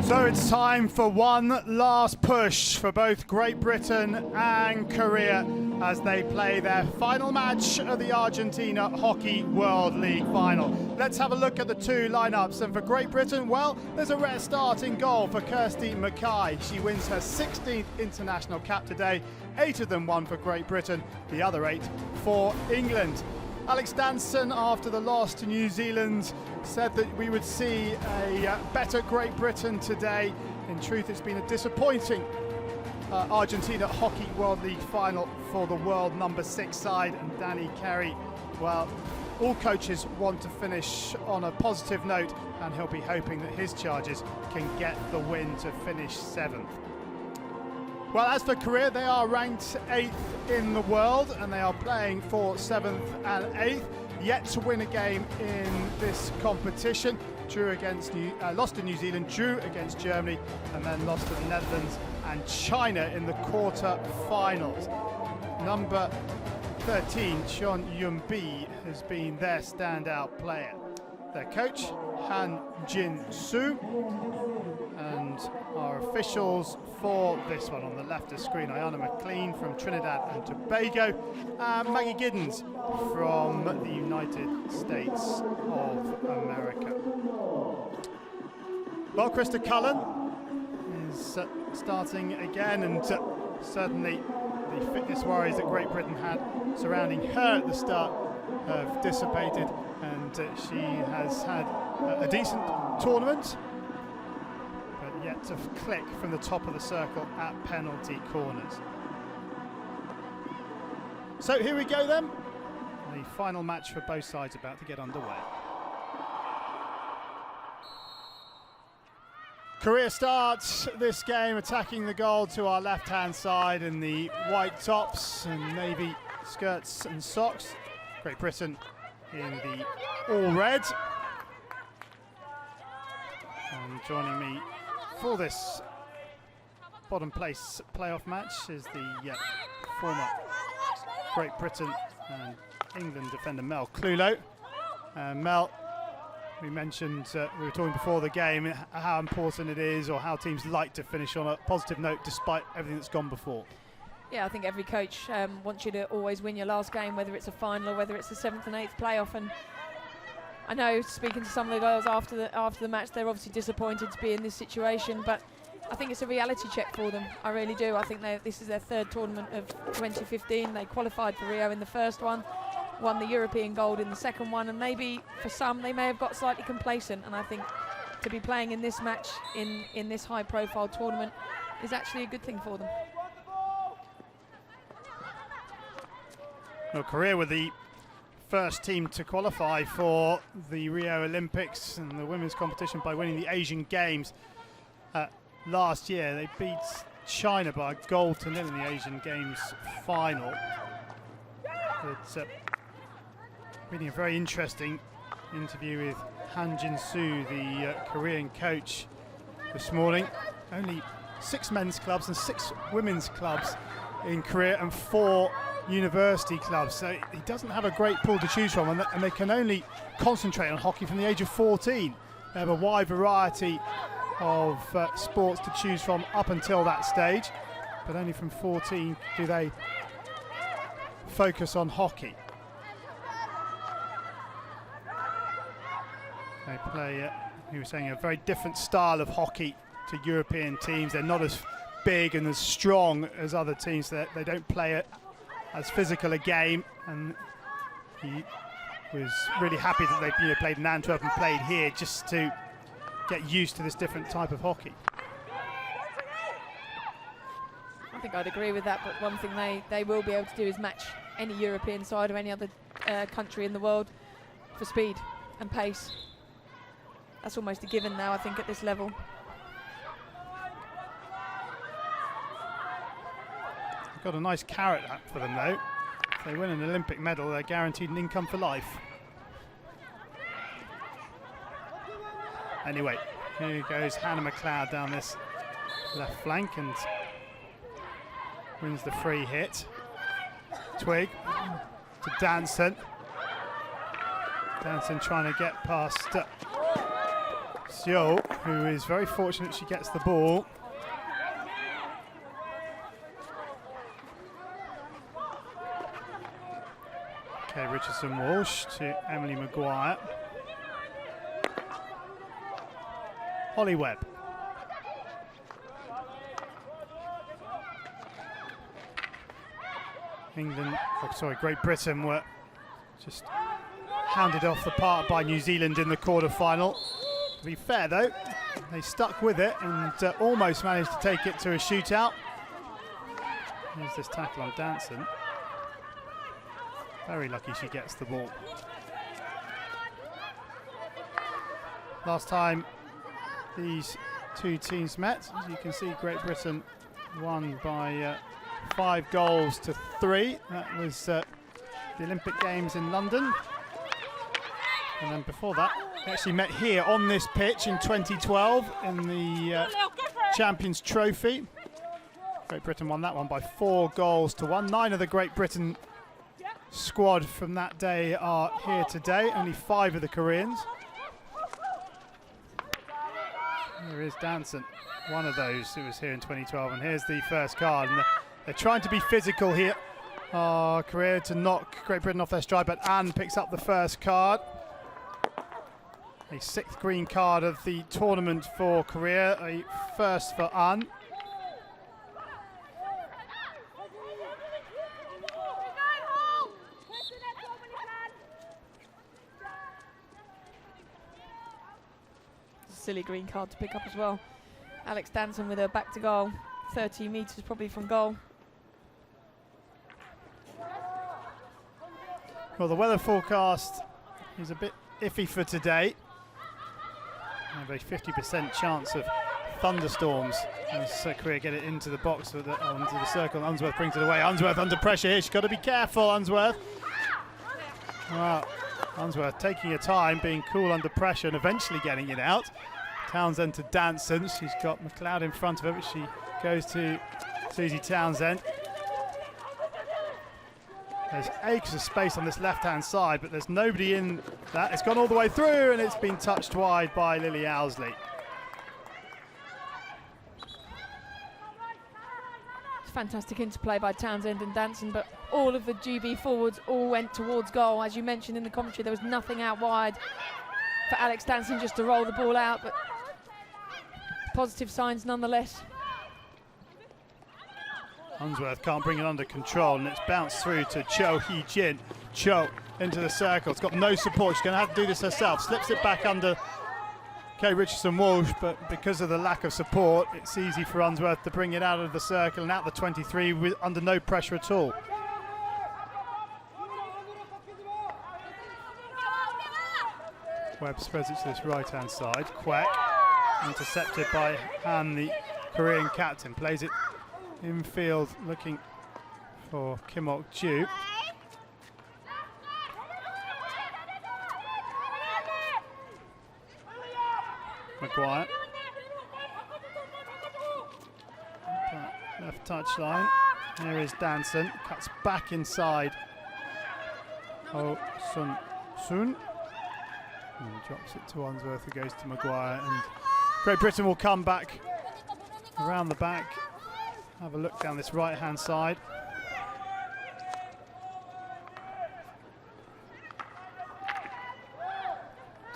So it's time for one last push for both Great Britain and Korea as they play their final match of the Argentina Hockey World League final. Let's have a look at the two lineups. And for Great Britain, well, there's a rare start in goal for Kirsty Mackay. She wins her 16th international cap today. 8 of them won for Great Britain, the other 8 for England. Alex Danson, after the loss to New Zealand, said that we would see a better Great Britain today. In truth, it's been a disappointing Argentina Hockey World League final for the world number 6 side. And Danny Carey, well, all coaches want to finish on a positive note, and he'll be hoping that his charges can get the win to finish 7th. Well, as for Korea, they are ranked 8th in the world and they are playing for 7th and 8th. Yet to win a game in this competition. Lost to New Zealand, drew against Germany, and then lost to the Netherlands and China in the quarter-finals. Number 13, Chon Yun-bi, has been their standout player. Their coach, Han Jin-soo, and our officials for this one on the left of screen, Ayana McLean from Trinidad and Tobago, and Maggie Giddens from the United States of America. Well, Krista Cullen is starting again, and certainly the fitness worries that Great Britain had surrounding her at the start have dissipated, and she has had a decent tournament, but yet to click from the top of the circle at penalty corners. So here we go then, the final match for both sides about to get underway. Korea starts this game attacking the goal to our left-hand side in the white tops and navy skirts and socks. Great Britain in the all red. And joining me for this bottom place playoff match is the former Great Britain and England defender Mel Clulo. Mel, we mentioned, we were talking before the game, how important it is, or how teams like to finish on a positive note despite everything that's gone before. Yeah, I think every coach wants you to always win your last game, whether it's a final or whether it's the 7th and 8th playoff. And I know, speaking to some of the girls after the match, they're obviously disappointed to be in this situation, but I think it's a reality check for them. I really do. I think this is their 3rd tournament of 2015. They qualified for Rio in the first one, won the European gold in the second one, and maybe for some they may have got slightly complacent. And I think to be playing in this match in this high-profile tournament is actually a good thing for them. Well, Korea were the first team to qualify for the Rio Olympics and the women's competition by winning the Asian Games last year. They beat China by a goal to nil in the Asian Games final. It's reading a very interesting interview with Han Jin-soo, the Korean coach, this morning. Only 6 men's clubs and 6 women's clubs in Korea and 4 university clubs, so he doesn't have a great pool to choose from, and they can only concentrate on hockey from the age of 14. They have a wide variety of sports to choose from up until that stage, but only from 14 do they focus on hockey. They play, he was saying, a very different style of hockey to European teams. They're not as big and as strong as other teams. They don't play as physical a game, and he was really happy that they played in Antwerp and played here just to get used to this different type of hockey. I think I'd agree with that, but one thing they will be able to do is match any European side or any other country in the world for speed and pace. That's almost a given now, I think, at this level. Got a nice carrot for them though. If they win an Olympic medal, they're guaranteed an income for life. Anyway, here goes Hannah McLeod down this left flank and wins the free hit. Twig to Danson. Danson trying to get past Sio, who is very fortunate she gets the ball. Okay, Richardson Walsh to Emily Maguire. Holly Webb. Great Britain were just hounded off the park by New Zealand in the quarter-final. To be fair though, they stuck with it and almost managed to take it to a shootout. Here's this tackle on Danson. Very lucky she gets the ball. Last time these two teams met, as you can see, Great Britain won by 5 goals to 3. That was the Olympic Games in London. And then before that, they actually met here on this pitch in 2012 in the Champions Trophy. Great Britain won that one by 4 goals to 1. 9 of the Great Britain squad from that day are here today, only 5 of the Koreans. Here is Danson, one of those who was here in 2012, and here's the first card. And they're trying to be physical here. Korea to knock Great Britain off their stride, but Anne picks up the first card. A 6th green card of the tournament for Korea, a first for Anne. Silly green card to pick up as well. Alex Danson with her back to goal, 30 metres probably from goal. Well, the weather forecast is a bit iffy for today. We have a 50% chance of thunderstorms as Korea get it into the box onto the circle. Unsworth brings it away. Unsworth under pressure here. She's got to be careful, Unsworth. Well, Unsworth taking her time, being cool under pressure and eventually getting it out. Townsend to Danson. She's got McLeod in front of her, but she goes to Susie Townsend. There's acres of space on this left-hand side, but there's nobody in that. It's gone all the way through, and it's been touched wide by Lily Owsley. It's fantastic interplay by Townsend and Danson, but all of the GB forwards all went towards goal. As you mentioned in the commentary, there was nothing out wide for Alex Danson just to roll the ball out, but positive signs nonetheless. Unsworth can't bring it under control, and it's bounced through to Cho Hee-jin. Cho into the circle. It's got no support. She's going to have to do this herself. Slips it back under Kay Richardson-Walsh, but because of the lack of support, it's easy for Unsworth to bring it out of the circle and out the 23 under no pressure at all. Webb spreads it to this right-hand side. Kwek, intercepted by Han, the Korean captain, plays it infield looking for Kim Ok-ju. Maguire. Left touchline. Here is Danson. Cuts back inside. Oh, Sun. And drops it to Unsworth, who goes to Maguire. And Great Britain will come back around the back. Have a look down this right-hand side.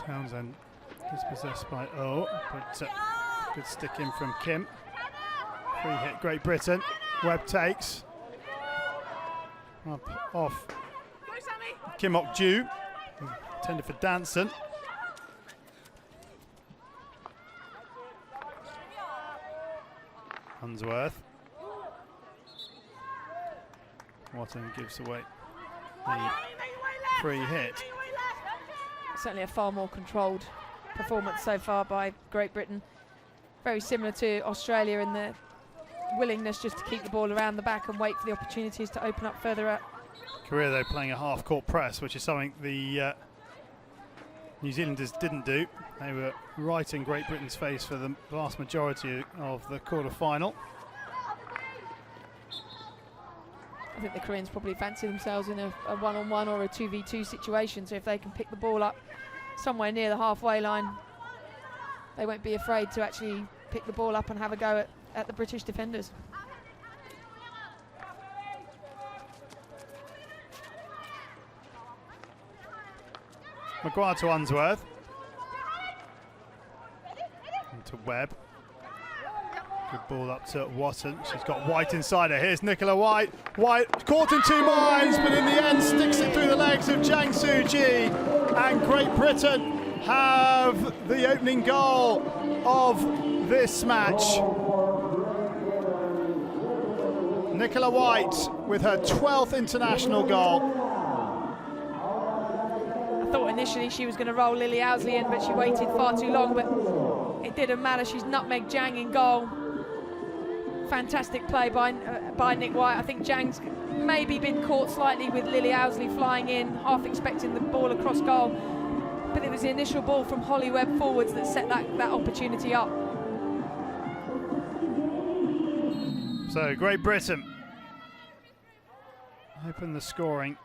Townsend Dispossessed by O, but good stick in from Kim. Free hit, Great Britain. Webb takes. Up, off. Kim Ok-ju, intended for Danson. Unsworth. Watton gives away the free hit. Certainly a far more controlled performance so far by Great Britain. Very similar to Australia in the willingness just to keep the ball around the back and wait for the opportunities to open up further up. Korea, though, playing a half-court press, which is something the New Zealanders didn't do. They were right in Great Britain's face for the vast majority of the quarter-final. I think the Koreans probably fancy themselves in a one-on-one or a 2v2 situation, so if they can pick the ball up somewhere near the halfway line, they won't be afraid to actually pick the ball up and have a go at the British defenders. Maguire to Unsworth. And to Webb. Good ball up to Watton. She's got White inside her. Here's Nicola White. White caught in two minds, but in the end sticks it through the legs of Jang Soo-ji. And Great Britain have the opening goal of this match. Nicola White with her 12th international goal. I thought initially she was going to roll Lily Owsley in, but she waited far too long, but it didn't matter. She's nutmegged Jang in goal. Fantastic play by Nick White. I think Jang's maybe been caught slightly with Lily Owsley flying in, half expecting the ball across goal. But it was the initial ball from Holly Webb forwards that set that opportunity up. So Great Britain open the scoring.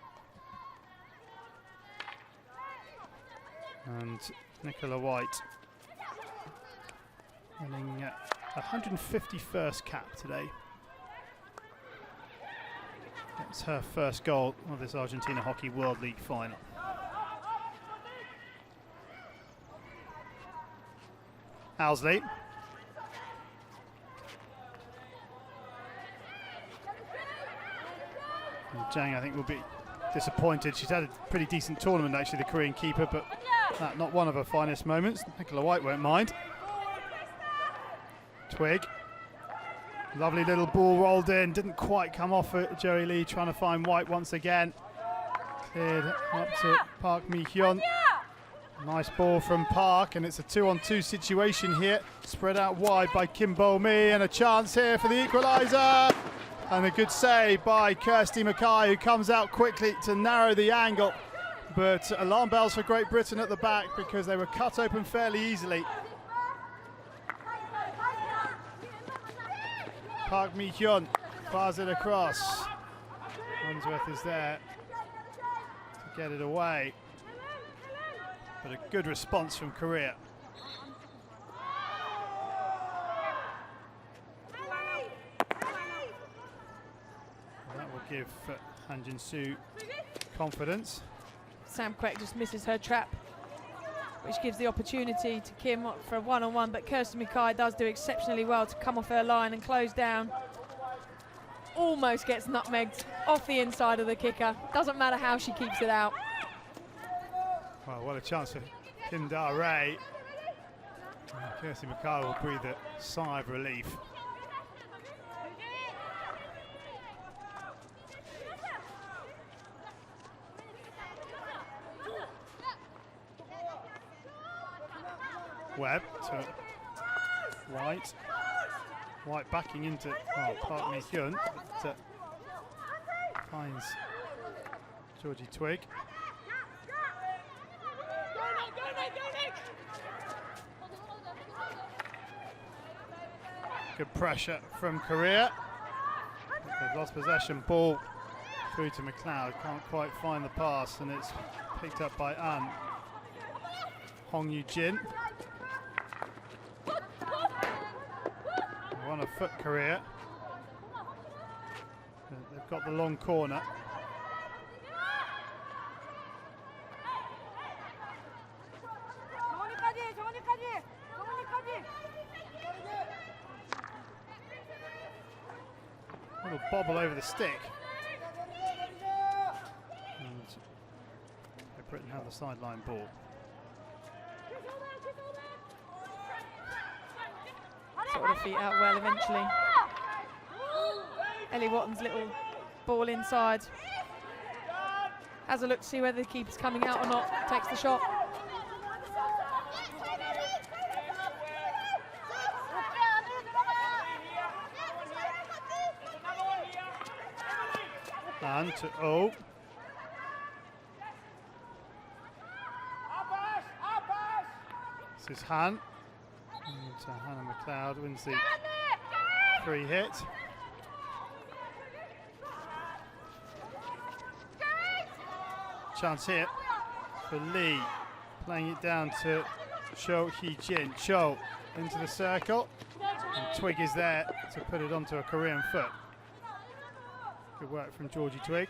And Nicola White winning 151st cap today. That's her first goal of this Argentina Hockey World League final. Owsley. And Jang, I think, will be disappointed. She's had a pretty decent tournament, actually, the Korean keeper, but not one of her finest moments. Nicola White won't mind. Twig. Lovely little ball rolled in. Didn't quite come off it. Joey Lee trying to find White once again. Cleared up to Park Mi-hyun. Nice ball from Park, and it's a 2-on-2 situation here. Spread out wide by Kim Bo-mi, and a chance here for the equaliser. And a good save by Kirsty Mackay, who comes out quickly to narrow the angle. But alarm bells for Great Britain at the back because they were cut open fairly easily. Park Mi-hyun fires it across. Unsworth is there to get it away. But a good response from Korea. That will give Han Jin-soo confidence. Sam Kwek just misses her trap, which gives the opportunity to Kim for a one-on-one, but Kirsty Mackay does do exceptionally well to come off her line and close down. Almost gets nutmegged off the inside of the kicker. Doesn't matter how she keeps it out. Well, what a chance for Kim Da-rae. Kirsty Mackay will breathe a sigh of relief. Webb to White. White backing into Park Mi-hyun, but finds Georgie Twig. Good pressure from Korea. They've lost possession. Ball through to McLeod. Can't quite find the pass, and it's picked up by An. Hong Yoo-jin. On a foot, Korea. They've got the long corner. Little bobble over the stick. And Britain have the sideline ball. Sort of feet out well eventually. Ellie Watton's little ball inside. Has a look to see whether the keeper's coming out or not. Takes the shot. And to oh. This is Han. And Hannah McLeod wins the free hit. Chance here for Lee. Playing it down to Cho Hee-jin. Cho into the circle. And Twig is there to put it onto a Korean foot. Good work from Georgie Twig.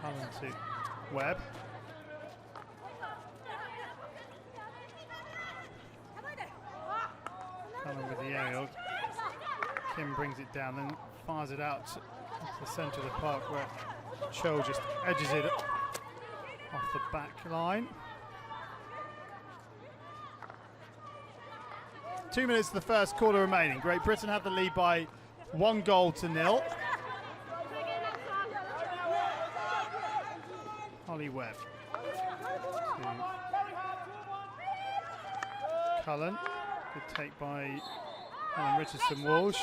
Cullen to Webb. Cullen with the aerial. Kim brings it down, then fires it out to the centre of the park where Cho just edges it off the back line. 2 minutes to the first quarter remaining. Great Britain have the lead by 1-0. Holly Webb. Cullen. Good take by Helen Richardson-Walsh.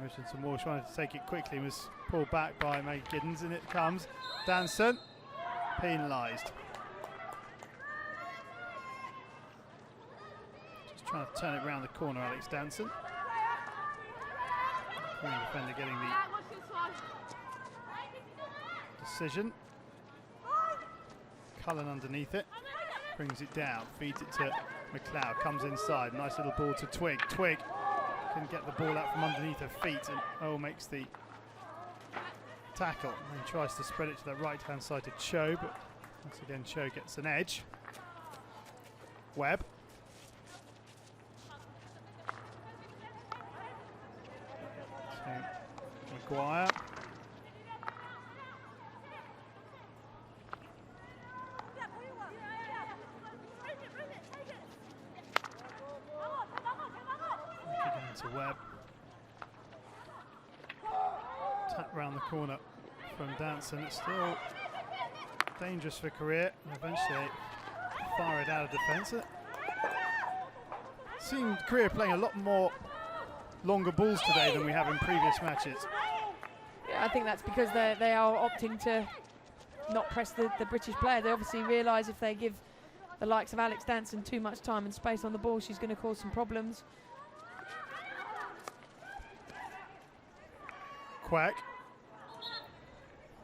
Richardson-Walsh wanted to take it quickly, was pulled back by Meg Giddens, and it comes. Danson, penalised. Just trying to turn it round the corner, Alex Danson. Korean defender getting the decision. Cullen underneath it, brings it down, feeds it to McLeod, comes inside, nice little ball to Twig. Twig can get the ball out from underneath her feet, and makes the tackle and tries to spread it to the right hand side to Cho, but once again Cho gets an edge. Webb. To Maguire. To Webb. Tap round the corner from Danson. It's still dangerous for Korea, and eventually fire it out of defence. Seeing Korea playing a lot more longer balls today than we have in previous matches. Yeah, I think that's because they are opting to not press the British player. They obviously realise if they give the likes of Alex Danson too much time and space on the ball, she's going to cause some problems. Quack.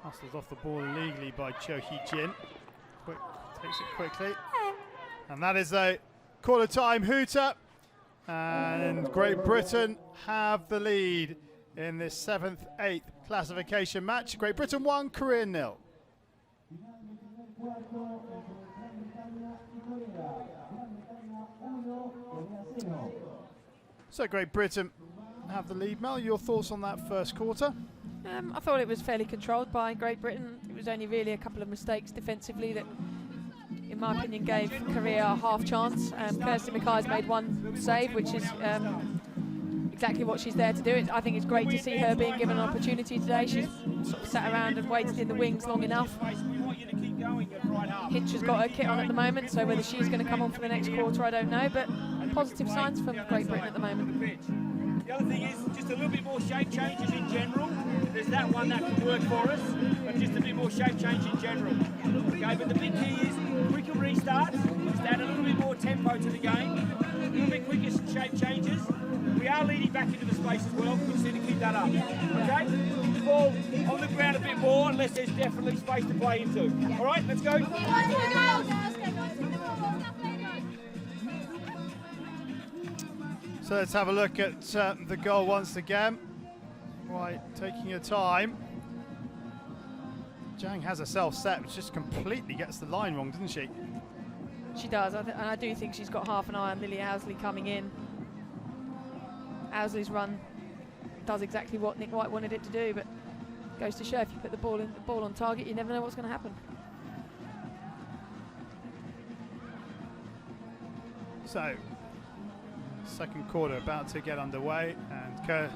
Hustles off the ball illegally by Cho Hee-jin. Quick takes it quickly. And that is a quarter time hooter. And Great Britain have the lead in this 7th-8th classification match. Great Britain 1, Korea 0. So Great Britain have the lead. Mel, your thoughts on that first quarter? I thought it was fairly controlled by Great Britain. It was only really a couple of mistakes defensively that, in my opinion, gave Korea a half chance. Kirsty Mackay's made one save, which is exactly what she's there to do. I think it's great to see her being given an opportunity today. She's sort of sat around and waited in the wings long enough. Hinch has got her kit on at the moment, so whether she's going to come on for the next quarter, I don't know, but positive signs from Great Britain at the moment. The other thing is just a little bit more shape changes in general. There's that one that could work for us, but just a bit more shape change in general. Okay, but the big key is quicker restarts, just add a little bit more tempo to the game, a little bit quicker shape changes. We are leading back into the space as well, we just need to keep that up. Okay? Ball on the ground a bit more, unless there's definitely space to play into. All right, let's go. So let's have a look at the goal once again. Right, taking your time. Zhang has herself set, but just completely gets the line wrong, doesn't she? She does, and I do think she's got half an eye on Lily Owsley coming in. Owsley's run does exactly what Nick White wanted it to do, but goes to show if you put the ball on target, you never know what's going to happen. So, second quarter about to get underway, and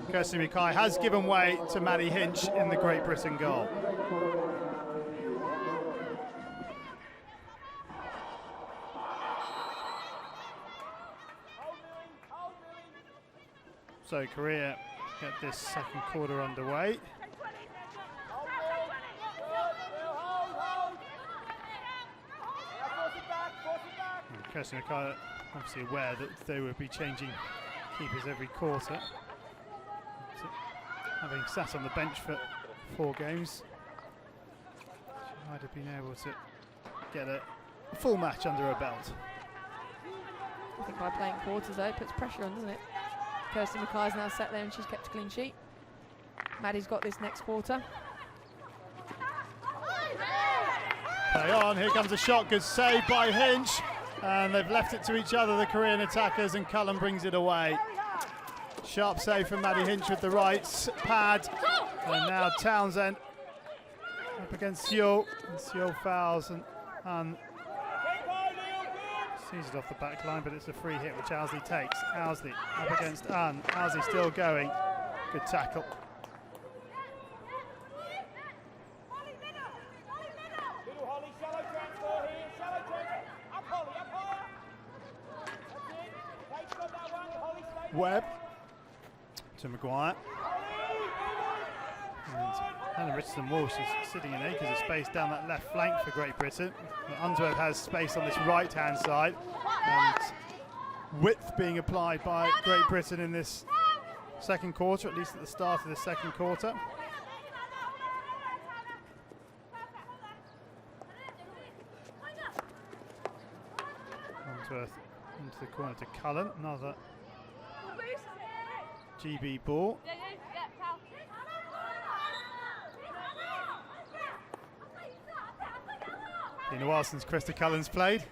Kirsty Mackay has given way to Maddie Hinch in the Great Britain goal. So Korea get this second quarter underway. Kirsty Mackay obviously aware that they would be changing keepers every quarter. So, having sat on the bench for 4 games, she might have been able to get a full match under her belt. I think by playing quarters though, it puts pressure on, doesn't it? Kirsty Mackay's now sat there and she's kept a clean sheet. Maddie's got this next quarter. Play on, here comes a shot, good save by Hinch. And they've left it to each other, the Korean attackers, and Cullen brings it away. Sharp save from Maddie Hinch with the right pad. And now Townsend up against Seoul. And Seoul fouls and sees it off the back line, but it's a free hit which Owsley takes. Owsley up against An. Owsley still going. Good tackle. Webb to Maguire. And Helen Richardson-Walsh is sitting in acres of space down that left flank for Great Britain. Unsworth has space on this right-hand side. And width being applied by Great Britain in this second quarter, at least at the start of the second quarter. Unsworth into the corner to Cullen. Another GB ball. Been a while since Krista Cullen's played.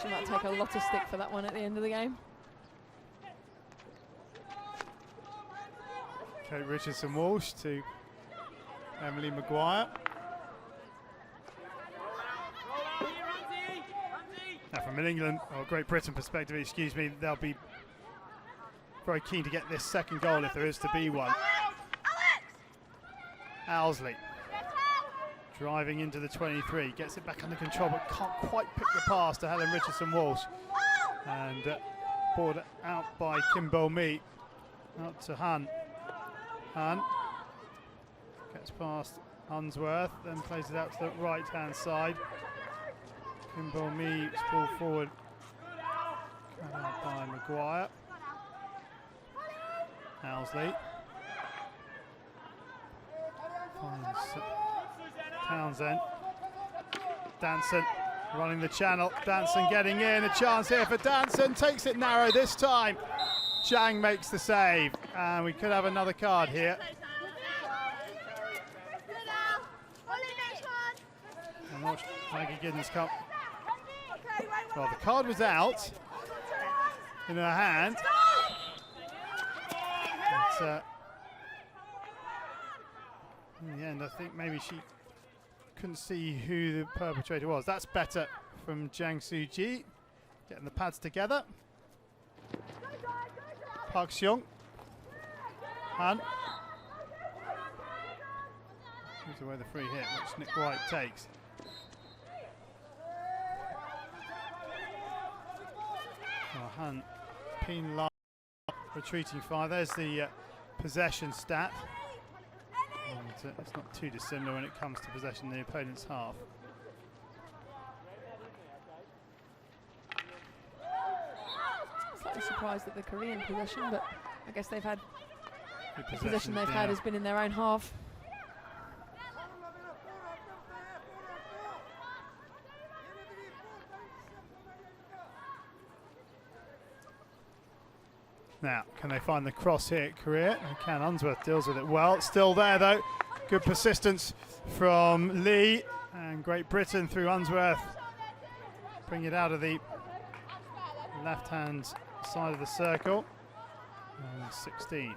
She might take a lot of stick for that one at the end of the game. Kate Richardson-Walsh to Emily Maguire. Now from an England or Great Britain perspective, excuse me, they'll be very keen to get this second goal if there is to be one. Owsley driving into the 23, gets it back under control but can't quite pick the pass to Helen Richardson-Walsh. And brought out by Kimbo Mee, out to Han. Han gets past Unsworth, then plays it out to the right-hand side. Kimbo Mee pulled forward, cut out by Maguire. Owsley finds Townsend. Danson running the channel. Danson getting in. A chance here for Danson. Takes it narrow this time. Zhang makes the save, and we could have another card here. And watch Maggie Giddens come. Well, the card was out in her hand. But, in the end, I think maybe she couldn't see who the perpetrator was. That's better from Zhang Suji. Getting the pads together. Park Seong. Han. Gives away the free hit, which Nick White takes. Oh, Han penalised, retreating 5. There's the possession stat. And it's not too dissimilar when it comes to possession in the opponent's half. Slightly surprised at the Korean possession, but I guess they've had the possession they've had has been in their own half. Now, can they find the cross here, Korea? They can. Unsworth deals with it well. It's still there, though. Good persistence from Lee. And Great Britain through Unsworth. Bring it out of the left-hand side of the circle. And 16.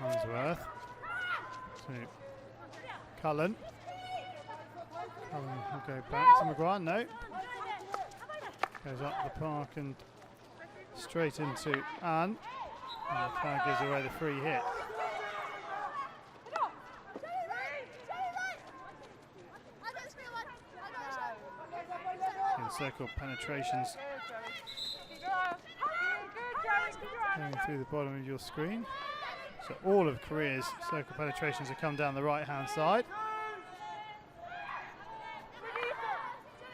Unsworth to Cullen. Cullen will go back to Maguire. No. Goes up the park and straight into Anne. And the flag gives away the free hit. In circle penetrations going through the bottom of your screen. So all of Korea's circle penetrations have come down the right-hand side.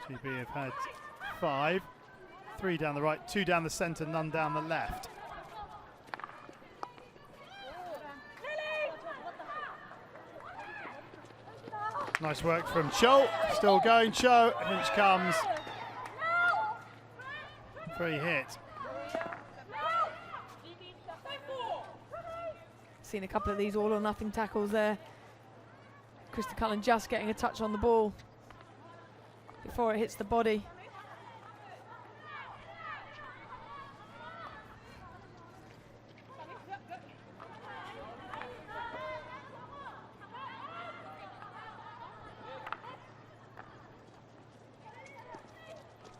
GB have had 5, 3 down the right, 2 down the centre, none down the left. Nice work from Cho. Still going, Cho. Hinch comes. Free hit. Seen a couple of these all or nothing tackles there. Krista Cullen just getting a touch on the ball before it hits the body.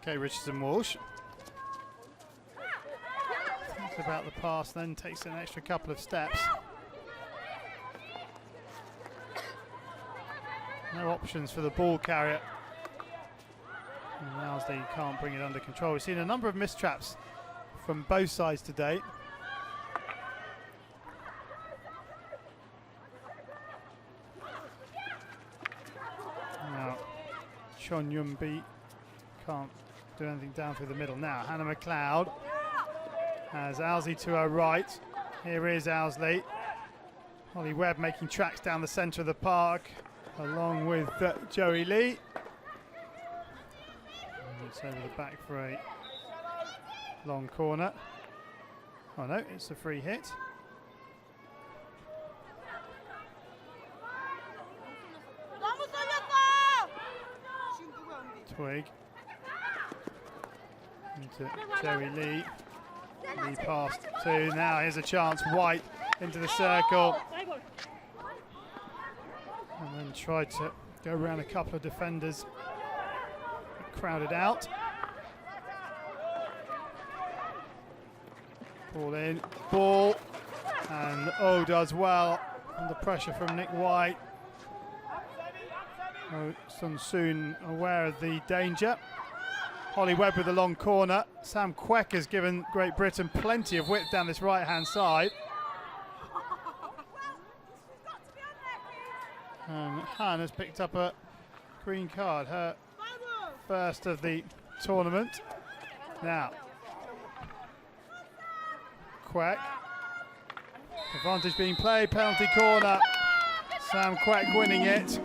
Okay, Richardson Walsh. Thinks about the pass, then takes an extra couple of steps. No options for the ball carrier. And Owsley can't bring it under control. We've seen a number of mistraps from both sides today. Now, Chon Yumbi can't do anything down through the middle. Now, Hannah McLeod has Owsley to her right. Here is Owsley. Holly Webb making tracks down the centre of the park, along with Joey Lee. And it's over the back for a long corner. Oh no, it's a free hit. Twig into Joey Lee. Lee passed to, now here's a chance, White into the circle. And then tried to go around a couple of defenders, crowded out. Ball in, ball, and O does well under pressure from Nick White. Sun Soon aware of the danger. Holly Webb with the long corner. Sam Queck has given Great Britain plenty of width down this right-hand side. And Han has picked up a green card, her first of the tournament. Now, Queck. Advantage being played, penalty corner. Sam Queck winning it.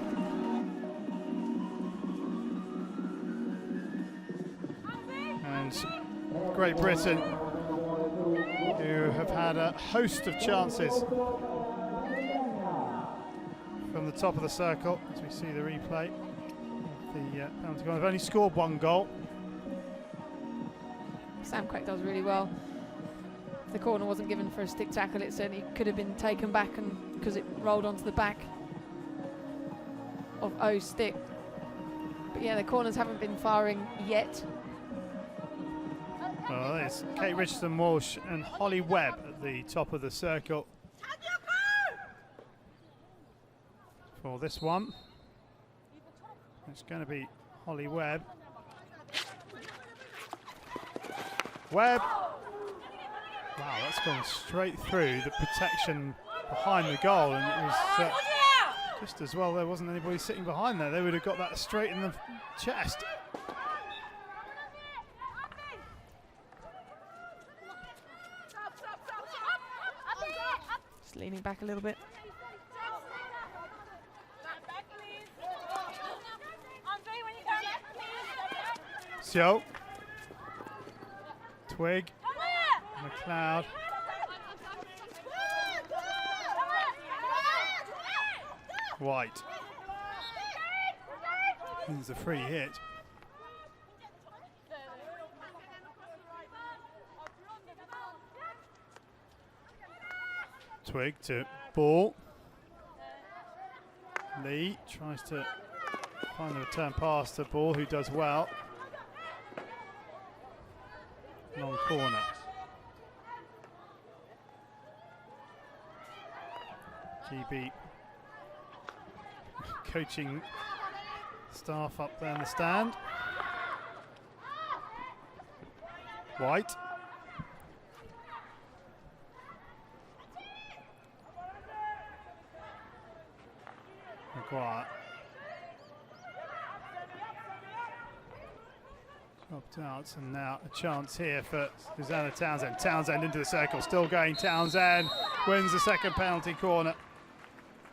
Great Britain, who have had a host of chances from the top of the circle, as we see the replay of the penalty goal. They've only scored 1 goal. Sam Queck does really well. If the corner wasn't given for a stick tackle, it certainly could have been taken back, and because it rolled onto the back of O's stick. But yeah, the corners haven't been firing yet. Well, it's Kate Richardson Walsh and Holly Webb at the top of the circle for this one. It's going to be Holly Webb. Webb. Wow, that's gone straight through the protection behind the goal, and it was just as well there wasn't anybody sitting behind there. They would have got that straight in the chest. leaning back a little bit. Sio. Twig. McLeod. White. This is a free hit. Twig to ball. Lee tries to find the return pass to Ball, who does well. Long corner. GB coaching staff up there in the stand. White. Maguire. Dropped out, and now a chance here for Susanna Townsend. Townsend into the circle, still going. Townsend wins the second penalty corner.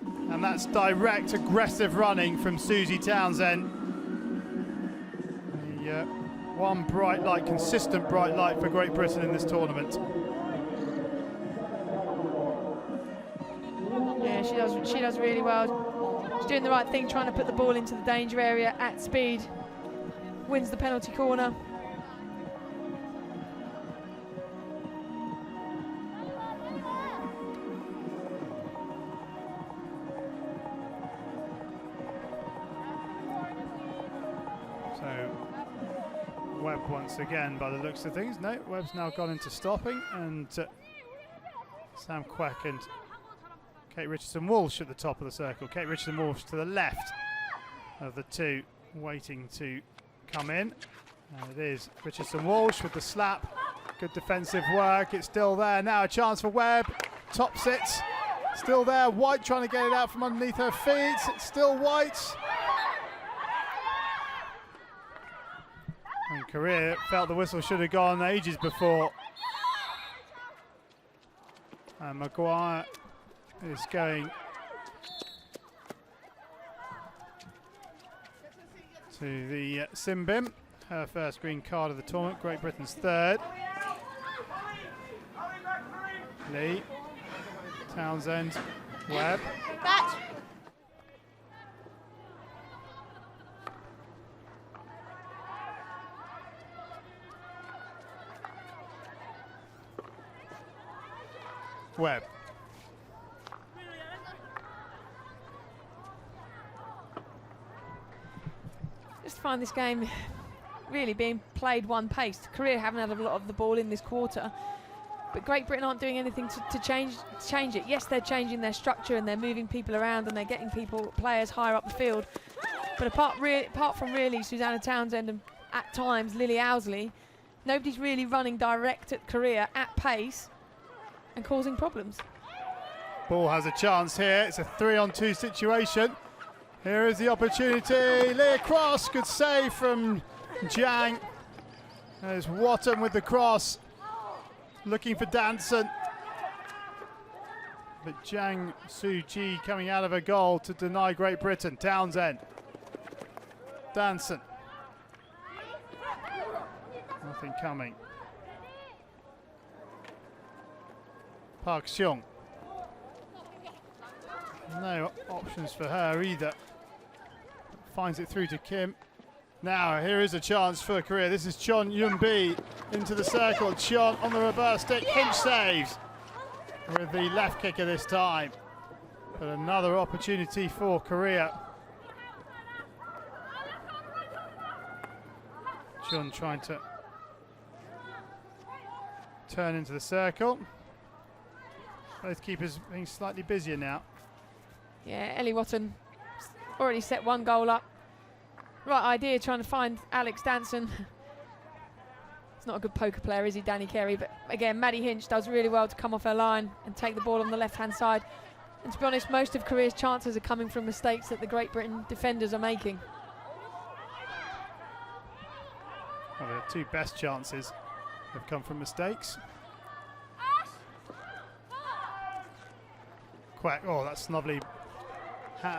And that's direct, aggressive running from Susie Townsend. The one bright light, consistent bright light for Great Britain in this tournament. Yeah, she does really well. She's doing the right thing, trying to put the ball into the danger area at speed. Wins the penalty corner. So Webb once again, by the looks of things. No, Webb's now gone into stopping, and Sam Queck and Kate Richardson-Walsh at the top of the circle. Kate Richardson-Walsh to the left of the two, waiting to come in. And it is Richardson-Walsh with the slap. Good defensive work. It's still there. Now a chance for Webb. Top sits. Still there. White trying to get it out from underneath her feet. It's still White. And Korea felt the whistle should have gone ages before. And Maguire is going to the sin bin. Her first green card of the tournament. Great Britain's third. Lee, Townsend, Webb. Webb. Just find this game really being played one pace. Korea haven't had a lot of the ball in this quarter, but Great Britain aren't doing anything to change it. Yes, they're changing their structure and they're moving people around and they're getting players higher up the field. But apart from really Susanna Townsend and at times Lily Owsley, nobody's really running direct at Korea at pace and causing problems. Ball has a chance here. It's a 3-on-2 situation. Here is the opportunity. Leah Cross, good save from Jiang. There's Watton with the cross. Looking for Danson. But Jiang Su-ji coming out of a goal to deny Great Britain. Townsend. Danson. Nothing coming. Park Seong. No options for her either. Finds it through to Kim. Now here is a chance for Korea. This is Chon Yun-bi into the circle. Chon on the reverse stick. Hinch saves with the left kicker this time. But another opportunity for Korea. Chon trying to turn into the circle. Both keepers being slightly busier now. Yeah, Ellie Watton already set one goal up. Right idea, trying to find Alex Danson. He's not a good poker player, is he, Danny Carey? But again, Maddie Hinch does really well to come off her line and take the ball on the left-hand side. And to be honest, most of Korea's chances are coming from mistakes that the Great Britain defenders are making. Well, the two best chances have come from mistakes. Kwek. Oh, that's lovely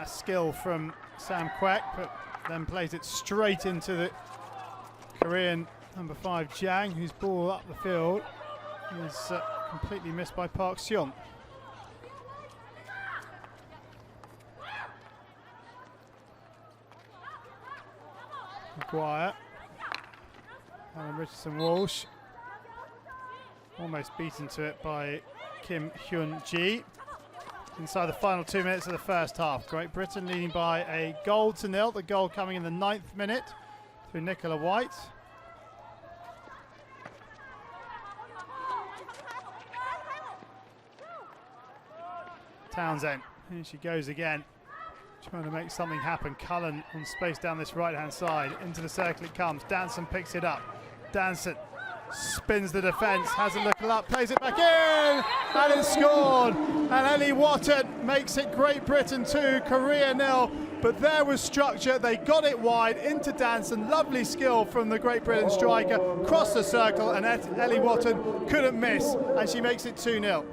skill from Sam Kwek, but then plays it straight into the Korean number 5 Jang, whose ball up the field is completely missed by Park Seong. Maguire, Alan Richardson Walsh, almost beaten to it by Kim Hyun Ji. Inside the final 2 minutes of the first half, Great Britain leading by a goal to nil. The goal coming in the 9th minute through Nicola White. Townsend, here she goes again, trying to make something happen. Cullen on space down this right-hand side. Into the circle it comes. Danson picks it up. Danson spins the defence, has a look up, plays it back in, and it's scored. And Ellie Watton makes it Great Britain 2, Korea 0. But there was structure. They got it wide into Danson. Lovely skill from the Great Britain striker. Crossed the circle, and Ellie Watton couldn't miss, and she makes it 2-0.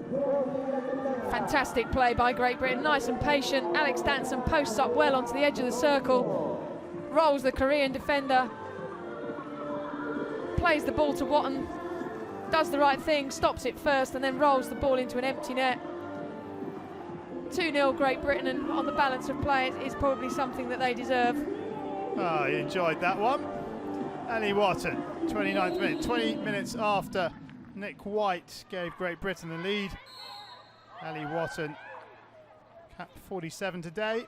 Fantastic play by Great Britain, nice and patient. Alex Danson posts up well onto the edge of the circle, rolls the Korean defender, plays the ball to Watton, does the right thing, stops it first, and then rolls the ball into an empty net. 2-0 Great Britain, and on the balance of play, it is probably something that they deserve. Oh, you enjoyed that one. Ellie Watton, 29th minute, 20 minutes after Nick White gave Great Britain the lead. Ellie Watton, capped 47 today,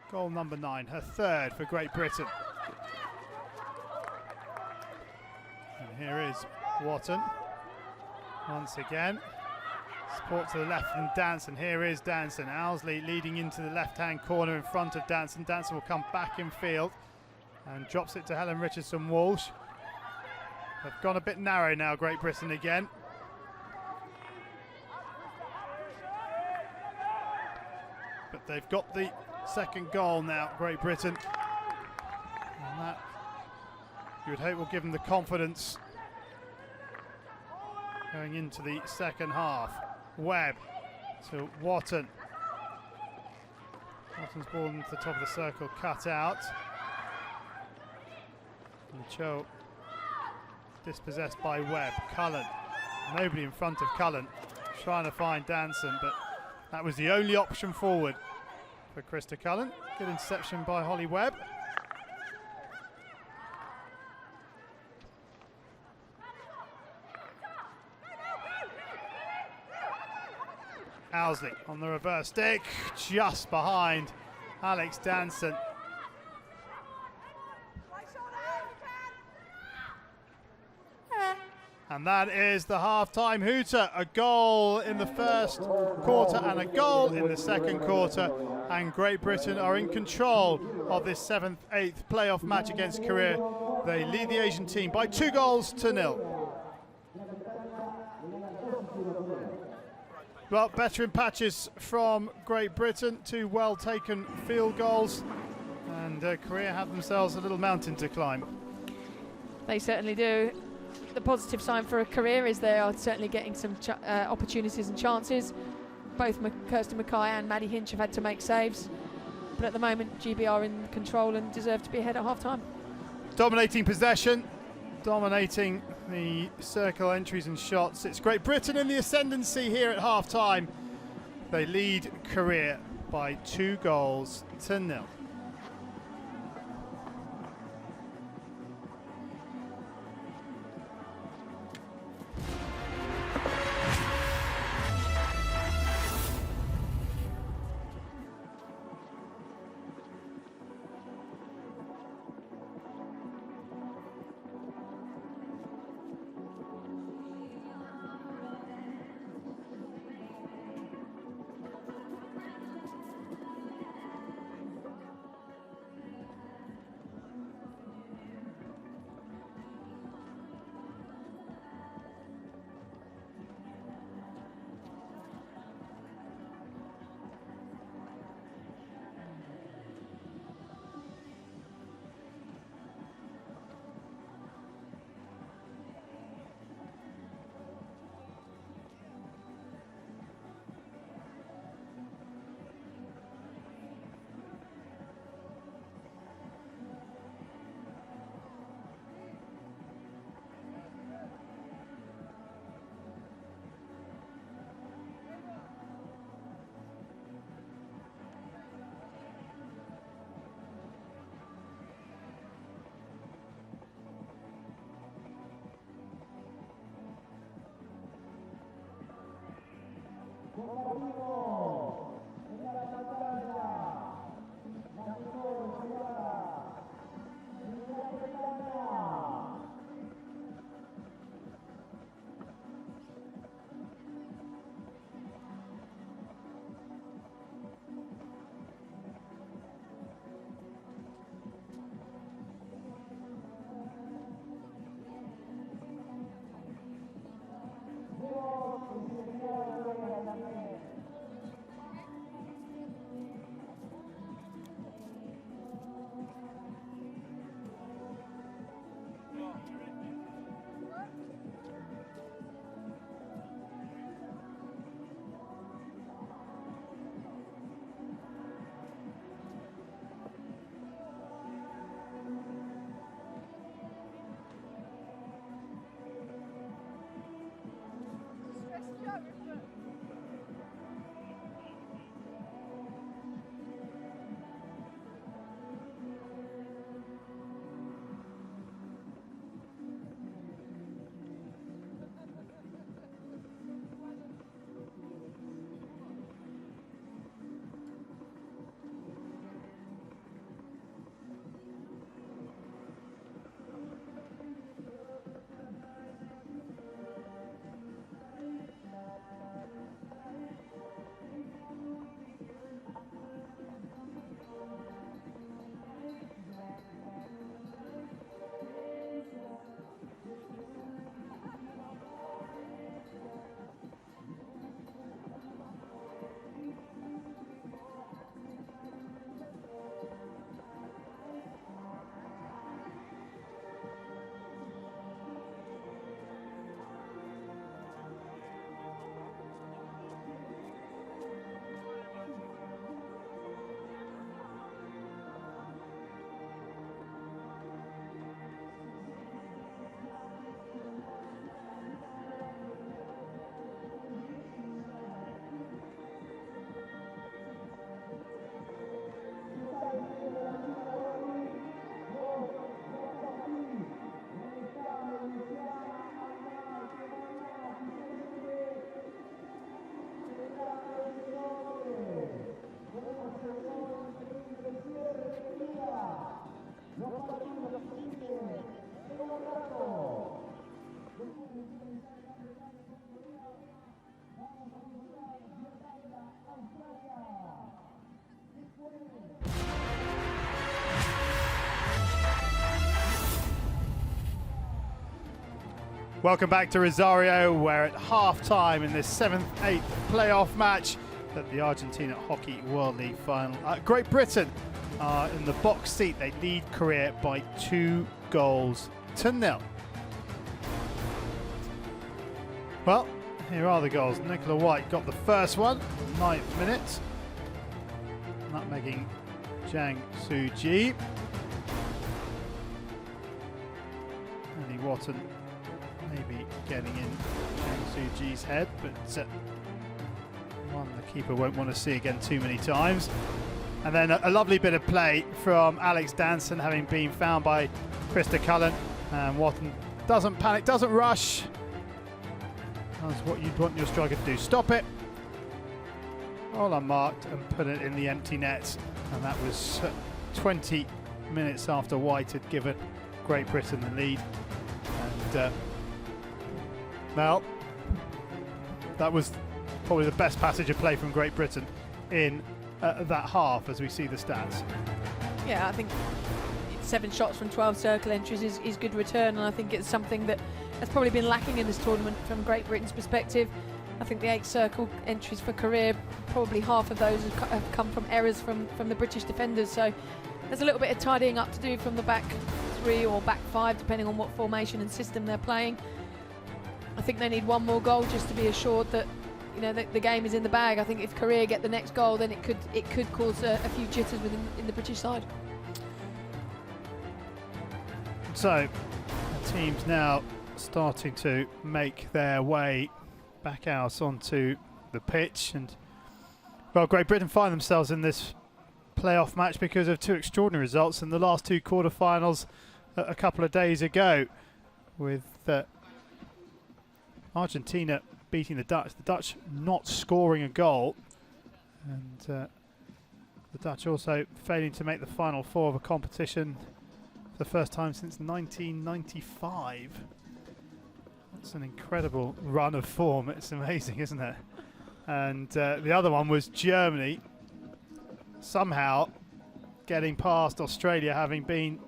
goal number 9, her 3rd for Great Britain. And here is Watton, once again. Support to the left from Danson, here is Danson. Owsley leading into the left-hand corner in front of Danson. Danson will come back in field and drops it to Helen Richardson Walsh. They've gone a bit narrow now, Great Britain again. But they've got the second goal now, Great Britain. And that, you would hope, will give them the confidence going into the second half. Webb to Watton. Watton's ball into the top of the circle, cut out. And Cho dispossessed by Webb. Cullen, nobody in front of Cullen, trying to find Danson, but that was the only option forward for Krista Cullen. Good interception by Holly Webb. Owsley on the reverse stick, just behind Alex Danson. And that is the half-time hooter. A goal in the first quarter and a goal in the second quarter. And Great Britain are in control of this 7th-8th playoff match against Korea. They lead the Asian team by 2-0. Well, better in patches from Great Britain. 2 well-taken field goals. And Korea have themselves a little mountain to climb. They certainly do. The positive sign for a career is they are certainly getting some opportunities and chances. Both Kirsten Mackay and Maddie Hinch have had to make saves, but at the moment GB are in control and deserve to be ahead at half-time. Dominating possession, dominating the circle entries and shots. It's Great Britain in the ascendancy here at half-time. They lead Korea by 2-0. Welcome back to Rosario, where at half-time in this 7th-8th playoff match at the Argentina Hockey World League final, Great Britain are in the box seat. They lead Korea by 2-0. Well, here are the goals. Nicola White got the first one, 9th minute, nutmegging Jang Soo-ji. Annie Watton maybe getting in Jang Soo-ji's head, but one the keeper won't want to see again too many times. And then a lovely bit of play from Alex Danson, having been found by Krista Cullen. And Watton doesn't panic, doesn't rush. That's what you'd want your striker to do. Stop it, all unmarked, and put it in the empty net. And that was 20 minutes after White had given Great Britain the lead. And well, that was probably the best passage of play from Great Britain in that half, as we see the stats. Yeah, I think 7 shots from 12 circle entries is good return, and I think it's something that has probably been lacking in this tournament from Great Britain's perspective. I think the 8 circle entries for Korea, probably half of those have come from errors from the British defenders, so there's a little bit of tidying up to do from the back 3 or back 5, depending on what formation and system they're playing. I think they need one more goal just to be assured that, you know, the game is in the bag. I think if Korea get the next goal, then it could cause a few jitters in the British side. So the team's now starting to make their way back out onto the pitch, and well, Great Britain find themselves in this playoff match because of 2 extraordinary results in the last 2 quarterfinals a couple of days ago, with Argentina beating the Dutch not scoring a goal, and the Dutch also failing to make the final 4 of a competition for the first time since 1995. That's an incredible run of form. It's amazing, isn't it? And the other one was Germany somehow getting past Australia, having been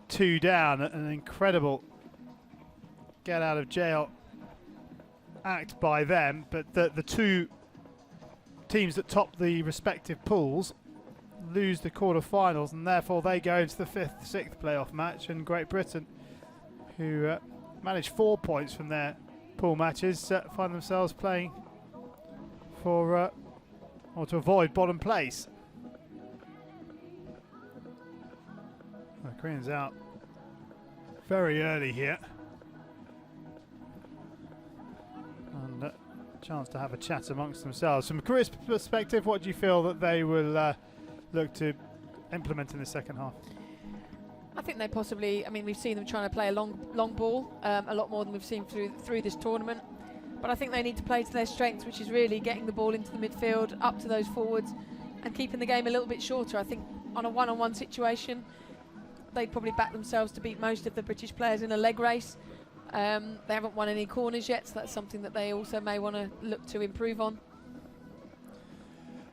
2 down. An incredible get out of jail act by them, but the 2 teams that top the respective pools lose the quarterfinals, and therefore they go into the 5th, 6th playoff match. And Great Britain, who managed 4 points from their pool matches, find themselves playing for or to avoid bottom place. The Koreans out very early here, and chance to have a chat amongst themselves. From Korea's perspective, what do you feel that they will look to implement in the second half? I think they possibly, I mean, we've seen them trying to play a long ball a lot more than we've seen through this tournament. But I think they need to play to their strengths, which is really getting the ball into the midfield, up to those forwards, and keeping the game a little bit shorter. I think on a one-on-one situation, they'd probably back themselves to beat most of the British players in a leg race. They haven't won any corners yet, so that's something that they also may want to look to improve on.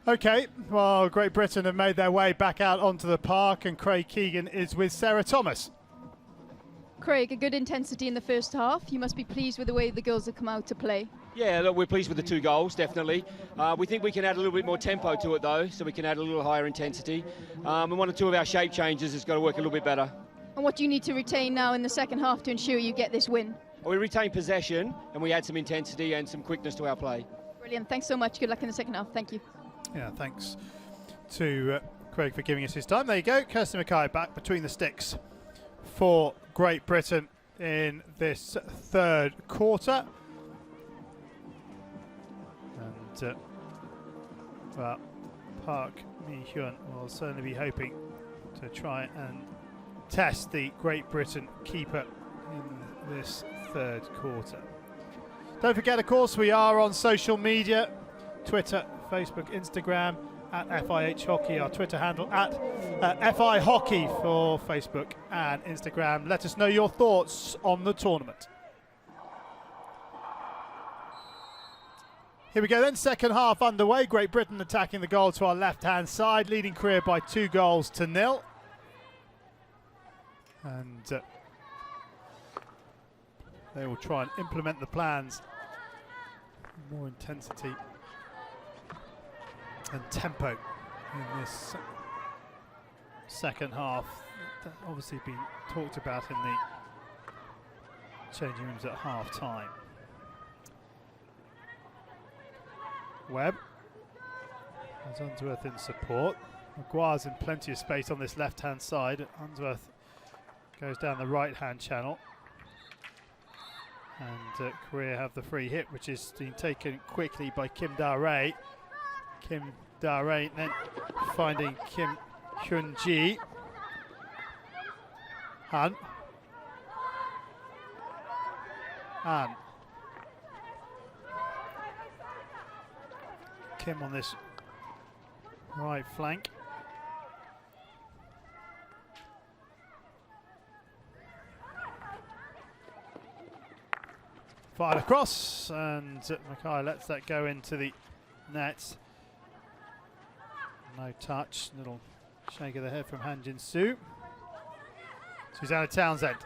Okay, well, Great Britain have made their way back out onto the park, and Craig Keegan is with Sarah Thomas. Craig, a good intensity in the first half. You must be pleased with the way the girls have come out to play. Yeah, look, we're pleased with the 2 goals, definitely. We think we can add a little bit more tempo to it, though, so we can add a little higher intensity. And 1 or 2 of our shape changes has got to work a little bit better. And what do you need to retain now in the second half to ensure you get this win? We retain possession, and we add some intensity and some quickness to our play. Brilliant. Thanks so much. Good luck in the second half. Thank you. Yeah, thanks to Craig for giving us his time. There you go, Kirsty Mackay back between the sticks for Great Britain in this third quarter. And, well, Park Mi-hyun will certainly be hoping to try and test the Great Britain keeper in this third quarter. Don't forget, of course, we are on social media, Twitter, Facebook, Instagram, at FIH Hockey, our Twitter handle, at FI Hockey for Facebook and Instagram. Let us know your thoughts on the tournament. Here we go then, second half underway. Great Britain attacking the goal to our left-hand side, leading Korea by 2-0. And they will try and implement the plans. More intensity and tempo in this second half. That obviously been talked about in the changing rooms at half time. Webb has Unsworth in support. Maguire's in plenty of space on this left hand side. Unsworth goes down the right hand channel, and Korea have the free hit, which is being taken quickly by Kim Da-rae. Kim Da-rae then finding Kim Hyun-ji. Han. And Kim on this right flank. Fired across, and Mackay lets that go into the net. No touch, little shake of the head from Han Jin-soo. Susanna Townsend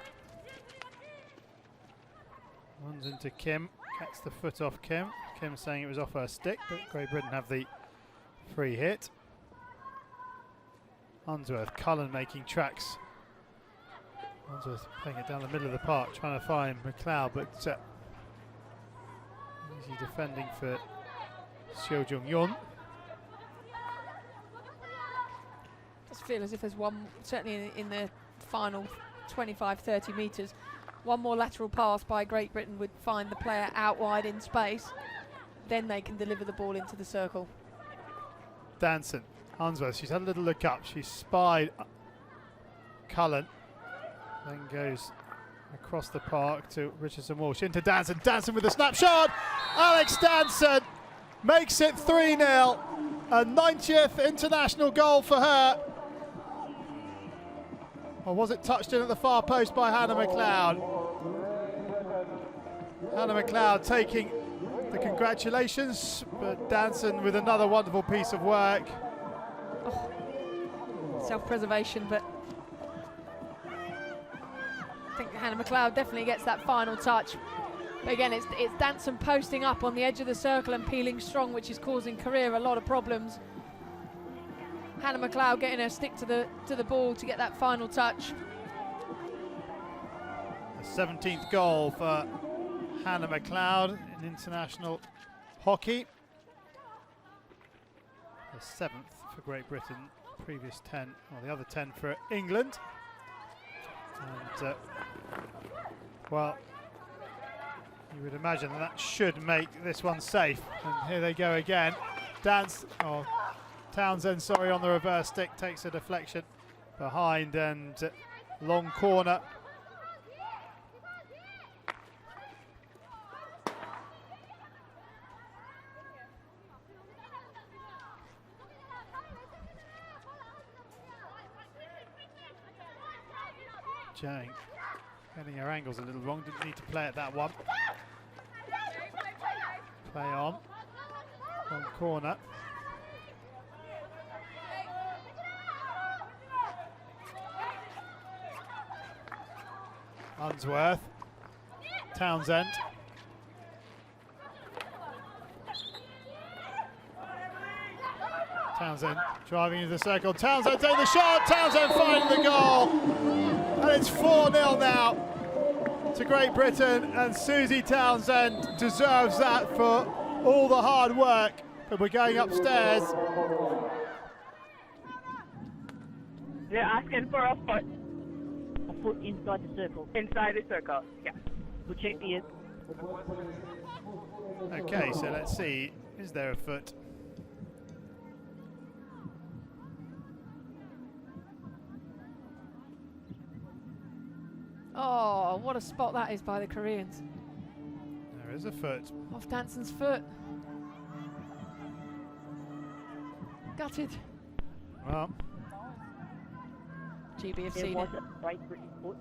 runs into Kim, gets the foot off Kim. Kim saying it was off her stick, but Great Britain have the free hit. Unsworth, Cullen making tracks. Unsworth playing it down the middle of the park, trying to find McLeod, but easy defending for Seo Jung-yeon. Does feel as if there's one, certainly in the final 25-30 metres, one more lateral pass by Great Britain would find the player out wide in space. Then they can deliver the ball into the circle. Danson, Unsworth, she's had a little look up. She spied Cullen, then goes across the park to Richardson Walsh, into Danson. Danson with a snapshot. Alex Danson makes it 3-0. A 90th international goal for her. Or was it touched in at the far post by Hannah McLeod? Hannah McLeod taking the congratulations, but Danson with another wonderful piece of work. Oh, self-preservation, but I think Hannah McLeod definitely gets that final touch. But again, it's Danson posting up on the edge of the circle and peeling strong, which is causing Korea a lot of problems. Hannah McLeod getting her stick to the ball to get that final touch. The 17th goal for Hannah McLeod in international hockey. The 7th for Great Britain, previous 10, or the other 10 for England. And well, You would imagine that should make this one safe. And here they go again. Townsend, sorry, on the reverse stick, takes a deflection behind and long corner. Jang getting her angles a little wrong, didn't need to play at that one. Play on, long corner. Unsworth, Townsend. Townsend driving into the circle. Townsend taking the shot. Townsend finding the goal. And it's 4-0 now to Great Britain. And Susie Townsend deserves that for all the hard work. But we're going upstairs. They're asking for a foot. A foot inside the circle. Inside the circle, yeah. We'll check the ears. Okay, so let's see. Is there a foot? Oh, what a spot that is by the Koreans. There is a foot. Off Danson's foot. Gutted. Well, GB have There seen was it. a Great Britain foot.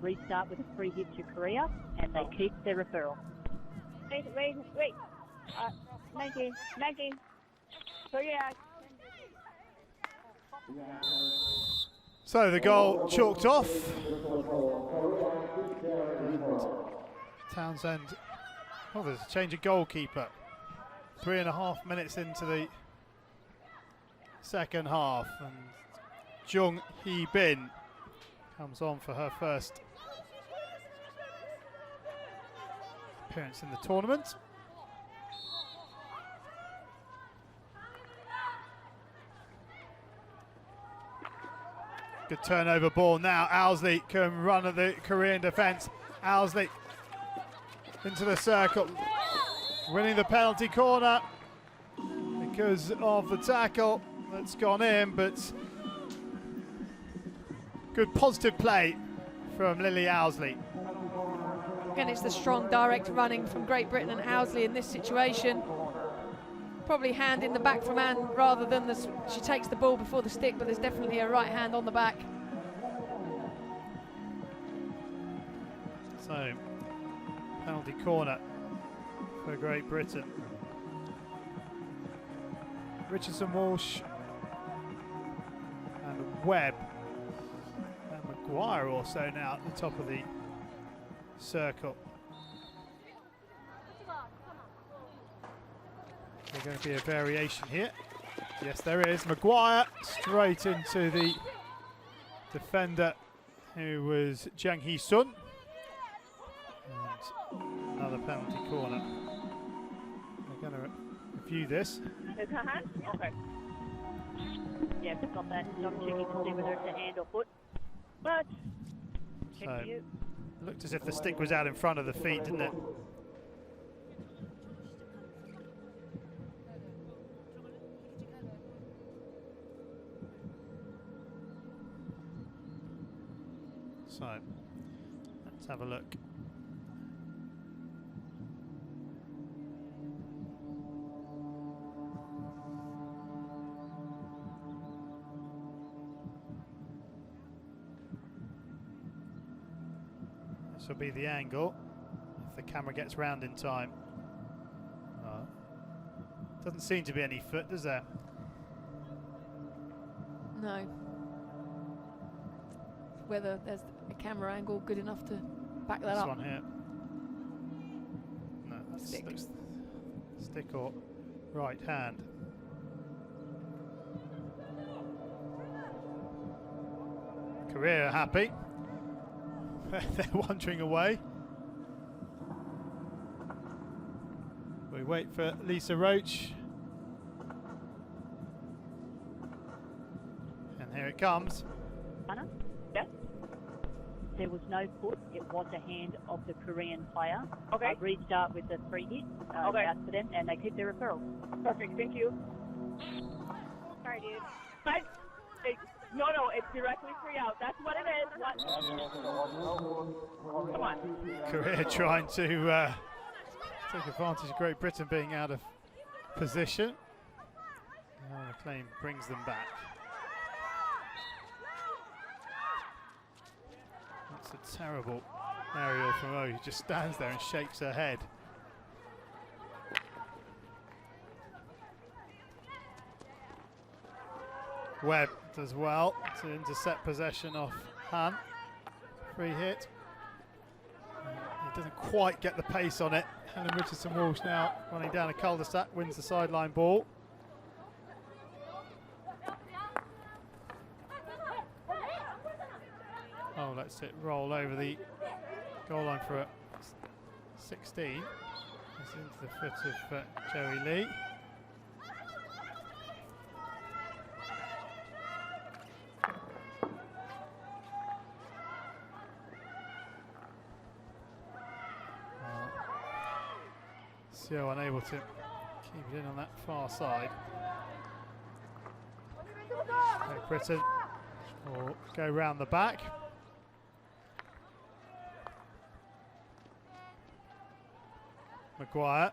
Restart with a free hit to Korea, and they keep their referral. Wait. Maggie. Korea. so the goal chalked off. Townsend. Oh, there's a change of goalkeeper. 3.5 minutes into the second half, and Jung Hee Bin comes on for her first appearance in the tournament. Good turnover ball now. Owsley can run at the Korean defence. Owsley into the circle, winning the penalty corner because of the tackle that's gone in, but good positive play from Lily Owsley. Again, it's the strong direct running from Great Britain and Owsley in this situation. Probably hand in the back from Anne rather than she takes the ball before the stick, but there's definitely a right hand on the back. So, penalty corner for Great Britain. Richardson, Walsh and Webb and Maguire also now at the top of the circle. There's going to be a variation here. Yes, there is. Maguire straight into the defender who was Jang Hee-sun. And another penalty corner. We're going to review this. Is her hand? Okay. Yeah, just got that. I'm checking to see whether it's a hand or foot. But, check So, for you. looked as if the stick was out in front of the feet, didn't it? So, let's have a look. This will be the angle if the camera gets round in time. Doesn't seem to be any foot, does there? No. Whether there's a camera angle good enough to back that This up. one here. No, that's Stick. Stick or right hand. Korea are happy. They're wandering away. We wait for Lisa Roach. And here it comes. Anna? Yes? there was no foot. It was a hand of the Korean player. Okay. Restart with the 3 hit. Okay. Out for them, and they keep their referral. Perfect, thank you. Sorry, dude. Mate, no, it's directly 3 out. That's what it is. Come on. Korea trying to take advantage of Great Britain being out of position. McLean brings them back. That's a terrible aerial from O, who just stands there and shakes her head. Webb does well to intercept possession off Han. Free hit. He doesn't quite get the pace on it. Helen Richardson-Walsh now running down a cul-de-sac, wins the sideline ball. Oh, lets it roll over the goal line for a 16. It's into the foot of Joey Lee. Seo unable to keep it in on that far side. Great Britain will go round the back. Maguire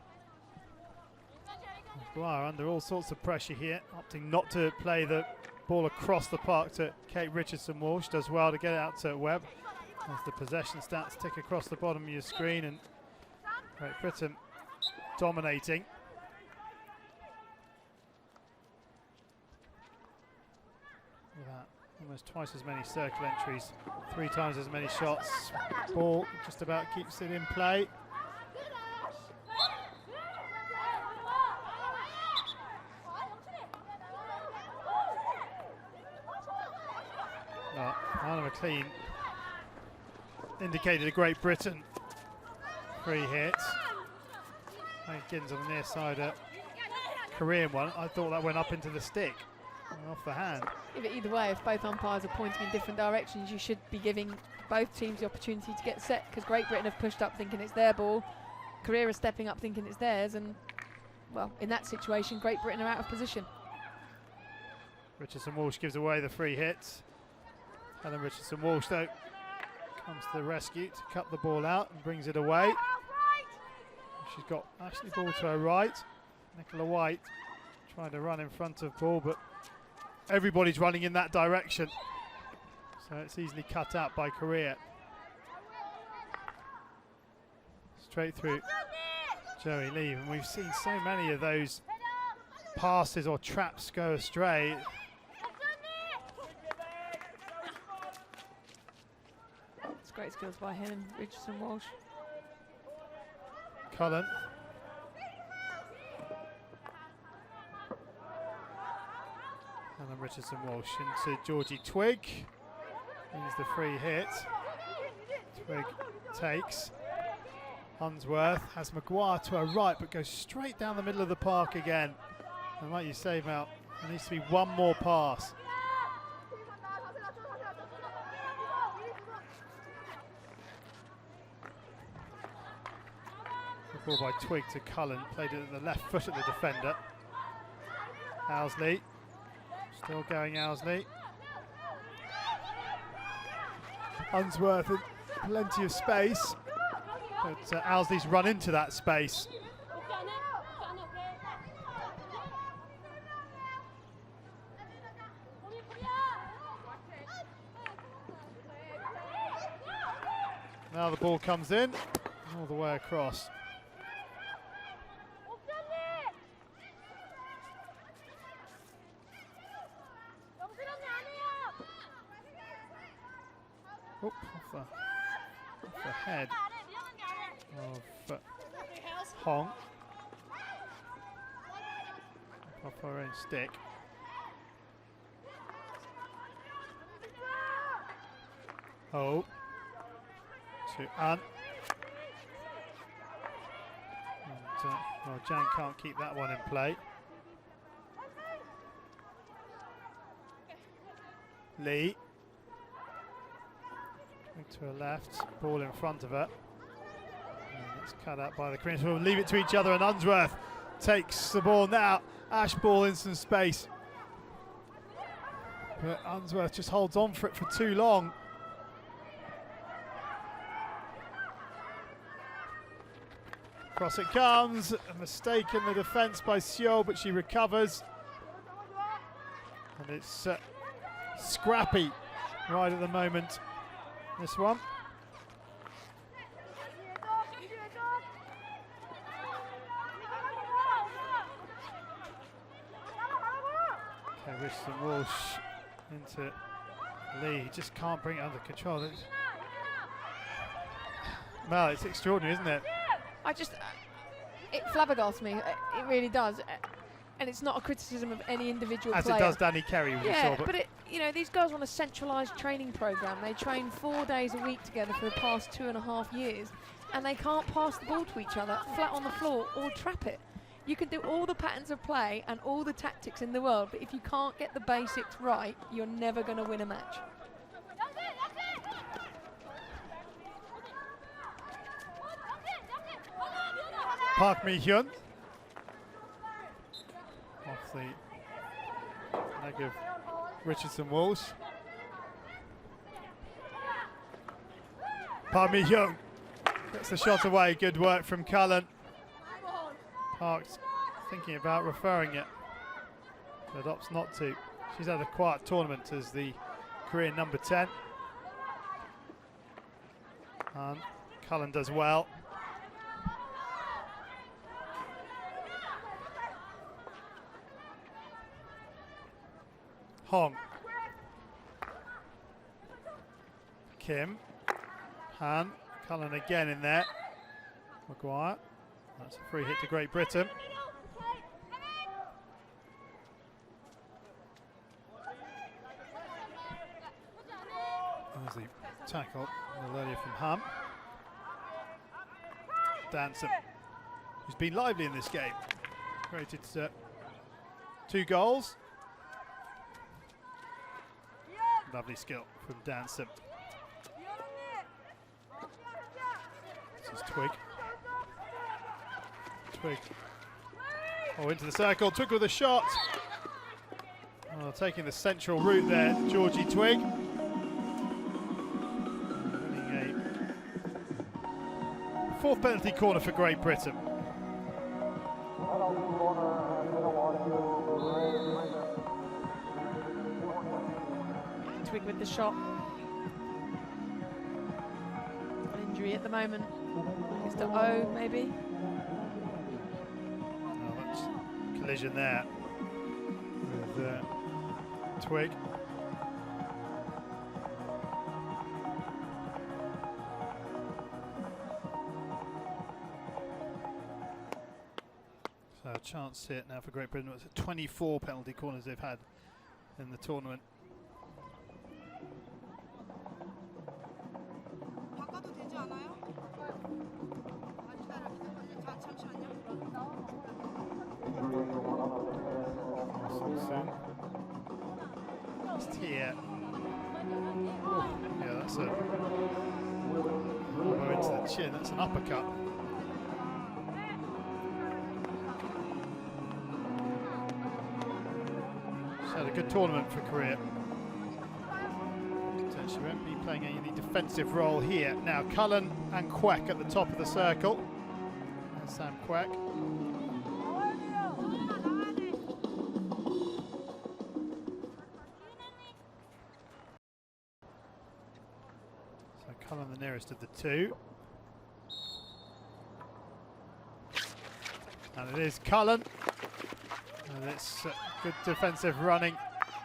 under all sorts of pressure here, opting not to play the ball across the park to Kate Richardson-Walsh. Does well to get it out to Webb as the possession stats tick across the bottom of your screen, and Great Britain dominating. With that, almost twice as many circle entries, 3 times as many shots. Ball just about keeps it in play. Anna McLean indicated a Great Britain free hit. Gins on the near side, Korean one. I thought that went up into the stick, off the hand. Either way, if both umpires are pointing in different directions, you should be giving both teams the opportunity to get set, because Great Britain have pushed up thinking it's their ball, Korea are stepping up thinking it's theirs, and, well, in that situation, Great Britain are out of position. Richardson-Walsh gives away the free hit. Helen Richardson-Walsh, though, comes to the rescue to cut the ball out and brings it away. She's got Ashley Ball to her right. Nicola White trying to run in front of ball, but everybody's running in that direction. So it's easily cut out by Korea. Straight through Joey Lee. And we've seen so many of those passes or traps go astray. It's great skills by Helen Richardson-Walsh. Cullen. Helen Richardson-Walsh into Georgie Twigg. Wins the free hit. Twigg takes. Unsworth has Maguire to her right, but goes straight down the middle of the park again. And like you say, Mel, there needs to be one more pass. Ball by Twigg to Cullen, played it at the left foot of the defender. Owsley, still going Owsley. Unsworth in plenty of space, but Owsley's run into that space. Now the ball comes in, all the way across. Oop, off the head of Hong. Off her own stick. Oh, to Ann. And, well, Jan can't keep that one in play. Lee. To her left, ball in front of her. And it's cut out by the Koreans. We'll leave it to each other, and Unsworth takes the ball now. Ash ball in some space. But Unsworth just holds on for it for too long. Cross it comes. A mistake in the defence by Seol, but she recovers. And it's scrappy right at the moment. This one. Okay, Richardson Walsh into Lee. He just can't bring it under control. Mel, it's extraordinary, isn't it? It flabbergasts me. It really does. And it's not a criticism of any individual As player. it does Danny Kerry, we saw. But these girls are on a centralised training programme. They train 4 days a week together for the past 2.5 years, and they can't pass the ball to each other flat on the floor or trap it. You can do all the patterns of play and all the tactics in the world, but if you can't get the basics right, you're never going to win a match. Park Mi-hyun. Off the leg of Richardson Walsh. Park Mi-hyun gets the shot away. Good work from Cullen. Park's thinking about referring it, but opts not to. She's had a quiet tournament as the Korean number 10. And Cullen does well. Hong. Kim. Han. Cullen again in there. Maguire. That's a free hit to Great Britain. There's the tackle a little earlier from Ham. Danson, who's been lively in this game. Created 2 goals. Lovely skill from Danson. This is Twig. Twig. Oh, into the circle. Twig with a shot. Oh, taking the central route there, Georgie Twig. Winning a 4th penalty corner for Great Britain. Twig with the shot. An injury at the moment. It's to O, maybe. Oh, that's collision there with Twig. So a chance here now for Great Britain. It's 24 penalty corners they've had in the tournament. Just here. Yeah, that's a elbow into the chin. That's an uppercut. She's had a good tournament for Korea. So she won't be playing any defensive role here. Now Cullen and Kwek at the top of the circle. There's Sam Kwek. Cullen the nearest of the 2. And it is Cullen. And it's good defensive running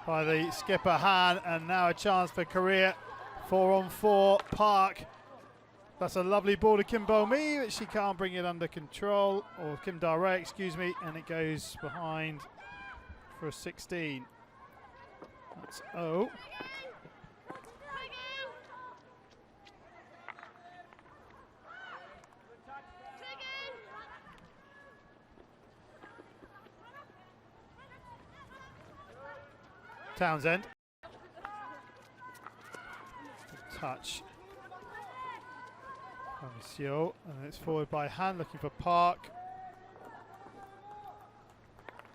by the skipper Han. And now a chance for Korea. 4-on-4. Park. That's a lovely ball to Kim Bo-mi, but she can't bring it under control. Or Kim Da-rae, excuse me. And it goes behind for a 16. That's O. Townsend. Good touch Rosario, and it's forward by Han, looking for Park.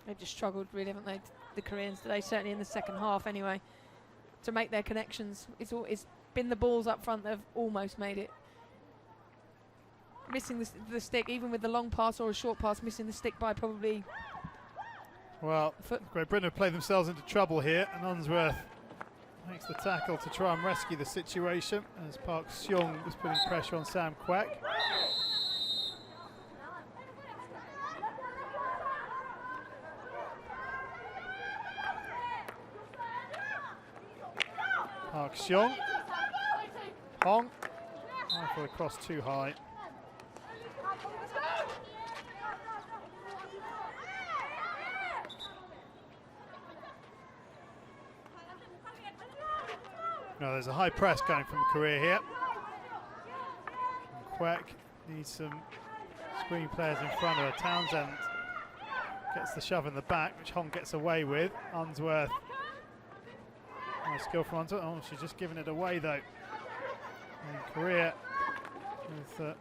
They've just struggled really, haven't they, the Koreans today, certainly in the second half anyway, to make their connections. It's been the balls up front that have almost made it. Missing the stick, even with the long pass or a short pass, missing the stick by probably... Well, Great Britain have played themselves into trouble here, and Unsworth makes the tackle to try and rescue the situation as Park Seong was putting pressure on Sam Kwek. Park Seong. Hong. Rifle across too high. No, there's a high press coming from Korea here. Kwek needs some screen players in front of her. Townsend gets the shove in the back, which Hong gets away with. Unsworth. Nice skill from Unsworth. Oh, she's just given it away though. And Korea with a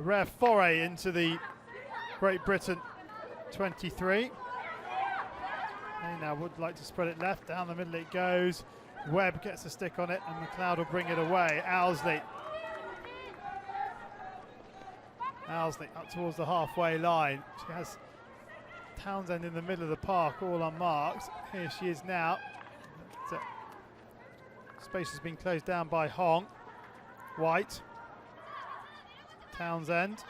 rare foray into the Great Britain 23. They now would like to spread it left. Down the middle it goes. Webb gets a stick on it and McLeod will bring it away. Owsley up towards the halfway line. She has Townsend in the middle of the park, all unmarked. Here she is now. Space has been closed down by Hong. White. Townsend.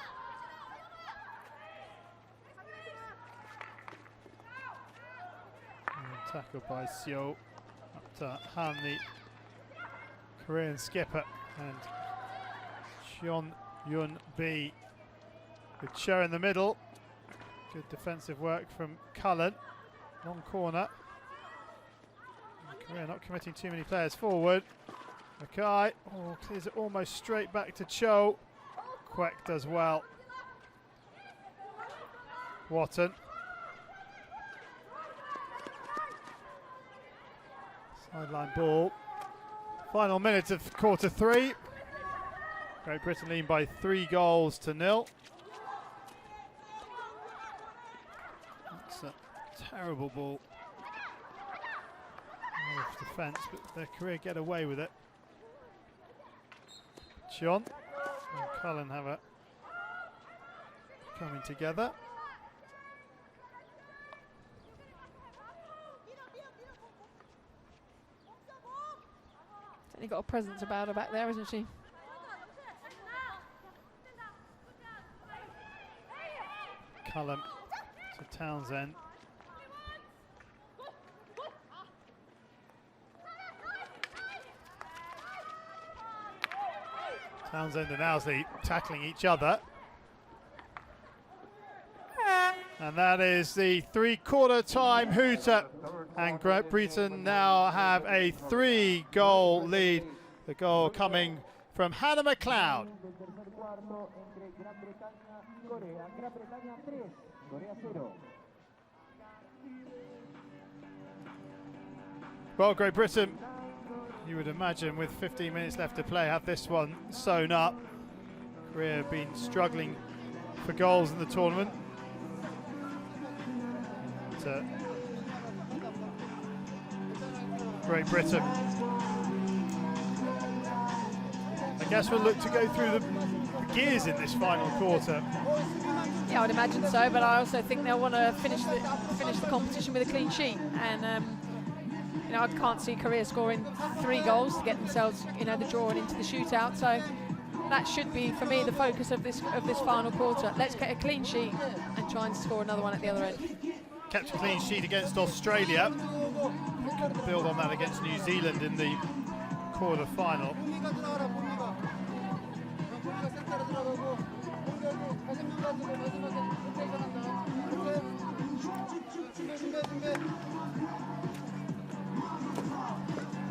And tackled by Seo. Up to Han, the Korean skipper, and Cheon Yun Bi with Cho in the middle. Good defensive work from Cullen. Long corner. And Korea not committing too many players forward. Mackay clears it almost straight back to Cho. Kwek does well. Watton. Sideline ball. Final minute of quarter three. Great Britain lead by 3-0. That's a terrible ball. Off defence, but their Korea get away with it. John and Cullen have it coming together. Certainly got a presence about her back there, isn't she? Cullen to Townsend. Townsend and Owsley tackling each other. And that is the 3/4 time hooter. And Great Britain now have a 3-goal lead. The goal coming from Hannah McLeod. Well, Great Britain, you would imagine with 15 minutes left to play, have this one sewn up. Korea have been struggling for goals in the tournament. But, Great Britain, I guess we'll look to go through the gears in this final quarter. Yeah, I'd imagine so, but I also think they'll want to finish the competition with a clean sheet. And you know, I can't see Korea scoring 3 goals to get themselves, you know, the draw and into the shootout. So that should be, for me, the focus of this final quarter. Let's get a clean sheet and try and score another one at the other end. Kept a clean sheet against Australia. Couldn't build on that against New Zealand in the quarter final.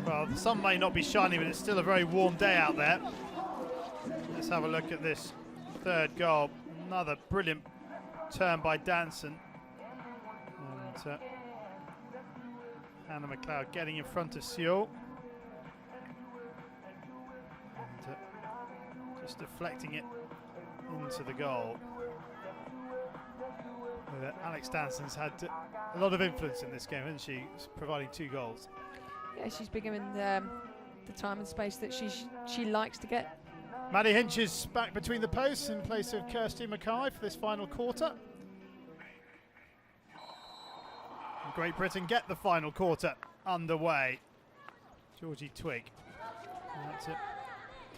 Well, the sun may not be shining, but it's still a very warm day out there. Let's have a look at this third goal. Another brilliant turn by Danson. And Hannah McLeod getting in front of Seoul. And just deflecting it into the goal. Alex Danson's had a lot of influence in this game, hasn't she? Providing 2 goals. Yeah, she's been given the time and space that she likes to get. Maddie Hinch is back between the posts in place of Kirsty Mackay for this final quarter. And Great Britain get the final quarter underway. Georgie Twigg. And that's it.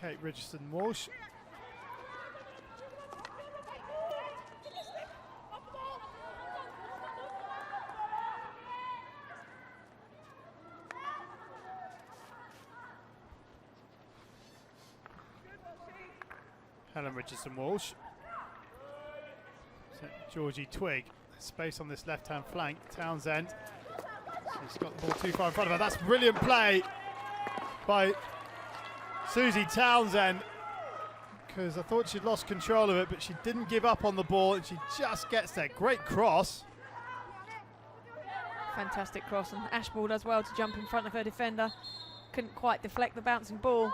Kate Richardson-Walsh. Helen Richardson-Walsh. So Georgie Twigg. Space on this left-hand flank. Townsend. She's got the ball too far in front of her. That's brilliant play by Susie Townsend, because I thought she'd lost control of it, but she didn't give up on the ball, and she just gets there. Great cross. Fantastic cross, and Ashball does well to jump in front of her defender. Couldn't quite deflect the bouncing ball.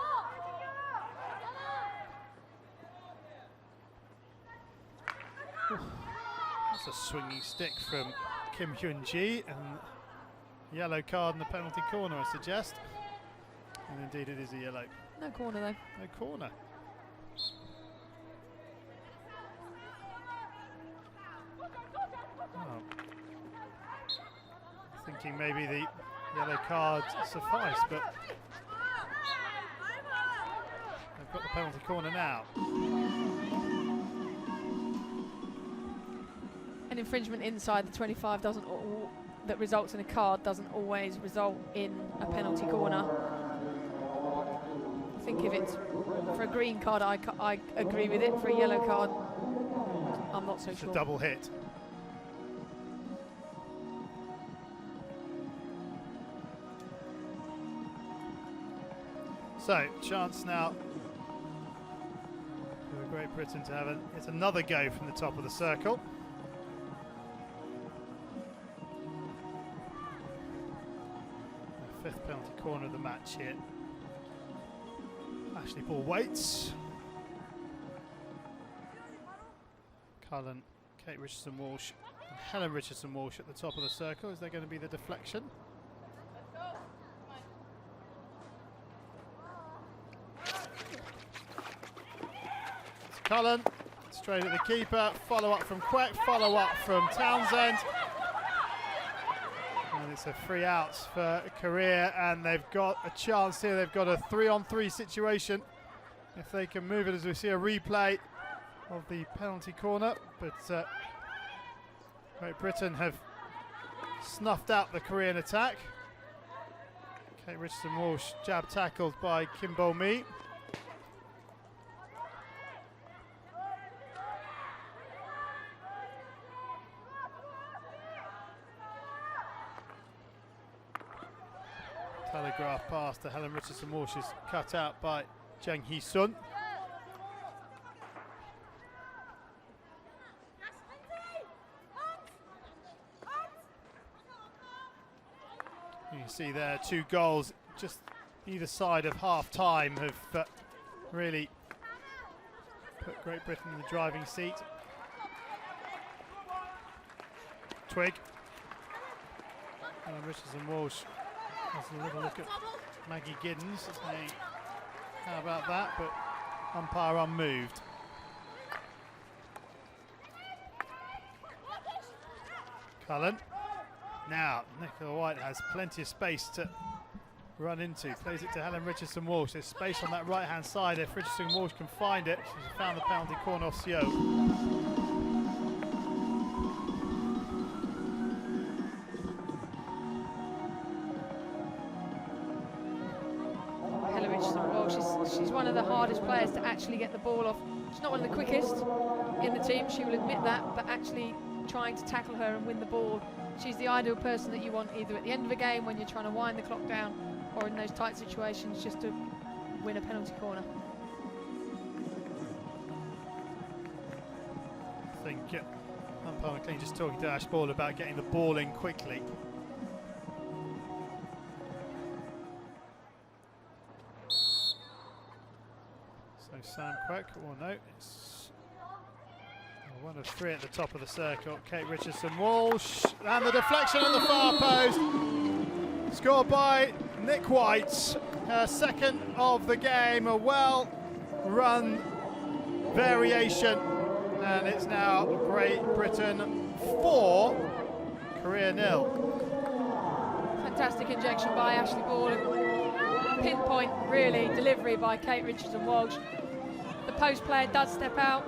That's a swinging stick from Kim Hyun-ji, and yellow card in the penalty corner, I suggest. And indeed it is a yellow. No corner though. No corner. Oh. Thinking maybe the yellow card sufficed, but they've got the penalty corner now. An infringement inside the 25 that results in a card doesn't always result in a penalty corner. I think if it's for a green card, I agree with it. For a yellow card, I'm not so It's sure. a double hit. So, chance now for Great Britain to have it's another go from the top of the circle. The 5th penalty corner of the match here. Ashley Paul waits. Cullen, Kate Richardson-Walsh, and Helen Richardson-Walsh at the top of the circle. Is there going to be the deflection? It's Cullen, straight at the keeper. Follow up from Queck, follow up from Townsend. And it's a free out for Korea, and they've got a chance here. They've got a 3-on-3 situation. If they can move it, as we see a replay of the penalty corner, but Great Britain have snuffed out the Korean attack. Kate Richardson-Walsh jab tackled by Kim Bo-mi. Telegraph pass to Helen Richardson-Walsh is cut out by Jang Hee-sun. You can see there 2 goals just either side of half-time have really put Great Britain in the driving seat. Twigg. Helen Richardson-Walsh has a little look at Maggie Giddens, saying, how about that? But umpire unmoved. Cullen. Now, Nicola White has plenty of space to run into. Plays it to Helen Richardson-Walsh. There's space on that right-hand side if Richardson-Walsh can find it. She's found the penalty corner off Seo. Helen Richardson-Walsh, she's one of the hardest players to actually get the ball off. She's not one of the quickest in the team, she will admit that, but actually trying to tackle her and win the ball, she's the ideal person that you want either at the end of a game when you're trying to wind the clock down, or in those tight situations just to win a penalty corner. I think umpire McLean just talking to Ash Ball about getting the ball in quickly. So Sam Queck, or no, it's one of three at the top of the circle. Kate Richardson-Walsh, and the deflection on the far post. Scored by Nick White, her second of the game, a well-run variation, and it's now Great Britain 4, Korea 0. Fantastic injection by Ashley Ball. Pinpoint, really, delivery by Kate Richardson-Walsh. The post player does step out,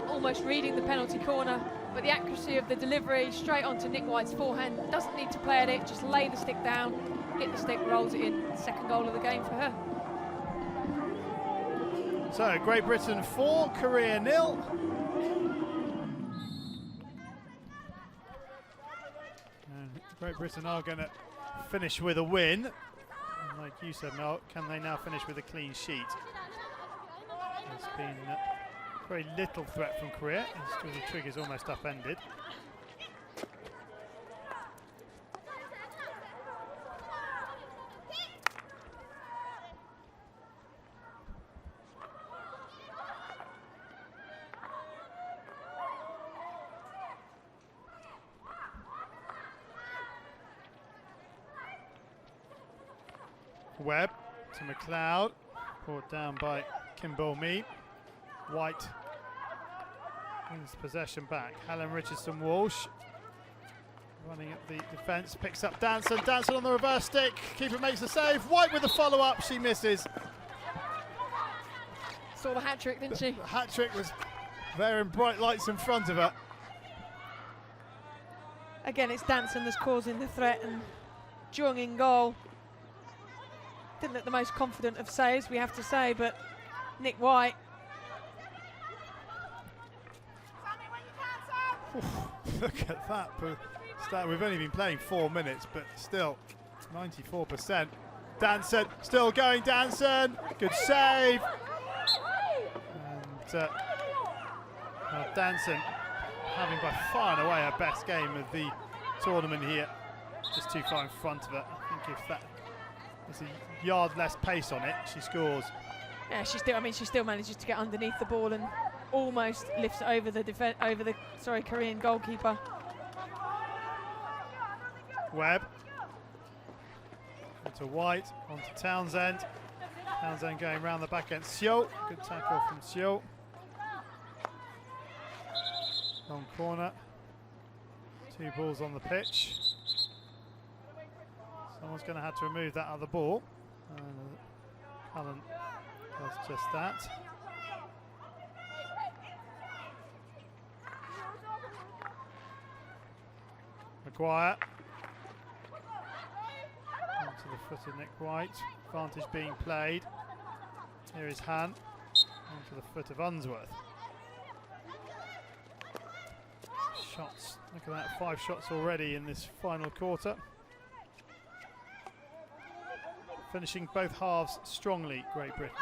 almost reading the penalty corner, but the accuracy of the delivery straight onto Nick White's forehand, doesn't need to play at it, just lay the stick down, hit the stick, rolls it in. Second goal of the game for her. So Great Britain 4, Korea 0. And Great Britain are going to finish with a win. And like you said, Mel, can they now finish with a clean sheet? There's been very little threat from Korea. Still the trigger's almost upended. Webb to McLeod, brought down by Kimball Mee. White wins possession back. Helen Richardson-Walsh running at the defence, picks up Danson. Danson on the reverse stick. Keeper makes the save. White with the follow-up. She misses. Saw the hat trick, didn't she? The hat trick was there in bright lights in front of her. Again, it's Danson that's causing the threat, and Jung in goal. Didn't look the most confident of saves, we have to say, but Nick White. Look at that. We've only been playing 4 minutes, but still 94%. Danson still going. Danson, good save. And Danson having by far and away her best game of the tournament here. Just too far in front of her. I think if that is a yard less pace on it, she scores. Yeah, she still manages to get underneath the ball and almost lifts it over the Korean goalkeeper. Webb to White, onto Townsend. Townsend going round the back end. Seo, good tackle from Seo. Long corner. 2 balls on the pitch. Someone's going to have to remove that other ball. Cullen does just that. Maguire. Onto the foot of Nick White. Advantage being played. Here is Han. Onto the foot of Unsworth. Shots. Look at that. 5 shots already in this final quarter. Finishing both halves strongly, Great Britain.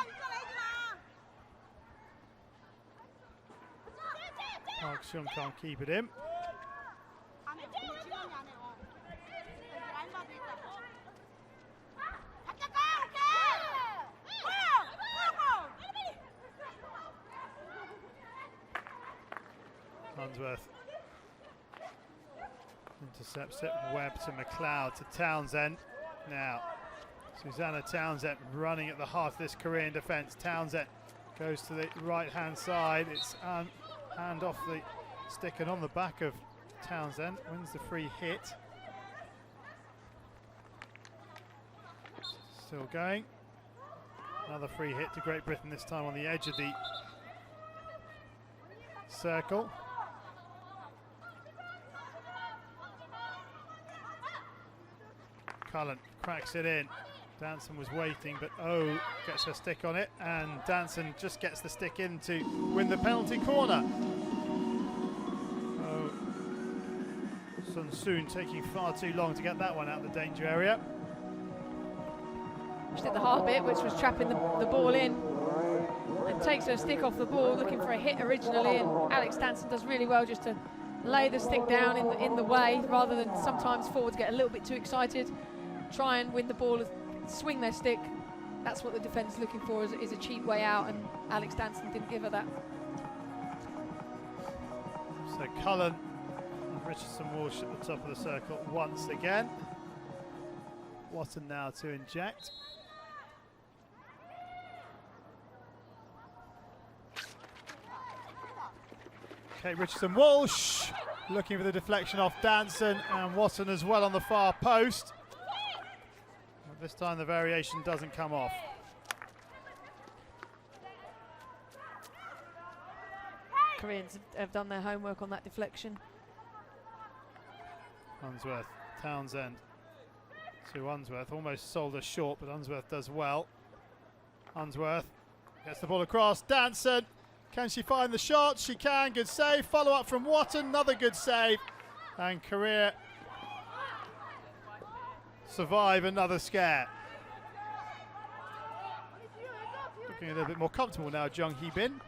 Park Seung can't keep it in. Unsworth intercepts it. Webb to McLeod to Townsend. Now Susanna Townsend running at the heart of this Korean defence. Townsend goes to the right hand side. It's hand off the stick and on the back of Townsend. Wins the free hit. Still going. Another free hit to Great Britain, this time on the edge of the circle. Cullen cracks it in. Danson was waiting, but gets her stick on it, and Danson just gets the stick in to win the penalty corner. Sun Soon taking far too long to get that one out of the danger area. She did the hard bit, which was trapping the ball in, and takes her stick off the ball, looking for a hit originally, and Alex Danson does really well just to lay the stick down in the way, rather than sometimes forwards get a little bit too excited, try and win the ball, swing their stick that's what the defence is looking for, is a cheap way out, and Alex Danson didn't give her that. So Cullen and Richardson Walsh at the top of the circle once again. Watton now to inject. Okay, Richardson Walsh looking for the deflection off Danson, and Watton as well on the far post. But this time the variation doesn't come off. Koreans have done their homework on that deflection. Unsworth, Townsend to Unsworth, almost sold us short, but Unsworth does well. Unsworth gets the ball across, Danson, can she find the shot? She can, good save, follow up from Watton, another good save, and Korea survive another scare. Looking a little bit more comfortable now, Jung Hee Bin.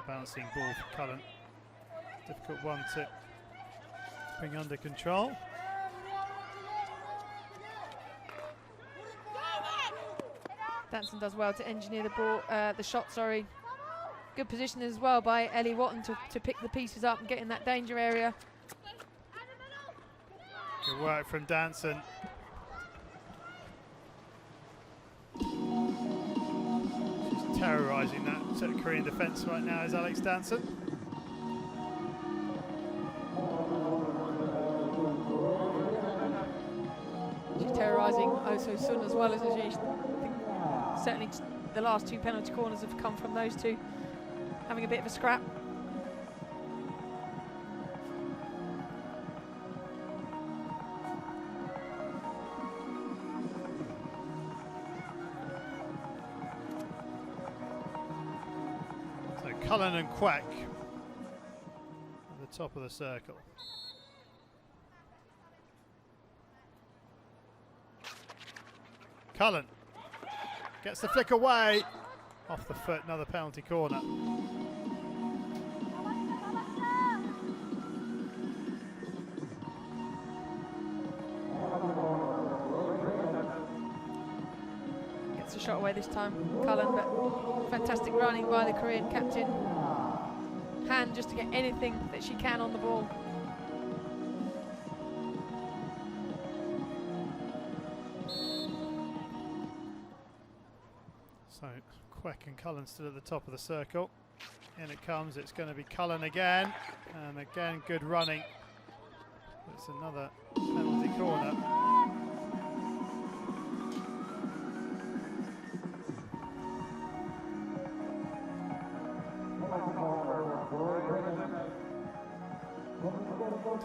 Bouncing ball for Cullen. Difficult one to bring under control. Danson does well to engineer the ball, the shot. Sorry, good position as well by Ellie Watton to pick the pieces up and get in that danger area. Good work from Danson. Terrorising that Korean defence right now is Alex Danson. She's terrorising Oh-So Sun as well, isn't she? I think certainly the last two penalty corners have come from those two having a bit of a scrap. Cullen and Kwek at the top of the circle. Cullen gets the flick away, off the foot, another penalty corner. Gets the shot away this time, Cullen, but fantastic running by the Korean captain. Hand just to get anything that she can on the ball. So Kwek and Cullen still at the top of the circle. In it comes, it's going to be Cullen again, and again good running. It's another penalty corner.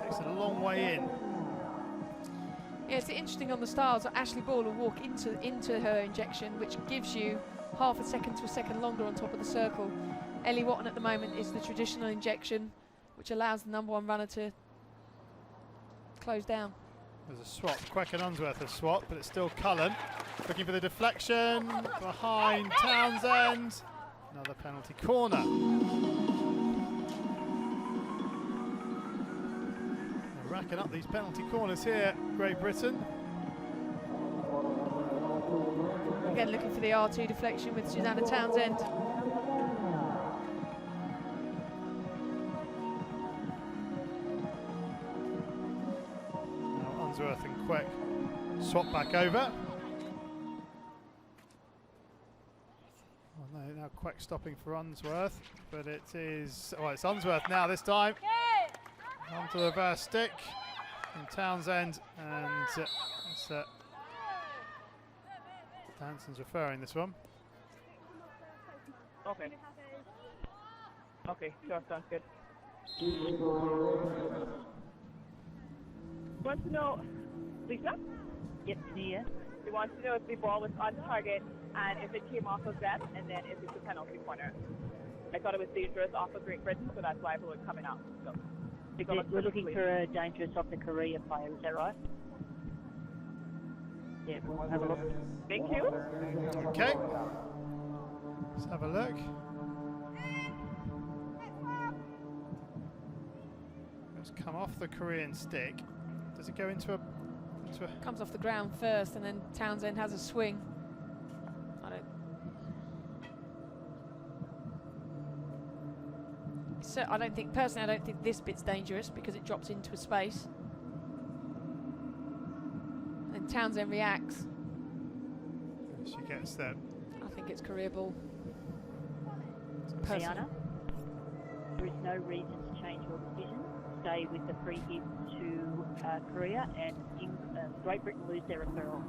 Takes it a long way in. Yeah, it's interesting on the styles that Ashley Ball will walk into her injection, which gives you half a second to a second longer on top of the circle. Ellie Watton at the moment is the traditional injection, which allows the number one runner to close down. There's a swap. Kwek and Unsworth have swapped, but it's still Cullen looking for the deflection behind Townsend. Another penalty corner. Racking up these penalty corners here, Great Britain. Again, looking for the R2 deflection with Susanna Townsend. Now Unsworth and Kwek swap back over. Oh no, now Kwek stopping for Unsworth, but it is, oh, it's Unsworth now this time. Onto the reverse stick from Townsend, and Danson's referring this one. Okay. Okay, sure, sounds good. Wants to know, Lisa? Yes, Nia. He wants to know if the ball was on target and if it came off of them, and then if it's a penalty corner. I thought it was dangerous off of Great Britain, so that's why it was coming out. So. We're looking for a dangerous off the Korea player, is that right? Yeah, we'll have a look. Thank you. Okay, let's have a look. It's come off the Korean stick. Does it go into a comes off the ground first, and then Townsend has a swing. I don't think, personally, I don't think this bit's dangerous because it drops into a space. And Townsend reacts. She gets that. I think it's career ball. Diana, there is no reason to change your decision. Stay with the free hit to Korea, and Great Britain lose their referral.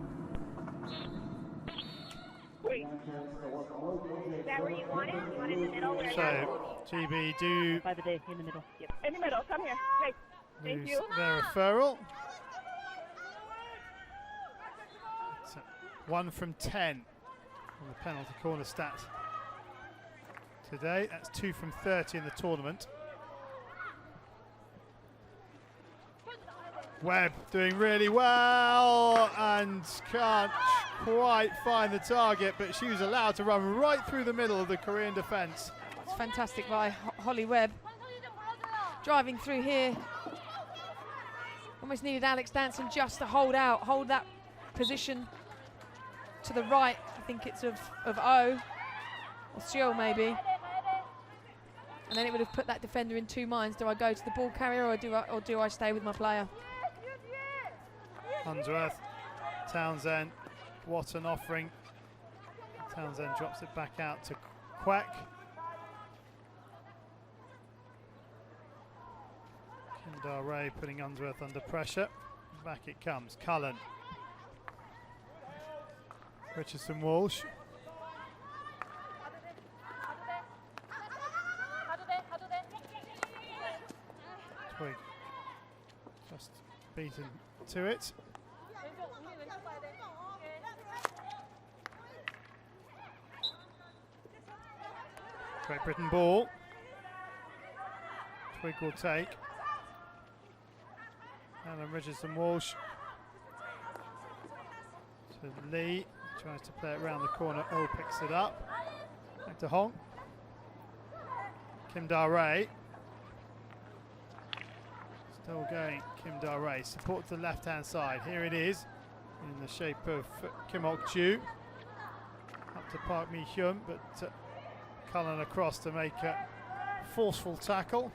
Wait. Is that where you want it? You want it in the middle? So, GB do Over there in the middle. Yep. In the middle. Come here. Hey. Thank lose you. their referral. So 1 from 10 on the penalty corner stat today. That's 2 from 30 in the tournament. Webb doing really well and can't quite find the target, but she was allowed to run right through the middle of the Korean defence. It's fantastic by Holly Webb. Driving through here. Almost needed Alex Danson just to hold that position to the right. I think it's of O, or Seoul maybe. And then it would have put that defender in two minds. Do I go to the ball carrier, or do I stay with my player? Unsworth, Townsend, what an offering. Townsend drops it back out to Quack. Kendall Ray putting Unsworth under pressure. Back it comes, Cullen. Richardson Walsh. Twig just beaten to it. Great Britain ball. Twig will take. Alan Richardson Walsh to Lee. Tries to play it around the corner. Oh, picks it up. Back to Hong. Kim Da-Ray. Still going, Kim Da-Ray. Support to the left-hand side. Here it is, in the shape of Kim Ok-Ju. Up to Park Mi-hyun, but Cullen across to make a forceful tackle.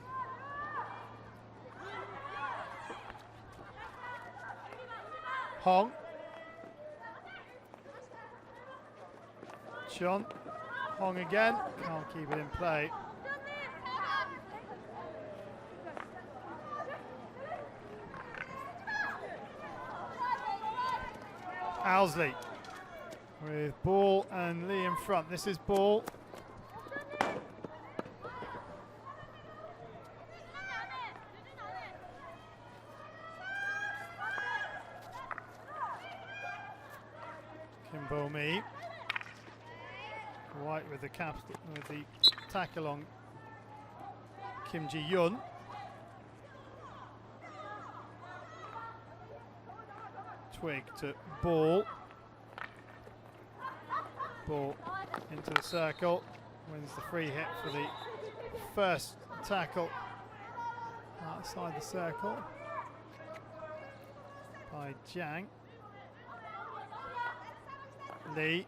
Hong. John. Hong again. Can't keep it in play. Owsley with ball and Lee in front. This is ball. Kimbo Mi. White with the tackle on Kim Ji-yun. Twig to ball. Ball into the circle. Wins the free hit for the first tackle outside the circle by Jiang. Lee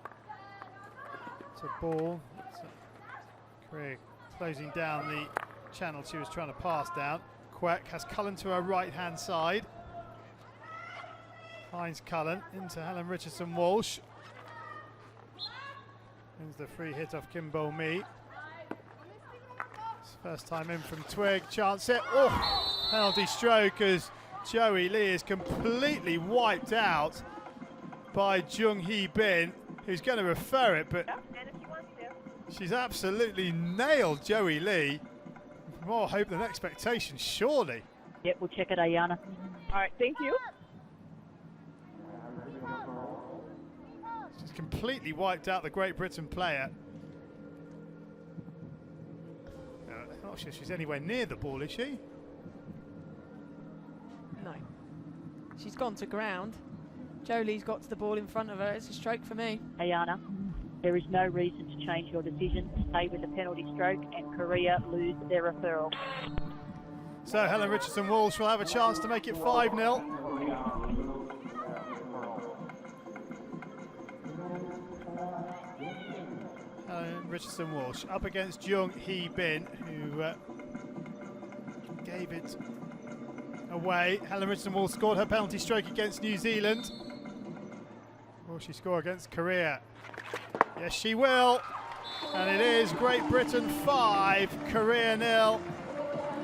to ball. Craig closing down the channel she was trying to pass down. Quirk has Cullen to her right hand side. Finds Cullen into Helen Richardson Walsh. Wins the free hit off Kimbo Mi. First time in from Twig. Chance it. Oh, penalty stroke as Joey Lee is completely wiped out by Jung Hee Bin, who's going to refer it, but she's absolutely nailed Joey Lee. More hope than expectation, surely. Yep, we'll check it, Ayana. All right, thank you. She's completely wiped out the Great Britain player. I'm not sure she's anywhere near the ball, is she? No. She's gone to ground. Jolie's got to the ball in front of her. It's a stroke for me. Ayana, there is no reason to change your decision. Stay with the penalty stroke, and Korea lose their referral. So Helen Richardson Walsh will have a chance to make it 5-0. Richardson Walsh up against Jung Hee Bin, who gave it away. Helen Richardson Walsh scored her penalty stroke against New Zealand. Will she score against Korea? Yes, she will. And it is Great Britain 5, Korea 0.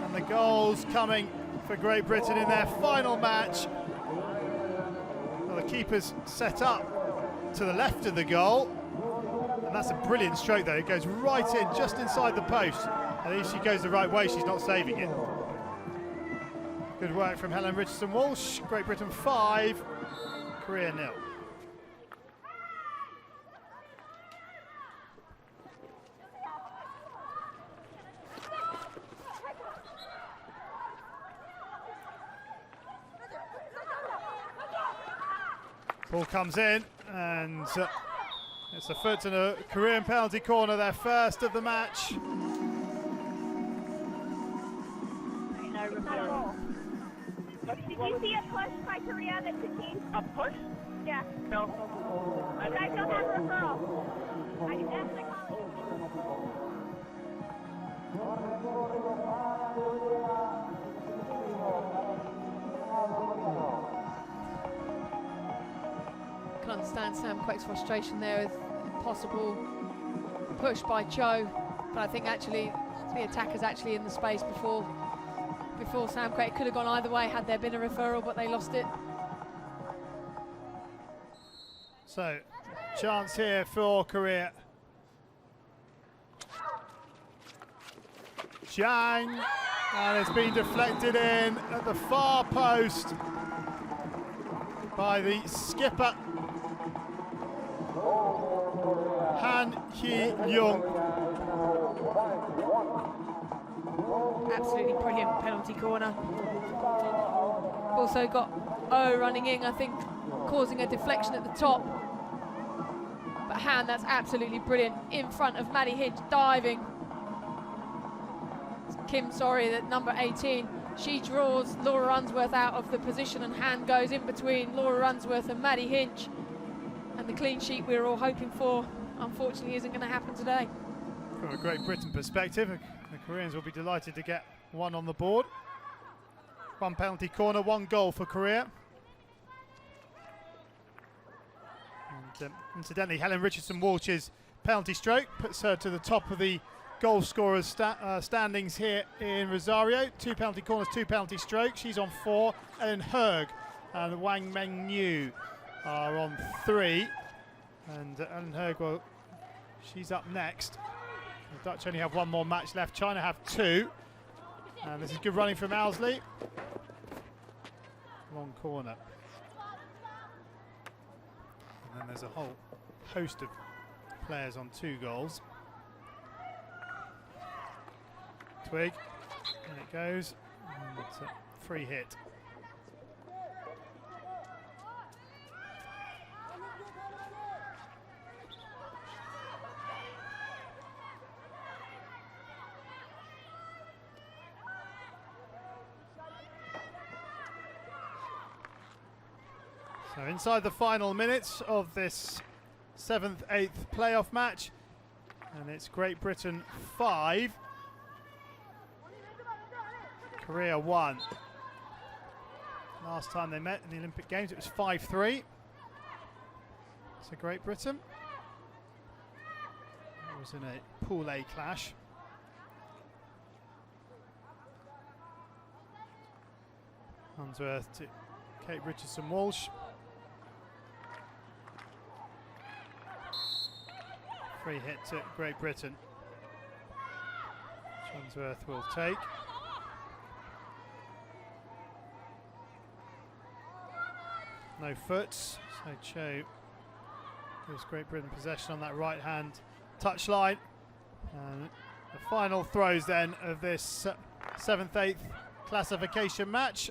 And the goals coming for Great Britain in their final match. Well, the keeper's set up to the left of the goal. And that's a brilliant stroke though. It goes right in, just inside the post. And if she goes the right way, she's not saving it. Good work from Helen Richardson Walsh. Great Britain 5, Korea 0. Ball comes in, and it's a foot and a Korean penalty corner, their first of the match. No referral. Did you see a push by Korea that could change? A push? Yeah. No. You guys don't have referral. I can ask my colleagues. I can understand Sam Quake's frustration there with a possible push by Cho, but I think actually the attacker's actually in the space before Sam Quake. Could have gone either way had there been a referral, but they lost it. So, chance here for Korea. Chang, and it's been deflected in at the far post by the skipper, Han Hee-young. Absolutely brilliant penalty corner. Also got O running in, I think, causing a deflection at the top. But Han, that's absolutely brilliant. In front of Maddie Hinch, diving. Kim, sorry, that number 18. She draws Laura Unsworth out of the position, and Han goes in between Laura Unsworth and Maddie Hinch. And the clean sheet we were all hoping for, unfortunately, isn't going to happen today. From a Great Britain perspective, the Koreans will be delighted to get one on the board. One penalty corner, one goal for Korea. And incidentally, Helen Richardson Walsh's penalty stroke puts her to the top of the goal scorers standings here in Rosario. 2 penalty corners, 2 penalty strokes. She's on 4. Ellen Herg and Wang Mengniu are on 3. And Ellen Herg, well, she's up next. The Dutch only have one more match left. China have 2. And this is good running from Owsley. Long corner. And then there's a whole host of players on 2 goals. Twig, and it goes. And it's a free hit. So inside the final minutes of this 7th, 8th playoff match, and it's Great Britain 5, Korea 1. Last time they met in the Olympic Games it was 5-3. So Great Britain. That was in a Pool A clash. Unsworth to Kate Richardson Walsh. Free hit to Great Britain. Unsworth will take. No foots, so Cho gives Great Britain possession on that right hand touchline. And the final throws then of this 7th, 8th classification match.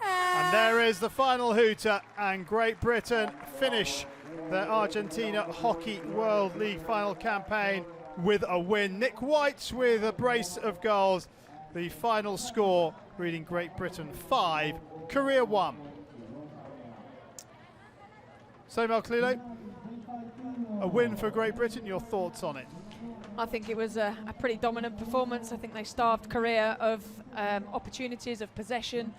And there is the final hooter, and Great Britain finish their Argentina Hockey World League final campaign with a win. Nick White with a brace of goals. The final score reading Great Britain 5, Korea 1. So Mel Clelo. a win for Great Britain. Your thoughts on it? I think it was a pretty dominant performance. I think they starved Korea of opportunities, of possession,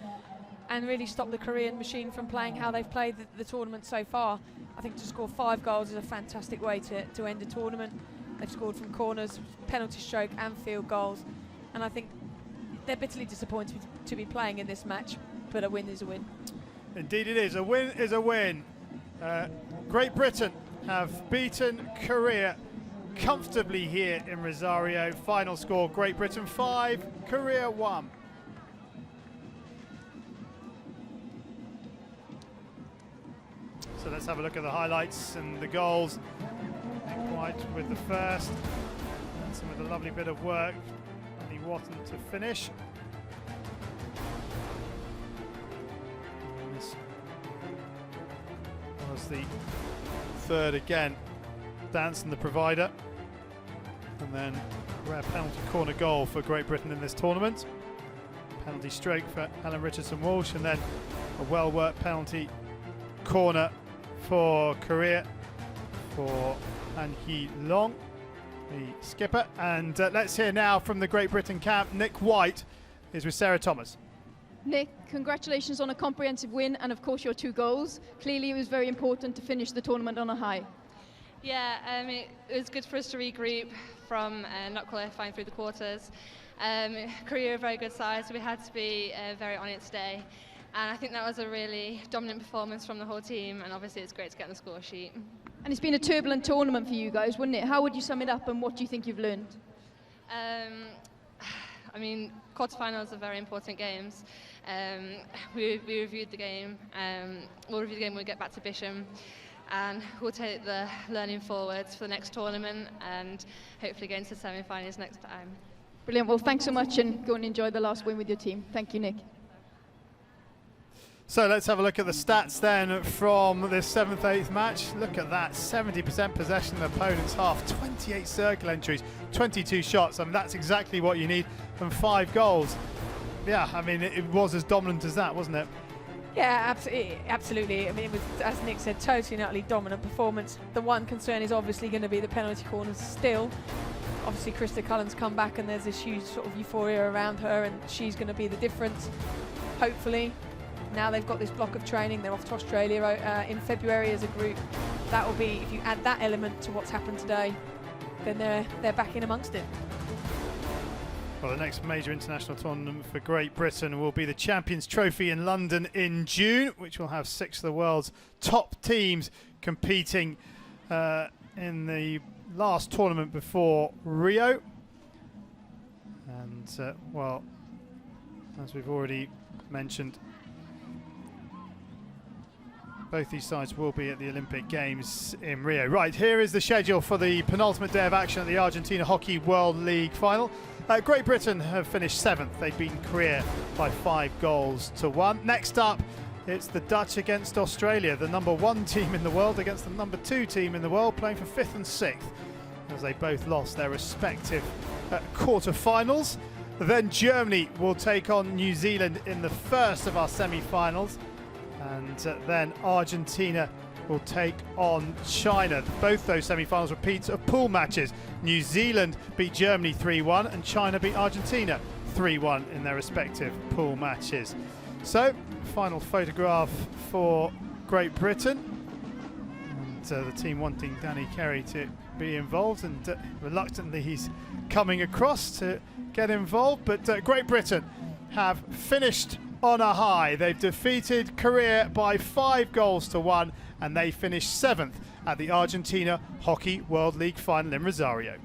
and really stopped the Korean machine from playing how they've played the tournament so far. I think to score 5 goals is a fantastic way to end a tournament. They've scored from corners, penalty stroke and field goals, and I think they're bitterly disappointed to be playing in this match, but a win is a win. Indeed it is. A win is a win. Great Britain have beaten Korea comfortably here in Rosario. Final score, Great Britain 5, Korea 1. So let's have a look at the highlights and the goals. Nick White with the first. And some of the lovely bit of work. Andy Watton to finish. And this was the third again. Danson the provider. And then rare penalty corner goal for Great Britain in this tournament. Penalty stroke for Alan Richardson-Walsh, and then a well-worked penalty corner for Korea for Han Hee-long, the skipper. And let's hear now from the Great Britain camp. Nick White is with Sarah Thomas. Nick, congratulations on a comprehensive win and of course your 2 goals. Clearly it was very important to finish the tournament on a high. Yeah, it was good for us to regroup from not qualifying through the quarters. Korea are a very good side, so we had to be very on it today. And I think that was a really dominant performance from the whole team, and obviously it's great to get on the score sheet. And it's been a turbulent tournament for you guys, wouldn't it? How would you sum it up and what do you think you've learned? I mean, quarterfinals are very important games. We reviewed the game. We'll review the game when we get back to Bisham, and we'll take the learning forwards for the next tournament and hopefully get into the semi-finals next time. Brilliant. Well, thanks so much, and go and enjoy the last win with your team. Thank you, Nick. So let's have a look at the stats then from this 7th-8th match. Look at that, 70% possession in the opponent's half, 28 circle entries, 22 shots. I mean, that's exactly what you need, and 5 goals. Yeah, I mean, it was as dominant as that, wasn't it? Yeah, absolutely. I mean, it was, as Nick said, totally and utterly dominant performance. The one concern is obviously going to be the penalty corners still. Obviously, Krista Cullen's come back and there's this huge sort of euphoria around her, and she's going to be the difference, hopefully. Now they've got this block of training, they're off to Australia in February as a group. That will be, if you add that element to what's happened today, then they're back in amongst it. Well, the next major international tournament for Great Britain will be the Champions Trophy in London in June, which will have 6 of the world's top teams competing in the last tournament before Rio. And, well, as we've already mentioned, both these sides will be at the Olympic Games in Rio. Right, here is the schedule for the penultimate day of action at the Argentina Hockey World League final. Great Britain have finished 7th. They've beaten Korea by 5 goals to 1. Next up, it's the Dutch against Australia, the number 1 team in the world against the number 2 team in the world, playing for 5th and 6th, as they both lost their respective quarter-finals. Then Germany will take on New Zealand in the first of our semi-finals. And then Argentina will take on China. Both those semi-finals repeats of pool matches. New Zealand beat Germany 3-1 and China beat Argentina 3-1 in their respective pool matches. So, final photograph for Great Britain. And the team wanting Danny Kerry to be involved, and reluctantly he's coming across to get involved. But Great Britain have finished on a high. They've defeated Korea by 5 goals to 1, and they finished 7th at the Argentina Hockey World League final in Rosario.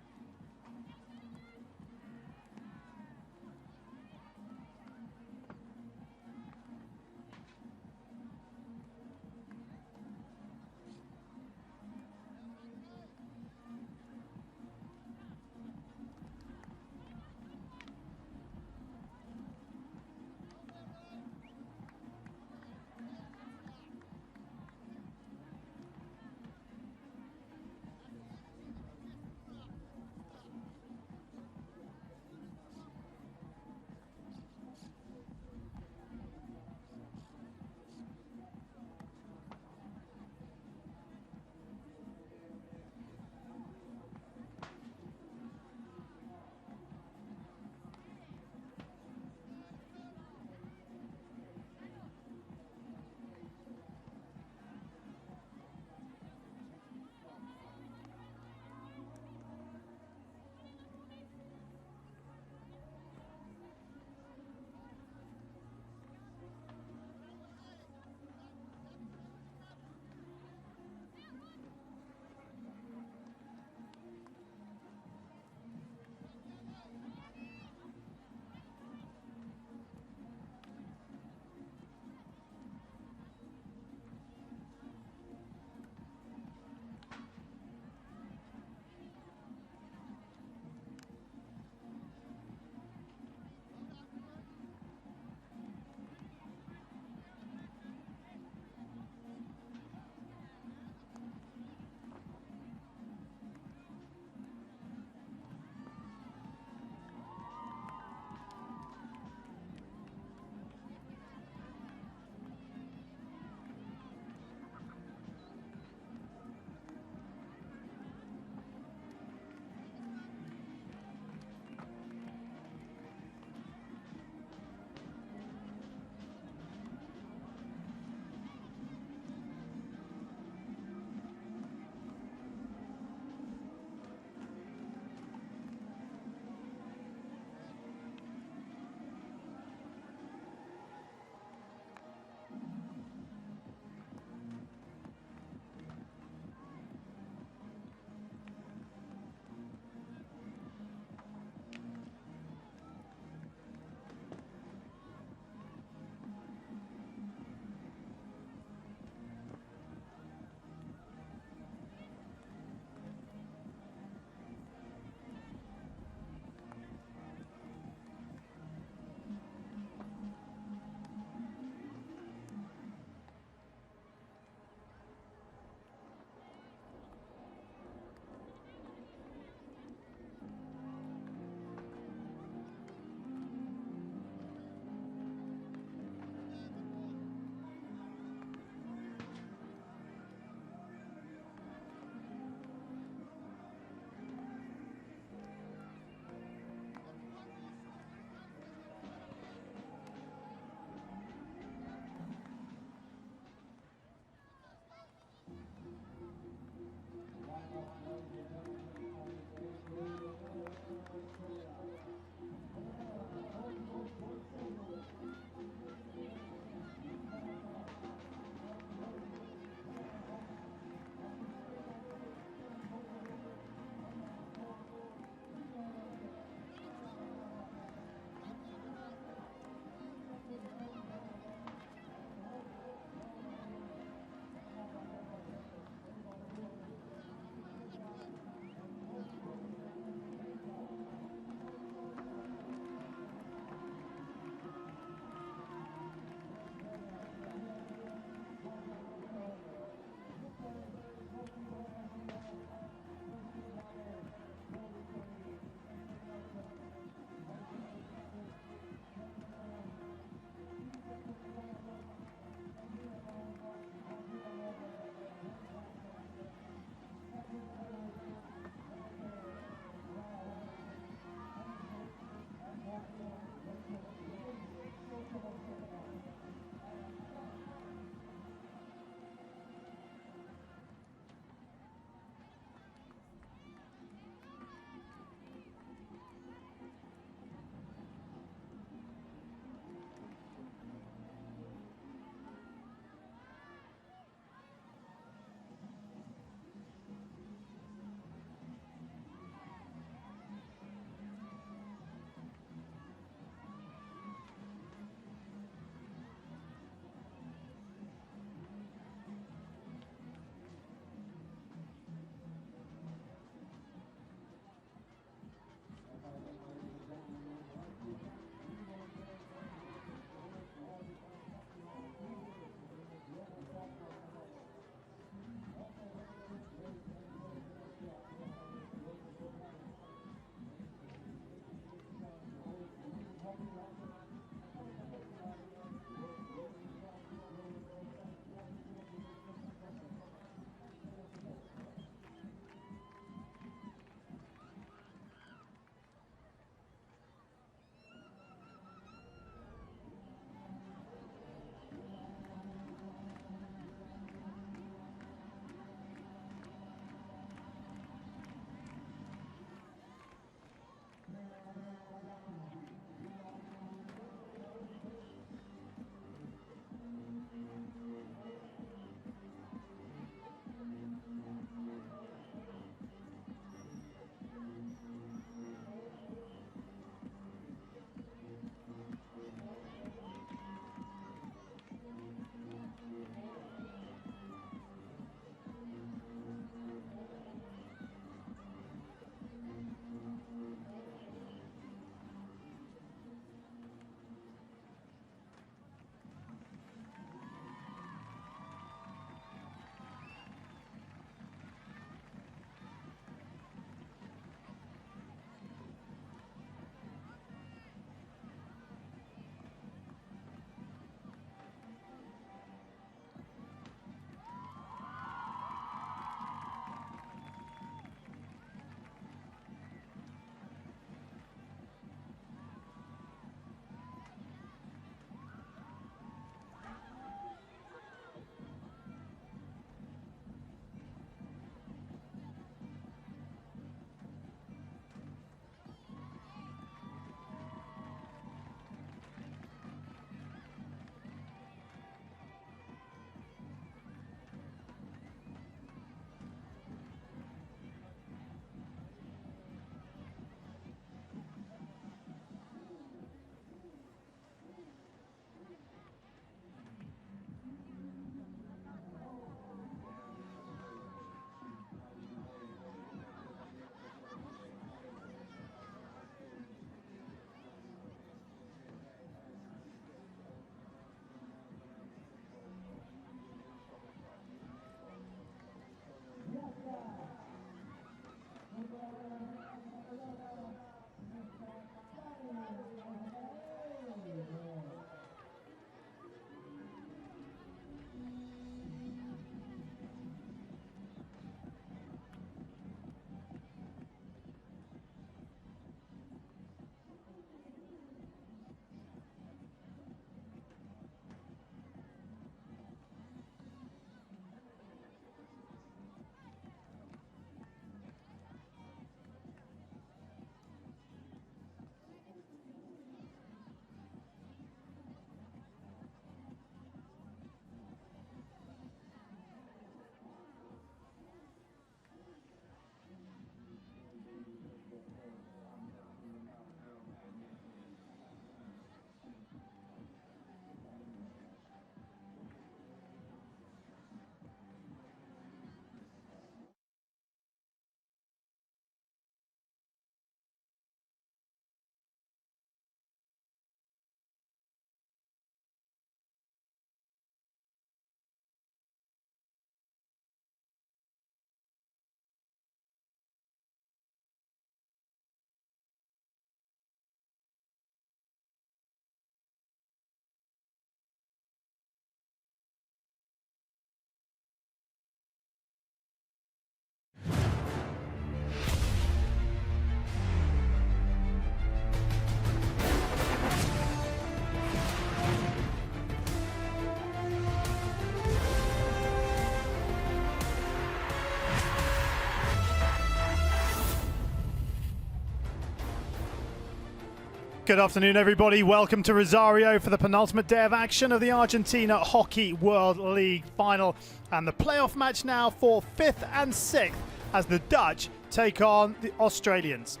Good afternoon, everybody. Welcome to Rosario for the penultimate day of action of the Argentina Hockey World League final. And the playoff match now for 5th and 6th as the Dutch take on the Australians.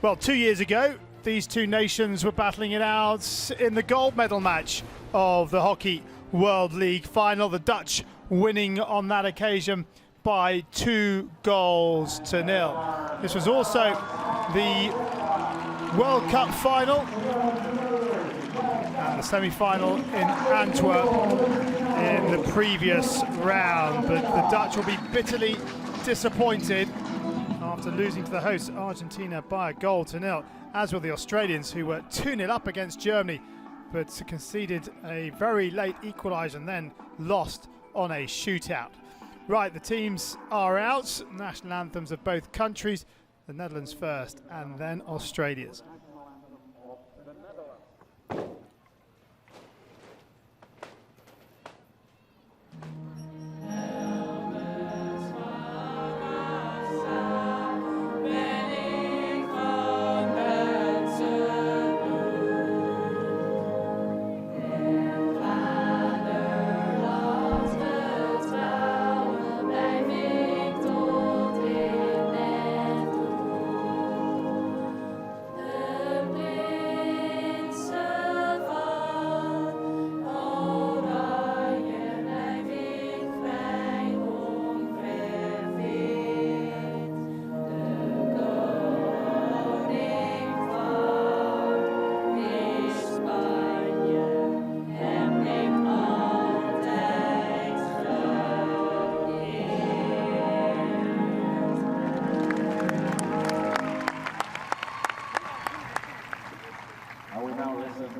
Well, 2 years ago, these two nations were battling it out in the gold medal match of the Hockey World League final. The Dutch winning on that occasion by 2-0. This was also the World Cup final and the semi-final in Antwerp in the previous round. But the Dutch will be bitterly disappointed after losing to the hosts Argentina by 1-0, as were the Australians, who were 2-0 up against Germany, but conceded a very late equaliser and then lost on a shootout. Right, the teams are out. National anthems of both countries. The Netherlands first and then Australia's.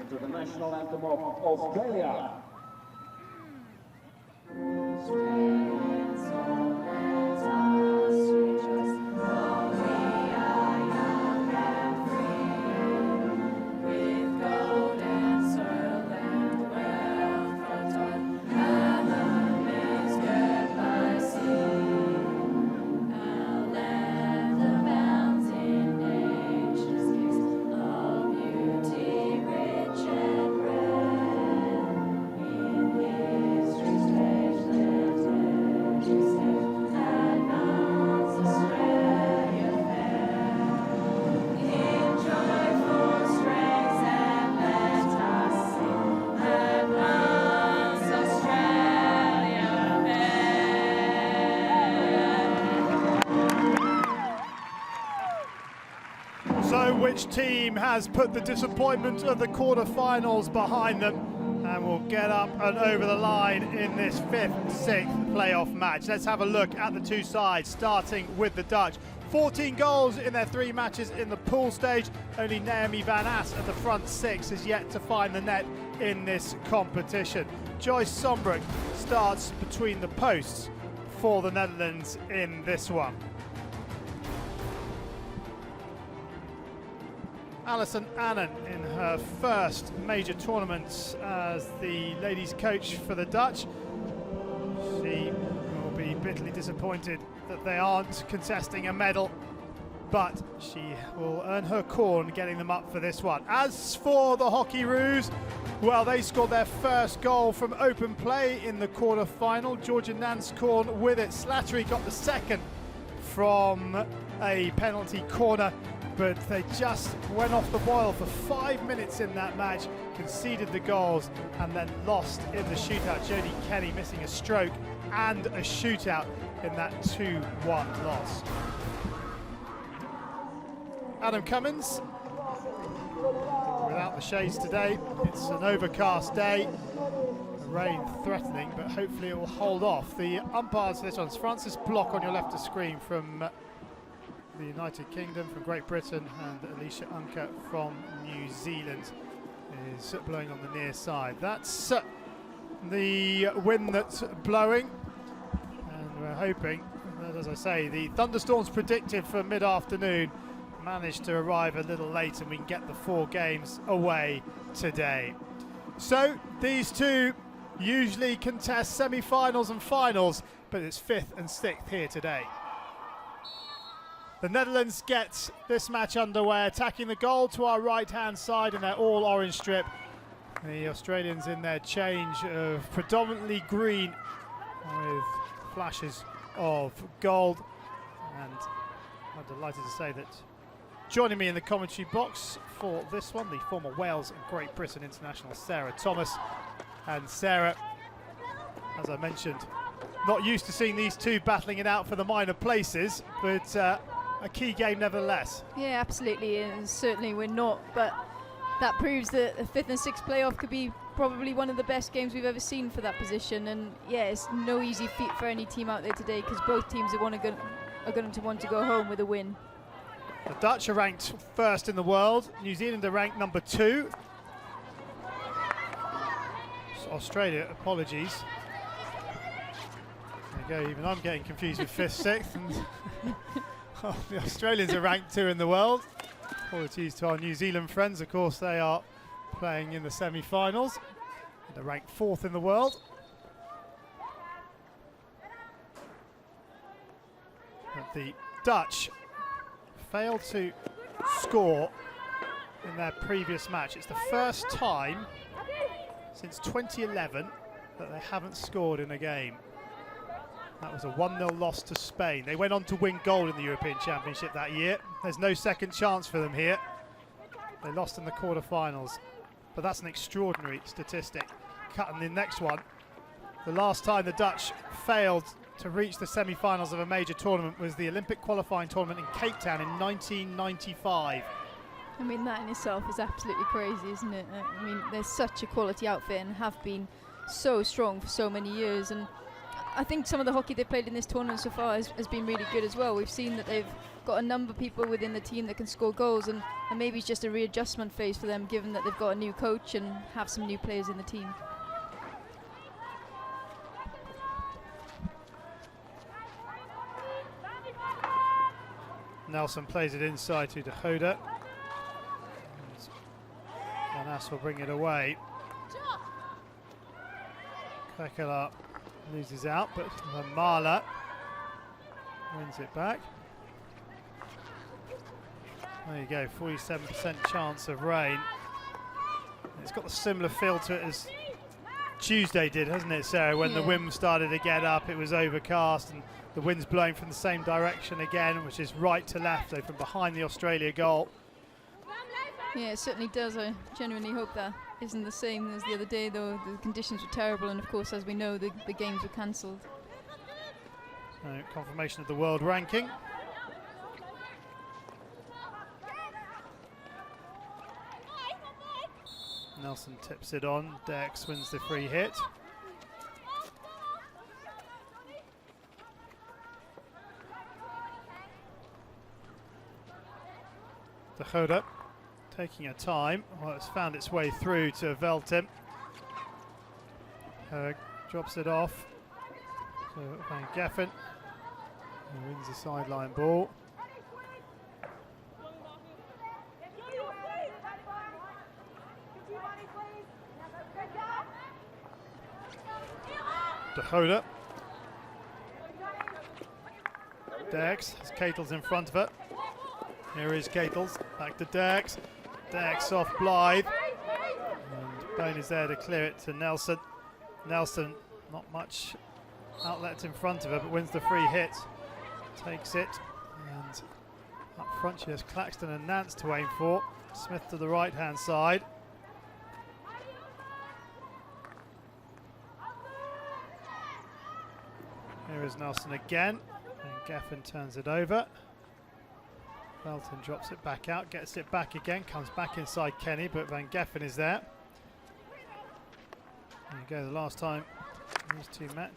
To the national anthem of Australia. So which team has put the disappointment of the quarterfinals behind them and will get up and over the line in this 5th-6th playoff match? Let's have a look at the two sides, starting with the Dutch. 14 goals in their 3 matches in the pool stage. Only Naomi van As at the front 6 is yet to find the net in this competition. Joyce Sombroek starts between the posts for the Netherlands in this one. Alison Annan in her first major tournament as the ladies coach for the Dutch. She will be bitterly disappointed that they aren't contesting a medal, but she will earn her corn getting them up for this one. As for the Hockeyroos, well, they scored their first goal from open play in the quarter-final. Georgia Nanscorn with it. Slattery got the second from a penalty corner, but they just went off the boil for 5 minutes in that match, conceded the goals and then lost in the shootout. Jodie Kenny missing a stroke and a shootout in that 2-1 loss. Adam Cummins without the shades today. It's an overcast day, rain threatening, but hopefully it will hold off. The umpires for this one, Francis Block on your left of screen from the United Kingdom, from Great Britain, and Alicia Unker from New Zealand is blowing on the near side. That's the wind that's blowing, and we're hoping that, as I say, the thunderstorms predicted for mid-afternoon managed to arrive a little late and we can get the 4 games away today. So these two usually contest semi-finals and finals, but it's 5th and 6th here today. The Netherlands get this match underway, attacking the goal to our right-hand side in their all-orange strip. The Australians in their change of predominantly green with flashes of gold. And I'm delighted to say that joining me in the commentary box for this one, the former Wales and Great Britain international Sarah Thomas. And Sarah, as I mentioned, not used to seeing these two battling it out for the minor places, but a key game nevertheless. Yeah, absolutely, and certainly we're not, but that proves that the 5th and 6th playoff could be probably one of the best games we've ever seen for that position. And yeah, it's no easy feat for any team out there today, because both teams are going to want to go home with a win. The Dutch are ranked first in the world. New Zealand are ranked number 2. So Australia, apologies. There you go, even I'm getting confused with 5th, 6th. And oh, the Australians are ranked 2 in the world. Apologies to our New Zealand friends. Of course, they are playing in the semi-finals. They're ranked 4th in the world. But the Dutch failed to score in their previous match. It's the first time since 2011 that they haven't scored in a game. That was a 1-0 loss to Spain. They went on to win gold in the European Championship that year. There's no second chance for them here. They lost in the quarterfinals, but that's an extraordinary statistic. Cutting the next one. The last time the Dutch failed to reach the semi-finals of a major tournament was the Olympic qualifying tournament in Cape Town in 1995. I mean, that in itself is absolutely crazy, isn't it? I mean, they're such a quality outfit and have been so strong for so many years. And I think some of the hockey they've played in this tournament so far has been really good as well. We've seen that they've got a number of people within the team that can score goals, and maybe it's just a readjustment phase for them, given that they've got a new coach and have some new players in the team. Nelson plays it inside to De Hoda. Van Ass will bring it away. Kekela loses out, but Mahler wins it back. There you go, 47% chance of rain. It's got a similar feel to it as Tuesday did, hasn't it, Sarah? When the wind started to get up, it was overcast and the wind's blowing from the same direction again, which is right to left, so from behind the Australia goal. Yeah, it certainly does. I genuinely hope that isn't the same as the other day, though. The conditions were terrible, and of course, as we know, the games were cancelled. So, confirmation of the world ranking. Nelson tips it on. Dex wins the free hit. De Hoda taking her time. Well, it's found its way through to Veltin. Drops it off. So Van Geffen wins the sideline ball. De Hoda. Dex has Ketels in front of her. Here is Ketels, back to Dex. Dex off Blythe. And Bone is there to clear it to Nelson. Nelson, not much outlet in front of her, but wins the free hit. Takes it. And up front she has Claxton and Nance to aim for. Smith to the right-hand side. Here is Nelson again. And Geffen turns it over. Belton drops it back out, gets it back again, comes back inside Kenny, but Van Geffen is there. There you go, the last time these two met,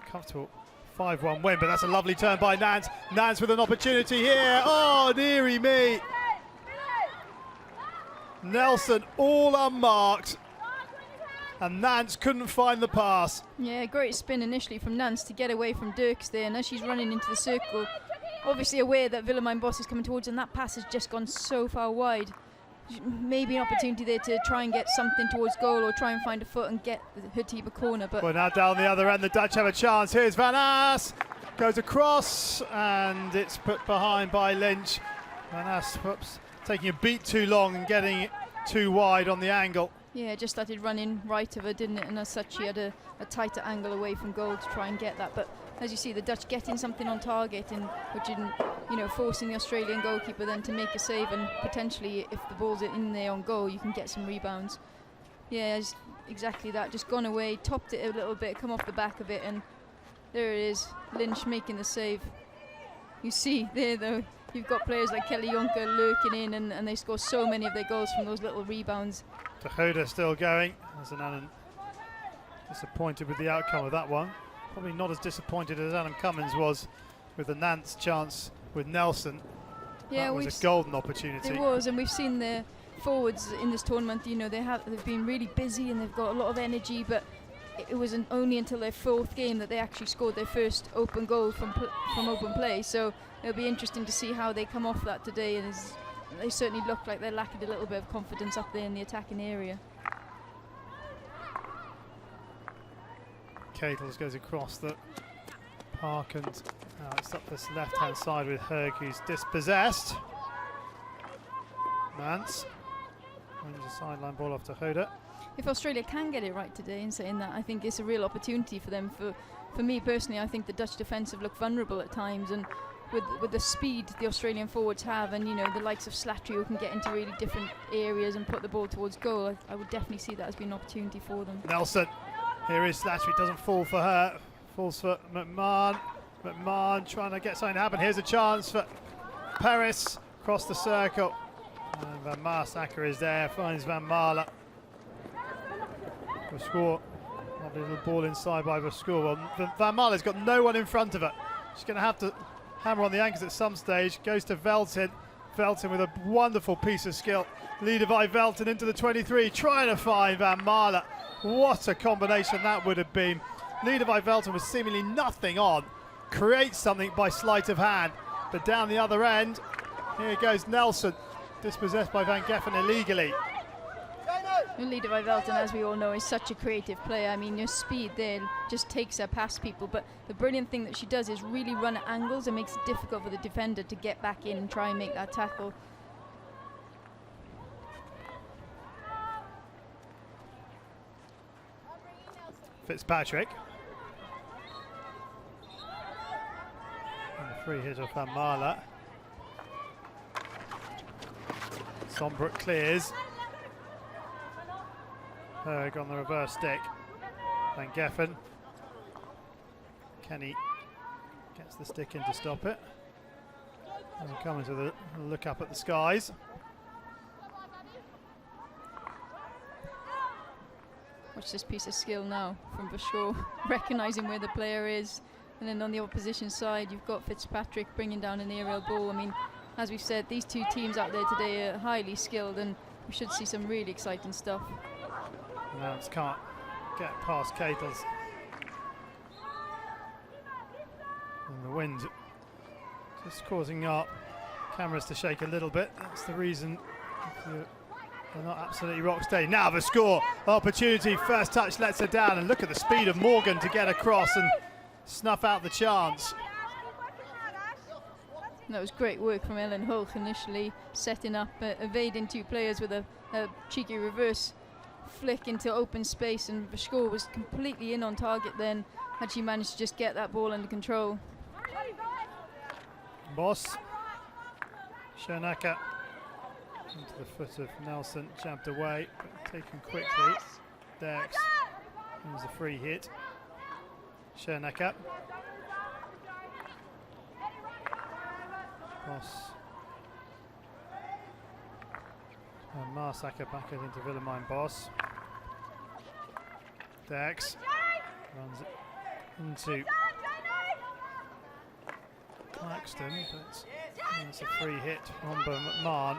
comfortable 5-1 win, but that's a lovely turn by Nance. Nance with an opportunity here. Oh, dearie me. Nelson all unmarked, and Nance couldn't find the pass. Yeah, great spin initially from Nance to get away from Dirks there, and as she's running into the circle, obviously aware that Willemijn Bos is coming towards, and that pass has just gone so far wide. Maybe an opportunity there to try and get something towards goal or try and find a foot and get her team a corner. But well, now down the other end, the Dutch have a chance. Here's Van Ass. goes across, and it's put behind by Lynch. Van As, whoops, taking a beat too long and getting it too wide on the angle. Yeah, just started running right of her, didn't it? And as such, she had a tighter angle away from goal to try and get that. But as you see, the Dutch getting something on target, and which didn't, forcing the Australian goalkeeper then to make a save, and potentially, if the ball's in there on goal, you can get some rebounds. Yeah, exactly that. Just gone away, topped it a little bit, come off the back of it, and there it is. Lynch making the save. You see there, though, you've got players like Kelly Jonker lurking in, and they score so many of their goals from those little rebounds. Tehoda still going. As Annan disappointed with the outcome of that one. Probably not as disappointed as Adam Cummins was with the Nance chance with Nelson. Yeah, that was a golden opportunity. It was, and we've seen the forwards in this tournament. They've been really busy and they've got a lot of energy, but it was only until their fourth game that they actually scored their first open goal from open play. So it'll be interesting to see how they come off that today, and they certainly look like they're lacking a little bit of confidence up there in the attacking area. Catles goes across the park, and now it's up this left-hand side with Herg, who's dispossessed. Nance wins a sideline ball off to Hoda. If Australia can get it right today, in saying that, I think it's a real opportunity for them. For me personally, I think the Dutch defence have looked vulnerable at times, and with the speed the Australian forwards have, and the likes of Slattery who can get into really different areas and put the ball towards goal, I would definitely see that as being an opportunity for them. Nelson, here is Slattery, doesn't fall for her, falls for McMahon. McMahon trying to get something to happen. Here's a chance for Paris across the circle. And Van Marsacker is there, finds Van Marla. Vascour, lovely little ball inside by Vascour. Well, Van Marla's got no one in front of her. She's going to have to hammer on the ankles at some stage. Goes to Veltin. Veltin with a wonderful piece of skill. Leader by Veltin into the 23, trying to find Van Marla. What a combination that would have been. Leader by Veltin was seemingly nothing on. Creates something by sleight of hand. But down the other end, here goes Nelson. Dispossessed by Van Geffen illegally. Leader by Velton, as we all know, is such a creative player. I mean, your speed there just takes her past people, but the brilliant thing that she does is really run at angles and makes it difficult for the defender to get back in and try and make that tackle. Fitzpatrick. And a free hit off Van Marla. Sombrook clears. Herg on the reverse stick. Van Geffen. Kenny gets the stick in to stop it. And coming to the look up at the skies. Watch this piece of skill now from Vascour, recognising where the player is. And then on the opposition side, you've got Fitzpatrick bringing down an aerial ball. I mean, as we've said, these two teams out there today are highly skilled, and we should see some really exciting stuff. Nance can't get past Catles. And the wind just causing our cameras to shake a little bit. That's the reason they're not absolutely rock steady. Now the score opportunity, first touch lets her down, and look at the speed of Morgan to get across and snuff out the chance. That was great work from Ellen Hulk initially, setting up, evading two players with a cheeky reverse flick into open space, and Vascour was completely in on target then, had she managed to just get that ball under control. Boss. Shanaka into the foot of Nelson, jabbed away, but taken quickly. Dex, there's a free hit. Shanaka. Boss. And Marsacker back it into Willemijn Boss. Dex runs it into Claxton, but it's a free hit on McMahon.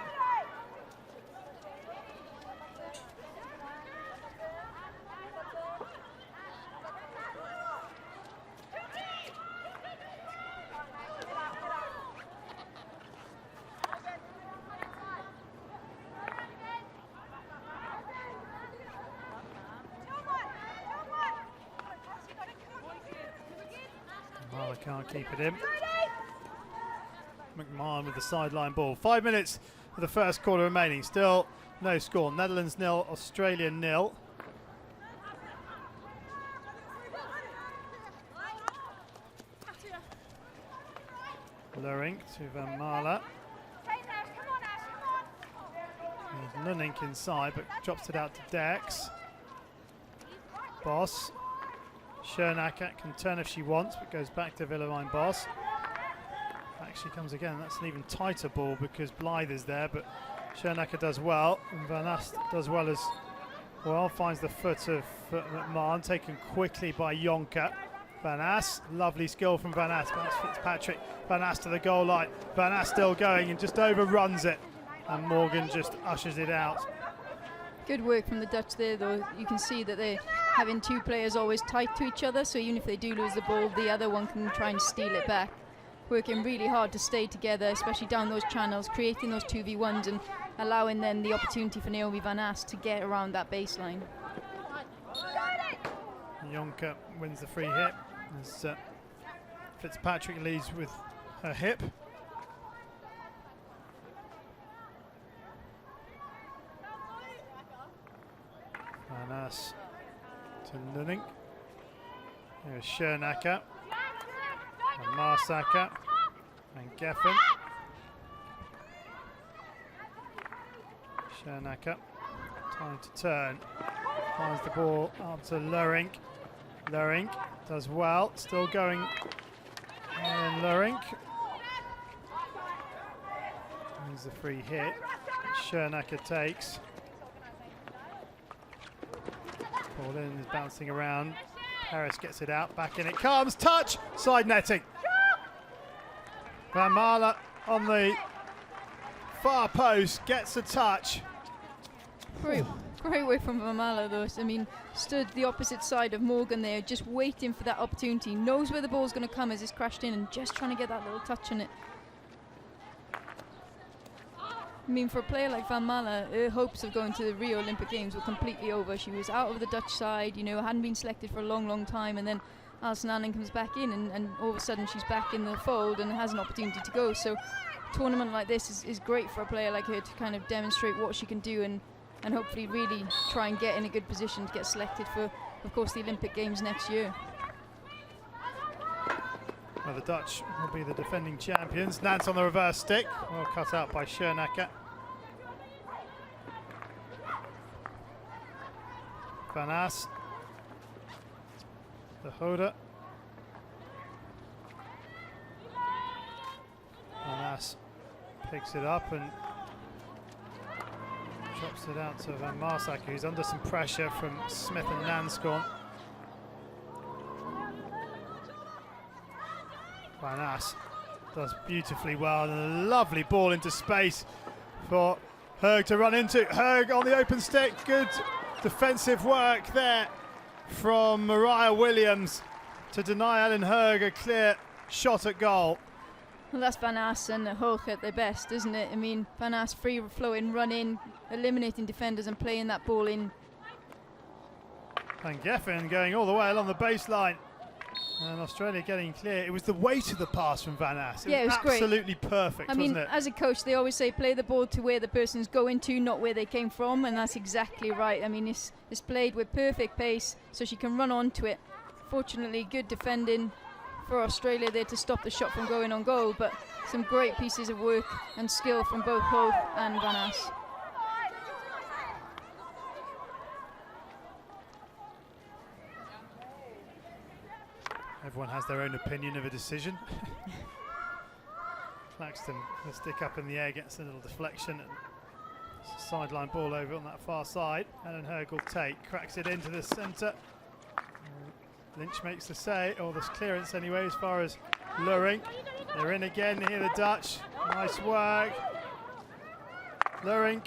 Blythe can't keep it in. McMahon with the sideline ball. 5 minutes of the first quarter remaining. Still no score. Netherlands 0, Australia 0. Luring to Van Marla. Lunink inside, but drops it out to Dex. Boss. Schernacker can turn if she wants, but goes back to Villerine Boss. Actually comes again. That's an even tighter ball because Blythe is there, but Schernacker does well, and Van Ast does well as well. Finds the foot of McMahon, taken quickly by Jonker. Van Ast, lovely skill from Van Ast. That's Fitzpatrick. Van Ast to the goal line. Van Ast still going and just overruns it, and Morgan just ushers it out. Good work from the Dutch there, though. You can see that they're having two players always tight to each other, so even if they do lose the ball, the other one can try and steal it back. Working really hard to stay together, especially down those channels, creating those 2v1s and allowing then the opportunity for Naomi Van Ast to get around that baseline. Jonker wins the free hit as Fitzpatrick leads with her hip. Van Ast to Lunink. Here's Schernacker and Marsacker and Geffen. Schernacker, time to turn. Finds the ball up to Lurink. Lurink does well, still going. And Lurink. There's the free hit. Schernacker takes. Ball in is bouncing around. Paris gets it out, back in it comes. Touch! Side netting. Van Marla on the far post gets a touch. Great work from Van Marla, though. I mean, stood the opposite side of Morgan there, just waiting for that opportunity. Knows where the ball's going to come as it's crashed in and just trying to get that little touch on it. I mean, for a player like Van Marla, her hopes of going to the Rio Olympic Games were completely over. She was out of the Dutch side, you know, hadn't been selected for a long, long time, and then Alison Anning comes back in, and all of a sudden she's back in the fold and has an opportunity to go. So a tournament like this is great for a player like her to kind of demonstrate what she can do and hopefully really try and get in a good position to get selected for, of course, the Olympic Games next year. Well, the Dutch will be the defending champions. Nance on the reverse stick, well cut out by Schernacker. Van Ast, the Hoda. Van Ast picks it up and chops it out to Van Marsacker, who's under some pressure from Smith and Nanscorn. Van Ast does beautifully well, and a lovely ball into space for Herg to run into. Herg on the open stick, good defensive work there from Mariah Williams to deny Ellen Herg a clear shot at goal. Well, that's Van Ast and Hoch at their best, isn't it? I mean, Van Ast free flowing, running, eliminating defenders and playing that ball in. And Geffen going all the way along the baseline. And Australia getting clear. It was the weight of the pass from Van Ast. Yeah, it was absolutely great. Perfect, I mean, wasn't it? as a coach, they always say play the ball to where the person's going to, not where they came from, and that's exactly right. I mean, it's played with perfect pace, so she can run onto it. Fortunately, good defending for Australia there to stop the shot from going on goal, but some great pieces of work and skill from both Hoch and Van Ast. Everyone has their own opinion of a decision. Claxton, the stick up in the air, gets a little deflection, and sideline ball over on that far side. Ellen Herg will take, cracks it into the centre. Lynch makes the save, or the clearance anyway, as far as Luring. They're in again here, the Dutch. Nice work. Luring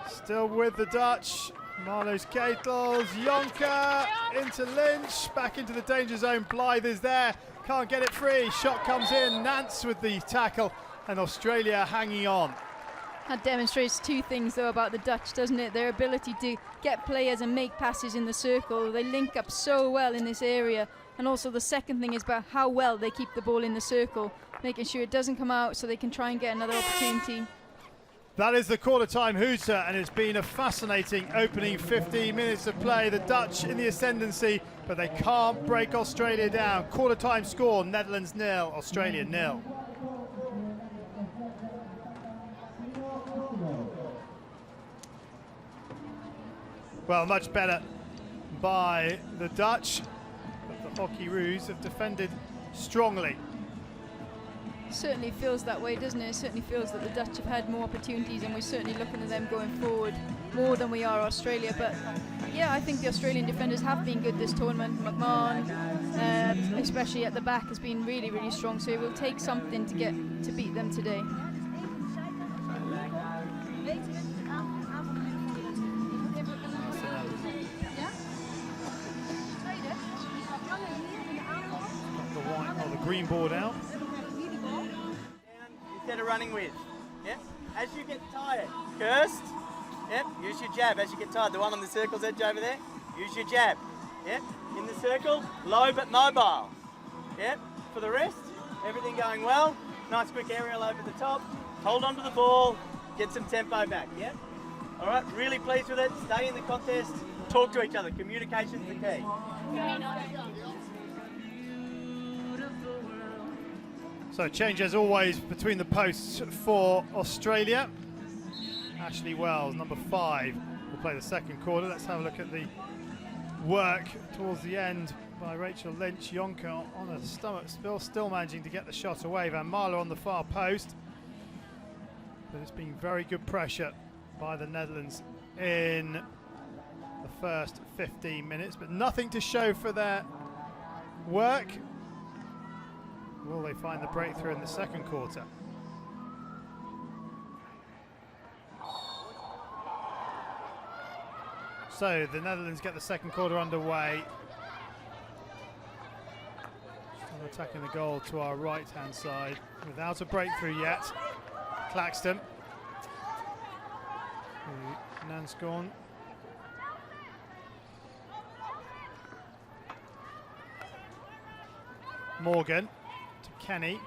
still with the Dutch. Marloes Ketels, Jonker into Lynch, back into the danger zone. Blythe is there, can't get it free. Shot comes in, Nance with the tackle, and Australia hanging on. That demonstrates two things though about the Dutch, doesn't it? Their ability to get players and make passes in the circle. They link up so well in this area. And also the second thing is about how well they keep the ball in the circle, making sure it doesn't come out so they can try and get another opportunity. That is the quarter-time hooter, and it's been a fascinating opening 15 minutes of play. The Dutch in the ascendancy, but they can't break Australia down. Quarter-time score, Netherlands 0, Australia 0. Well, much better by the Dutch, but the Hockeyroos have defended strongly. Certainly feels that way, doesn't it? It certainly feels that the Dutch have had more opportunities, and we're certainly looking at them going forward more than we are Australia. But yeah, I think the Australian defenders have been good this tournament. McMahon, especially at the back, has been really, really strong. So it will take something to beat them today. Got the green board out. Instead of running with. Yep. As you get tired, Kirst. Yep. Use your jab as you get tired. The one on the circle's edge over there. Use your jab. Yep. In the circle, low but mobile. Yep. For the rest, everything going well. Nice quick aerial over the top. Hold on to the ball. Get some tempo back. Yep. All right. Really pleased with it. Stay in the contest. Talk to each other. Communication's the key. So change as always between the posts for Australia. Ashley Wells, number 5, will play the second quarter. Let's have a look at the work towards the end by Rachel Lynch. Jonker on her stomach, still managing to get the shot away. Van Marler on the far post. But it's been very good pressure by the Netherlands in the first 15 minutes, but nothing to show for their work. Will they find the breakthrough in the second quarter? So the Netherlands get the second quarter underway. Still attacking the goal to our right-hand side without a breakthrough yet. Claxton. Nanscorn. Morgan. Kenny.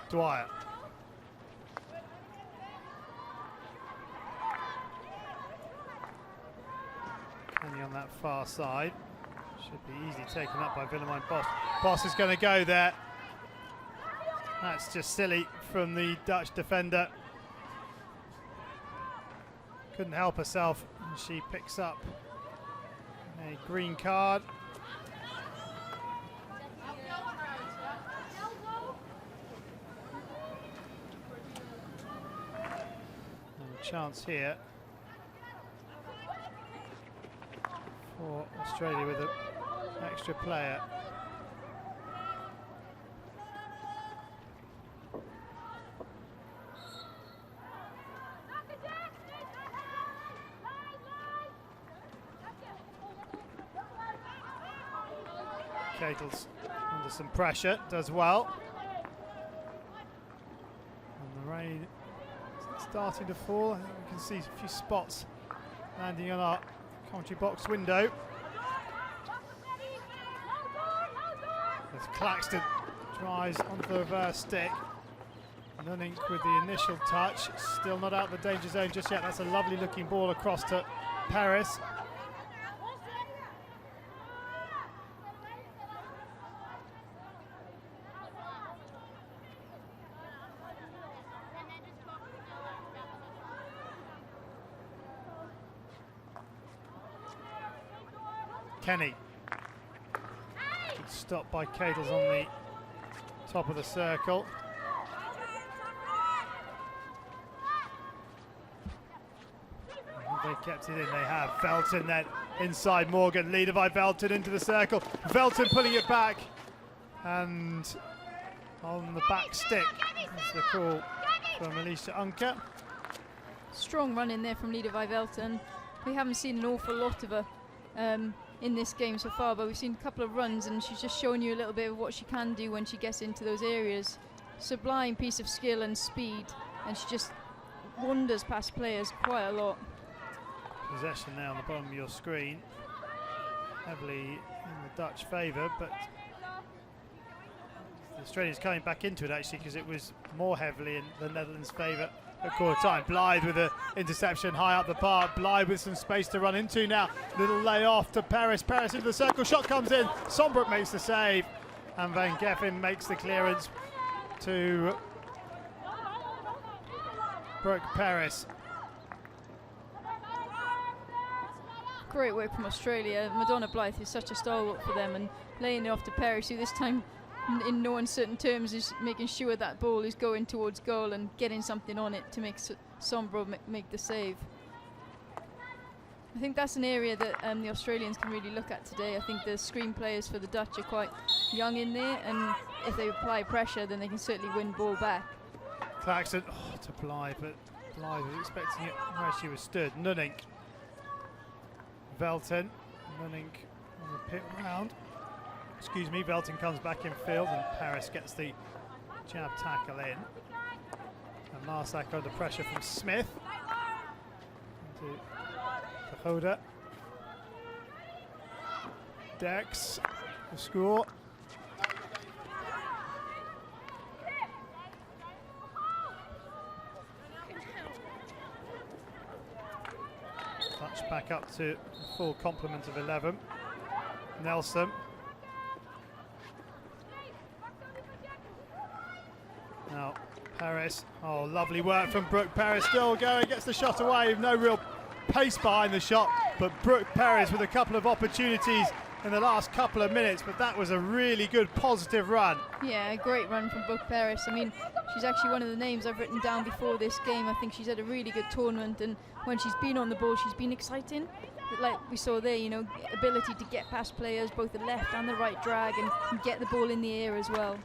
Dwyer. Kenny on that far side. Should be easily taken up by Willemijn Bos. Bos is going to go there. That's just silly from the Dutch defender. Couldn't help herself. And she picks up a green card. And a chance here for Australia with an extra player. Keitel's under some pressure, does well. And the rain is starting to fall. We can see a few spots landing on our commentary box window. As Claxton tries onto the reverse stick. Nunink with the initial touch, still not out of the danger zone just yet. That's a lovely looking ball across to Paris. Kenny. Good stop by Keitels on the top of the circle. They kept it in, they have. Velton then inside Morgan, leader by Velton into the circle. Velton pulling it back, and on the back stick is the call from Alicia Unker. Strong run in there from leader by Velton. We haven't seen an awful lot of her in this game so far, but we've seen a couple of runs and she's just showing you a little bit of what she can do when she gets into those areas. Sublime piece of skill and speed, and she just wanders past players quite a lot. Possession now on the bottom of your screen, heavily in the Dutch favour, but the Australians coming back into it actually, because it was more heavily in the Netherlands' favour at quarter time. Blythe with an interception high up the park. Blythe with some space to run into now. Little lay off to Paris. Paris into the circle. Shot comes in. Sombrook makes the save, and Van Geffen makes the clearance to Brooke Paris. Great work from Australia. Madonna Blythe is such a stalwart for them, and laying it off to Paris, who this time in no uncertain terms is making sure that ball is going towards goal and getting something on it to make Sombro make the save. I think that's an area that the Australians can really look at today. I think the screen players for the Dutch are quite young in there, and if they apply pressure then they can certainly win ball back. Claxton to Blythe, but Blythe was expecting it where she was stood. Nunning, Velton, Nunning on the pit round. Excuse me, Velton comes back in field and Paris gets the jab tackle in. And Marsack under pressure from Smith. Into Hoda. Dex, the score. Touch back up to a full complement of 11. Nelson. Now Paris, lovely work from Brooke Paris, still going, gets the shot away, no real pace behind the shot, but Brooke Paris with a couple of opportunities in the last couple of minutes, but that was a really good positive run. Yeah, a great run from Brooke Paris. I mean, she's actually one of the names I've written down before this game. I think she's had a really good tournament, and when she's been on the ball, she's been exciting. Like we saw there, you know, ability to get past players, both the left and the right drag, and get the ball in the air as well.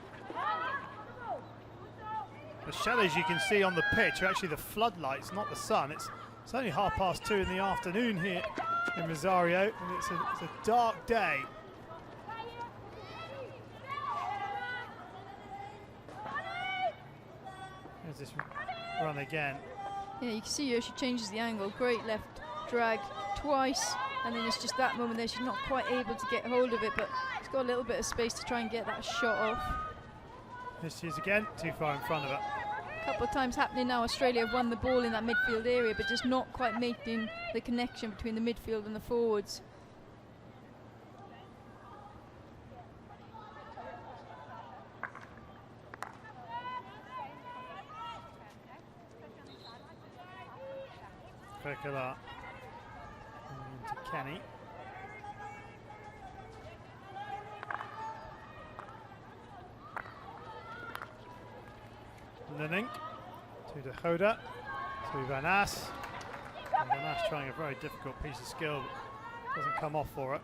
The shadows you can see on the pitch are actually the floodlights, not the sun. It's only 2:30 in the afternoon here in Rosario, and it's a dark day. There's this run again. Yeah, you can see her, she changes the angle. Great left drag twice, and then it's just that moment there, she's not quite able to get hold of it, but she's got a little bit of space to try and get that shot off. This is again too far in front of her. A couple of times happening now. Australia have won the ball in that midfield area, but just not quite making the connection between the midfield and the forwards. Fekala into Kenny. Nunning to De Hoda, to Van Ass. And Van Ass trying a very difficult piece of skill, but doesn't come off for it.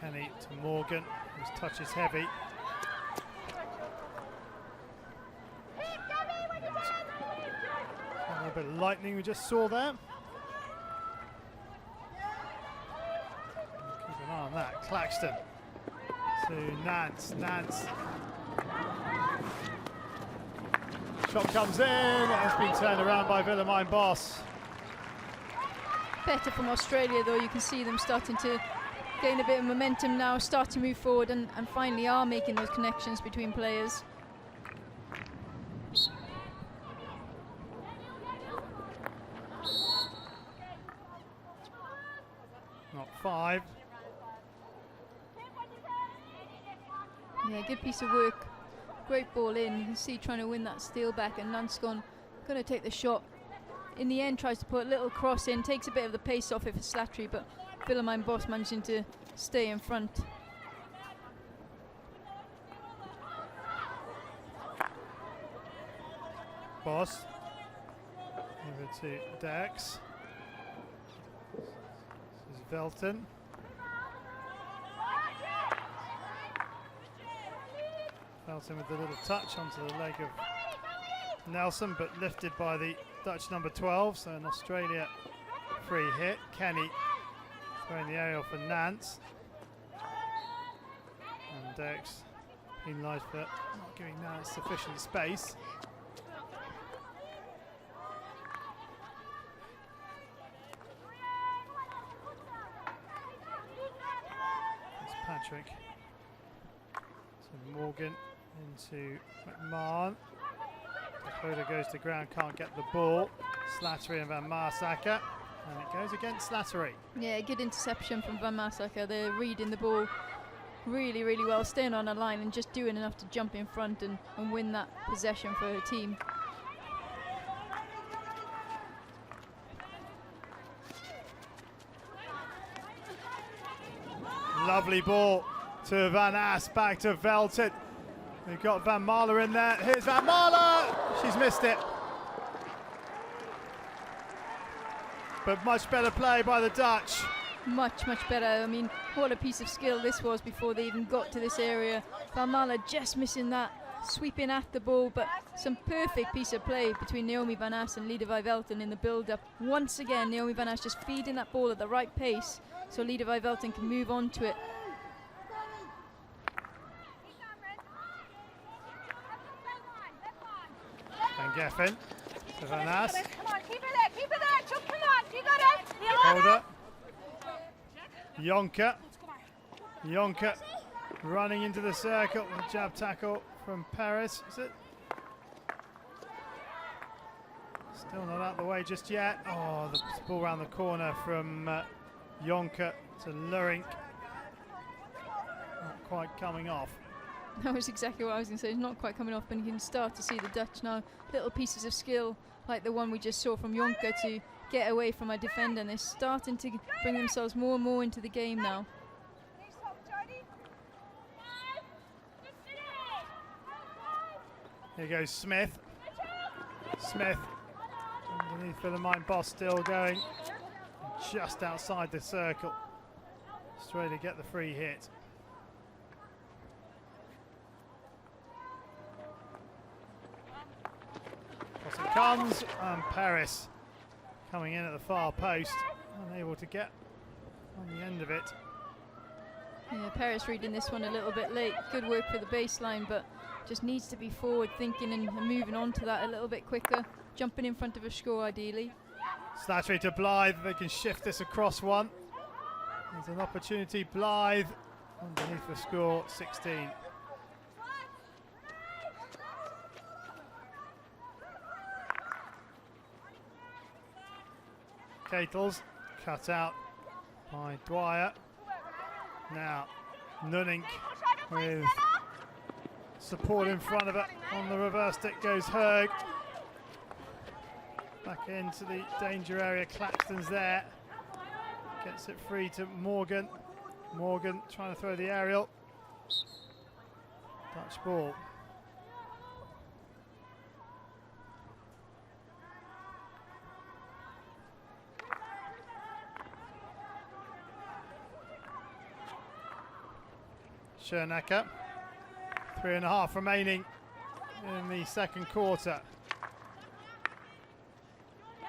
Kenny to Morgan, whose touch is heavy. A bit of lightning we just saw there. Keep an eye on that. Claxton to Nance. Nance. Shot comes in. It has been turned around by Willemijn Bos. Better from Australia though. You can see them starting to gain a bit of momentum now, start to move forward, and finally are making those connections between players. Not 5. Yeah, good piece of work. Great ball in. You can see trying to win that steal back, and Nanscon going to take the shot. In the end, tries to put a little cross in, takes a bit of the pace off it for Slattery, but Willemijn Bos managing to stay in front. Bos over to Dax. Velton. Velton with a little touch onto the leg of Nelson, but lifted by the Dutch number 12, so an Australia free hit. Kenny throwing the aerial for Nance. And Dirks penalised for not giving Nance sufficient space. Patrick to Morgan into McMahon. Dakota goes to ground, can't get the ball. Slattery and Van Marsacker, and it goes against Slattery. Yeah, good interception from Van Marsacker. They're reading the ball really, really well, staying on a line and just doing enough to jump in front and win that possession for her team. Lovely ball to Van Ass, back to Velton. We've got Van Marler in there. Here's Van Marler. She's missed it. But much better play by the Dutch. Much, much better. I mean, what a piece of skill this was before they even got to this area. Van Marler just missing that, sweeping at the ball, but some perfect piece of play between Naomi Van Ass and Liedervij Velton in the build-up. Once again, Naomi Van Ass just feeding that ball at the right pace so Liedervij Velton can move on to it. Van Geffen to Van Ass. Come on, keep it there, Chuck, come on, you got it. Holder. Jonker. Jonker running into the circle. Jab tackle from Paris, is it? Still not out the way just yet. Oh, the ball around the corner from Jonker to Luring. Not quite coming off. That was exactly what I was going to say. It's not quite coming off, but you can start to see the Dutch now. Little pieces of skill, like the one we just saw from Jonker, to get away from a defender. And they're starting to bring themselves more and more into the game now. Here goes Smith. Smith underneath Philomine Boss, still going just outside the circle. Straight to get the free hit. Cross it comes, and Paris coming in at the far post, unable to get on the end of it. Yeah, Paris reading this one a little bit late. Good work for the baseline, but just needs to be forward thinking and moving on to that a little bit quicker. Jumping in front of a score, ideally. Slattery to Blythe, they can shift this across one. There's an opportunity, Blythe underneath the score, 16. Catels cut out by Dwyer. Now Nunning with support in front of it. On the reverse stick goes Herg. Back into the danger area, Claxton's there. Gets it free to Morgan. Morgan trying to throw the aerial. Dutch ball. Schernacker. 3.5 remaining in the second quarter.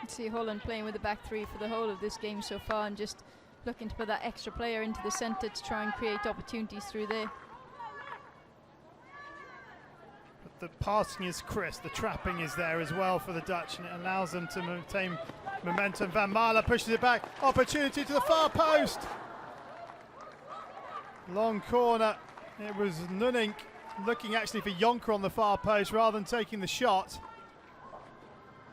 See Holland playing with the back three for the whole of this game so far, and just looking to put that extra player into the centre to try and create opportunities through there. But the passing is crisp, the trapping is there as well for the Dutch, and it allows them to maintain momentum. Van Marler pushes it back, opportunity to the far post. Long corner, it was Nunning looking actually for Jonker on the far post rather than taking the shot.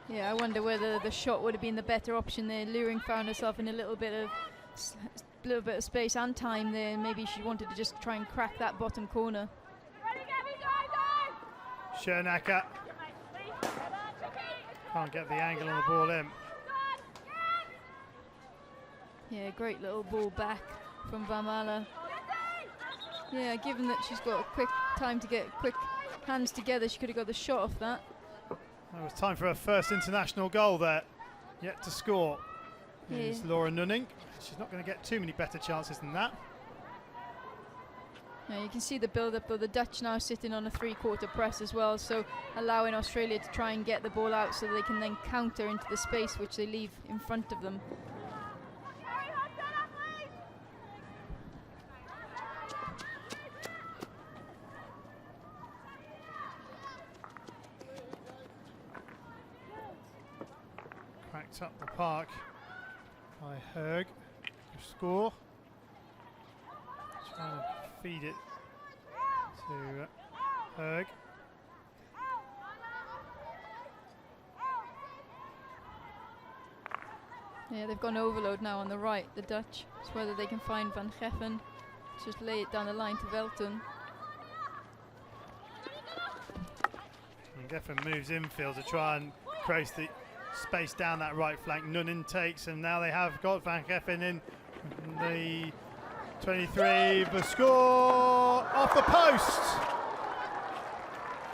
Yeah, I wonder whether the shot would have been the better option there. Luring found herself in a little bit of space and time there. Maybe she wanted to just try and crack that bottom corner. Schernacker can't get the angle on the ball in. Yeah, great little ball back from Van Marler. Yeah, given that she's got a quick time to get quick hands together, she could have got the shot off that. It was time for her first international goal there, yet to score. is Laura Nunning. She's not going to get too many better chances than that. Yeah, you can see the build-up of the Dutch now sitting on a three-quarter press as well, so allowing Australia to try and get the ball out so they can then counter into the space which they leave in front of them. Cracked up the park by Herg. Score. Trying to feed it to Herg. Yeah, they've gone overload now on the right, the Dutch. It's whether they can find Van Geffen, just lay it down the line to Velton. Van Geffen moves infield to try and create the space down that right flank. Nunnin takes, and now they have got Van Geffen in the 23. The score off the post.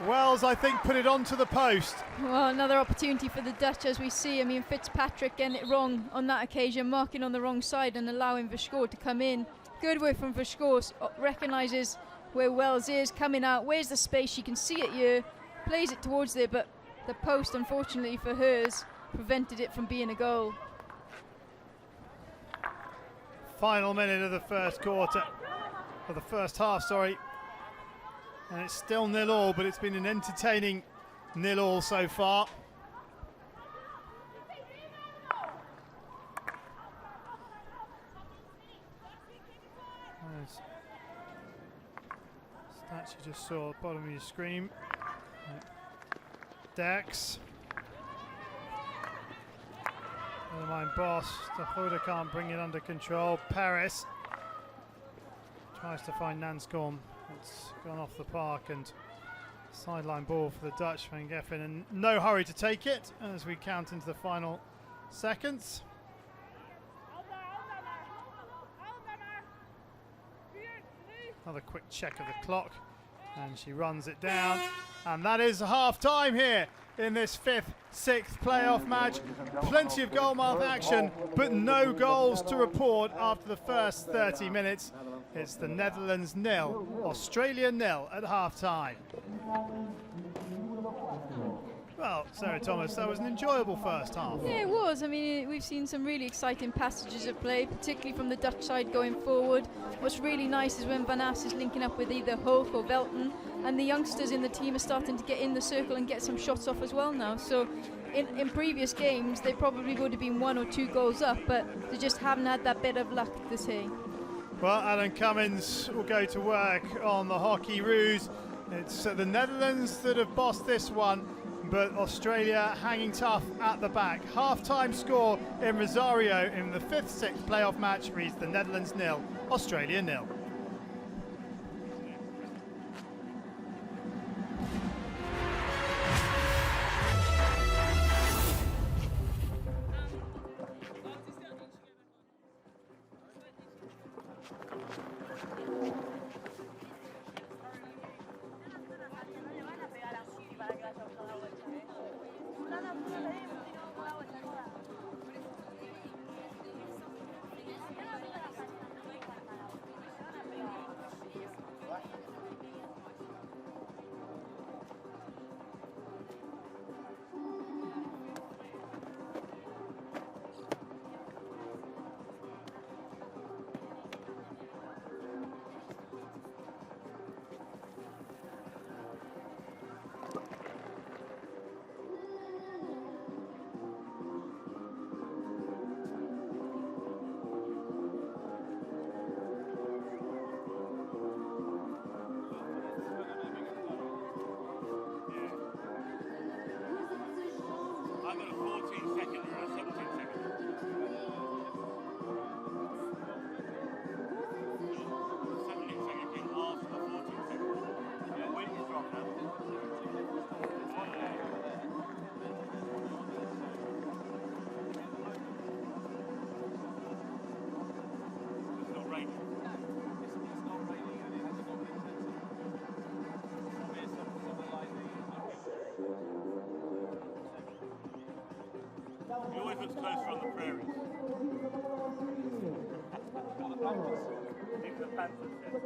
Wells, I think, put it onto the post. Well, another opportunity for the Dutch, as we see. I mean, Fitzpatrick getting it wrong on that occasion, marking on the wrong side and allowing Verschoor to come in. Good work from Verschoor, recognises where Wells is, coming out. Where's the space? You can see it here. Plays it towards there, but the post, unfortunately for hers, prevented it from being a goal. Final minute of the first quarter, of the first half, sorry. And it's still 0-0, but it's been an entertaining 0-0 so far. Stats you just saw at the bottom of your screen. Dex. Never mind, Boss. Tahoda can't bring it under control. Paris tries to find Nanscombe. It's gone off the park, and sideline ball for the Dutch. Van Geffen in no hurry to take it as we count into the final seconds. Another quick check of the clock, and she runs it down, and that is half time here in this 5th-6th playoff match. Plenty of goalmouth action, but no goals to report after the first 30 minutes. It's the Netherlands 0, Australia 0 at half-time. Well, Sarah Thomas, that was an enjoyable first half. Yeah, it was. I mean, we've seen some really exciting passages of play, particularly from the Dutch side going forward. What's really nice is when Van As is linking up with either Hoog or Velton, and the youngsters in the team are starting to get in the circle and get some shots off as well now. So in previous games, they probably would have been 1 or 2 goals up, but they just haven't had that bit of luck this day. Well, Alan Cummins will go to work on the hockey ruse. It's the Netherlands that have bossed this one, but Australia hanging tough at the back. Half-time score in Rosario in the 5th-6th playoff match reads the Netherlands 0, Australia 0. He always looks closer on the prairies. Even the Panthers, yeah.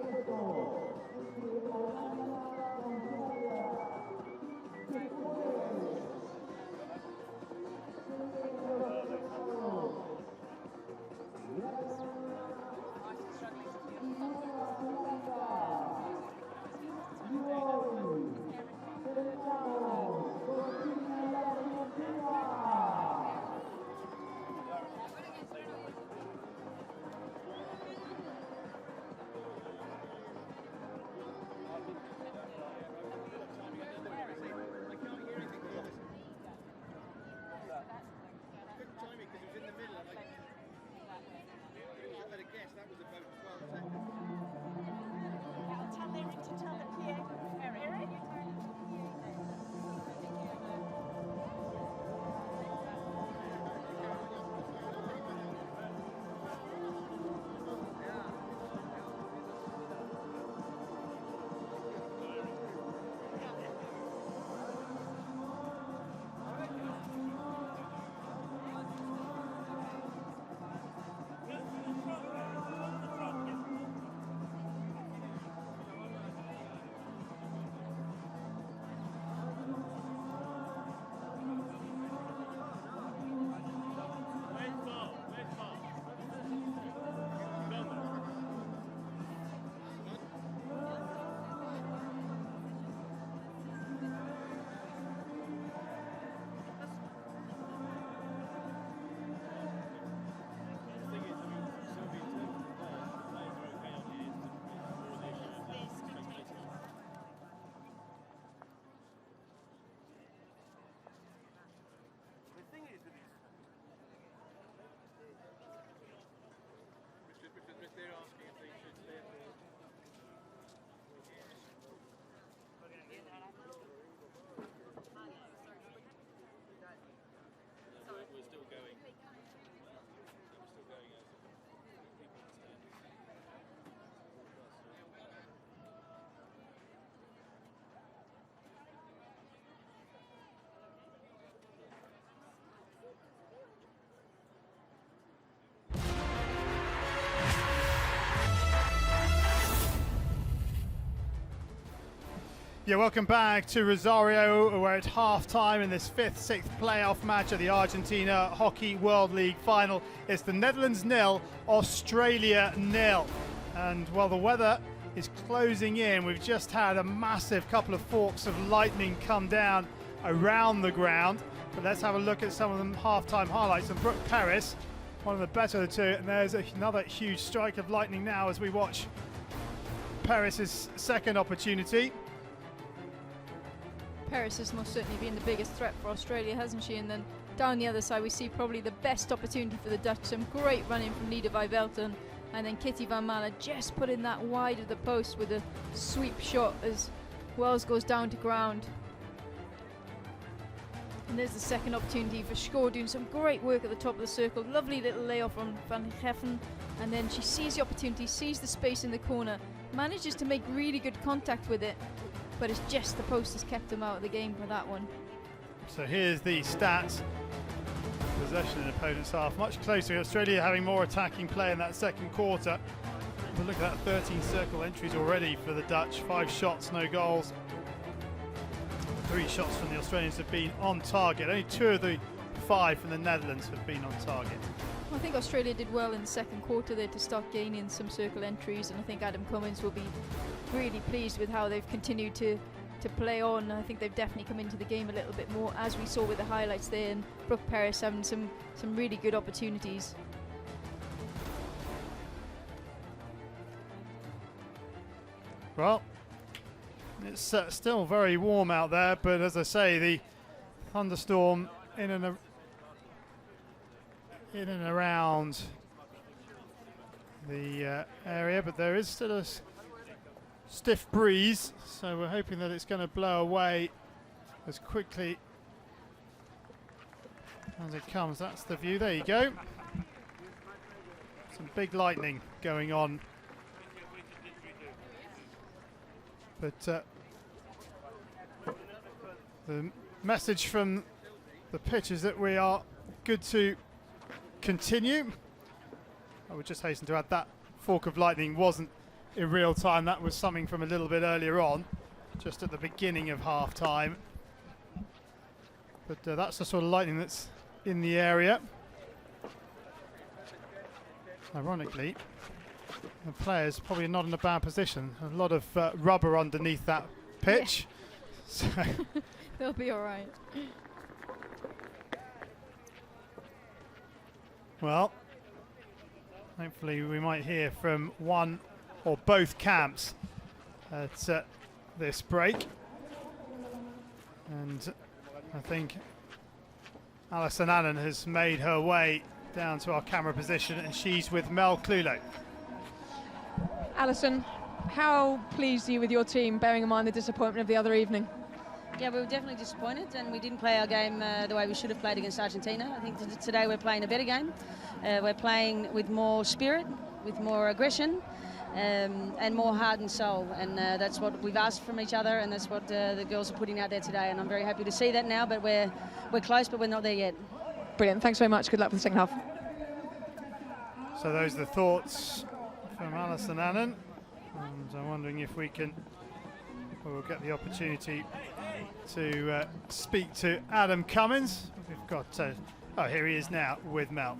Yeah, welcome back to Rosario. We're at half-time in this 5th-6th playoff match of the Argentina Hockey World League final. It's the Netherlands 0, Australia 0. And while the weather is closing in, we've just had a massive couple of forks of lightning come down around the ground. But let's have a look at some of the half-time highlights. And Brooke Paris, one of the better of the two. And there's another huge strike of lightning now as we watch Paris's second opportunity. Paris has most certainly been the biggest threat for Australia, hasn't she? And then down the other side we see probably the best opportunity for the Dutch. Some great running from Nida Vijvelten, and then Kitty van Malen just putting that wide of the post with a sweep shot as Wells goes down to ground. And there's the second opportunity for Schoor, doing some great work at the top of the circle. Lovely little layoff on Van Geffen, and then she sees the opportunity, sees the space in the corner, manages to make really good contact with it, but it's just the post has kept them out of the game for that one. So here's the stats. Possession in opponent's half, much closer. Australia having more attacking play in that second quarter. But look at that, 13 circle entries already for the Dutch. 5 shots, no goals. 3 shots from the Australians have been on target. Only 2 of the 5 from the Netherlands have been on target. I think Australia did well in the second quarter there to start gaining some circle entries, and I think Adam Cummins will be really pleased with how they've continued to play on. I think they've definitely come into the game a little bit more, as we saw with the highlights there, and Brooke Paris having some really good opportunities. Well, it's still very warm out there, but as I say, the thunderstorm in and around the area, but there is still a stiff breeze, so we're hoping that it's going to blow away as quickly as it comes. That's the view. There you go. Some big lightning going on, but the message from the pitch is that we are good to continue. I would just hasten to add that fork of lightning wasn't in real time. That was something from a little bit earlier on, just at the beginning of half time. But that's the sort of lightning that's in the area. Ironically, the players probably not in a bad position. A lot of rubber underneath that pitch. So they'll be all right. Well, hopefully we might hear from one or both camps at this break. And I think Alison Allen has made her way down to our camera position, and she's with Mel Clulo. Alison, how pleased are you with your team, bearing in mind the disappointment of the other evening? Yeah, we were definitely disappointed, and we didn't play our game the way we should have played against Argentina. I think today we're playing a better game. We're playing with more spirit, with more aggression, and more heart and soul, and that's what we've asked from each other, and that's what the girls are putting out there today, and I'm very happy to see that now, but we're close, but we're not there yet. Brilliant, thanks very much, good luck for the second half. So those are the thoughts from Alison Allen, and I'm wondering if we'll get the opportunity to speak to Adam Cummins. We've got, oh, here he is now with Mel.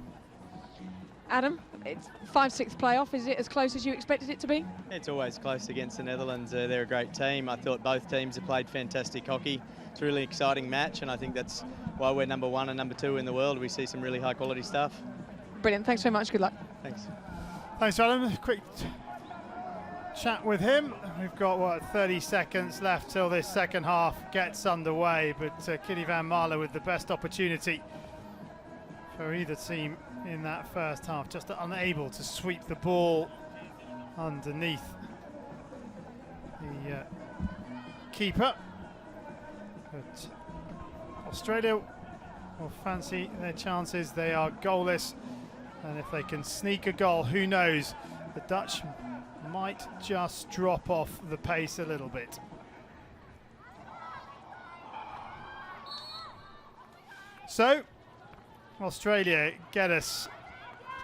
Adam, it's 5-6 playoff. Is it as close as you expected it to be? It's always close against the Netherlands. They're a great team. I thought both teams have played fantastic hockey. It's a really exciting match, and I think that's why we're number 1 and number 2 in the world. We see some really high quality stuff. Brilliant, thanks very much, good luck. Thanks. Thanks, Adam. Quick chat with him. We've got, what, 30 seconds left till this second half gets underway, but Kitty Van Marle with the best opportunity for either team in that first half, just unable to sweep the ball underneath the keeper. But Australia will fancy their chances. They are goalless, and if they can sneak a goal, who knows? The Dutch might just drop off the pace a little bit. So Australia get us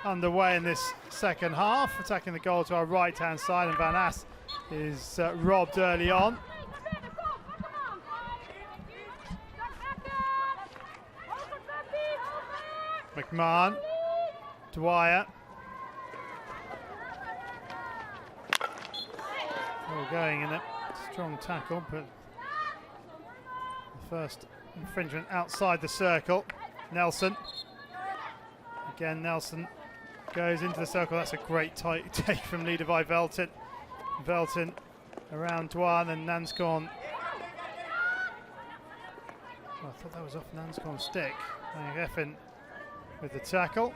underway in this second half, attacking the goal to our right hand side, and Van Ass is robbed early on. McMahon, Dwyer. All going in a strong tackle, but the first infringement outside the circle. Nelson. Again, Nelson goes into the circle. That's a great tight take from Levi Velton. Velton around Dwan and Nanscon. Oh, I thought that was off Nanscon's stick. Geffen with the tackle.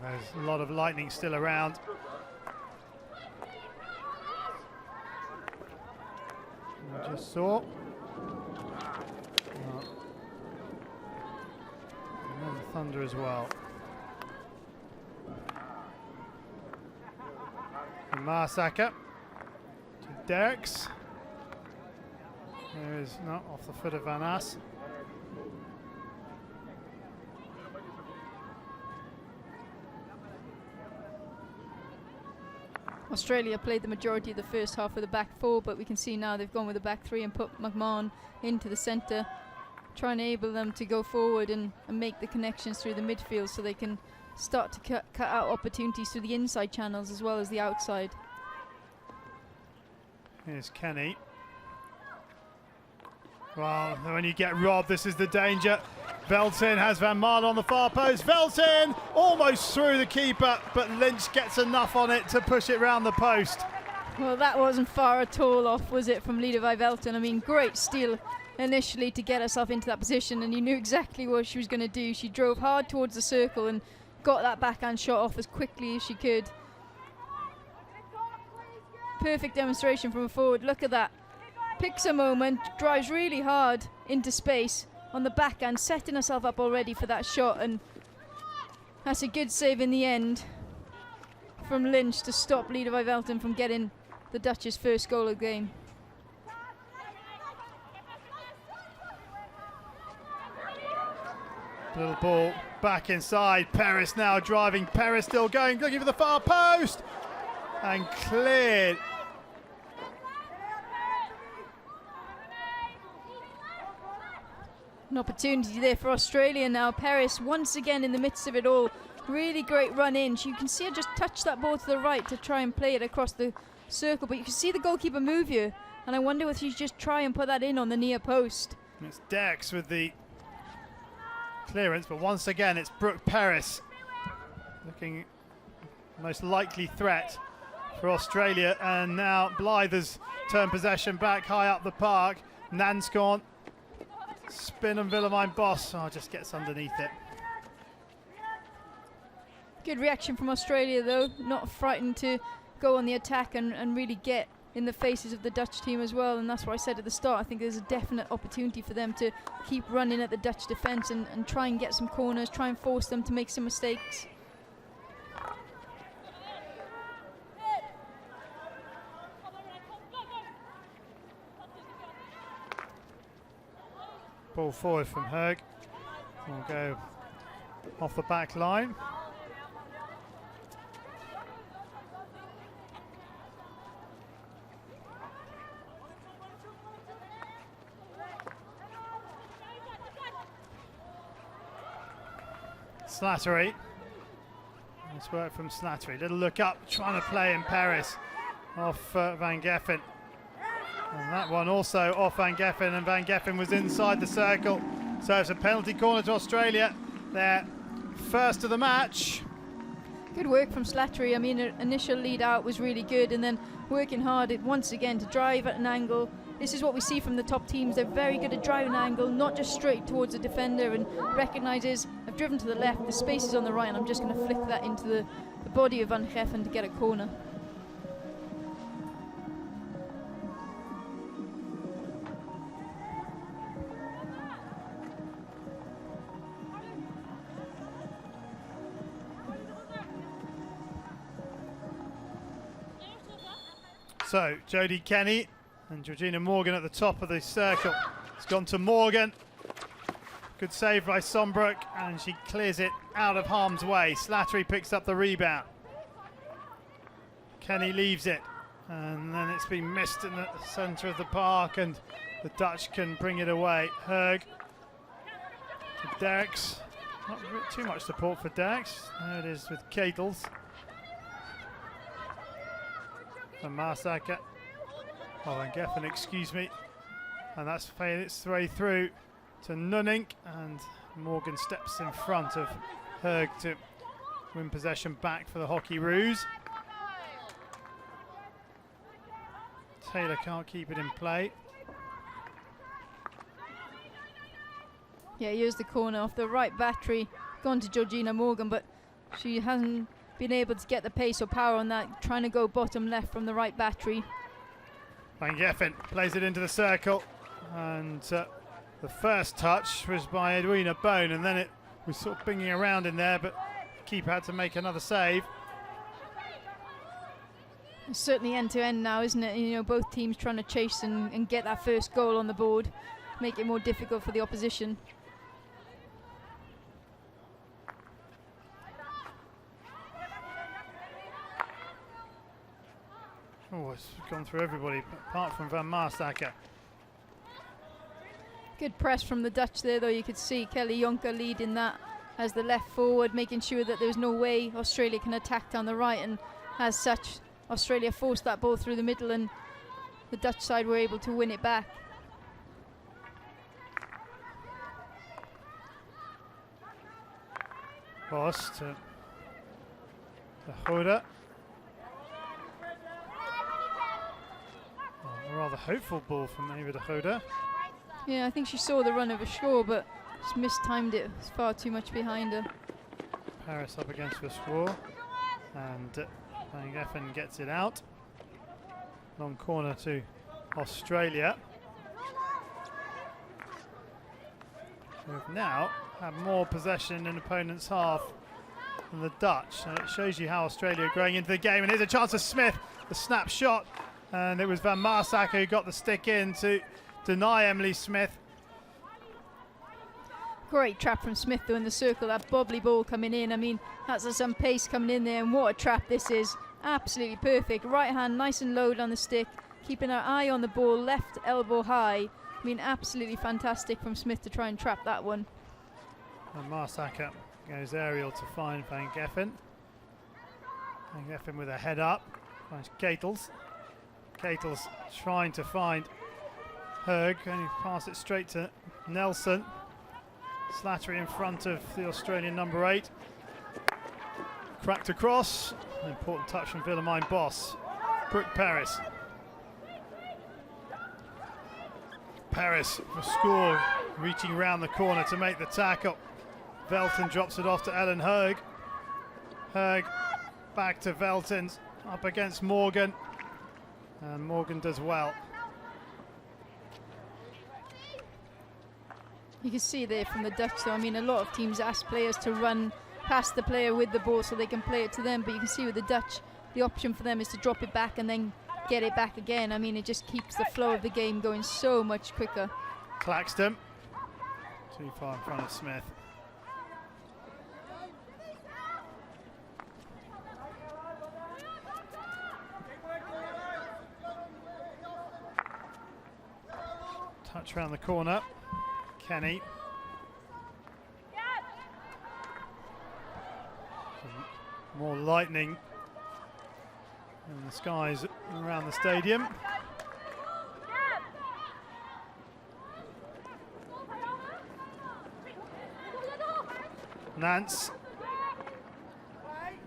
There's a lot of lightning still around. I just saw. And then the thunder as well. And Marsaka to Derricks. There is not off the foot of Van Ass. Australia played the majority of the first half with the back four, but we can see now they've gone with the back three and put McMahon into the centre, try and enable them to go forward and make the connections through the midfield so they can start to cut out opportunities through the inside channels as well as the outside. Here's Kenny. Well, when you get robbed, this is the danger. Velton has Van Marle on the far post. Velton almost through the keeper, but Lynch gets enough on it to push it round the post. Well, that wasn't far at all off, was it, from Levi Velton? I mean, great steal initially to get herself into that position, and you knew exactly what she was going to do. She drove hard towards the circle and got that backhand shot off as quickly as she could. Perfect demonstration from a forward. Look at that. Picks a moment, drives really hard into space on the backhand, setting herself up already for that shot, and that's a good save in the end from Lynch to stop Leader Velton from getting the Dutch's first goal of the game. Little ball back inside. Paris now driving. Paris still going, looking for the far post. And cleared. An opportunity there for Australia now. Paris once again in the midst of it all. Really great run in. You can see her just touch that ball to the right to try and play it across the circle. But you can see the goalkeeper move here. And I wonder if she's just try and put that in on the near post. It's Dex with the clearance, but once again it's Brooke Paris looking most likely threat for Australia. And now Blythe has turned possession back high up the park. Nanscorn, spin and Willemijn Bos just gets underneath it. Good reaction from Australia though, not frightened to go on the attack and really get in the faces of the Dutch team as well. And that's what I said at the start. I think there's a definite opportunity for them to keep running at the Dutch defence and try and get some corners, try and force them to make some mistakes. Ball forward from Herg. We'll go off the back line. Slattery. Nice work from Slattery. Little look up, trying to play in Paris off Van Geffen. And that one also off Van Geffen, and Van Geffen was inside the circle. So it's a penalty corner to Australia. Their first of the match. Good work from Slattery. I mean, her initial lead out was really good, and then working hard once again to drive at an angle. This is what we see from the top teams. They're very good at driving an angle, not just straight towards the defender, and recognises I've driven to the left, the space is on the right, and I'm just going to flick that into the body of Van Geffen to get a corner. So Jodie Kenny and Georgina Morgan at the top of the circle. It's gone to Morgan. Good save by Sombrook, and she clears it out of harm's way. Slattery picks up the rebound. Kenny leaves it, and then it's been missed in the centre of the park, and the Dutch can bring it away. Herg to Derricks. Not too much support for Derricks. There it is with Ketels. And Marsaka. Van Geffen, excuse me. And that's failed its way through to Nunning, and Morgan steps in front of Herg to win possession back for the Hockey Roos. Taylor can't keep it in play. Yeah, here's the corner off the right battery, gone to Georgina Morgan, but she hasn't been able to get the pace or power on that, trying to go bottom left from the right battery. Van Geffen plays it into the circle, and the first touch was by Edwina Bone, and then it was sort of binging around in there, but the keeper had to make another save. It's certainly end to end now, isn't it? You know, both teams trying to chase and get that first goal on the board, make it more difficult for the opposition. Oh, it's gone through everybody apart from Van Marsacker. Good press from the Dutch there, though. You could see Kelly Jonker leading that as the left forward, making sure that there's no way Australia can attack down the right, and as such Australia forced that ball through the middle, and the Dutch side were able to win it back. Boss to Hoda. A rather hopeful ball from maybe the Hoda. Yeah, I think she saw the run of a Shaw, but just mistimed it. It's far too much behind her. Paris up against Verschwoor, and Van Geffen gets it out. Long corner to Australia, who have now had more possession in opponent's half from the Dutch. So it shows you how Australia are growing into the game. And here's a chance for Smith, the snap shot. And it was Van Marsacker who got the stick in to deny Emily Smith. Great trap from Smith though in the circle, that bubbly ball coming in. I mean, that's some pace coming in there, and what a trap this is. Absolutely perfect. Right hand nice and low on the stick, keeping her eye on the ball, left elbow high. I mean, absolutely fantastic from Smith to try and trap that one. And Marsacker goes aerial to find Van Geffen. Van Geffen with a head up, finds Ketels. Ketels trying to find Herg, and he passed it straight to Nelson. Slattery in front of the Australian number 8. Cracked across. An important touch from Willemijn Bos. Brooke Paris. Paris for score, reaching round the corner to make the tackle. Velton drops it off to Ellen Herg. Herg back to Velton, up against Morgan. And Morgan does well. You can see there from the Dutch though, I mean, a lot of teams ask players to run past the player with the ball so they can play it to them, but you can see with the Dutch, the option for them is to drop it back and then get it back again. I mean, it just keeps the flow of the game going so much quicker. Claxton, too far in front of Smith. Touch around the corner. Kenny. More lightning in the skies around the stadium. Nance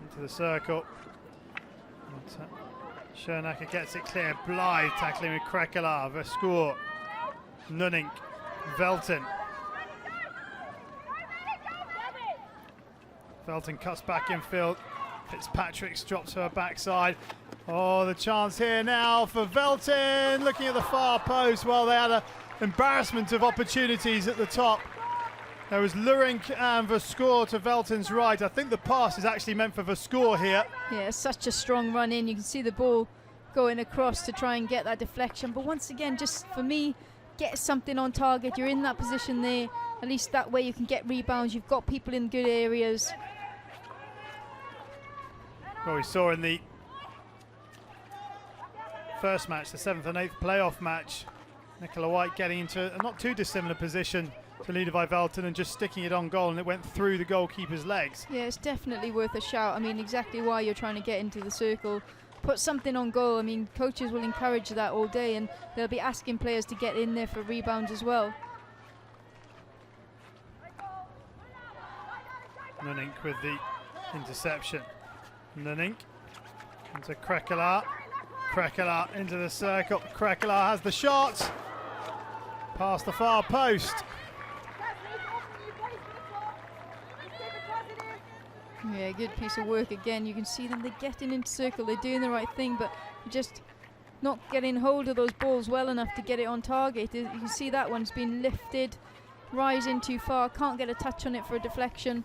into the circle. Schoenacker gets it clear. Blythe tackling with Krekela. Verscoor. Nunning. Velton. Velton cuts back infield. Fitzpatrick drops to her backside. Oh, the chance here now for Velton. Looking at the far post. Well, they had an embarrassment of opportunities at the top. There was Lurink and Verscoor to Velton's right. I think the pass is actually meant for Verscoor here. Yeah, such a strong run in. You can see the ball going across to try and get that deflection. But once again, just for me, get something on target. You're in that position there. At least that way you can get rebounds. You've got people in good areas. Well, we saw in the first match, the 7th and 8th playoff match, Nicola White getting into a not too dissimilar position to Ludovic Velton and just sticking it on goal, and it went through the goalkeeper's legs. Yeah, it's definitely worth a shout. I mean, exactly why you're trying to get into the circle. Put something on goal. I mean, coaches will encourage that all day, and they'll be asking players to get in there for rebounds as well. Nunink with the interception. Nunink into Krekela. Krekela into the circle. Krekela has the shot. Past the far post. Yeah, good piece of work again. You can see them, they're getting into circle, they're doing the right thing, but just not getting hold of those balls well enough to get it on target. You can see that one's been lifted, rising too far, can't get a touch on it for a deflection.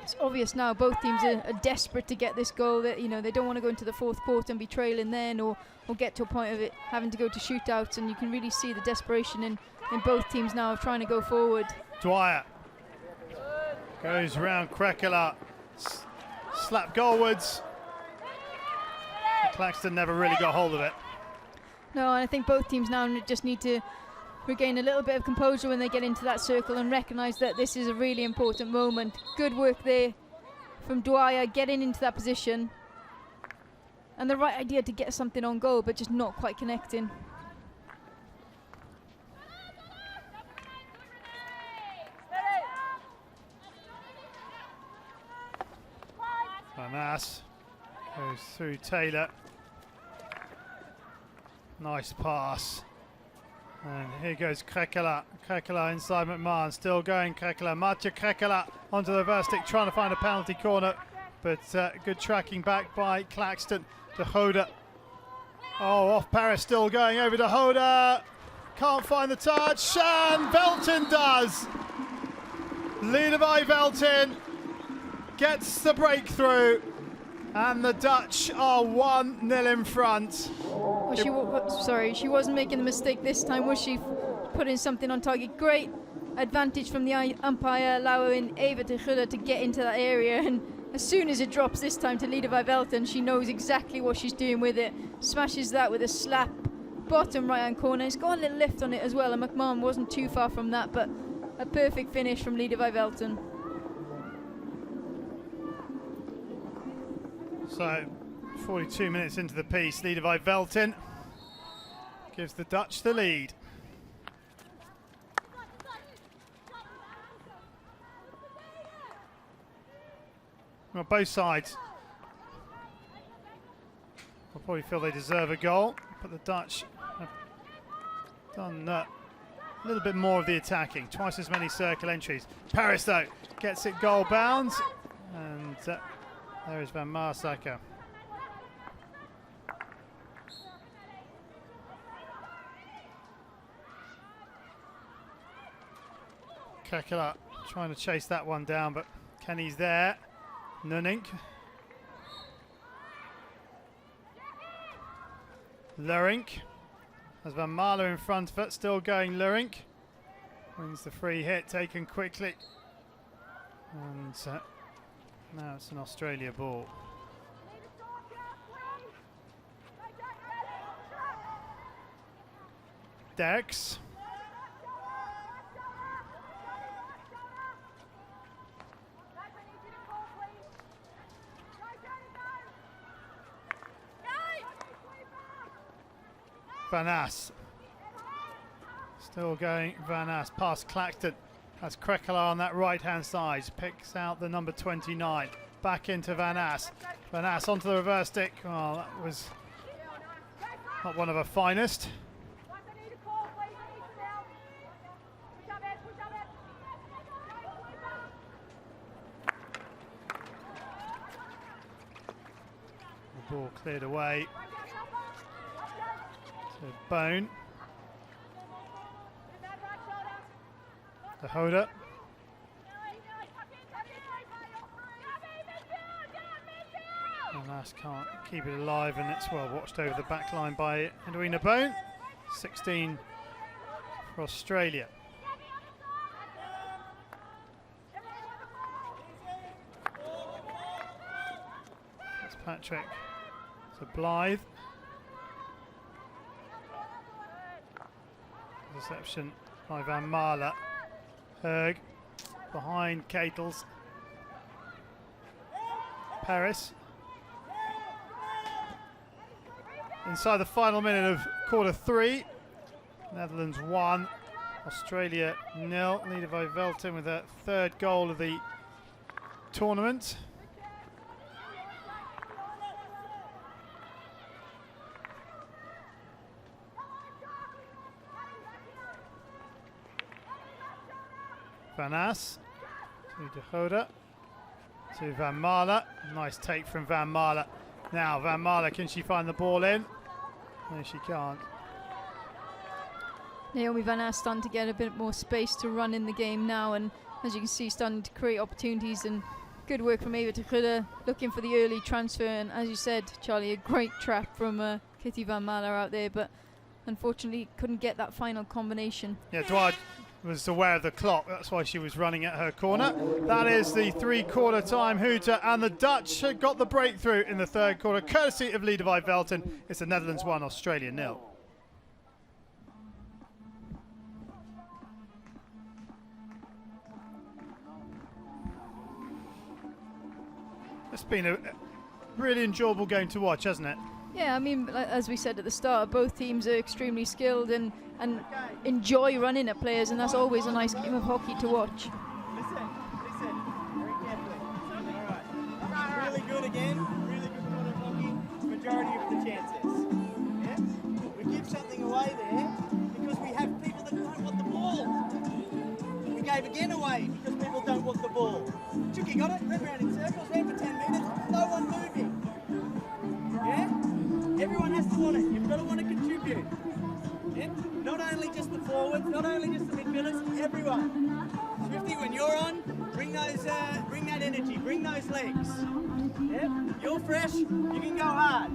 It's obvious now both teams are desperate to get this goal. That, you know, they don't want to go into the fourth quarter and be trailing then, or get to a point of it having to go to shootouts, and you can really see the desperation in both teams now of trying to go forward. Dwyer goes round Krekela, slap goalwards. Claxton never really got hold of it. No, and I think both teams now just need to regain a little bit of composure when they get into that circle and recognise that this is a really important moment. Good work there from Dwyer, getting into that position. And the right idea to get something on goal, but just not quite connecting. Manas goes through Taylor. Nice pass. And here goes Krekela. Krekela inside McMahon, still going Krekela. Matja Krekela onto the Verstick, trying to find a penalty corner. But good tracking back by Claxton to Hoda. Oh, off Paris, still going over to Hoda. Can't find the touch, and Velton does. Liedervij Veltin gets the breakthrough, and the Dutch are 1-0 in front. Well, she wasn't making the mistake this time, was she? Putting something on target. Great advantage from the umpire, allowing Eva de Gudde to get into that area, and as soon as it drops this time to Liedervij Veltin, she knows exactly what she's doing with it. Smashes that with a slap, bottom right hand corner. It's got a little lift on it as well, and McMahon wasn't too far from that, but a perfect finish from Liedervij Veltin. So 42 minutes into the piece, Liedervij Veltin gives the Dutch the lead. Well, both sides will probably feel they deserve a goal, but the Dutch have done a little bit more of the attacking, twice as many circle entries. Paris, though, gets it goal bound, and there is Van Marsacker. Kekela trying to chase that one down, but Kenny's there. Nunink. Lurink. Has Van Marle in front of it, still going Lurink. Wins the free hit, taken quickly. And now it's an Australia ball. Derks. Van Ass. Still going Van Ass past Clacton. That's Krekela on that right hand side. Picks out the number 29. Back into Van Ass. Van Ass onto the reverse stick. Oh, that was not one of her finest. The ball cleared away. Bone. The Hoda. And Lass can't keep it alive, and it's well watched over the back line by Edwina Bone. 16 for Australia. Fitzpatrick to Blythe. Reception by Van Marle. Herg behind Ketels. Paris. Inside the final minute of quarter 3. Netherlands 1, Australia 0. Liedervij Veltin with their third goal of the tournament. Van Ass to De Hoda to Van Marle. Nice take from Van Marle. Now Van Marle, can she find the ball in? No, she can't. Naomi Van Ass starting to get a bit more space to run in the game now, and as you can see, starting to create opportunities, and good work from Eva de Gudde looking for the early transfer. And as you said, Charlie, a great trap from Kitty Van Marle out there, but unfortunately couldn't get that final combination. Yeah, Dward was aware of the clock, that's why she was running at her corner. That is the 3/4 time hooter, and the Dutch got the breakthrough in the third quarter, courtesy of Liedervij Veltin. It's the Netherlands 1, Australia 0. It's been a really enjoyable game to watch, hasn't it? Yeah, I mean, as we said at the start, both teams are extremely skilled and enjoy running at players, and that's always a nice game of hockey to watch. Listen, very carefully. All right. Really good again, really good quarter of hockey, majority of the chances. Yeah? We give something away there because we have people that don't want the ball. We gave again away because people don't want the ball. Chucky got it, ran around in circles, ran for 10 minutes, no one moving. Yeah? Everyone has to want it, you've got to want to contribute. Yeah? Not only just the forwards, not only just the midfielders, everyone. Swifty, when you're on, bring that energy, bring those legs. Yep, you're fresh, you can go hard.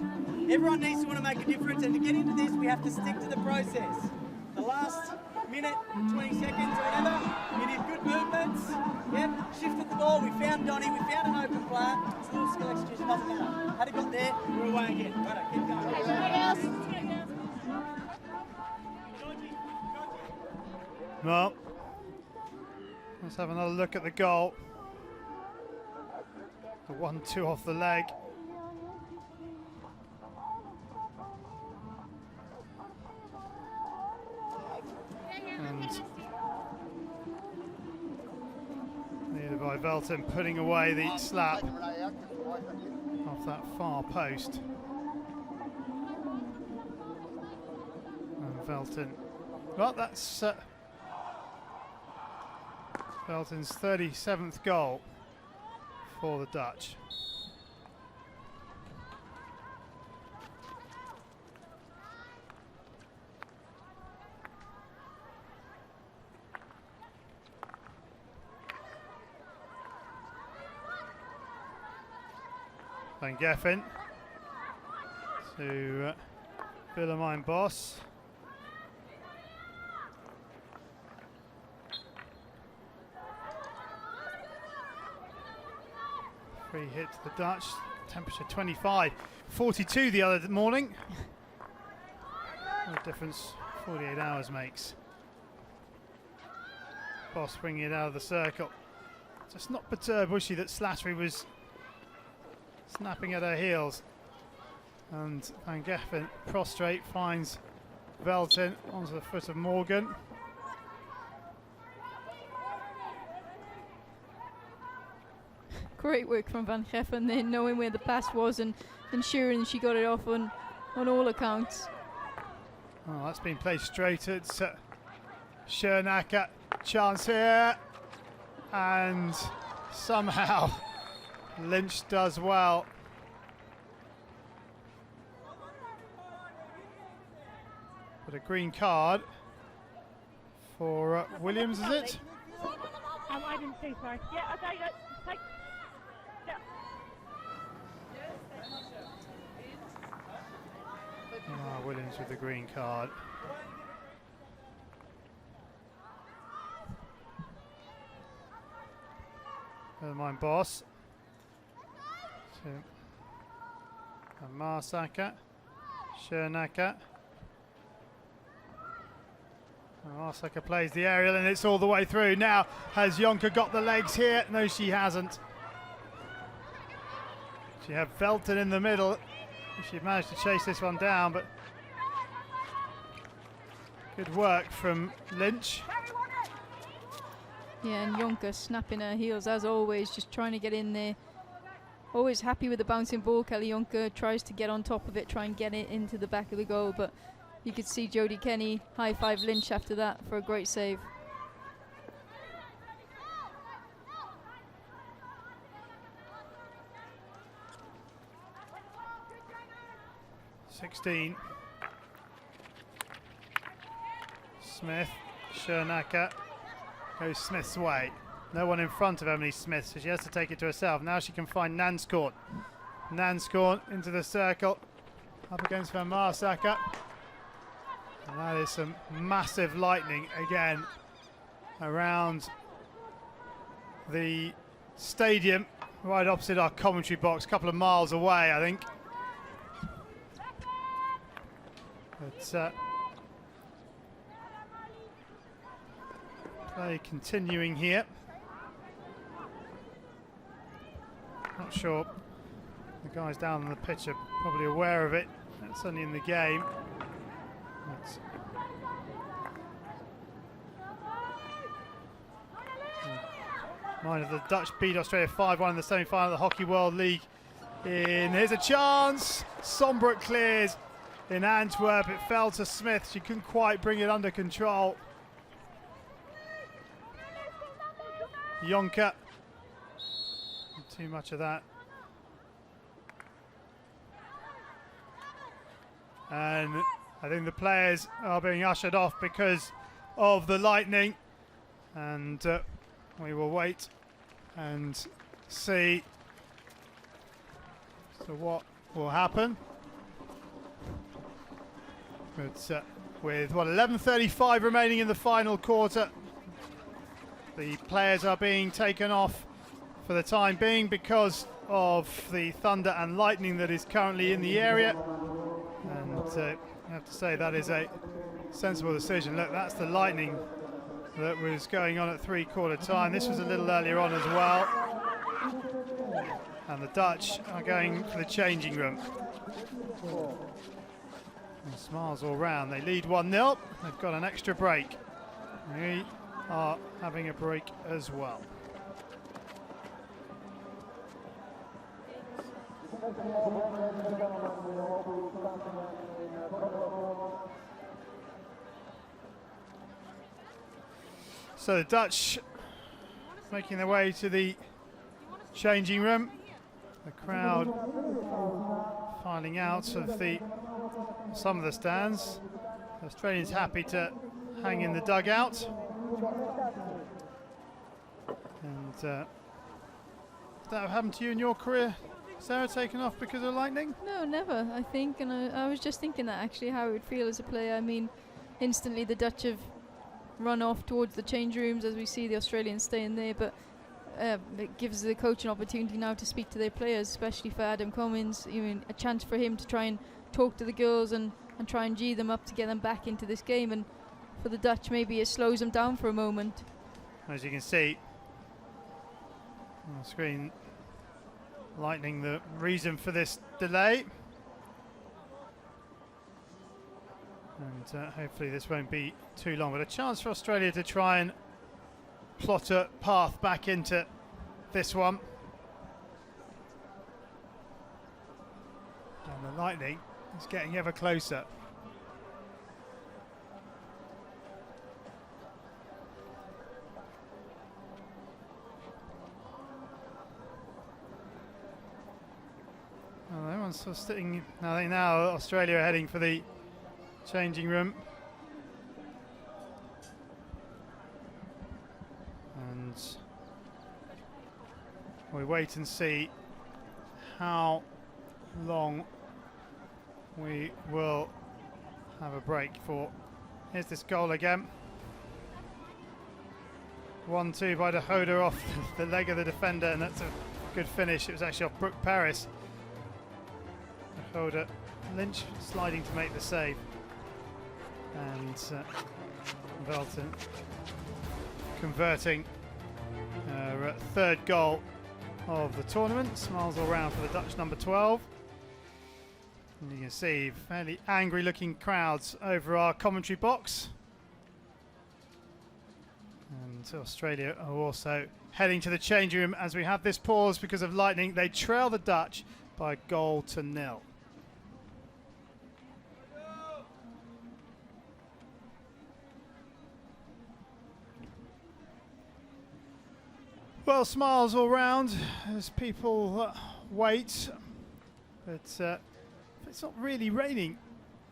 Everyone needs to want to make a difference, and to get into this, we have to stick to the process. The last minute, 20 seconds or whatever, you did good movements. Yep, shifted the ball, we found Donny, we found an open player. It's a little skill execution, doesn't matter. Had it got there, we're away again. Right, keep going. Well, let's have another look at the goal. The 1-2 off the leg. And needed by Velton putting away the slap off that far post. And Velton, well, that's Velton's 37th goal for the Dutch. Van Geffen to Willemijn Bos. Free hit to the Dutch. Temperature 25, 42 the other morning. What a difference 48 hours makes. Boss bringing it out of the circle. Just not perturbed, was she, that Slattery was snapping at her heels. And Van Geffen prostrate, finds Velton onto the foot of Morgan. Great work from Van Geffen there, knowing where the pass was and ensuring she got it off on all accounts. Oh, that's been played straight at Schernacker. Chance here. And somehow Lynch does well. But a green card for Williams, is it? I didn't see, sorry. Yeah, okay, good. Take. Yeah. Williams with the green card. Never mind, Boss. And Marsaka. Schernacker. Marsaka plays the aerial and it's all the way through. Now, has Jonker got the legs here? No, she hasn't. She had Velton in the middle. She managed to chase this one down, but good work from Lynch. Yeah, and Jonker snapping her heels as always, just trying to get in there. Always happy with the bouncing ball. Kelly Jonker tries to get on top of it, try and get it into the back of the goal, but you could see Jodie Kenny high-five Lynch after that for a great save. (16) Smith, Schernacker. Goes Smith's way. No one in front of Emily Smith, so she has to take it to herself. Now she can find Nanscourt. Nanscourt into the circle. Up against Van Marsaka. And that is some massive lightning again around the stadium, right opposite our commentary box, a couple of miles away, I think. But play continuing here. Not sure the guys down on the pitch are probably aware of it. That's only in the game. Mind the Dutch beat Australia 5-1 in the semi-final of the Hockey World League. Here's a chance. Sombrook clears in Antwerp. It fell to Smith. She couldn't quite bring it under control. Jonker. Not too much of that. And I think the players are being ushered off because of the lightning. And we will wait and see what will happen. But with 11:35 remaining in the final quarter, the players are being taken off for the time being because of the thunder and lightning that is currently in the area. And I have to say that is a sensible decision. Look, that's the lightning that was going on at three-quarter time. This was a little earlier on as well. And the Dutch are going for the changing room. And smiles all round. They lead 1-0. They've got an extra break. We are having a break as well. So the Dutch making their way to the changing room. The crowd filing out of some of the stands. The Australians happy to hang in the dugout. And did that happen to you in your career, Sarah, taken off because of lightning? No, never, I think. And I was just thinking that actually how it would feel as a player. I mean, instantly the Dutch have run off towards the change rooms as we see the Australians staying there. But it gives the coach an opportunity now to speak to their players, especially for Adam Cummins. I mean, a chance for him to try and talk to the girls and try and G them up to get them back into this game. And for the Dutch, maybe it slows them down for a moment. As you can see on the screen, lightning the reason for this delay. And hopefully this won't be too long, but a chance for Australia to try and plot a path back into this one. And the lightning is getting ever closer. Well, everyone's sort of sitting. I think now Australia are heading for the changing room. And we wait and see how long we will have a break for. Here's this goal again. 1-2 by De Hoder off the leg of the defender, and that's a good finish. It was actually off Brooke Paris. De Hoder, Lynch sliding to make the save. And Velton converting third goal of the tournament. Smiles all round for the Dutch number 12. And you can see fairly angry looking crowds over our commentary box. And Australia are also heading to the changing room as we have this pause because of lightning. They trail the Dutch by 1-0. Well, smiles all round as people wait, but it's not really raining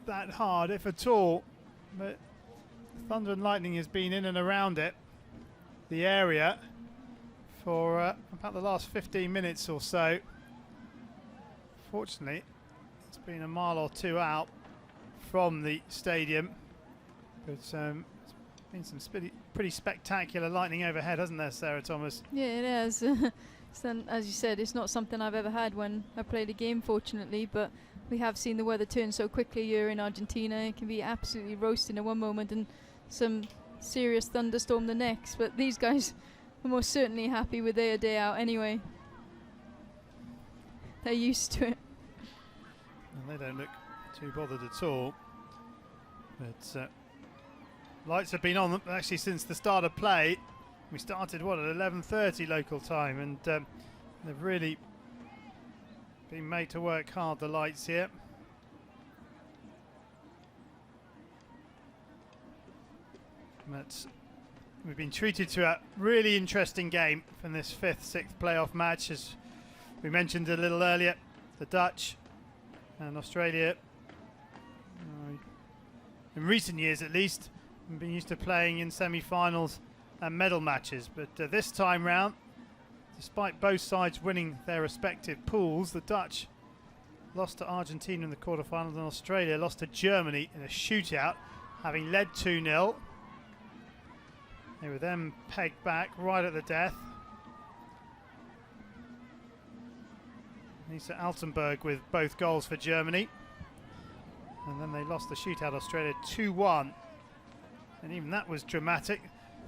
that hard, if at all, but thunder and lightning has been in and around the area for about the last 15 minutes or so. Fortunately, it's been a mile or two out from the stadium, but been some pretty spectacular lightning overhead, hasn't there, Sarah Thomas? Yeah, it has. So, as you said, it's not something I've ever had when I played a game, fortunately, but we have seen the weather turn so quickly here in Argentina. It can be absolutely roasting at one moment and some serious thunderstorm the next, but these guys are most certainly happy with their day out anyway. They're used to it. And they don't look too bothered at all. But lights have been on actually since the start of play. We started, what, at 11:30 local time, and they've really been made to work hard, the lights here. But we've been treated to a really interesting game from this 5th, 6th playoff match. As we mentioned a little earlier, the Dutch and Australia, in recent years at least, have been used to playing in semi-finals and medal matches. But this time round, despite both sides winning their respective pools, the Dutch lost to Argentina in the quarterfinals, and Australia lost to Germany in a shootout, having led 2-0. They were then pegged back right at the death. Lisa Altenberg with both goals for Germany. And then they lost the shootout, Australia 2-1. And even that was dramatic.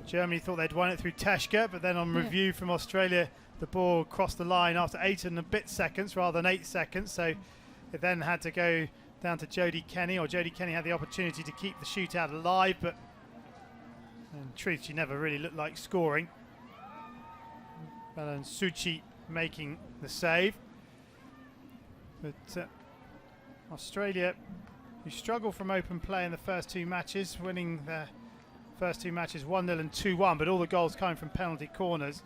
Germany thought they'd won it through Teshka, but then on review from Australia, the ball crossed the line after 8 and a bit seconds rather than 8 seconds. So it then had to go down to Jodie Kenny, or Jodie Kenny had the opportunity to keep the shootout alive, but in truth, she never really looked like scoring. Belen Suchi making the save. But Australia, who struggled from open play in the first 2 matches, winning their first 2 matches 1-0 and 2-1, but all the goals coming from penalty corners.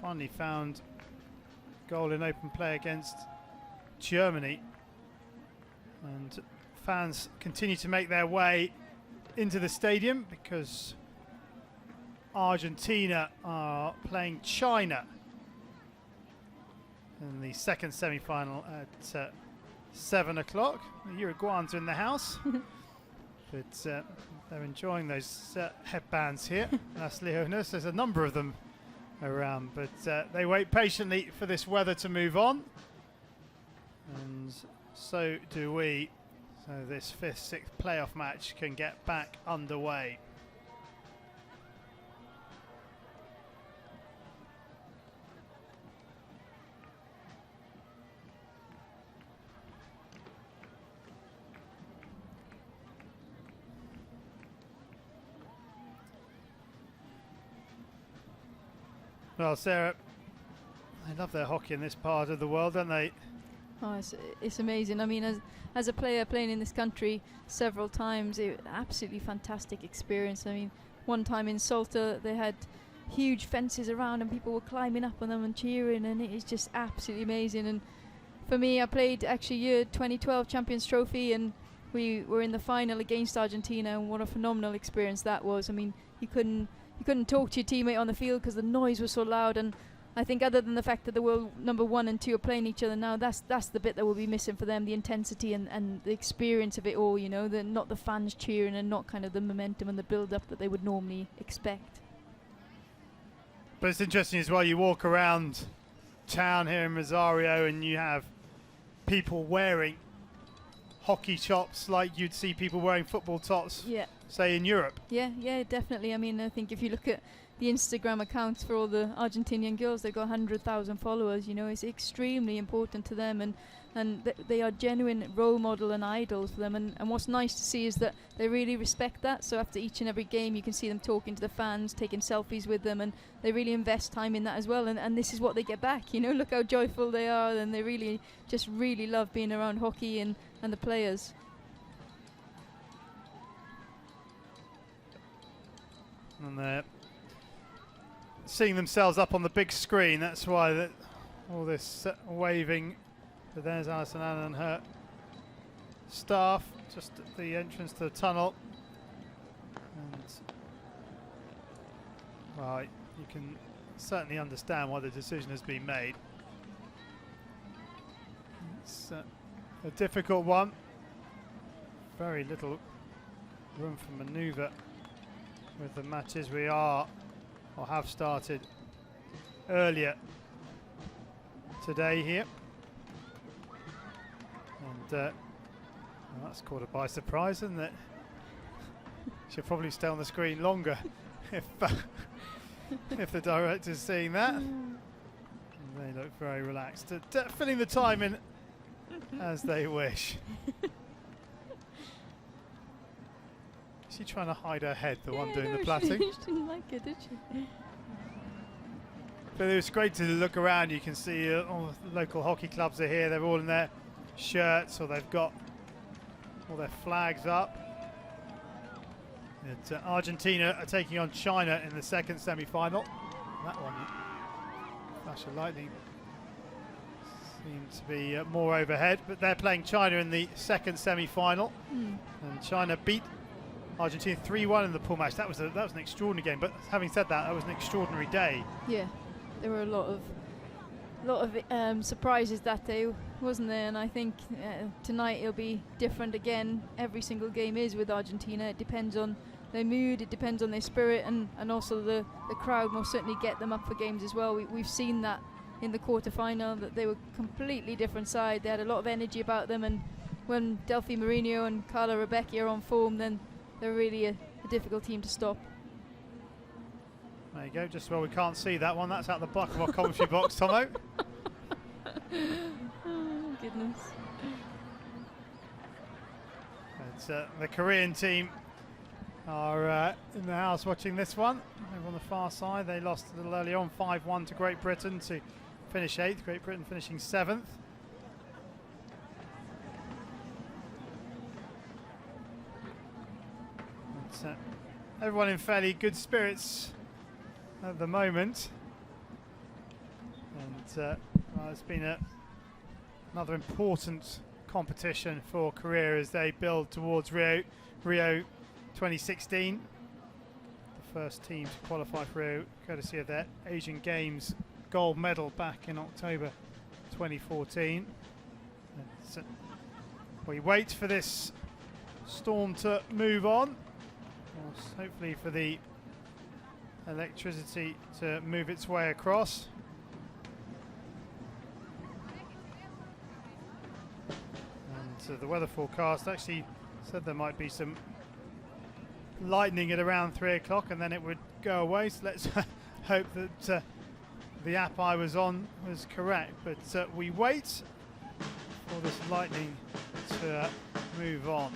Finally found goal in open play against Germany. And fans continue to make their way into the stadium because Argentina are playing China in the second semi-final at 7 o'clock. The Uruguayans are in the house, but they're enjoying those headbands here. Las Leonas, there's a number of them around, but they wait patiently for this weather to move on, and so do we. So this 5th, 6th playoff match can get back underway. Well, Sarah, they love their hockey in this part of the world, don't they? Oh, it's amazing. I mean, as a player playing in this country several times, absolutely fantastic experience. I mean, one time in Salta, they had huge fences around and people were climbing up on them and cheering, and it is just absolutely amazing. And for me, I played actually year 2012 Champions Trophy, and we were in the final against Argentina, and what a phenomenal experience that was. I mean, you couldn't talk to your teammate on the field because the noise was so loud, and I think other than the fact that the world number 1 and 2 are playing each other now, that's the bit that will be missing for them, the intensity and the experience of it all, you know, not the fans cheering and not kind of the momentum and the build-up that they would normally expect. But it's interesting as well, you walk around town here in Rosario and you have people wearing hockey tops like you'd see people wearing football tops, say in Europe. Yeah, definitely. I mean, I think if you look at the Instagram accounts for all the Argentinian girls, they've got 100,000 followers. You know, it's extremely important to them, and they are genuine role model and idols for them. And what's nice to see is that they really respect that. So after each and every game, you can see them talking to the fans, taking selfies with them, and they really invest time in that as well. And this is what they get back. You know, look how joyful they are, and they really love being around hockey and the players. And they're seeing themselves up on the big screen. That's why all this waving. But there's Alison Allen and her staff just at the entrance to the tunnel. And well, you can certainly understand why the decision has been made. It's a difficult one. Very little room for manoeuvre with the matches. We are or have started earlier today here, and well, that's caught her by surprise, isn't it? She'll probably stay on the screen longer if the director's seeing that. And they look very relaxed, filling the time in as they wish. Is she trying to hide her head, the one doing the platting? She didn't like it, did she? But it was great to look around. You can see all the local hockey clubs are here. They're all in their shirts, or they've got all their flags up. Argentina are taking on China in the second semi-final. That one, Flash of Lightning, seemed to be more overhead, but they're playing China in the second semi-final. And China beat Argentina 3-1 in the pool match. That was an extraordinary game. But having said that, that was an extraordinary day. Yeah, there were a lot of surprises that day, wasn't there? And I think tonight it'll be different again. Every single game is with Argentina. It depends on their mood, it depends on their spirit, and also the crowd most certainly get them up for games as well. We've seen that in the quarterfinal, that they were completely different side. They had a lot of energy about them, and when Delphi Mourinho and Carla Rebecca are on form, then they're really a difficult team to stop. There you go, just well we can't see that one. That's out the back of our commentary box, Tomo. Oh, goodness. But, the Korean team are in the house watching this one. Over on the far side, they lost a little early on, 5-1 to Great Britain to finish 8th. Great Britain finishing 7th. But, everyone in fairly good spirits at the moment. And well, it's been another important competition for Korea as they build towards Rio 2016. The first team to qualify for Rio, courtesy of their Asian Games gold medal back in October 2014. And, we wait for this storm to move on. Hopefully for the electricity to move its way across. And the weather forecast actually said there might be some lightning at around 3 o'clock and then it would go away. So let's hope that the app I was on was correct. But we wait for this lightning to move on.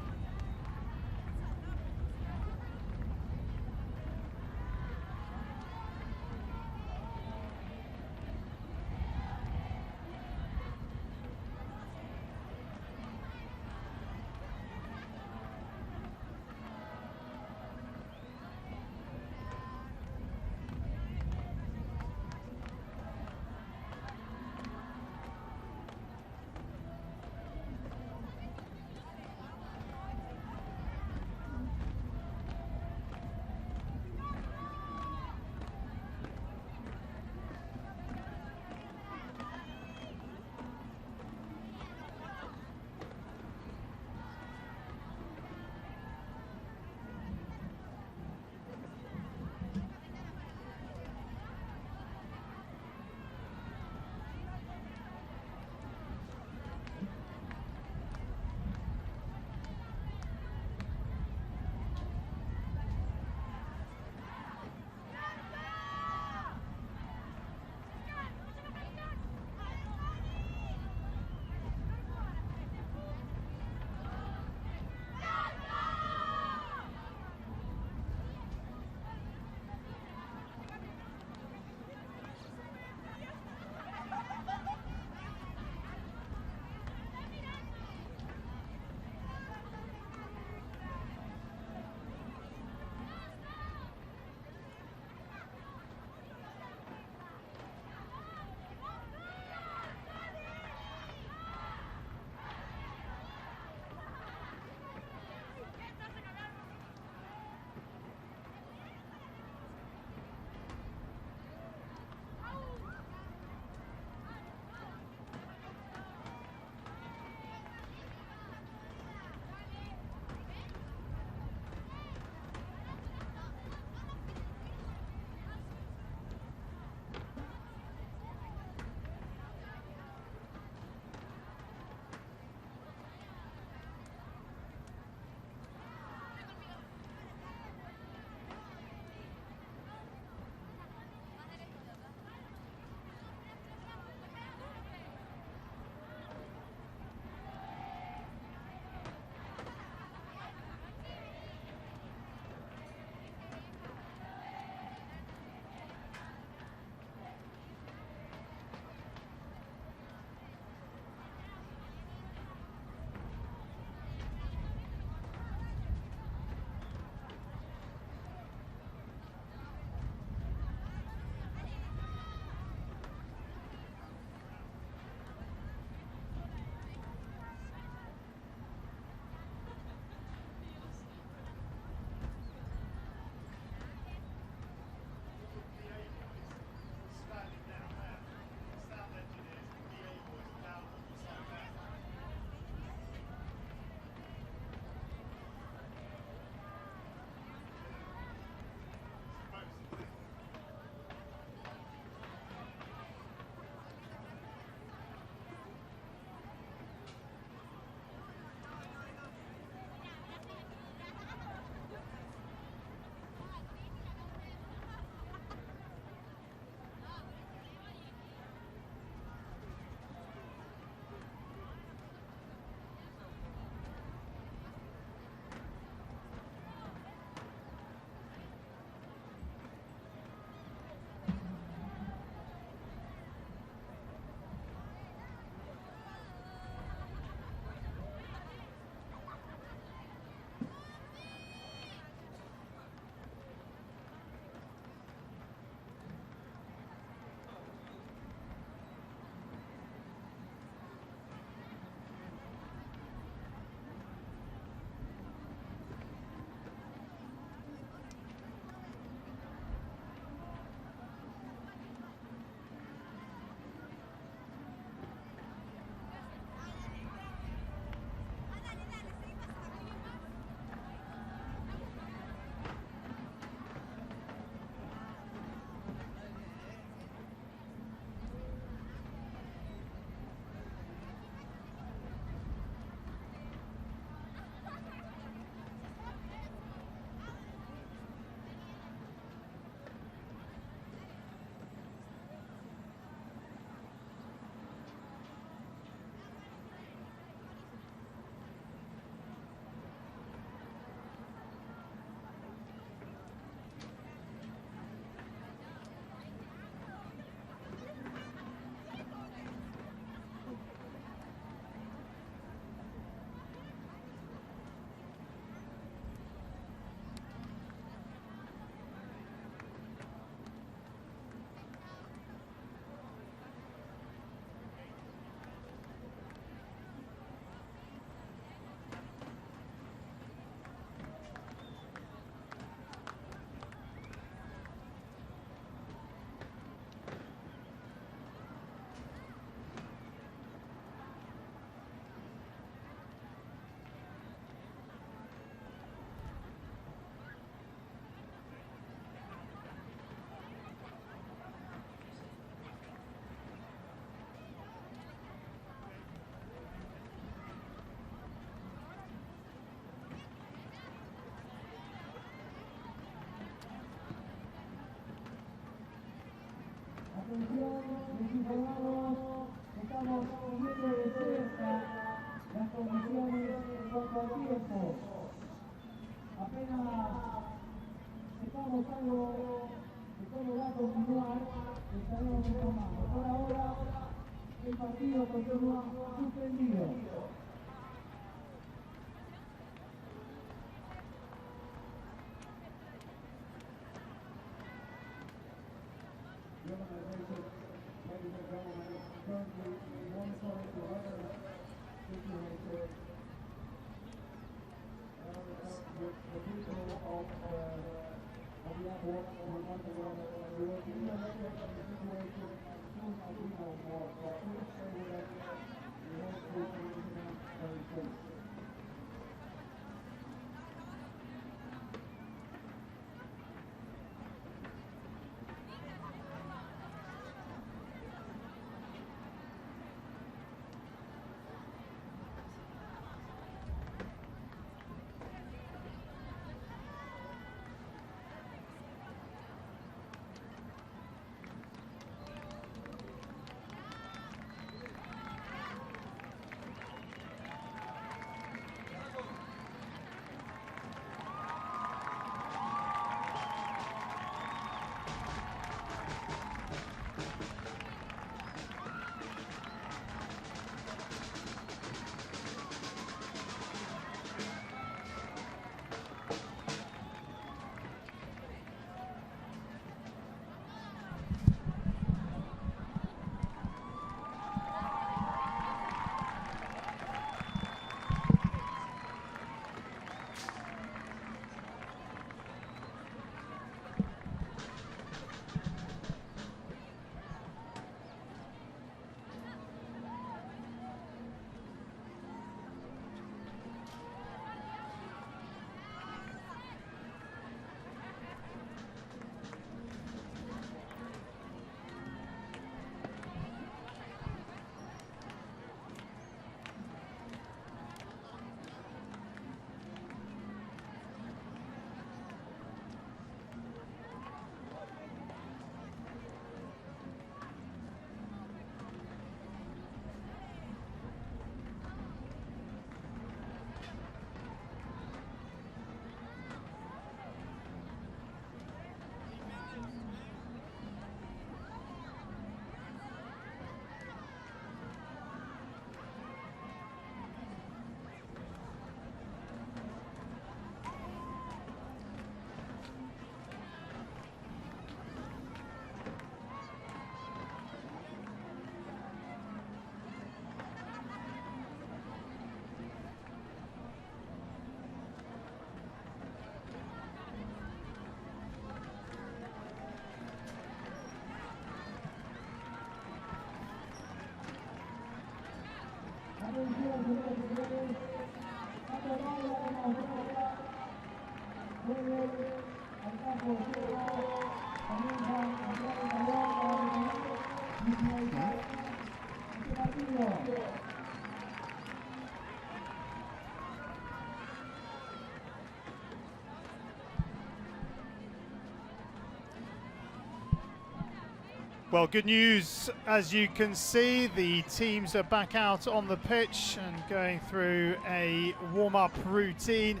Well, good news, as you can see, the teams are back out on the pitch and going through a warm-up routine.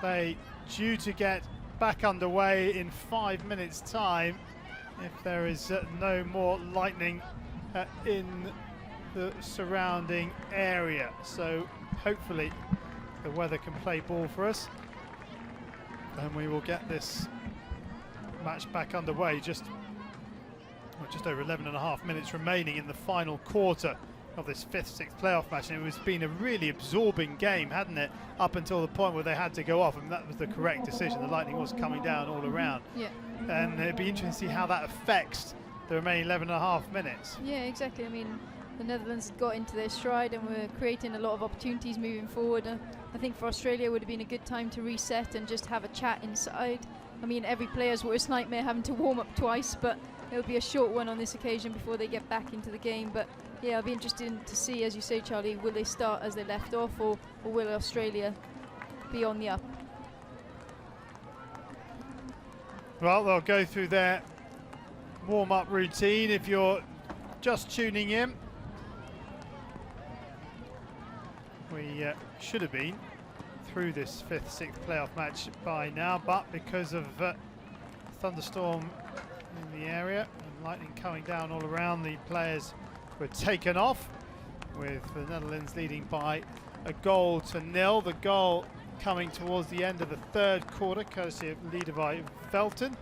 They due to get back underway in 5 minutes' time if there is no more lightning in the surrounding area. So hopefully the weather can play ball for us and we will get this match back underway. Just over 11.5 minutes remaining in the final quarter of this 5th-6th playoff match, and it's been a really absorbing game, hadn't it, up until the point where they had to go off, and that was the correct decision. The lightning was coming down all around. Yeah. And it'd be interesting to see how that affects the remaining 11.5 minutes. Yeah, exactly. I mean, the Netherlands got into their stride and were creating a lot of opportunities moving forward. I think for Australia it would have been a good time to reset and just have a chat inside. I mean, every player's worst nightmare having to warm up twice, but it'll be a short one on this occasion before they get back into the game. But yeah, I'll be interested to see, as you say, Charlie, will they start as they left off, or will Australia be on the up? Well, they'll go through their warm-up routine if you're just tuning in. We should have been through this 5th, 6th playoff match by now, but because of thunderstorm in the area and lightning coming down all around, the players were taken off, with the Netherlands leading by a 1-0. The goal coming towards the end of the 3rd quarter, courtesy of Liedewij Velten.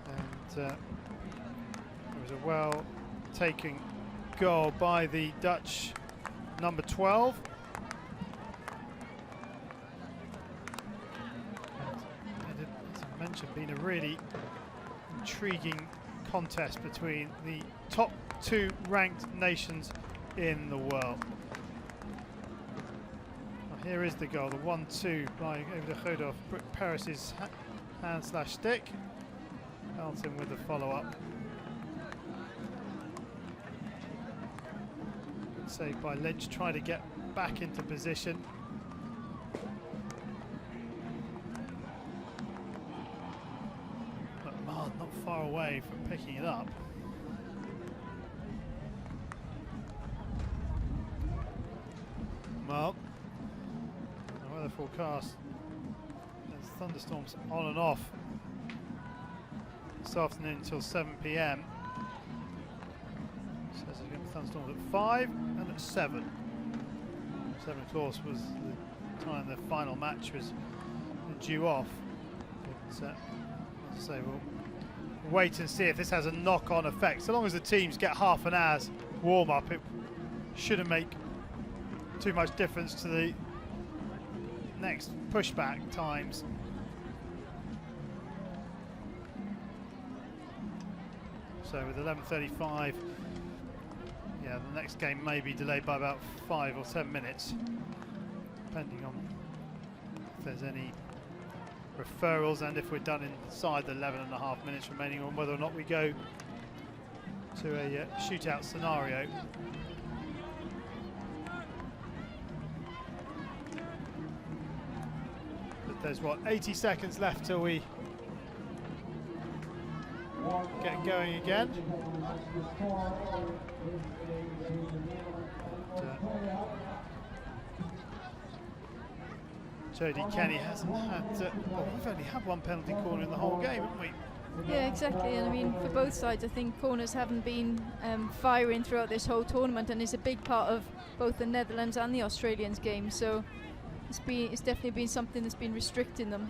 And it was a well-taken goal by the Dutch number 12. And as I mentioned, been a really intriguing contest between the top 2 ranked nations in the world. Well, here is the goal, the 1-2 by over to Godov, Paris's hand/stick. Elton with the follow-up. Saved by Lynch, trying to get back into position. But Mahd not far away from picking it up. Well, the weather forecast, there's thunderstorms on and off this afternoon until 7 p.m. Says there's going to be thunderstorms at 5 and at 7. 7 of course was the time the final match was due off. But as I say, we'll wait and see if this has a knock-on effect. So long as the teams get half an hour's warm-up, it shouldn't make too much difference to the next pushback times. So with 11:35, yeah, the next game may be delayed by about 5 or 10 minutes, depending on if there's any referrals and if we're done inside the 11.5 minutes remaining, on whether or not we go to a shootout scenario. There's what, 80 seconds left till we get going again. Jodie Kenny hasn't had, well, we've only had 1 penalty corner in the whole game, haven't we? Yeah, exactly. And I mean, for both sides, I think corners haven't been firing throughout this whole tournament, and it's a big part of both the Netherlands and the Australians' game. So it's definitely been something that's been restricting them.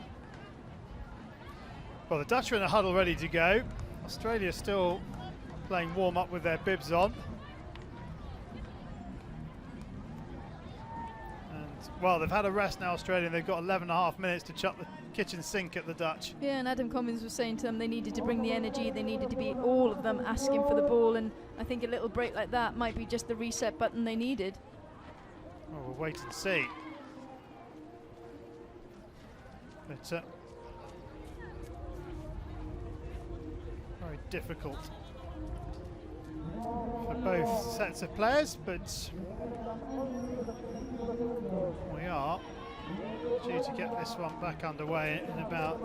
Well, the Dutch are in a huddle ready to go. Australia still playing warm-up with their bibs on. And, well, they've had a rest now, Australia, and they've got 11.5 minutes to chuck the kitchen sink at the Dutch. Yeah, and Adam Cummins was saying to them they needed to bring the energy, they needed to be, all of them, asking for the ball, and I think a little break like that might be just the reset button they needed. Well, we'll wait and see. But very difficult for both sets of players, but we are due to get this one back underway in about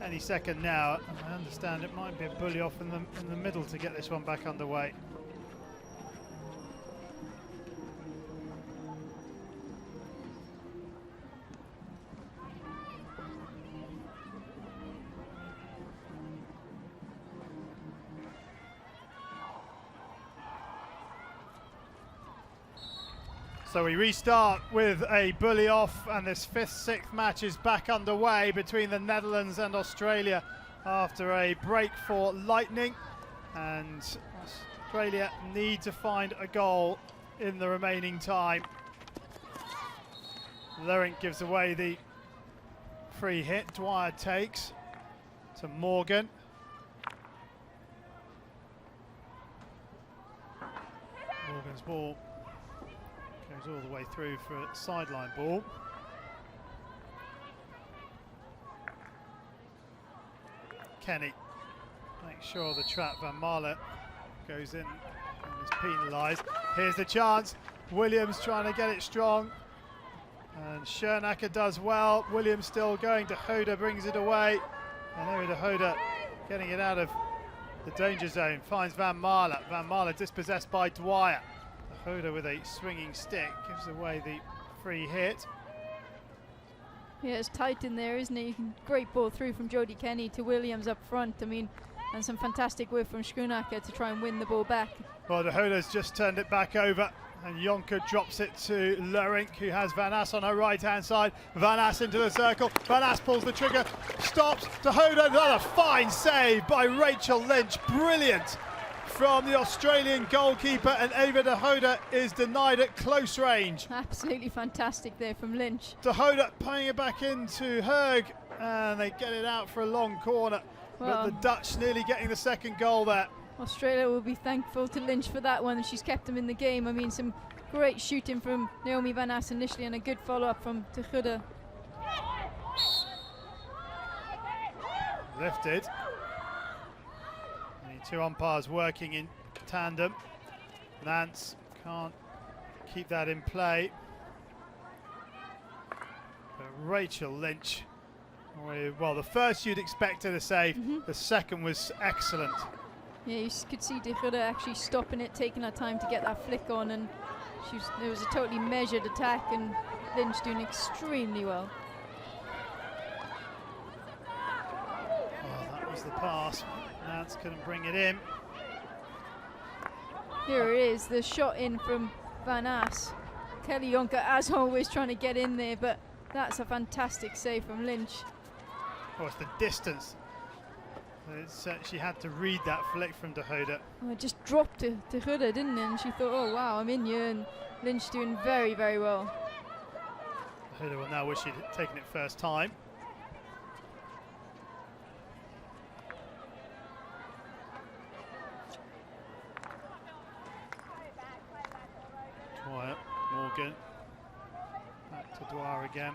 any second now. I understand it might be a bully off in the middle to get this one back underway. So we restart with a bully off, and this 5th, 6th match is back underway between the Netherlands and Australia after a break for lightning. And Australia need to find a goal in the remaining time. Lerink gives away the free hit. Dwyer takes to Morgan. Morgan's ball goes all the way through for a sideline ball. Kenny makes sure the trap. Van Marle goes in and is penalised. Here's the chance. Williams trying to get it strong, and Schernacker does well. Williams still going. De Hoda brings it away, and Eri De Hoda getting it out of the danger zone, finds Van Marle. Van Marle dispossessed by Dwyer. Huda with a swinging stick gives away the free hit. Yeah, it's tight in there, isn't it? You can great ball through from Jodie Kenny to Williams up front. I mean, and some fantastic work from Schoonaker to try and win the ball back. Well, the Huda's just turned it back over, and Jonker drops it to Lerink, who has Van Ass on her right-hand side. Van Ass into the circle. Van Ass pulls the trigger, stops. De Huda, another fine save by Rachel Lynch. Brilliant from the Australian goalkeeper, and Ava De Huda is denied at close range. Absolutely fantastic there from Lynch. De Huda playing it back into Herg, and they get it out for a long corner. Well, but the Dutch nearly getting the second goal there. Australia will be thankful to Lynch for that one. She's kept them in the game. I mean, some great shooting from Naomi Van Ass initially, and a good follow-up from De Huda. Lifted. The two umpires working in tandem. Nance can't keep that in play. But Rachel Lynch, well, the first you'd expect her to save, the second was excellent. Yeah, you could see De Huda actually stopping it, taking her time to get that flick on, and there was a totally measured attack, and Lynch doing extremely well. Oh, that was the pass. Nance couldn't bring it in. Here it is, the shot in from Van Ass. Kelly Jonker, as always, trying to get in there, but that's a fantastic save from Lynch. Oh, it's the distance. She had to read that flick from De Huda. Oh, it just dropped to De Huda, didn't it? And she thought, oh wow, I'm in here, and Lynch doing very, very well. De Huda will now wish she'd taken it first time. Dwyer, Morgan, back to Dwyer again.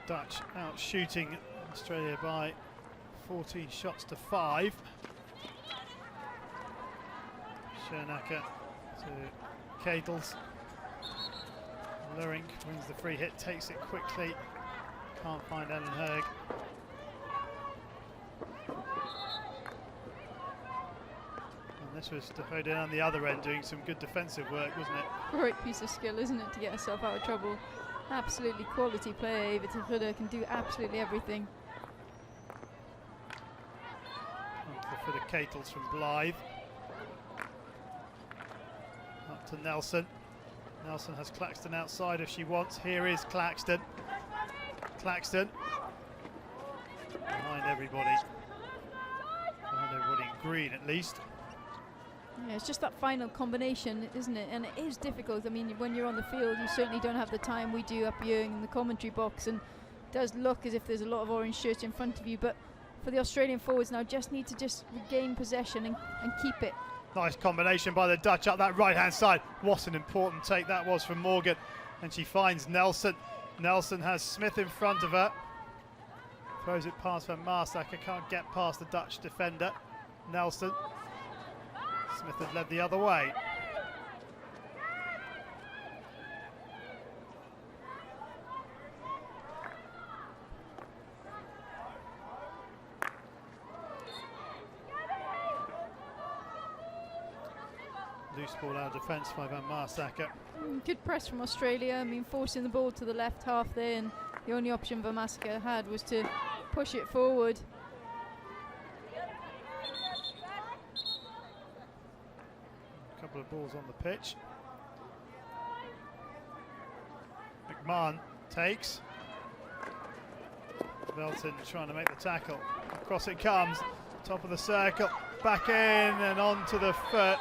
Dutch out shooting Australia by 14 shots to 5. Schoenacker to Kadels. Lerink wins the free hit, takes it quickly. Can't find Ellen Herg. And this was De Huda on the other end doing some good defensive work, wasn't it? Great piece of skill, isn't it, to get herself out of trouble. Absolutely quality player. Ava De Huda can do absolutely everything. For the Catels from Blythe. Up to Nelson. Nelson has Claxton outside if she wants. Here is Claxton. Claxton. Behind everybody. Behind everybody in green at least. Yeah, it's just that final combination, isn't it? And it is difficult. I mean, when you're on the field, you certainly don't have the time we do up here in the commentary box, and it does look as if there's a lot of orange shirts in front of you. But for the Australian forwards now, just need to just regain possession and keep it. Nice combination by the Dutch up that right-hand side. What an important take that was from Morgan. And she finds Nelson. Nelson has Smith in front of her. Throws it past Van Marsacker. Can't get past the Dutch defender. Nelson. Smith had led the other way. Loose ball out of defence by Van Marsacker. Good press from Australia. I mean, forcing the ball to the left half there, and the only option Van Marsacker had was to push it forward. A couple of balls on the pitch. McMahon takes. Belton trying to make the tackle. Across it comes. Top of the circle. Back in and onto the foot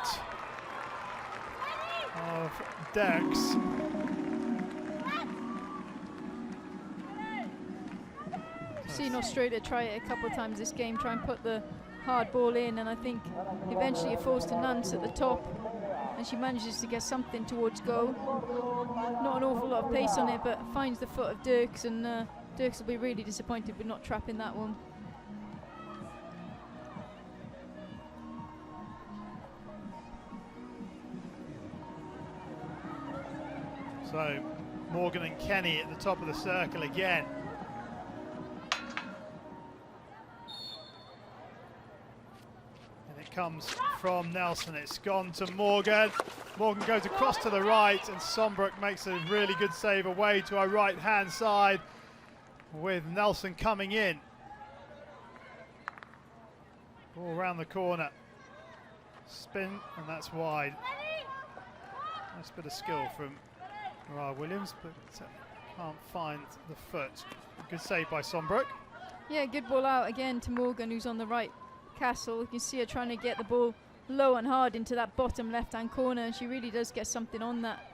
of Dirks. Seen Australia try it a couple of times this game, try and put the hard ball in, and I think eventually it falls to Nance at the top, and she manages to get something towards goal. Not an awful lot of pace on it, but finds the foot of Dirks, and Dirks will be really disappointed with not trapping that one. So Morgan and Kenny at the top of the circle again. And it comes from Nelson. It's gone to Morgan. Morgan goes across to the right, and Sombrook makes a really good save away to our right-hand side, with Nelson coming in. Ball around the corner. Spin, and that's wide. Nice bit of skill from Williams, but can't find the foot. Good save by Sombrook. Yeah, good ball out again to Morgan, who's on the right castle. You can see her trying to get the ball low and hard into that bottom left-hand corner, and she really does get something on that.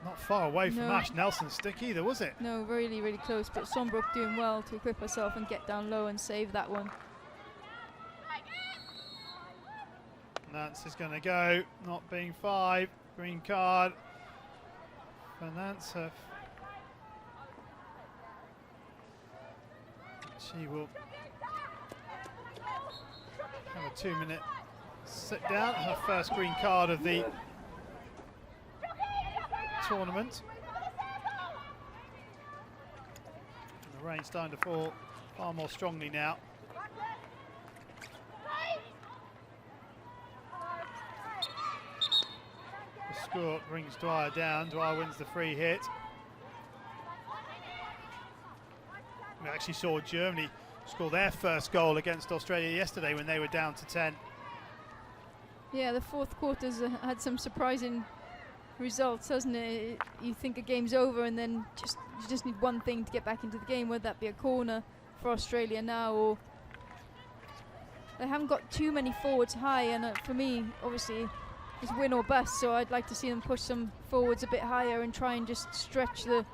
Not far away from Ash Nelson's stick either, was it? No, really, really close, but Sombrook doing well to equip herself and get down low and save that one. Nance is going to go, not being 5, green card for Nance. She will have a 2-minute sit down, her first green card of the tournament. And the rain's starting to fall far more strongly now. The score brings Dwyer down. Dwyer wins the free hit. We actually saw Germany score their first goal against Australia yesterday when they were down to 10. Yeah, the fourth quarter's had some surprising results, hasn't it? You think a game's over, and then you just need one thing to get back into the game, whether that be a corner for Australia now, or they haven't got too many forwards high, and for me, obviously, it's win or bust, so I'd like to see them push some forwards a bit higher and try and just stretch the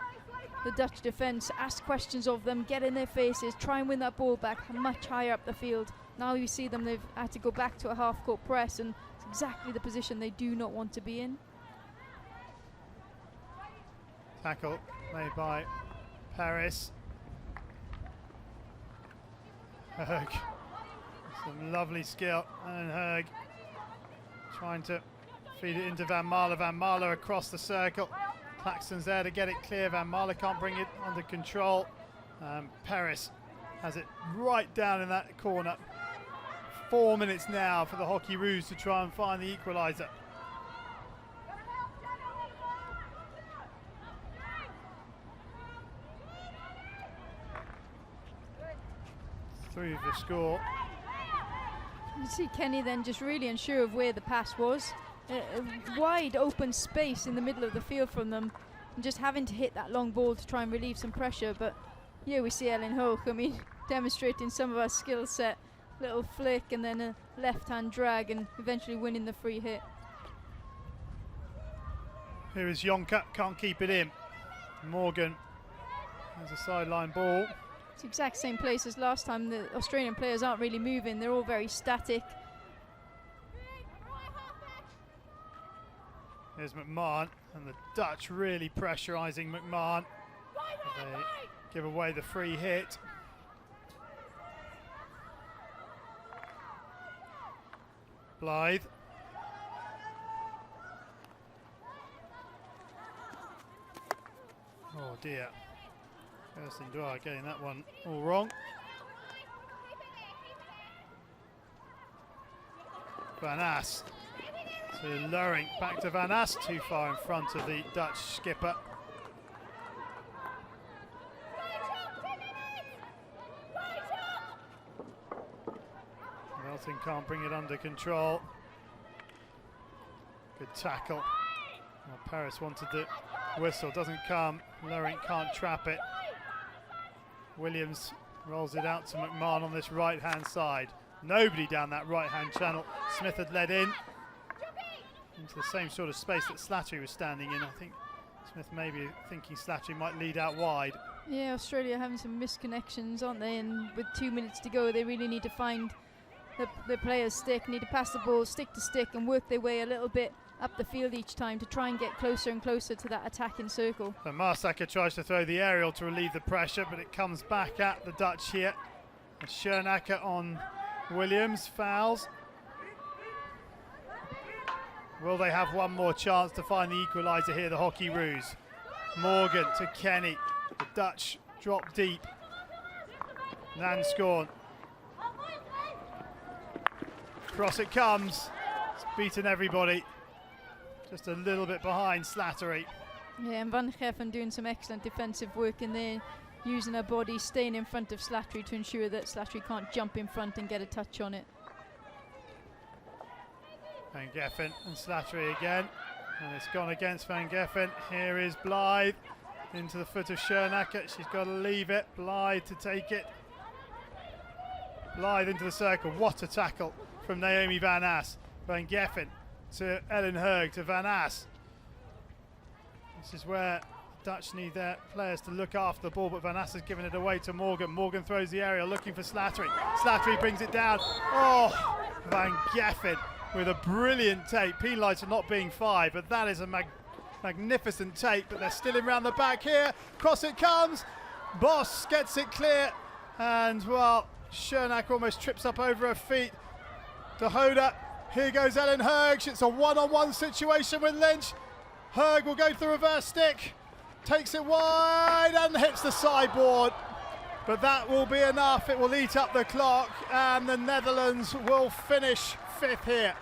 Dutch defence, ask questions of them, get in their faces, try and win that ball back much higher up the field. Now you see them, they've had to go back to a half-court press, and it's exactly the position they do not want to be in. Tackle made by Paris. Herg, some lovely skill, and Herg trying to feed it into Van Marle. Van Marle across the circle. Claxton's there to get it clear. Van Marle can't bring it under control. Paris has it right down in that corner. 4 minutes now for the Hockey Roos to try and find the equaliser. Through the score. You see Kenny then just really unsure of where the pass was. A wide open space in the middle of the field from them, and just having to hit that long ball to try and relieve some pressure. But here we see Ellen Hoch, I mean, demonstrating some of our skill set. Little flick and then a left-hand drag, and eventually winning the free hit. Here is Jonker, can't keep it in. Morgan has a sideline ball. It's the exact same place as last time. The Australian players aren't really moving, they're all very static. Here's McMahon, and the Dutch really pressurising McMahon. They give away the free hit. Blythe. Oh dear. Kirsten Dwyer getting that one all wrong. Van Ass. So lowering back to Van Ass, too far in front of the Dutch skipper. Melton can't bring it under control. Good tackle. Well, Paris wanted the whistle, doesn't come. Lowering can't trap it. Williams rolls it out to McMahon on this right-hand side. Nobody down that right-hand channel. Smith had led in into the same sort of space that Slattery was standing in. I think Smith maybe thinking Slattery might lead out wide. Yeah, Australia having some misconnections, aren't they? And with 2 minutes to go, they really need to find the players' stick, need to pass the ball stick to stick and work their way a little bit up the field each time to try and get closer and closer to that attacking circle. So Marsacker tries to throw the aerial to relieve the pressure, but it comes back at the Dutch here. Schoenacker on Williams, fouls. Will they have one more chance to find the equaliser here, the Hockey Roos? Morgan to Kenny. The Dutch drop deep. Nanscorn. Cross it comes. It's beaten everybody. Just a little bit behind Slattery. Yeah, and Van Geffen doing some excellent defensive work in there, using her body, staying in front of Slattery to ensure that Slattery can't jump in front and get a touch on it. Van Geffen and Slattery again. And it's gone against Van Geffen. Here is Blythe into the foot of Schoenacker. She's got to leave it. Blythe to take it. Blythe into the circle. What a tackle from Naomi Van Ass. Van Geffen to Ellen Herg to Van Ass. This is where Dutch need their players to look after the ball, but Van Ass has given it away to Morgan. Morgan throws the aerial looking for Slattery. Slattery brings it down. Oh, Van Geffen with a brilliant take. Penalised for not being 5, but that is a magnificent take. But they're still in round the back here. Cross it comes. Boss gets it clear. And, well, Schoenacker almost trips up over her feet. De Hoda. Here goes Ellen Herg. It's a one-on-one situation with Lynch. Herg will go to the reverse stick. Takes it wide and hits the sideboard. But that will be enough. It will eat up the clock. And the Netherlands will finish 5th here.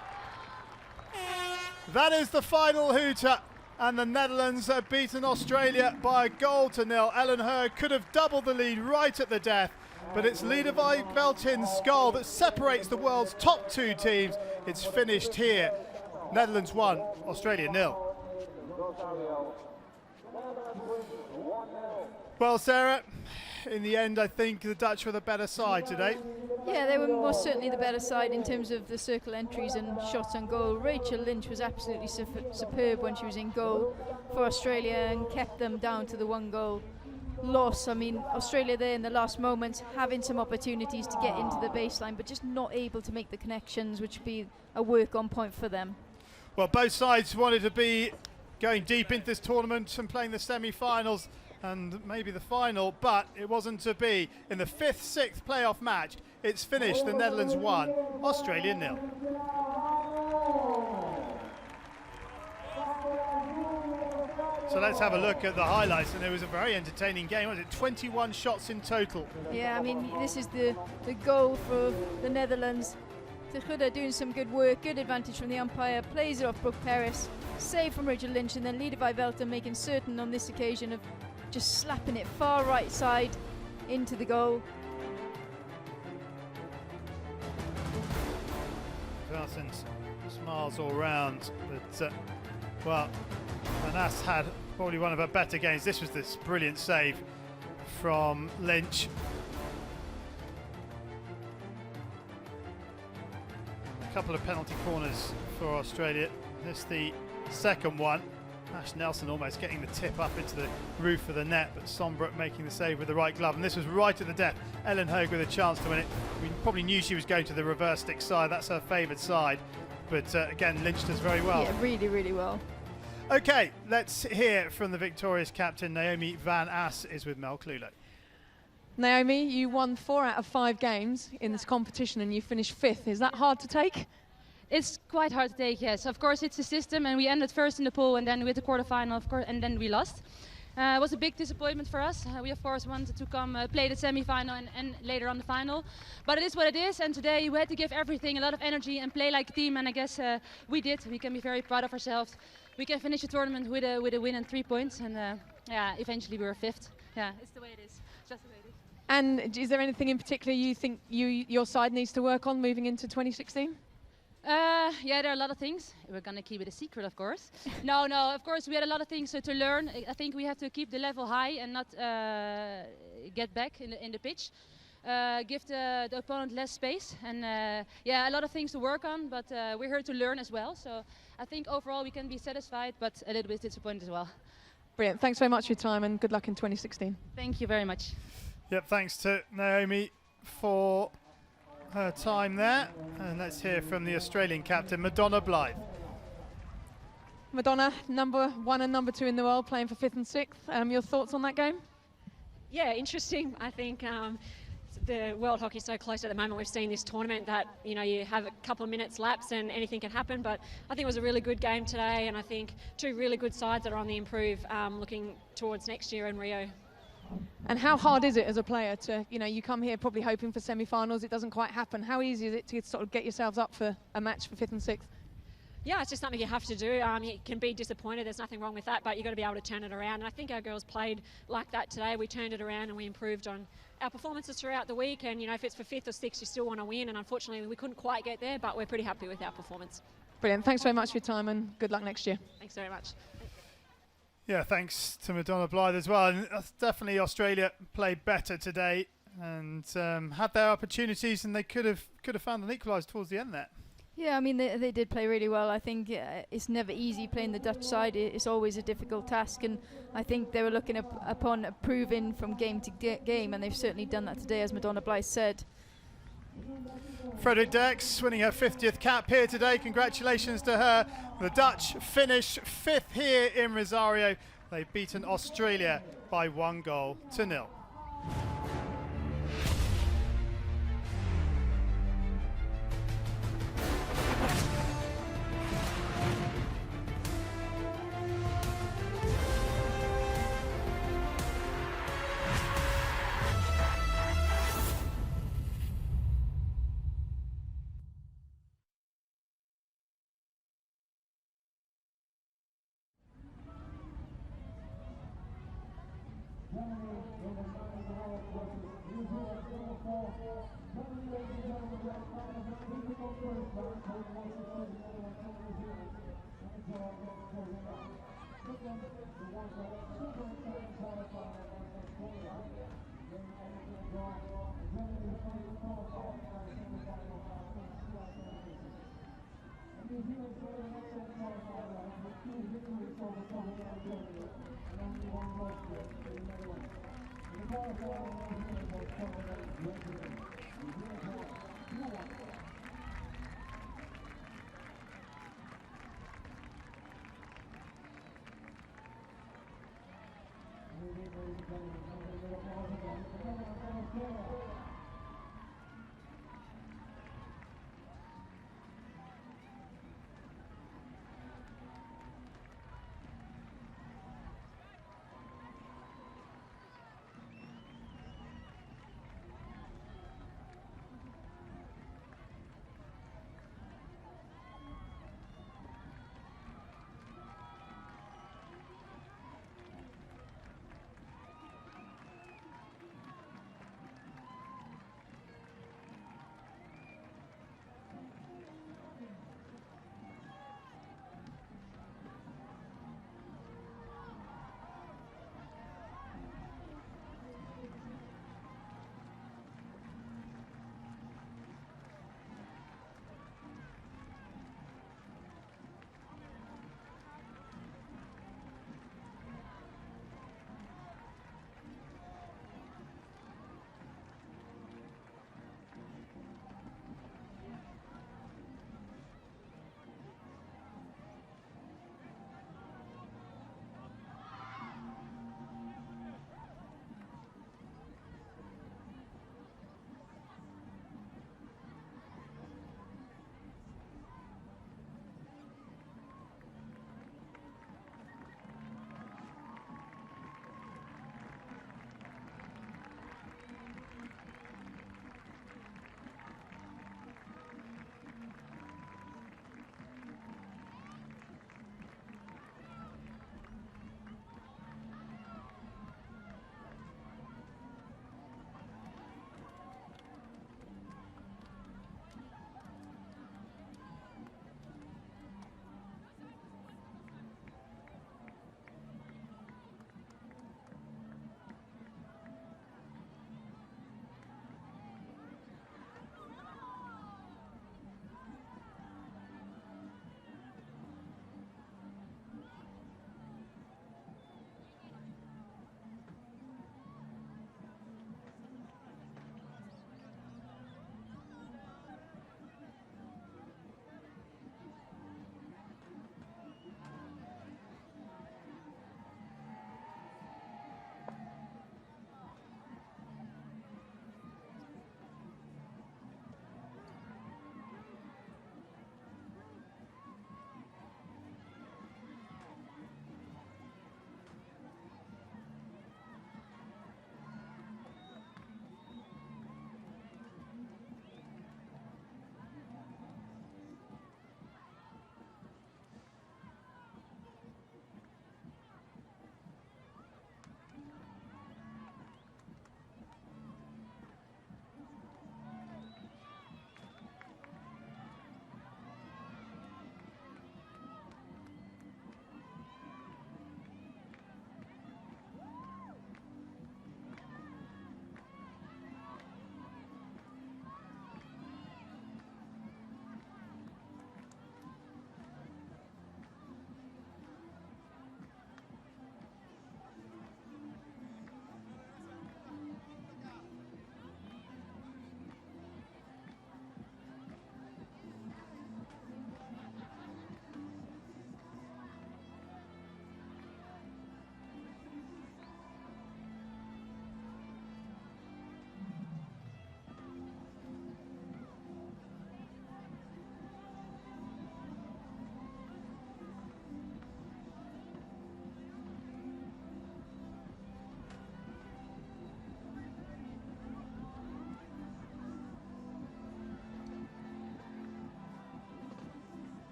That is the final hooter. And the Netherlands have beaten Australia by 1-0. Ellen Herg could have doubled the lead right at the death. But it's Liedewij Veltin's goal that separates the world's top 2 teams. It's finished here. Netherlands 1, Australia 0. Well, Sarah, in the end, I think the Dutch were the better side today. Yeah, they were most certainly the better side in terms of the circle entries and shots on goal. Rachel Lynch was absolutely superb when she was in goal for Australia and kept them down to the 1-goal loss. I mean, Australia there in the last moments having some opportunities to get into the baseline, but just not able to make the connections, which would be a work on point for them. Well, both sides wanted to be going deep into this tournament and playing the semi-finals and maybe the final, but it wasn't to be. In the 5th, 6th playoff match, it's finished. The Netherlands 1, Australia 0. So let's have a look at the highlights, and it was a very entertaining game. Was it 21 shots in total? Yeah, I mean, this is the goal for the Netherlands. De Goede doing some good work, good advantage from the umpire, plays it off Brooke Paris, save from Rachel Lynch, and then Liedewij Velten making certain on this occasion of just slapping it far right side into the goal. Carlson's smiles all round, but well, Van Ass had probably one of her better games. This was this brilliant save from Lynch. A couple of penalty corners for Australia. This the second one. Ash Nelson almost getting the tip up into the roof of the net, but Sombrook making the save with the right glove. And this was right at the death. Ellen Herg with a chance to win it. We probably knew she was going to the reverse stick side. That's her favoured side. But again, Lynch does very well. Yeah, really, really well. Okay, let's hear from the victorious captain. Naomi Van Ass is with Mel Clulo. Naomi, you won 4 out of 5 games in this competition and you finished 5th. Is that hard to take? It's quite hard to take, yes. Of course, it's a system, and we ended first in the pool, and then with the quarterfinal, of course, and then we lost. It was a big disappointment for us. We, of course, wanted to come play the semi-final and later on the final. But it is what it is, and today we had to give everything, a lot of energy, and play like a team, and I guess we did. We can be very proud of ourselves. We can finish the tournament with a win and 3 points, and yeah, eventually we were 5th. Yeah, it's the way it is. It's just the way it is. And is there anything in particular you think your side needs to work on moving into 2016? Yeah, there are a lot of things. We're going to keep it a secret, of course. No, of course, we had a lot of things to learn. I think we have to keep the level high and not get back in the pitch. Give the opponent less space. And yeah, a lot of things to work on, but we're here to learn as well. So I think overall we can be satisfied, but a little bit disappointed as well. Brilliant. Thanks very much for your time and good luck in 2016. Thank you very much. Yep, thanks to Naomi for her time there. And let's hear from the Australian captain, Madonna Blythe. Madonna, number 1 and number 2 in the world, playing for 5th and 6th. Your thoughts on that game? Yeah, interesting. I think the world hockey's so close at the moment. We've seen this tournament that, you know, you have a couple of minutes lapse and anything can happen, but I think it was a really good game today, and I think two really good sides that are on the improve looking towards next year in Rio. And how hard is it as a player to, you know, you come here probably hoping for semi-finals, it doesn't quite happen. How easy is it to sort of get yourselves up for a match for 5th and 6th? Yeah, it's just something you have to do. You can be disappointed, there's nothing wrong with that, but you've got to be able to turn it around. And I think our girls played like that today. We turned it around and we improved on our performances throughout the week. And, you know, if it's for 5th or 6th, you still want to win. And unfortunately, we couldn't quite get there, but we're pretty happy with our performance. Brilliant. Thanks very much for your time and good luck next year. Thanks very much. Yeah, thanks to Madonna Blythe as well. And definitely Australia played better today and had their opportunities, and they could have found an equaliser towards the end there. Yeah, I mean, they did play really well. I think it's never easy playing the Dutch side. It's always a difficult task, and I think they were looking upon improving from game to game, and they've certainly done that today, as Madonna Blythe said. Frederick Dirks winning her 50th cap here today. Congratulations to her. The Dutch finish 5th here in Rosario. They've beaten Australia by 1-0.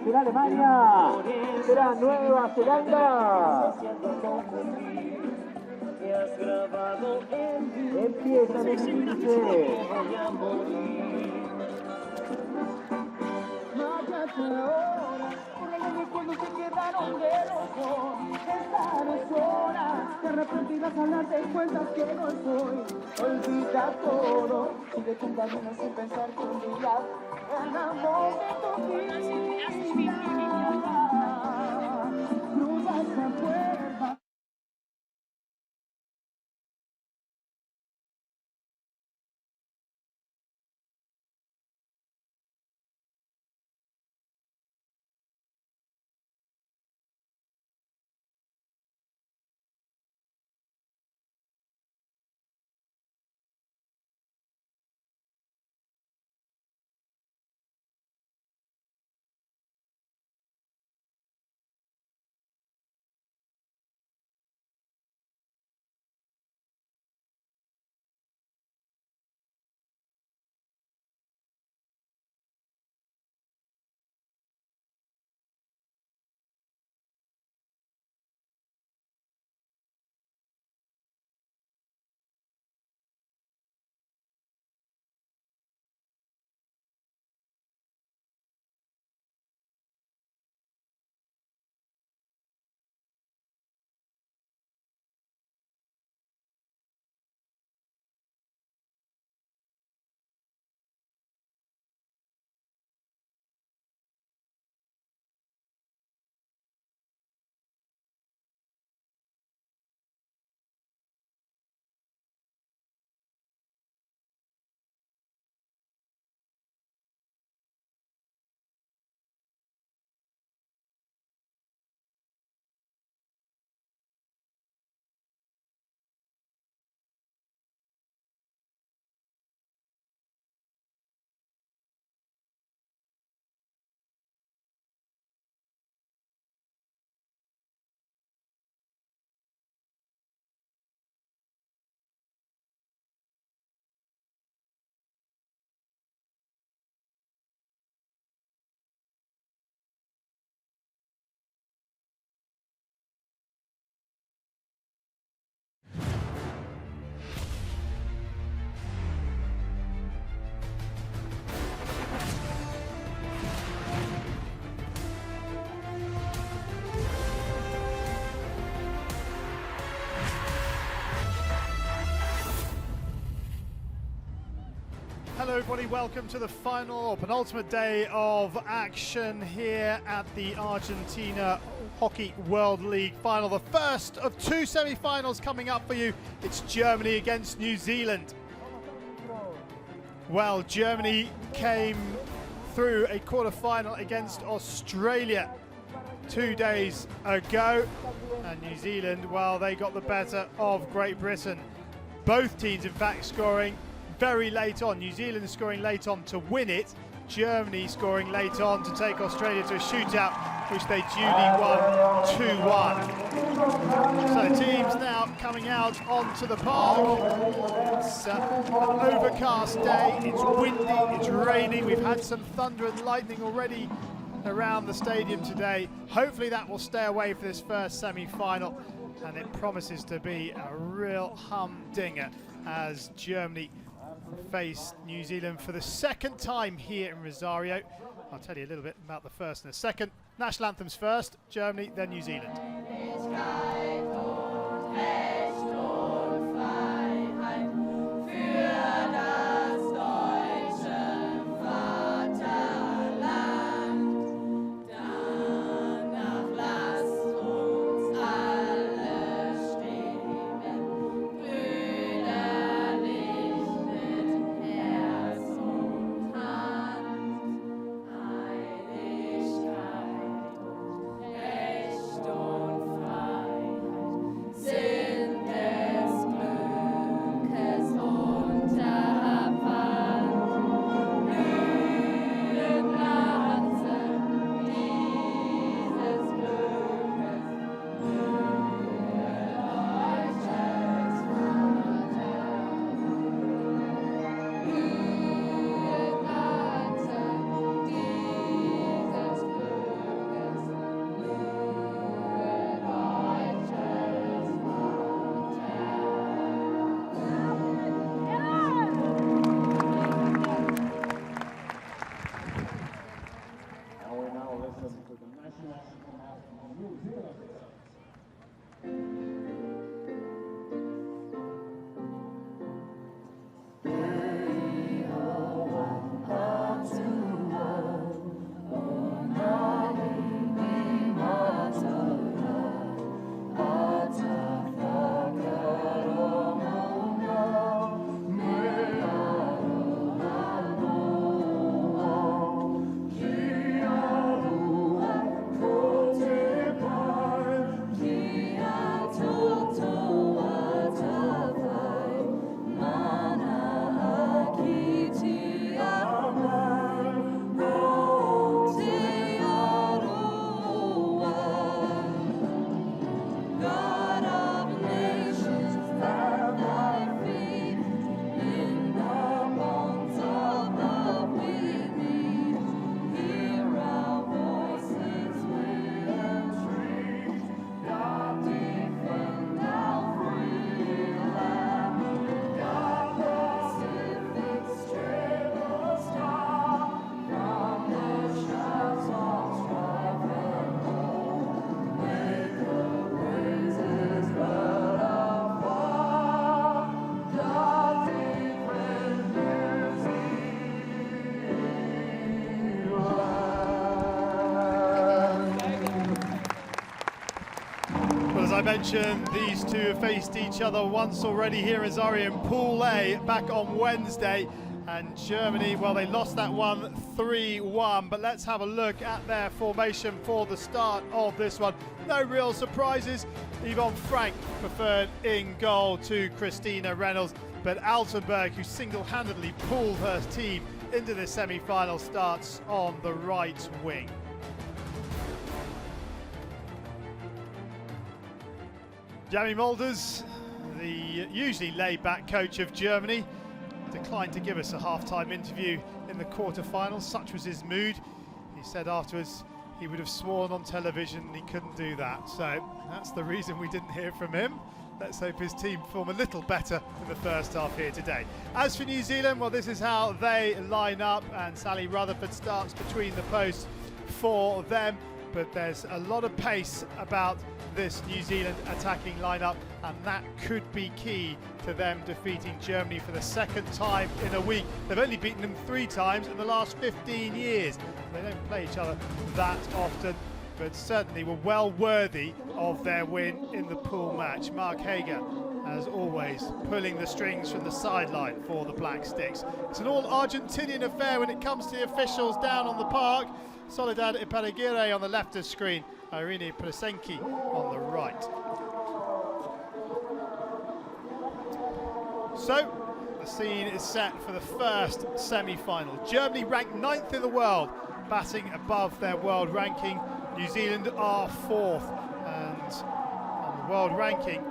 de Alemania, será Nueva Zelanda. Empieza el 15. Los recuerdos se quedaron de loco. Esta no es hora. Te arrepentirás al darte cuenta que no soy. Olvida todo. Sigue tu camino sin pensar que un día el amor de tu vida. Cruzas la puerta. Hello everybody, welcome to the final or penultimate day of action here at the Argentina Hockey World League final. The first of two semi-finals coming up for you. It's Germany against New Zealand. Well, Germany came through a quarter-final against Australia 2 days ago, and New Zealand, well, they got the better of Great Britain. Both teams, in fact, scoring very late on. New Zealand scoring late on to win it. Germany scoring late on to take Australia to a shootout, which they duly won 2-1. So the teams now coming out onto the park. It's an overcast day, it's windy, it's raining. We've had some thunder and lightning already around the stadium today. Hopefully that will stay away for this first semi-final, and it promises to be a real humdinger as Germany face New Zealand for the second time here in Rosario. I'll tell you a little bit about the first and the second. National anthems first, Germany, then New Zealand. I mentioned, these two have faced each other once already here in Rosario in Pool A back on Wednesday, and Germany, well, they lost that one 3-1, but let's have a look at their formation for the start of this one. No real surprises. Yvonne Frank preferred in goal to Christina Reynolds, but Altenberg, who single-handedly pulled her team into the semi-final, starts on the right wing. Jamie Mulders, the usually laid-back coach of Germany, declined to give us a half-time interview in the quarter-finals. Such was his mood. He said afterwards he would have sworn on television and he couldn't do that. So that's the reason we didn't hear from him. Let's hope his team perform a little better in the first half here today. As for New Zealand, well, this is how they line up, and Sally Rutherford starts between the posts for them. but there's a lot of pace about this New Zealand attacking lineup, and that could be key to them defeating Germany for the second time in a week. They've only beaten them 3 times in the last 15 years. They don't play each other that often, but certainly were well worthy of their win in the pool match. Mark Hager, as always, pulling the strings from the sideline for the Black Sticks. It's an all Argentinian affair when it comes to the officials down on the park. Soledad Iparraguirre on the left of screen, Irene Presenki on the right. So, the scene is set for the first semi-final. Germany ranked 9th in the world, batting above their world ranking. New Zealand are 4th, and on the world ranking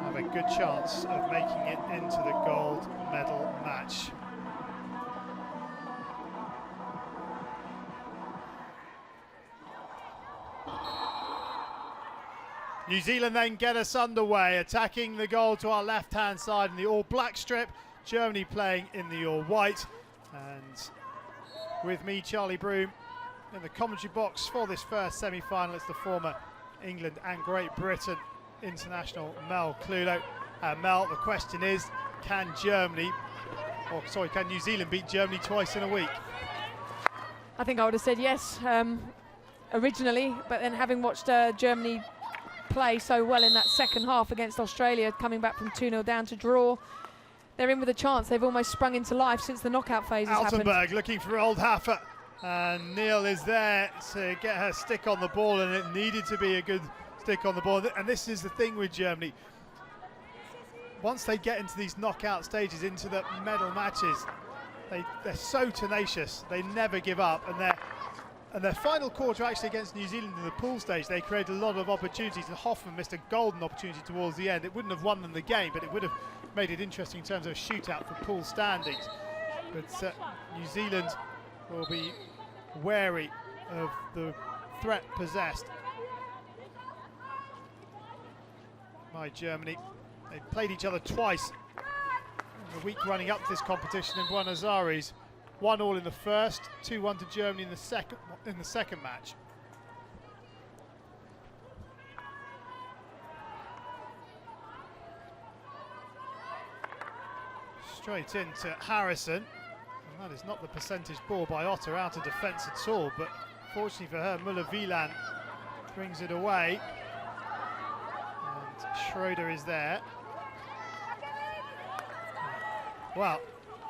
have a good chance of making it into the gold medal match. New Zealand then get us underway, attacking the goal to our left-hand side in the all-black strip. Germany playing in the all-white. And with me, Charlie Broom, in the commentary box for this first semi-final, it's the former England and Great Britain international Mel Clulo. Mel, the question is, can New Zealand beat Germany twice in a week? I think I would have said yes originally, but then having watched Germany play so well in that second half against Australia, coming back from 2-0 down to draw, they're in with a chance. They've almost sprung into life since the knockout phase has happened. Altenberg looking for Old Haffer, and Neil is there to get her stick on the ball, and it needed to be a good stick on the ball. And this is the thing with Germany. Once they get into these knockout stages, into the medal matches, they're so tenacious. They never give up, and their final quarter actually against New Zealand in the pool stage, they created a lot of opportunities, and Hoffman missed a golden opportunity towards the end. It wouldn't have won them the game, but it would have made it interesting in terms of a shootout for pool standings. But New Zealand will be wary of the threat possessed by Germany. They played each other twice in the week running up to this competition in Buenos Aires. 1-1 in the first, 2-1 to Germany in the second match. Straight into Harrison, and that is not the percentage ball by Otter out of defence at all, but fortunately for her, Müller-Wieland brings it away, and Schroeder is there. Well,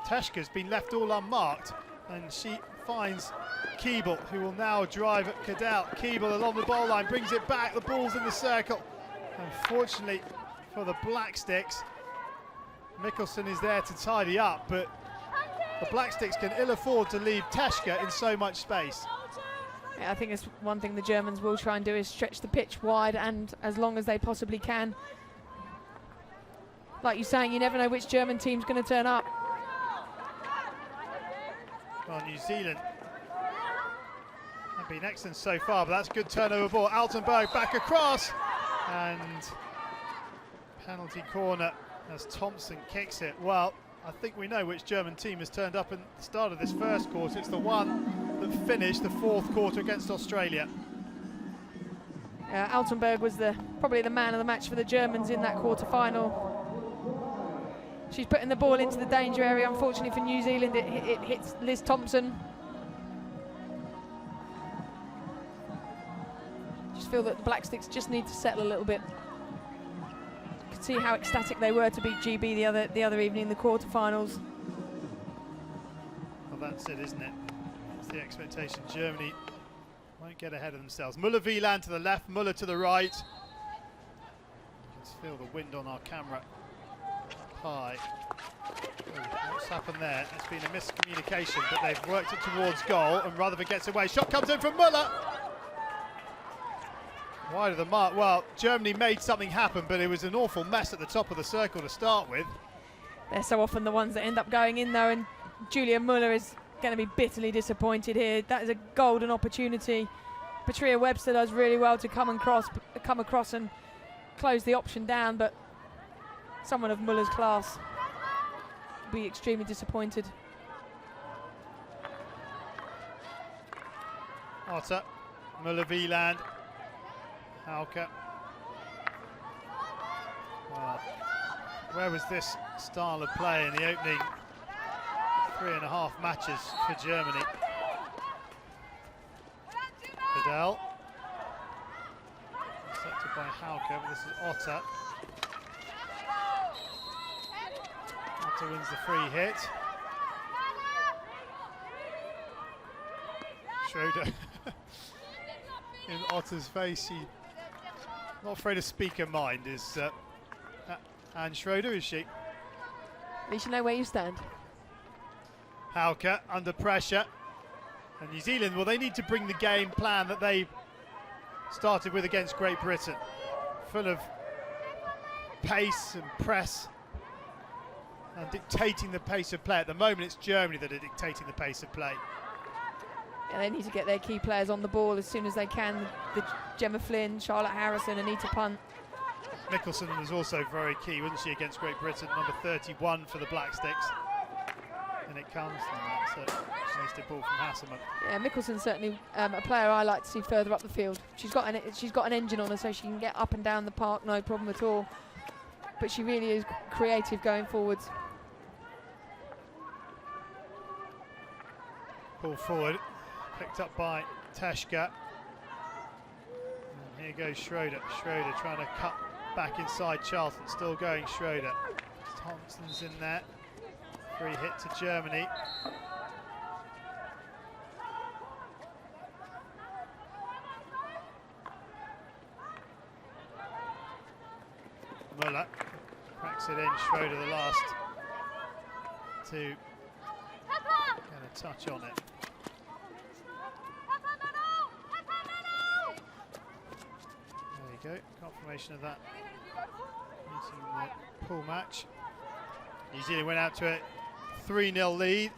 Teschke's been left all unmarked, and she finds Keeble, who will now drive at Cadell. Keeble along the ball line, brings it back, the ball's in the circle. Unfortunately for the Black Sticks, Mikkelsen is there to tidy up, but the Black Sticks can ill afford to leave Teschke in so much space. Yeah, I think it's one thing the Germans will try and do is stretch the pitch wide and as long as they possibly can. Like you're saying, you never know which German team's going to turn up. Well, New Zealand have been excellent so far, but that's a good turnover ball. Altenberg back across, and penalty corner as Thompson kicks it. Well, I think we know which German team has turned up at the start of this first quarter. It's the one that finished the fourth quarter against Australia. Altenberg was probably the man of the match for the Germans in that quarter-final. She's putting the ball into the danger area. Unfortunately for New Zealand, it hits Liz Thompson. Just feel that the Black Sticks just need to settle a little bit. You could see how ecstatic they were to beat GB the other evening in the quarterfinals. Well, that's it, isn't it? That's the expectation. Germany won't get ahead of themselves. Müller-Wieland to the left, Müller to the right. You can feel the wind on our camera. High. What's happened there? It's been a miscommunication, but they've worked it towards goal, and Rutherford gets away. Shot comes in from Müller. Wide of the mark. Well, Germany made something happen, but it was an awful mess at the top of the circle to start with. They're so often the ones that end up going in, though, and Julia Müller is going to be bitterly disappointed here. That is a golden opportunity. Patria Webster does really well to come across and close the option down, but someone of Muller's class will be extremely disappointed. Otter, Muller-Wieland, Hauke. Well, where was this style of play in the opening 3.5 matches for Germany? Fidel. Intercepted by Hauke, but this is Otter. Otter wins the free hit. Schroeder. In Otter's face, he not afraid to speak her mind, is Anne Schroeder, is she? At least you know where you stand. Hauke under pressure. And New Zealand, well, they need to bring the game plan that they started with against Great Britain. Full of pace and press and dictating the pace of play. At the moment, it's Germany that are dictating the pace of play. Yeah, they need to get their key players on the ball as soon as they can. The Gemma Flynn, Charlotte Harrison, Anita Punt. Mickelson was also very key, wasn't she, against Great Britain, number 31 for the Black Sticks. And it comes from that, so she needs to ball from Hasselman. Yeah, Mickelson's certainly a player I like to see further up the field. She's got an engine on her, so she can get up and down the park, no problem at all. But she really is creative going forwards. Ball forward, picked up by Teshka. And here goes Schroeder. Schroeder trying to cut back inside Charlton, still going Schroeder. Thompson's in there. Free hit to Germany. Muller cracks it in. Schroeder the last to get a touch on it. There you go, confirmation of that using the pool match. New Zealand went out to a 3-0 lead.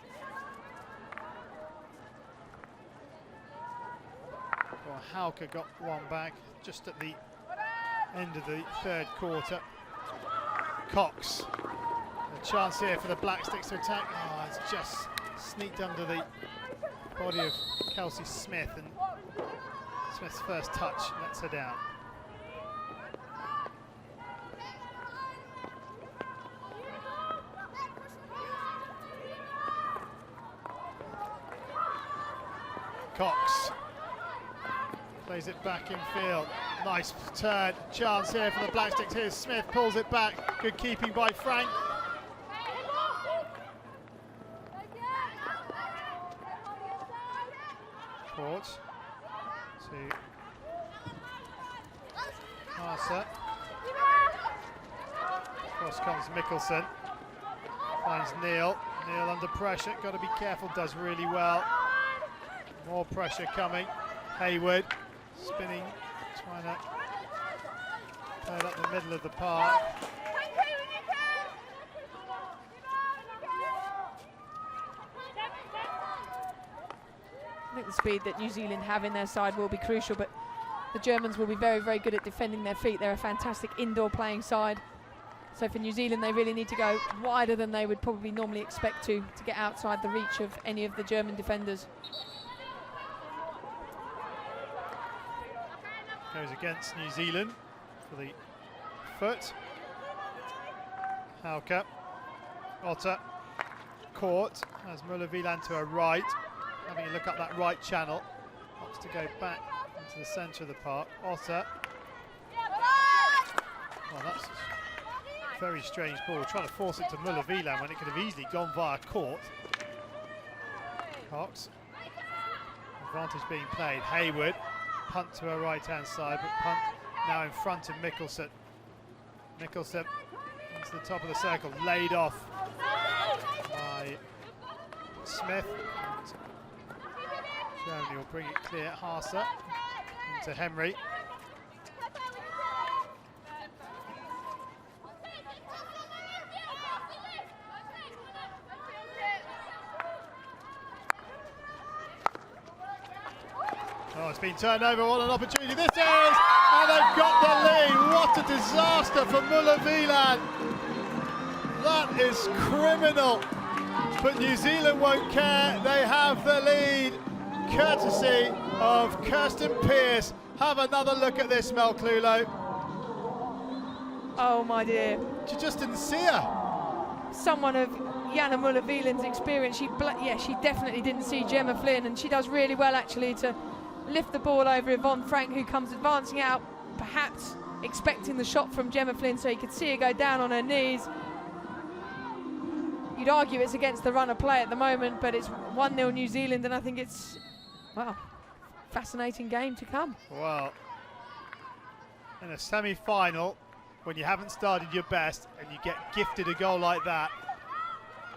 Well, Hauke got one back just at the end of the third quarter. Cox, a chance here for the Black Sticks to attack. Oh, it's just sneaked under the body of Kelsey Smith, and Smith's first touch lets her down. Cox plays it back in field. Nice turn, chance here for the Black Sticks. Here's Smith, pulls it back. Good keeping by Frank. Court to Arthur. Across comes Mickelson. Finds Neil. Neil under pressure. Got to be careful. Does really well. More pressure coming. Hayward spinning, trying to play it up the middle of the park. I think the speed that New Zealand have in their side will be crucial, but the Germans will be very, very good at defending their feet. They're a fantastic indoor playing side. So for New Zealand, they really need to go wider than they would probably normally expect to get outside the reach of any of the German defenders. Goes against New Zealand for the foot. Hauke, Otter, Court, has Muller-Wieland to her right, having a look up that right channel. Wants to go back into the centre of the park. Otter. Well, that's a very strange ball. Trying to force it to Muller-Wieland when it could have easily gone via Court. Cox. Advantage being played. Hayward. Punt to her right-hand side, but Punt now in front of Mickelson. Mickelson into the top of the circle, laid off by Smith. Germany will bring it clear. Haase into Henry. Oh, it's been turned over. What an opportunity this is! And they've got the lead. What a disaster for Muller-Wieland. That is criminal. But New Zealand won't care. They have the lead, courtesy of Kirsten Pearce. Have another look at this, Mel Clulo. Oh my dear. You just didn't see her. Someone of Jana Muller-Wieland's experience, she definitely didn't see Gemma Flynn, and she does really well actually to lift the ball over Yvonne Frank, who comes advancing out, perhaps expecting the shot from Gemma Flynn, so you could see her go down on her knees. You'd argue it's against the run of play at the moment, but it's 1-0 New Zealand, and I think it's, well, fascinating game to come. Well, in a semi-final, when you haven't started your best and you get gifted a goal like that,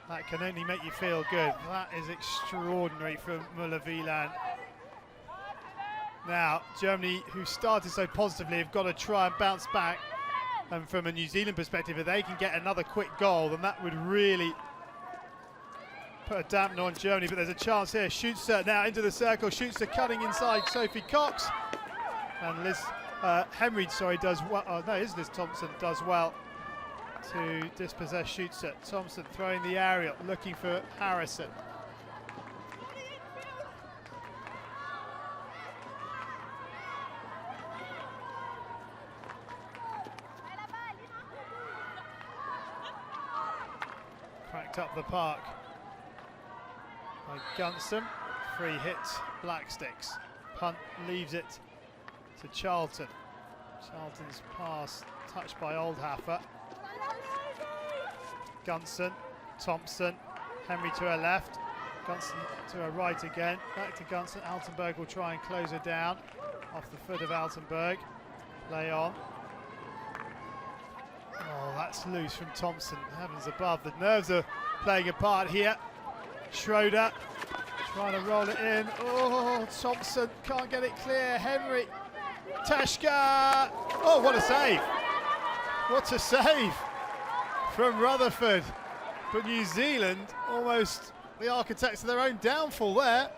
that can only make you feel good. That is extraordinary from Muller-Wieland. Now, Germany, who started so positively, have got to try and bounce back. And from a New Zealand perspective, if they can get another quick goal, then that would really put a dampener on Germany. But there's a chance here. Schutzer now into the circle. Schutzer cutting inside Sophie Cox. And Liz Henry, does well. Oh, no, it is Liz Thompson, does well to dispossess Schutzer. Thompson throwing the aerial, looking for Harrison. Cracked up the park by Gunston. Free hit, Black Sticks. Punt leaves it to Charlton. Charlton's pass touched by Oldhaffer. Gunston, Thompson, Henry to her left, Gunston to her right again, back to Gunston. Altenberg will try and close her down off the foot of Altenberg. Play on. Oh, that's loose from Thompson. Heavens above, the nerves are playing a part here. Schroeder trying to roll it in. Oh, Thompson can't get it clear. Henry, Tashka. Oh, what a save! What a save from Rutherford. But New Zealand almost the architects of their own downfall there.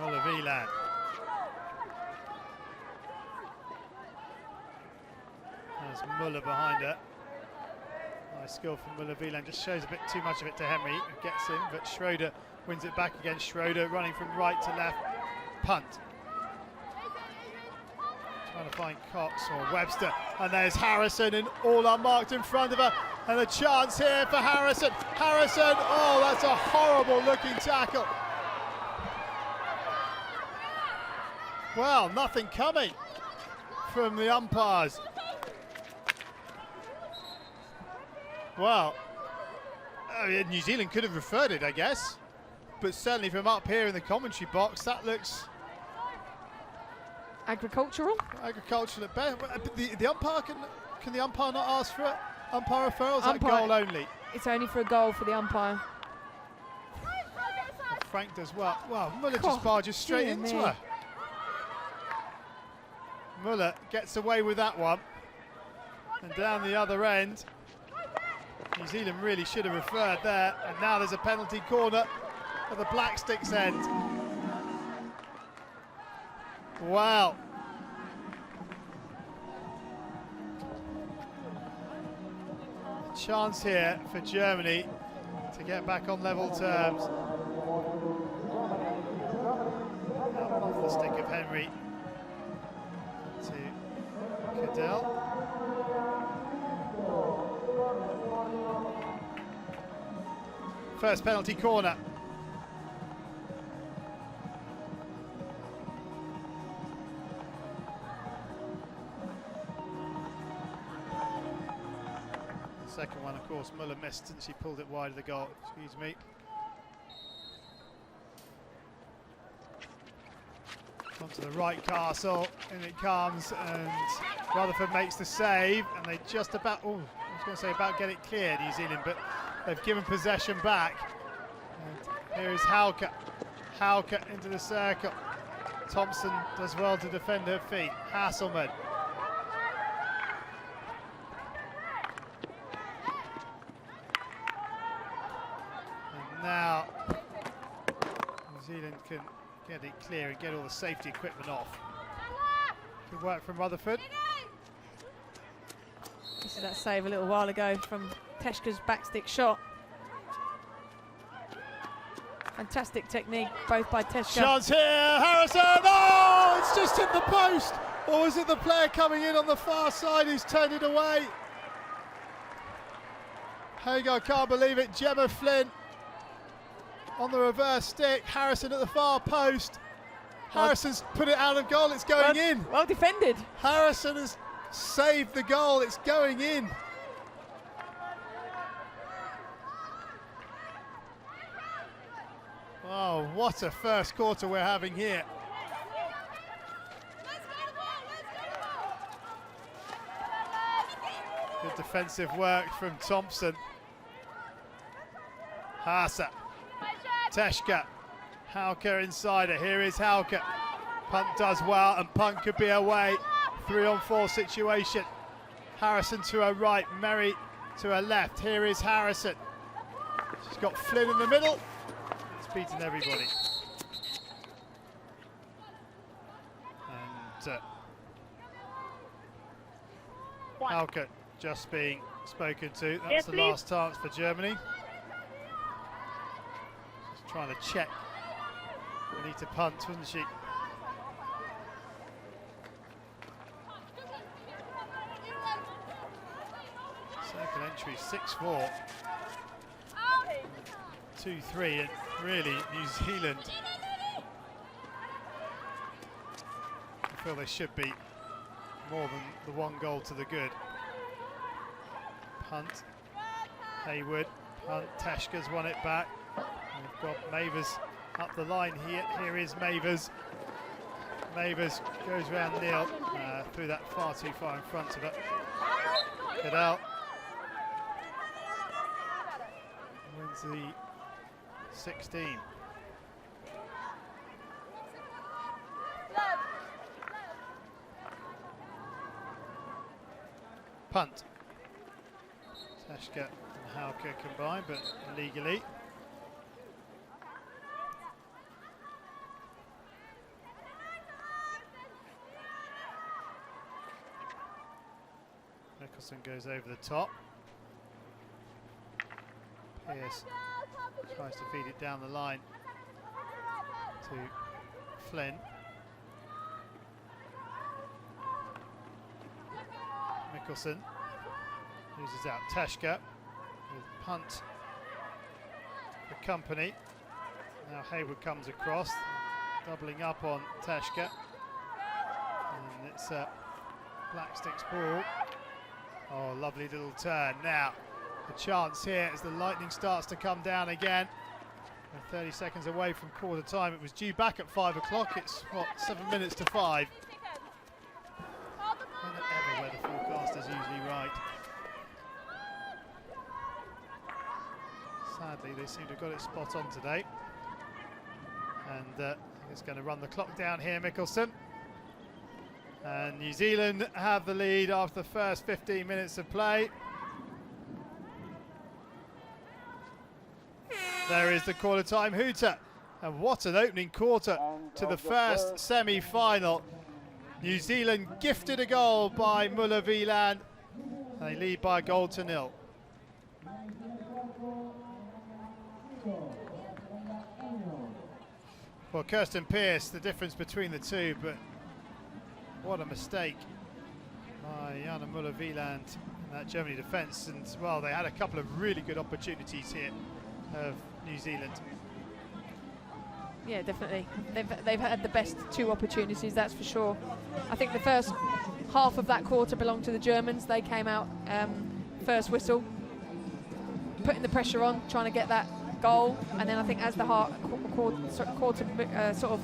Muller-Wieland. There's Muller behind her. Nice skill from Muller-Wieland, just shows a bit too much of it to Henry, who gets him, but Schroeder wins it back against Schroeder, running from right to left. Punt. Trying to find Cox or Webster, and there's Harrison, and all unmarked in front of her, and a chance here for Harrison. Harrison, oh, that's a horrible looking tackle. Well, nothing coming from the umpires. Well, New Zealand could have referred it, I guess, but certainly from up here in the commentary box, that looks agricultural. Agricultural at best. The umpire can the umpire not ask for it? Umpire referral? Is that goal only? It's only for a goal for the umpire. And Frank does well. Wow, Muller just barges straight into her. Muller gets away with that one, and down the other end. New Zealand really should have referred there, and now there's a penalty corner at the Black Sticks end. Wow. A chance here for Germany to get back on level terms. Now off the stick of Henry to Cadell. First penalty corner. Second one, of course, Muller missed and she pulled it wide of the goal. Excuse me. Onto the right, Castle, in it comes, and Rutherford makes the save, and they just about, oh, I was going to say about get it clear, New Zealand, but they've given possession back. And here is Hauke. Hauke into the circle. Thompson does well to defend her feet. Hasselman. And now New Zealand can get it clear and get all the safety equipment off. Good work from Rutherford. This is that save a little while ago from Teshka's backstick shot. Fantastic technique, both by Teshka. Chance here, Harrison! Oh, it's just hit the post! Or was it the player coming in on the far side who's turned it away? Hagar can't believe it. Gemma Flynn on the reverse stick. Harrison at the far post. Harrison's put it out of goal. It's going in. Well defended. Harrison has saved the goal. It's going in. Oh, what a first quarter we're having here. Good defensive work from Thompson. Hasa. Teshka. Hauke inside it. Here is Hauke. Punt does well, and Punt could be away. 3-on-4 situation. Harrison to her right, Merry to her left. Here is Harrison. She's got Flynn in the middle. It's beaten everybody. And Hauke just being spoken to. That's the last chance for Germany. Just trying to check. We need to punt, wouldn't she? Circle entry 6-4. 2-3, and really New Zealand, I feel they should be more than the 1 goal to the good. Punt, Hayward, punt, Teshka's won it back. And we've got Mavers up the line here. Here is Mavers. Mavers goes round Neil, through that far too far in front of it. Get out. Wins the 16. Punt. Teshka and Hauke combined, but illegally. Nicholson goes over the top. Pearce tries to feed it down the line to Flynn. Mickelson loses out. Teshka with punt for company. Now Hayward comes across, doubling up on Teshka. And it's Blackstick's ball. Oh, lovely little turn. Now, a chance here as the lightning starts to come down again. We're 30 seconds away from quarter time. It was due back at 5 o'clock. It's, what, 7 minutes to 5. Never where the forecaster's usually right. Sadly, they seem to have got it spot on today. And it's going to run the clock down here, Mickelson. And New Zealand have the lead after the first 15 minutes of play. There is the quarter-time hooter. And what an opening quarter to the first semi-final. New Zealand gifted a goal by Muller-Wieland. They lead by a goal to 0. Well, Kirsten Pearce, the difference between the two, but what a mistake by Jana Muller-Wieland in that Germany defence. And, well, they had a couple of really good opportunities here of New Zealand. Yeah, definitely. They've had the best 2 opportunities, that's for sure. I think the first half of that quarter belonged to the Germans. They came out first whistle, putting the pressure on, trying to get that goal. And then I think as the quarter sort of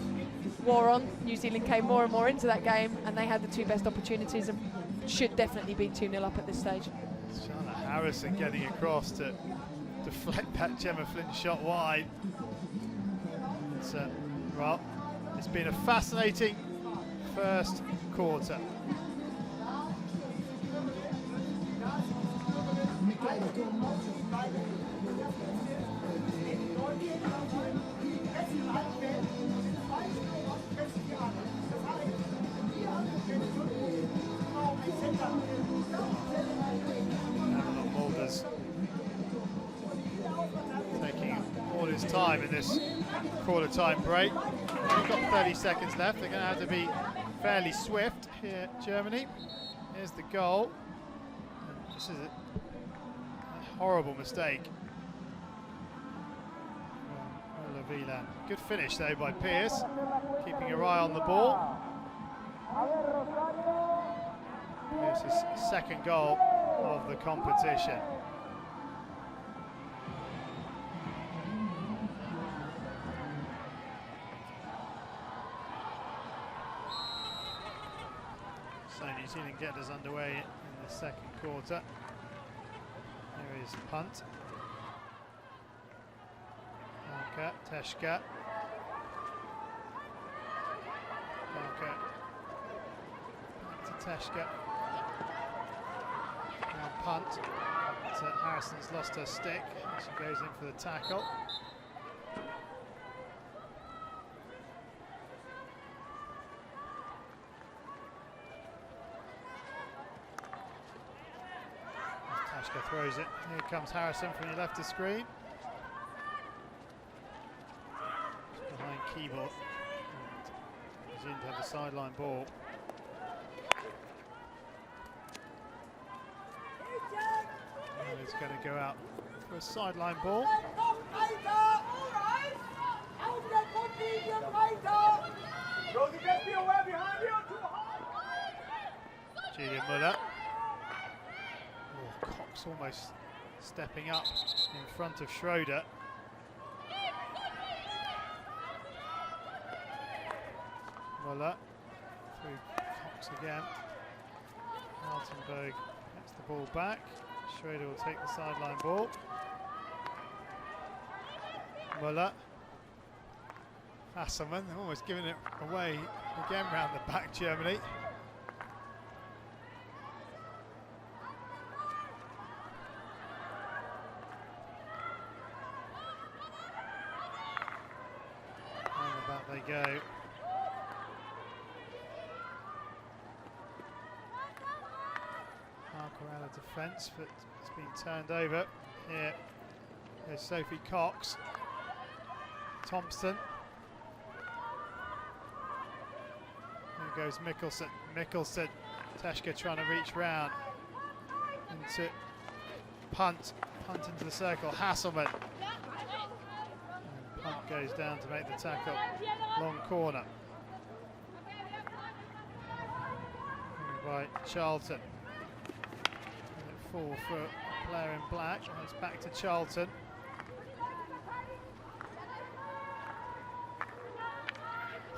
wore on, New Zealand came more and more into that game, and they had the 2 best opportunities and should definitely be 2-0 up at this stage. Charlotte Harrison getting across to deflect that Gemma Flynn shot wide. Well, it's been a fascinating first quarter. his time in this quarter time break. We've got 30 seconds left. They're going to have to be fairly swift here, Germany. Here's the goal. This is a horrible mistake. Wieland. Good finish though by Pierce, keeping your eye on the ball. Pierce's second goal of the competition. So New Zealand get us underway in the second quarter. Here is punt. Teshka. Parker. Back to Teshka. Now punt. So Harrison's lost her stick. She goes in for the tackle. Teshka throws it. Here comes Harrison from your left of screen. Keyboard. New Zealand have a sideline ball. And it's going to go out for a sideline ball. Julian Muller. Oh, Cox almost stepping up in front of Schroeder. Muller through Cox again. Altenberg gets the ball back. Schroeder will take the sideline ball. Muller. Hasselmann almost giving it away again round the back, Germany. And back they go. Out of defence, but it's been turned over. Here, there's Sophie Cox. Thompson. There goes Mikkelsen. Mikkelsen. Teshka trying to reach round. Into punt. Punt into the circle. Hasselmann. And punt goes down to make the tackle. Long corner. By Charlton. For a player in black, and it's back to Charlton.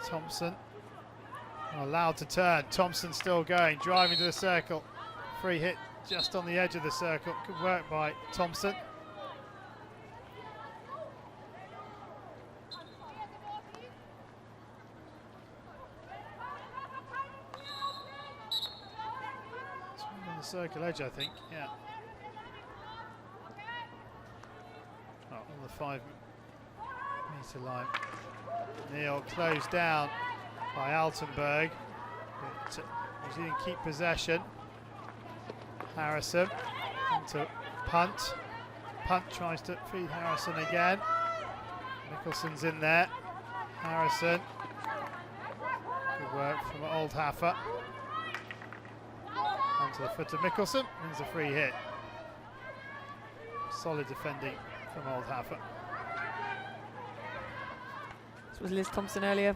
Thompson allowed to turn. Thompson still going, driving to the circle. Free hit just on the edge of the circle. Good work by Thompson. Circle edge, I think, yeah. Oh, on the 5 metre line. Neil closed down by Altenberg. But New Zealand keep possession. Harrison into punt. Punt tries to feed Harrison again. Mikkelsen's in there. Harrison. Good work from Oldhaffer. Onto the foot of Mikkelsen, wins a free hit. Solid defending from Oldhaffer. This was Liz Thompson earlier.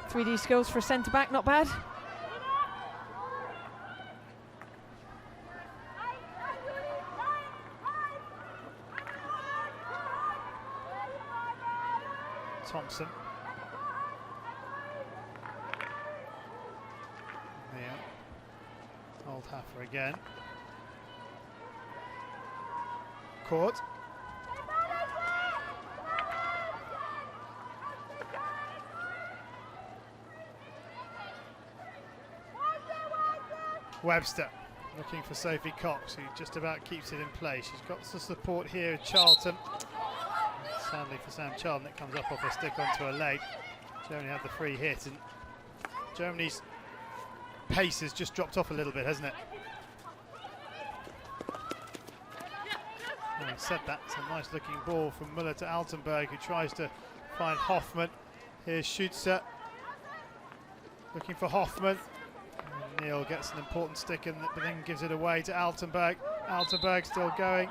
3D skills for a centre back, not bad. Thompson. Oldhaffer again. Caught. Webster looking for Sophie Cox, who just about keeps it in place. She's got some support here at Charlton. Sadly for Sam Charlton, it comes up off her stick onto her leg. Germany had the free hit, and Germany's pace has just dropped off a little bit, hasn't it? Having said that, it's a nice looking ball from Muller to Altenberg, who tries to find Hoffman. Here's Schutzer looking for Hoffman. And Neil gets an important stick in, but then gives it away to Altenberg. Altenberg still going.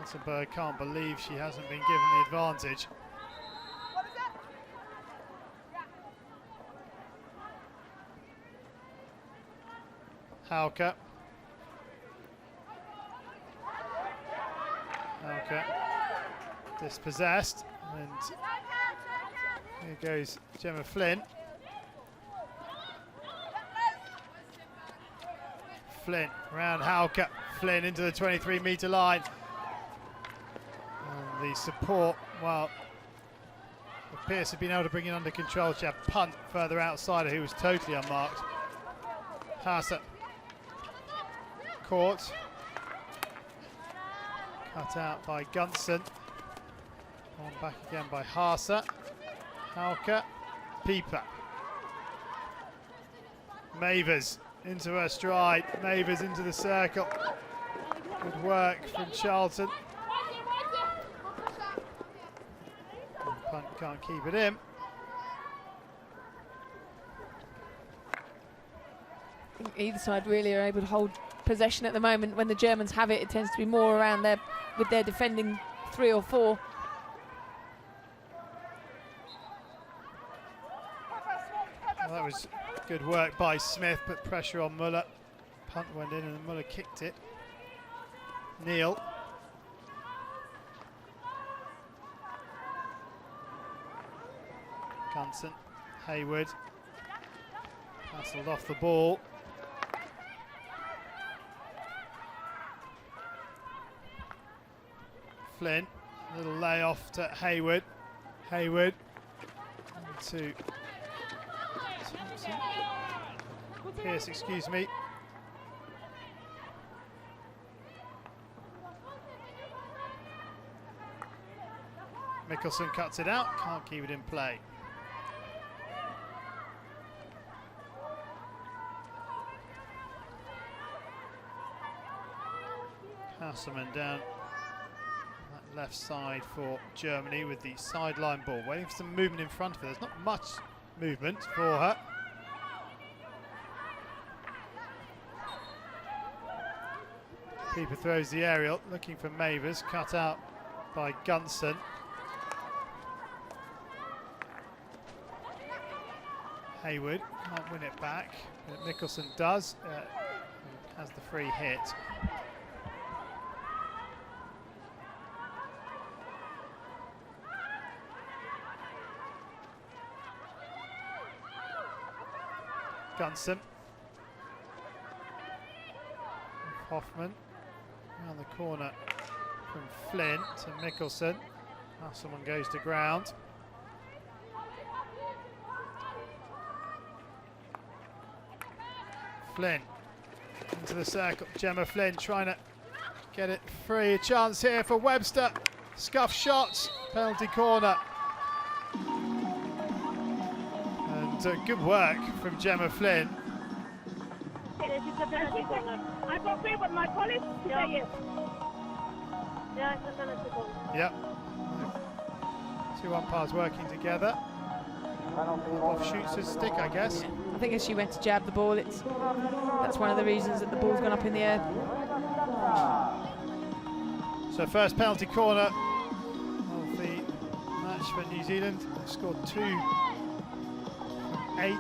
Altenberg can't believe she hasn't been given the advantage. Hauke. Hauke dispossessed, and here goes Gemma Flynn. Flynn around Hauke. Flynn into the 23-metre line. And the support, well, Pearce had been able to bring it under control. She had Punt further outside her, who was totally unmarked. Haase caught. Cut out by Gunson. On back again by Haase. Hauke. Pieper. Mavers into her stride. Mavers into the circle. Good work from Charlton. And Punt can't keep it in. I think either side really are able to hold possession at the moment. When the Germans have it, it tends to be more around their with their defending 3 or 4. Well, that was good work by Smith, put pressure on Muller. Punt went in and Muller kicked it. Neil. Gunson. Hayward. Hustled off the ball. Flynn, little layoff to Hayward. Hayward to Pearce, excuse me. Mickelson cuts it out, can't keep it in play. Hasselman down that left side for Germany with the sideline ball, waiting for some movement in front of her. There's not much movement for her. Keeper throws the aerial, looking for Mavers, cut out by Gunson. Hayward can't win it back, but Mickelson does, has the free hit. Gunson. Hoffman around the corner from Flynn to Mickelson. Now someone goes to ground. Flynn into the circle. Gemma Flynn trying to get it free. A chance here for Webster. Scuff shots. Penalty corner. And good work from Gemma Flynn. I confirm with my colleagues. Yes. Yeah, it's a penalty goal. Yep. Two umpires working together. Off shoots his stick, I guess. Yeah. I think as she went to jab the ball, that's one of the reasons that the ball's gone up in the air. So first penalty corner of the match for New Zealand. They've scored 2 from 8.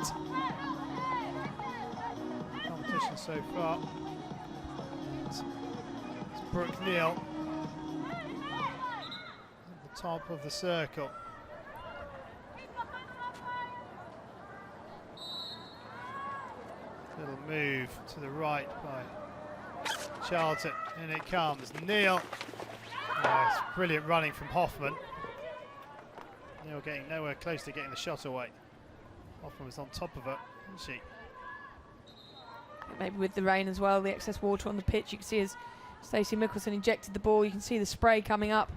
Competition so far. And it's Brooke Neal at the top of the circle. Little move to the right by Charlton, and it comes. Neal. Oh, it's brilliant running from Hoffman. Neal getting nowhere close to getting the shot away. Hoffman was on top of her, wasn't she? Maybe with the rain as well, the excess water on the pitch, you can see as Stacey Mickelson injected the ball, you can see the spray coming up.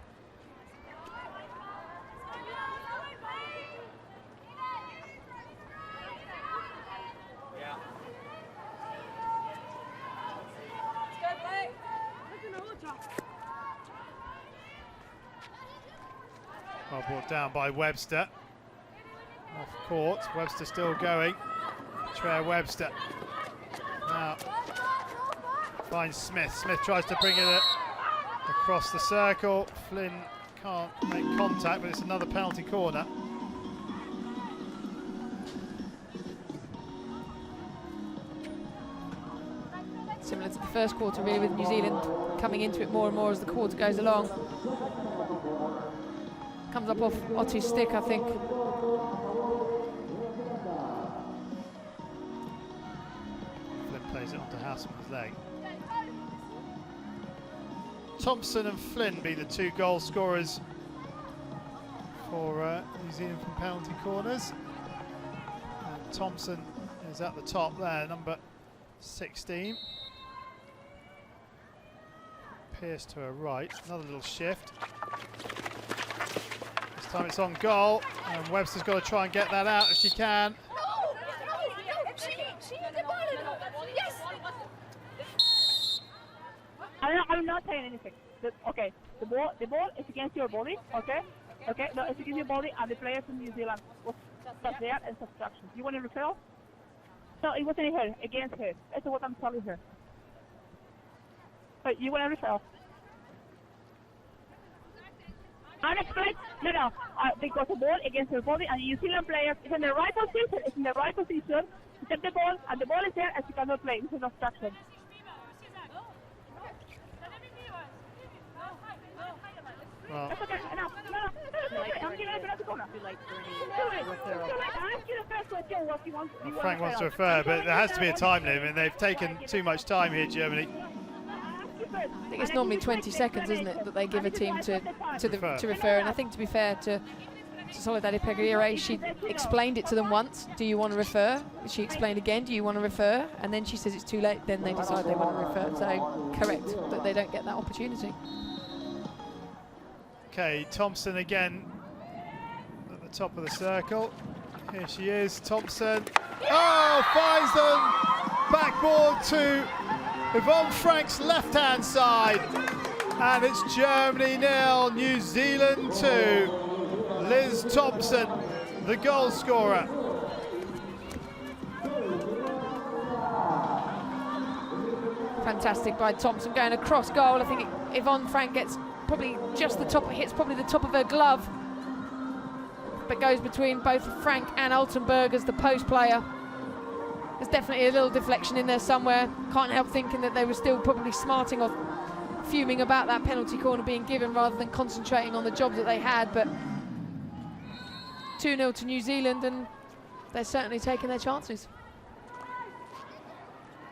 Well brought down by Webster. Off court, Webster still going. Trey Webster. Now finds Smith. Smith tries to bring it across the circle. Flynn can't make contact, but it's another penalty corner. Similar to the first quarter, really, with New Zealand coming into it more and more as the quarter goes along. Comes up off Otu's stick, I think. Flynn plays it onto Houseman's leg. Thompson and Flynn be the two goal scorers for New Zealand from penalty corners. And Thompson is at the top there, number 16. Pearce to her right, another little shift. This time it's on goal, and Webster's got to try and get that out if she can. I'm not saying anything. Okay, the ball is against your body. Okay, no, it's against your body, and the player from New Zealand was there as obstruction. You want to refer? No, it wasn't her. Against her. That's what I'm telling her. But you want to refer? Unexplained? No. Because the ball against her body, and the New Zealand player is in the right position. It's in the right position. To take the ball, and the ball is there, and she cannot play. It's an obstruction. Well, That's okay. No. I'm giving it to corner. Frank wants to refer, but there has to be a time limit, and they've taken too much time here, Germany. I think it's normally 20 seconds, isn't it, that they give a team to refer. And I think, to be fair to Soledad Pereira, she explained it to them once. Do you want to refer? She explained again. Do you want to refer? And then she says it's too late. Then they decide they want to refer. So correct that they don't get that opportunity. Okay, Thompson again at the top of the circle. Here she is, Thompson. Oh, finds them. Backboard to Yvonne Frank's left-hand side. And it's Germany 0, New Zealand 2. Liz Thompson, the goal scorer. Fantastic by Thompson, going across goal. I think Yvonne Frank gets probably just the top, hits probably the top of her glove, but goes between both Frank and Altenberg as the post player. There's definitely a little deflection in there somewhere. Can't help thinking that they were still probably smarting or fuming about that penalty corner being given rather than concentrating on the job that they had. But 2-0 to New Zealand, and they're certainly taking their chances.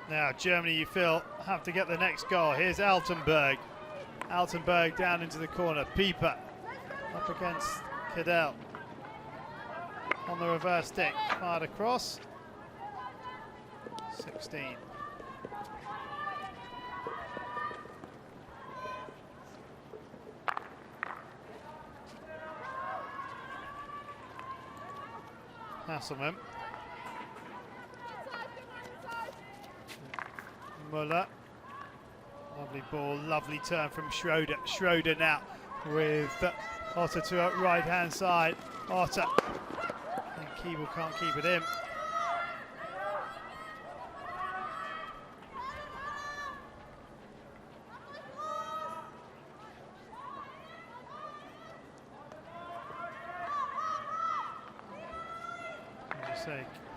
Now Germany, you feel, have to get the next goal. Here's Altenberg. Altenberg down into the corner. Pieper up against Cadell. On the reverse stick, fired across. 16. Hasselman. Muller. Lovely ball, lovely turn from Schroeder. Schroeder now with Otter to her right-hand side. Otter. And Keeble can't keep it in.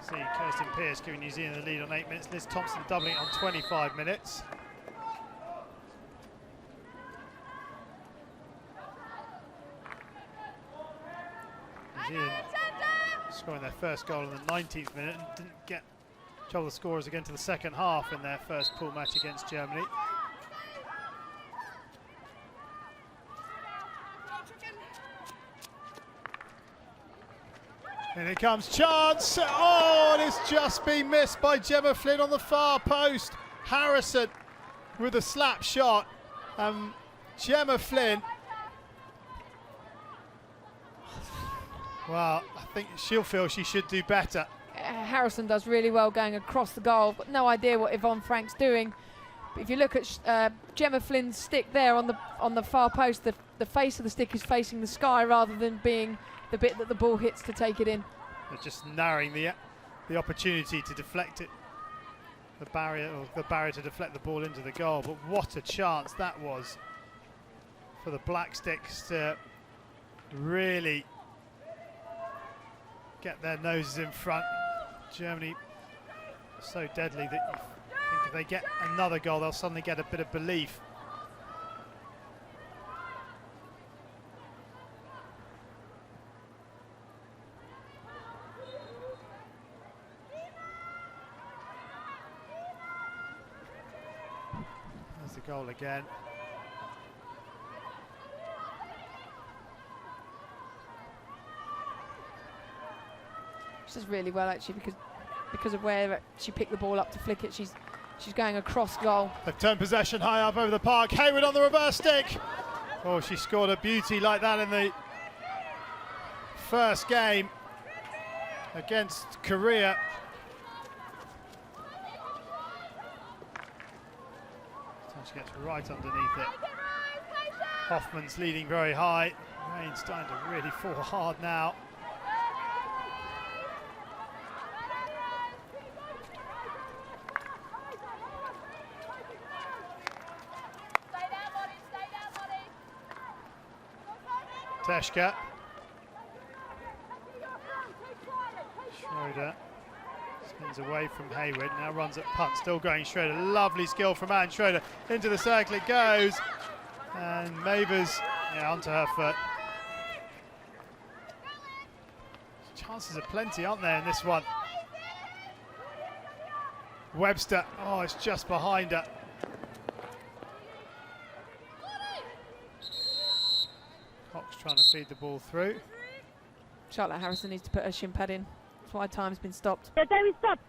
See Kirsten Pearce giving New Zealand the lead on 8 minutes. Liz Thompson doubling it on 25 minutes. New Zealand scoring their first goal in the 19th minute and didn't get trouble the scorers again to the second half in their first pool match against Germany. And here comes chance. Oh, and it's just been missed by Gemma Flynn on the far post. Harrison with a slap shot. Gemma Flynn. Well, I think she'll feel she should do better. Harrison does really well going across the goal. Got no idea what Yvonne Frank's doing. But if you look at Gemma Flynn's stick there on the far post, the face of the stick is facing the sky rather than being the bit that the ball hits to take it in. They're just narrowing the opportunity to deflect it, the barrier to deflect the ball into the goal. But what a chance that was for the Black Sticks to really get their noses in front. Germany so deadly that you think if they get another goal, they'll suddenly get a bit of belief. There's the goal again. She does really well actually because of where she picked the ball up to flick it. She's going across goal. They've turned possession high up over the park. Hayward on the reverse stick. Oh, she scored a beauty like that in the first game against Korea. She gets right underneath it. Hoffman's leading very high. Rain's starting to really fall hard now. Teshka. Schroeder spins away from Hayward, now runs at punt, still going Schroeder. Lovely skill from Anne Schroeder. Into the circle it goes. And Mavers onto her foot. Chances are plenty, aren't there, in this one? Webster, oh, it's just behind her. Cox trying to feed the ball through. Charlotte Harrison needs to put her shin pad in. That's why time's been stopped. The time is stopped.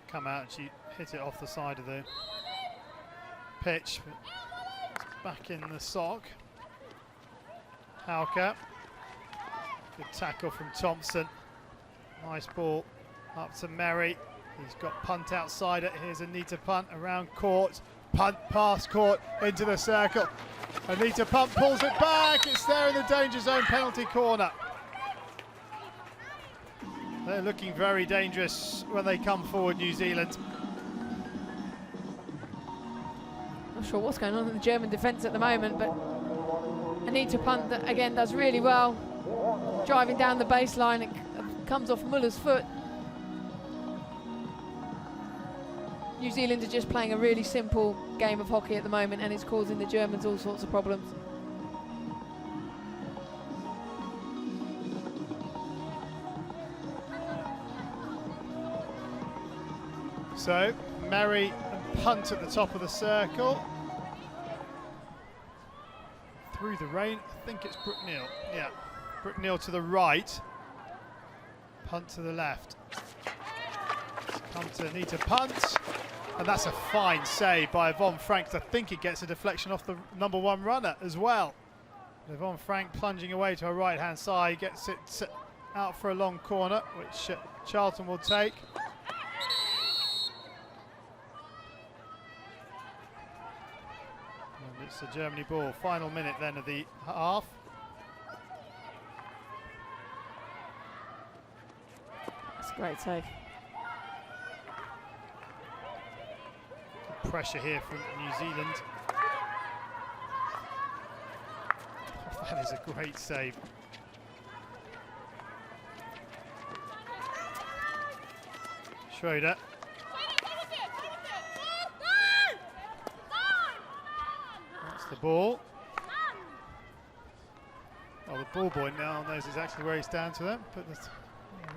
Come out and she hit it off the side of the pitch. It's back in the sock. Hauke. Good tackle from Thompson. Nice ball up to Merry. He's got punt outside it. Here's Anita Punt around court. Punt past court into the circle. Anita Punt pulls it back. It's there in the danger zone, penalty corner. They're looking very dangerous when they come forward, New Zealand. Not sure what's going on in the German defence at the moment, but Anita Punt, that again does really well. Driving down the baseline, it comes off Muller's foot. New Zealand are just playing a really simple game of hockey at the moment, and it's causing the Germans all sorts of problems. So, Merry and Punt at the top of the circle. Through the rain, I think it's Brooke Neal. Yeah, Brooke Neal to the right. Punt to the left. Come to Anita Punt. And that's a fine save by Yvonne Frank. I think it gets a deflection off the #1 runner as well. Yvonne Frank plunging away to her right-hand side, gets it out for a long corner, which Charlton will take. And it's a Germany ball. Final minute then of the half. That's a great save. Pressure here from New Zealand. Oh, that is a great save. Schroeder. That's the ball. Well, the ball boy now knows exactly where he stands for them, but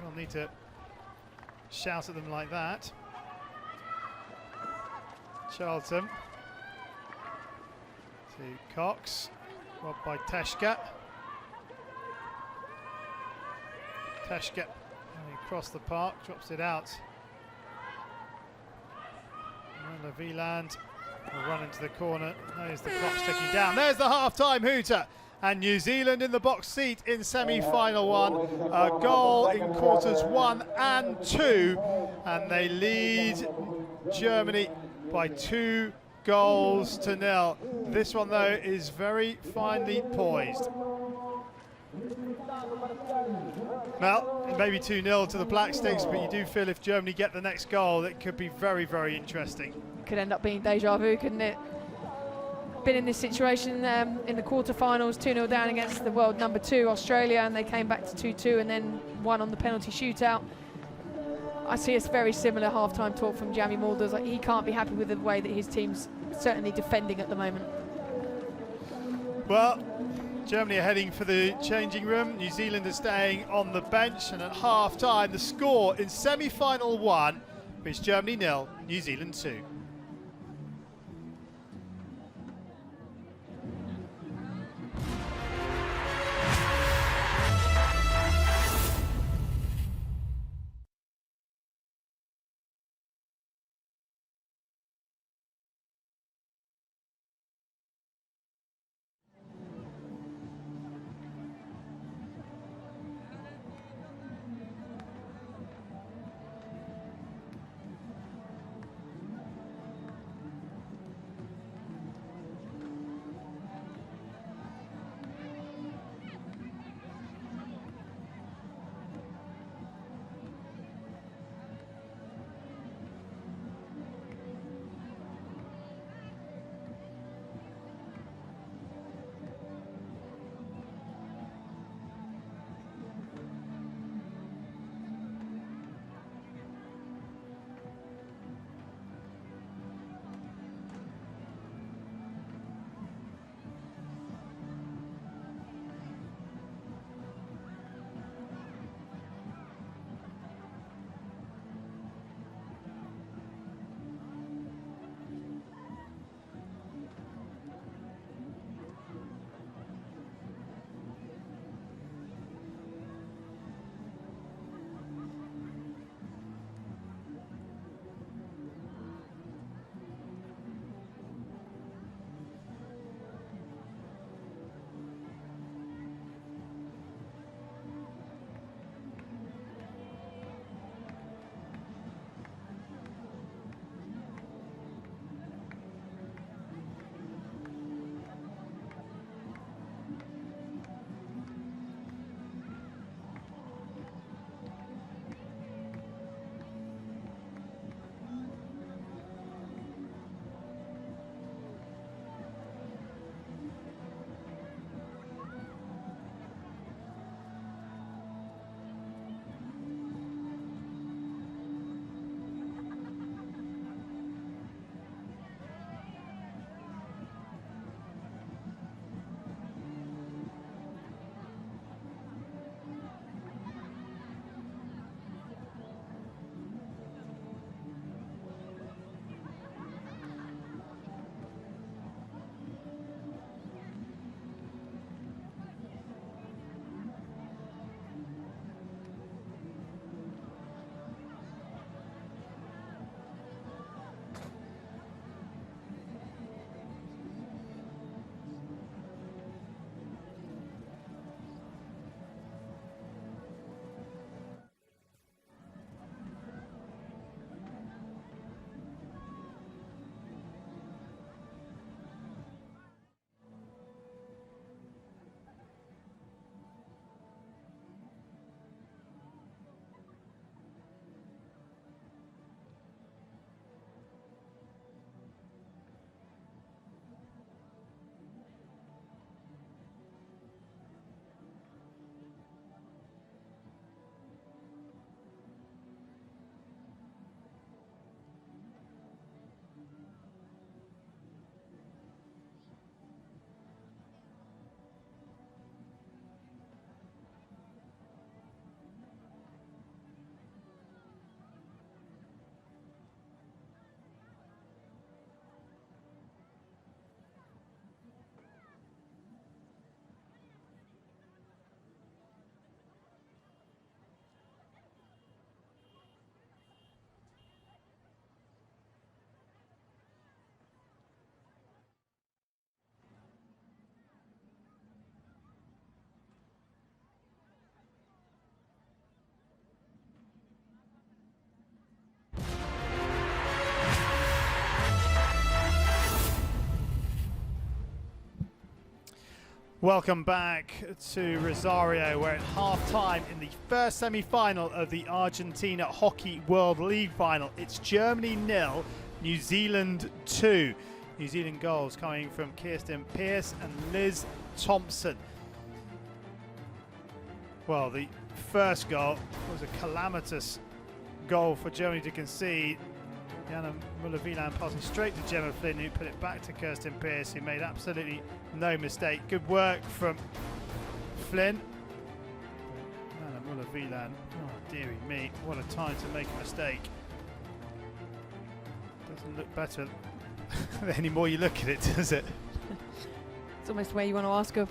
we'll need to shout at them like that. Charlton to Cox, robbed by Teshka. Teshka across the park, drops it out. And Leviland will run into the corner, knows the clock's ticking down. There's the half-time hooter, and New Zealand in the box seat in semi-final one. A goal in quarters 1 and 2, and they lead Germany by 2 goals to nil. This one though is very finely poised. Well, maybe 2-0 to the Black Sticks, but you do feel if Germany get the next goal, it could be very, very interesting. Could end up being deja vu, couldn't it? Been in this situation in the quarterfinals, 2-0 down against the world number 2 Australia, and they came back to 2-2 and then won on the penalty shootout. I see a very similar half-time talk from Jamie Malders. Like, he can't be happy with the way that his team's certainly defending at the moment. Well, Germany are heading for the changing room. New Zealand are staying on the bench, and at half-time the score in semi-final 1 is Germany 0, New Zealand 2. Welcome back to Rosario. We're at half-time in the first semi-final of the Argentina Hockey World League final. It's Germany 0, New Zealand 2. New Zealand goals coming from Kirsten Pearce and Liz Thompson. Well, the first goal was a calamitous goal for Germany to concede. Jana Muller-Wieland passing straight to Gemma Flynn, who put it back to Kirsten Pearce, who made absolutely no mistake. Good work from Flynn. Jana Muller-Wieland, oh dearie me, what a time to make a mistake. Doesn't look better the any more you look at it, does it? It's almost where you want to ask her,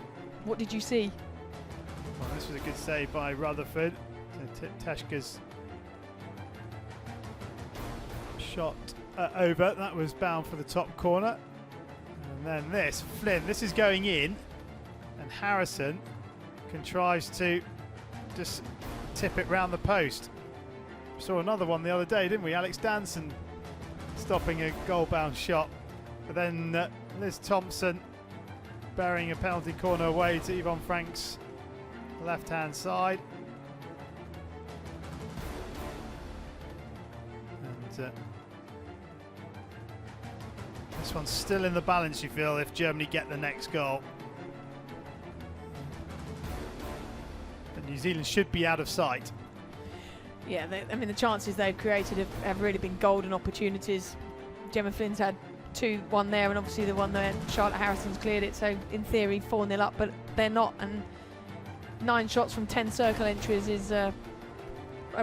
what did you see? Well, this was a good save by Rutherford to tip Teshka's shot over. That was bound for the top corner. And then this, Flynn, this is going in, and Harrison contrives to just tip it round the post. Saw another one the other day, didn't we? Alex Danson stopping a goal-bound shot. But then Liz Thompson burying a penalty corner away to Yvonne Frank's left-hand side. And this one's still in the balance, you feel, if Germany get the next goal. But New Zealand should be out of sight. Yeah, I mean, the chances they've created have really been golden opportunities. Gemma Flynn's had 2-1 there, and obviously the one there, Charlotte Harrison's cleared it, so in theory 4-0 up, but they're not. And 9 shots from 10 circle entries is a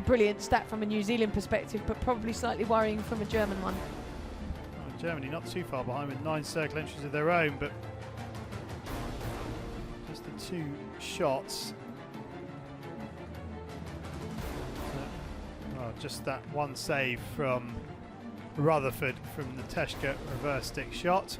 brilliant stat from a New Zealand perspective, but probably slightly worrying from a German one. Oh, Germany not too far behind with 9 circle entries of their own, but just the 2 shots. Just that one save from Rutherford from the Teshka reverse stick shot.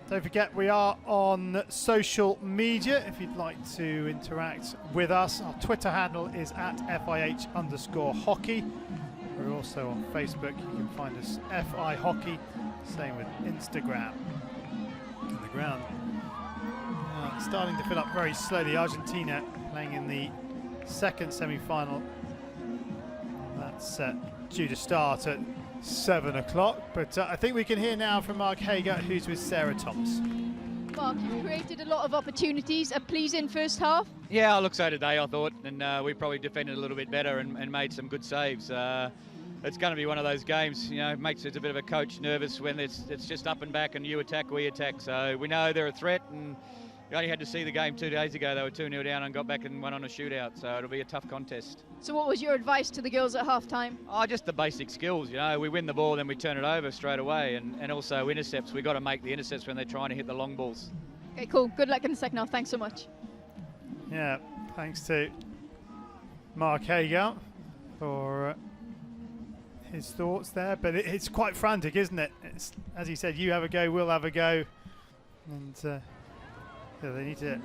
Don't forget, we are on social media if you'd like to interact with us. Our Twitter handle is @FIH_hockey. We're also on Facebook. You can find us FI Hockey. Same with Instagram. And the ground starting to fill up very slowly. Argentina playing in the second semi-final. That's due to start at 7 o'clock, but I think we can hear now from Mark Hager, who's with Sarah Thomas. Mark, you've created a lot of opportunities. A pleasing first half. Yeah, I looked so today, I thought, and we probably defended a little bit better and made some good saves. It's going to be one of those games, you know, it makes it a bit of a coach nervous when it's just up and back and you attack, we attack. So we know they're a threat, and you only had to see the game 2 days ago. They were 2-0 down and got back and went on a shootout, so it'll be a tough contest. So what was your advice to the girls at half-time? Oh, just the basic skills, you know. We win the ball, then we turn it over straight away, and also intercepts. We've got to make the intercepts when they're trying to hit the long balls. Okay, cool. Good luck in the second half. Thanks so much. Yeah, thanks to Mark Hager for his thoughts there, but it's quite frantic, isn't it? It's, as he said, you have a go, we'll have a go, and yeah, they need to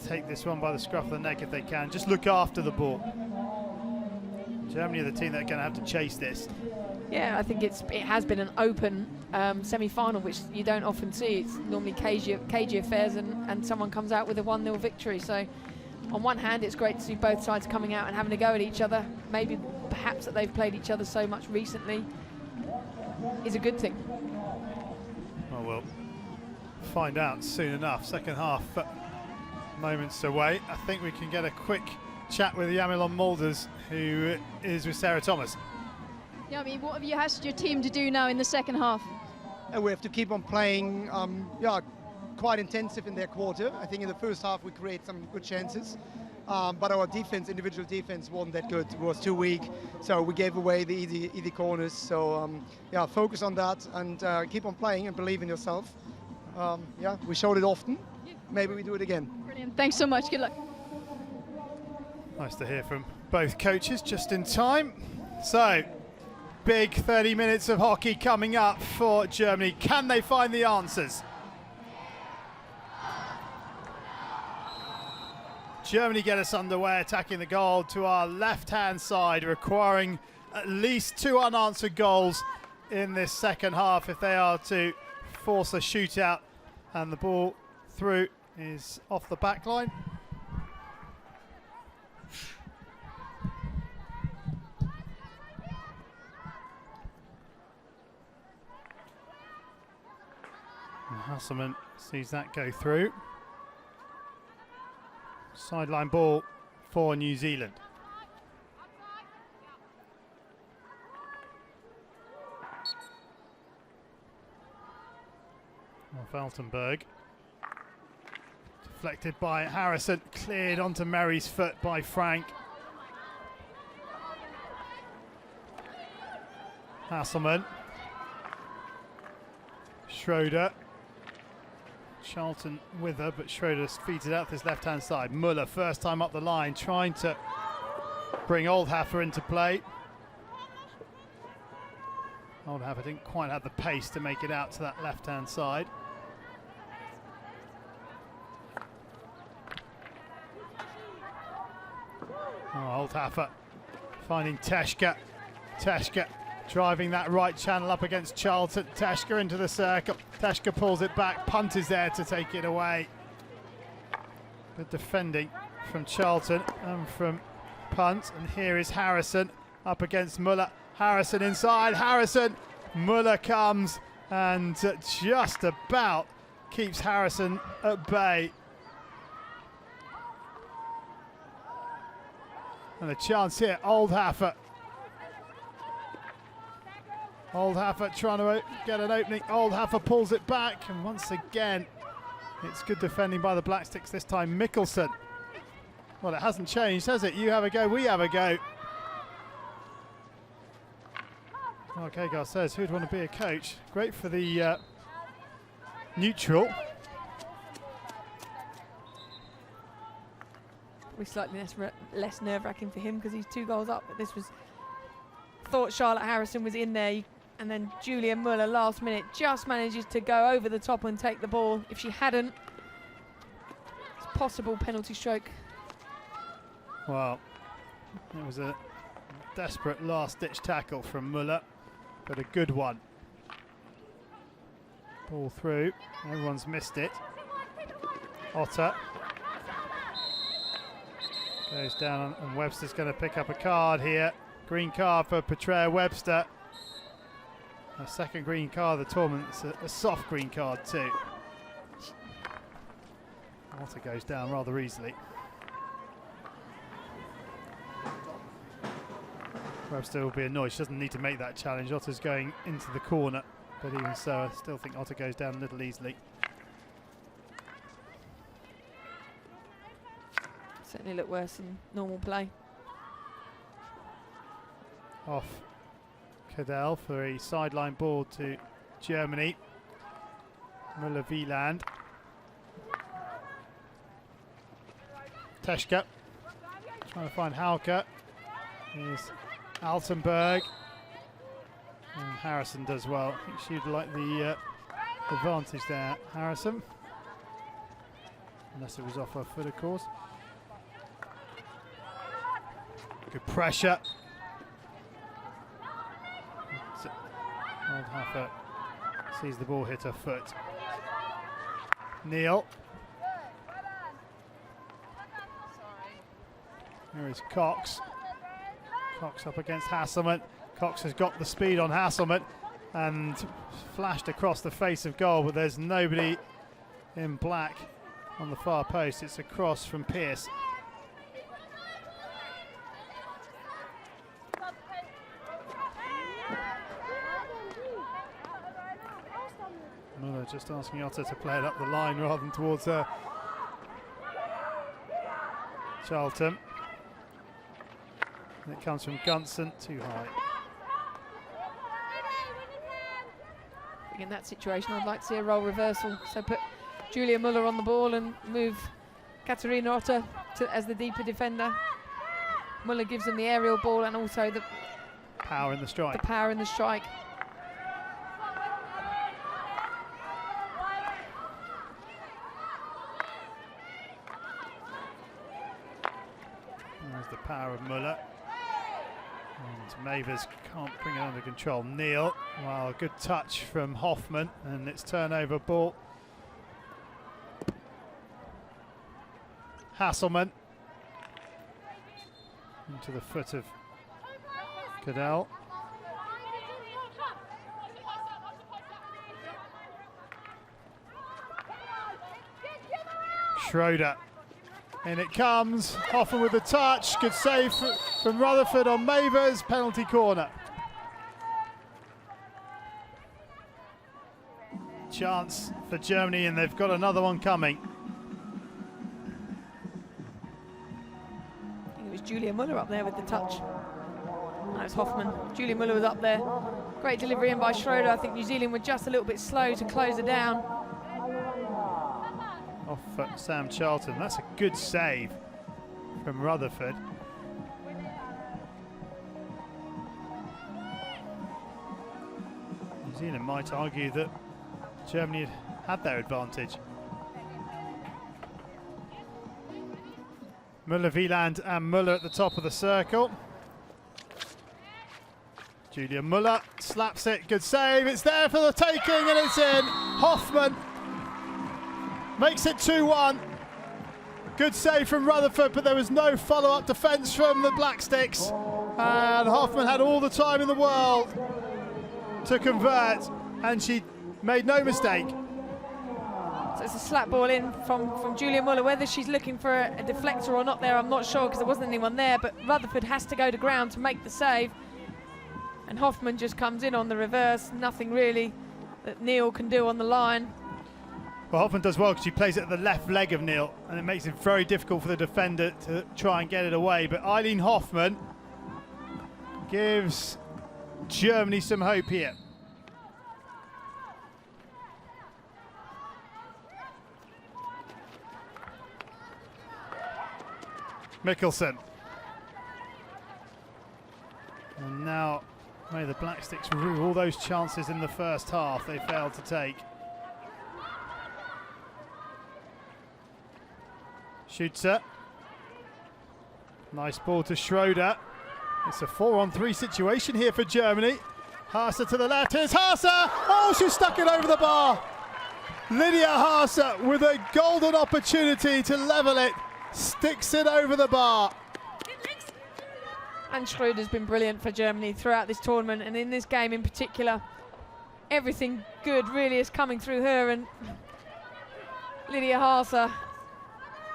take this one by the scruff of the neck if they can. Just look after the ball. Germany are the team that are going to have to chase this. Yeah, I think it has been an open semi-final, which you don't often see. It's normally cagey affairs, and someone comes out with a 1-0 victory. So on one hand, it's great to see both sides coming out and having a go at each other. Maybe perhaps that they've played each other so much recently is a good thing. Well, we'll find out soon enough. Second half moments away. I think we can get a quick chat with Yamilon Mulders, who is with Sarah Thomas. Yeah, I mean, what have you asked your team to do now in the second half? We have to keep on playing, quite intensive in their quarter. I think in the first half we create some good chances, but our defense, individual defense, wasn't that good. It was too weak, so we gave away the easy corners. So focus on that and keep on playing and believe in yourself. We showed it often. Maybe we do it again. Brilliant. Thanks so much. Good luck. Nice to hear from both coaches just in time. So, big 30 minutes of hockey coming up for Germany. Can they find the answers? Germany get us underway, attacking the goal to our left-hand side, requiring at least 2 unanswered goals in this second half if they are to force a shootout. And the ball through is off the back line. And Hasselman sees that go through. Sideline ball for New Zealand. Off Altenberg. Deflected by Harrison, cleared onto Merry's foot by Frank. Hasselman. Schroeder. Charlton with her, but Schroeder feeds it out to his left-hand side. Muller, first time up the line, trying to bring Oldhaffer into play. Oldhaffer didn't quite have the pace to make it out to that left-hand side. Oh, Oldhaffer finding Teshka. Teshka driving that right channel up against Charlton. Teshka into the circle. Teshka pulls it back. Punt is there to take it away. Good defending from Charlton and from Punt. And here is Harrison up against Muller. Harrison inside. Harrison. Muller comes and just about keeps Harrison at bay. And a chance here. Oldhaffer. Oldhaffer trying to get an opening. Oldhaffer pulls it back, and once again, it's good defending by the Black Sticks this time. Mickelson. Well, it hasn't changed, has it? You have a go, we have a go. Mark Agar says, who'd want to be a coach? Great for the neutral. Probably slightly less nerve-wracking for him because he's 2 goals up, but this was... Thought Charlotte Harrison was in there, and then Julia Muller last minute just manages to go over the top and take the ball. If she hadn't, it's a possible penalty stroke. Well, it was a desperate last-ditch tackle from Muller, but a good one. Ball through, everyone's missed it. Otter goes down, and Webster's going to pick up a card here. Green card for Petrea Webster. A second green card of the tournament. It's a soft green card too. Otter goes down rather easily. Webster will be annoyed. She doesn't need to make that challenge. Otter's going into the corner, but even so, I still think Otter goes down a little easily. Certainly looked worse than normal play. Off Cadell for a sideline ball to Germany. Muller-Wieland. Teshka trying to find Hauke. Here's Altenberg. And Harrison does well. I think she'd like the advantage there, Harrison. Unless it was off her foot, of course. Good pressure. Oldhaffer sees the ball hit her foot. Neal. Here is Cox. Cox up against Hasselman. Cox has got the speed on Hasselman and flashed across the face of goal, but there's nobody in black on the far post. It's a cross from Pearce. Muller just asking Otter to play it up the line rather than towards her. Charlton. And it comes from Gunson, too high. In that situation, I'd like to see a role reversal. So put Julia Muller on the ball and move Katarina Otter as the deeper defender. Muller gives them the aerial ball and also the power in the strike. The power in the strike. There's the power of Muller. And Mavers can't bring it under control. Neal, well, good touch from Hoffman, and it's turnover ball. Hasselman. Into the foot of Cadell. Schroeder. In it comes. Hoffman with the touch. Good save from Rutherford on Mavers. Penalty corner. Chance for Germany, and they've got another one coming. I think it was Julia Muller up there with the touch. No, it's Hoffman. Julia Muller was up there. Great delivery in by Schroeder. I think New Zealand were just a little bit slow to close it down. Off Sam Charlton. That's a good save from Rutherford. New Zealand might argue that Germany had their advantage. Muller, Wieland and Muller at the top of the circle. Julia Muller slaps it, good save, it's there for the taking and it's in. Hoffman makes it 2-1. Good save from Rutherford, but there was no follow-up defence from the Black Sticks. And Hoffman had all the time in the world to convert, and she made no mistake. So it's a slap ball in from Julia Muller. Whether she's looking for a deflector or not there, I'm not sure because there wasn't anyone there, but Rutherford has to go to ground to make the save. And Hoffman just comes in on the reverse. Nothing really that Neil can do on the line. Well, Hoffman does well because she plays it at the left leg of Neil, and it makes it very difficult for the defender to try and get it away. But Eileen Hoffman gives Germany some hope here. Mikkelsen. And now may the Black Sticks rue all those chances in the first half they failed to take. Shoots it. Nice ball to Schroeder. It's a 4-on-3 situation here for Germany. Haase to the left. Here's Haase. Oh, she stuck it over the bar. Lydia Haase with a golden opportunity to level it. Sticks it over the bar. And Schroeder's been brilliant for Germany throughout this tournament, and in this game in particular. Everything good really is coming through her, and Lydia Haase,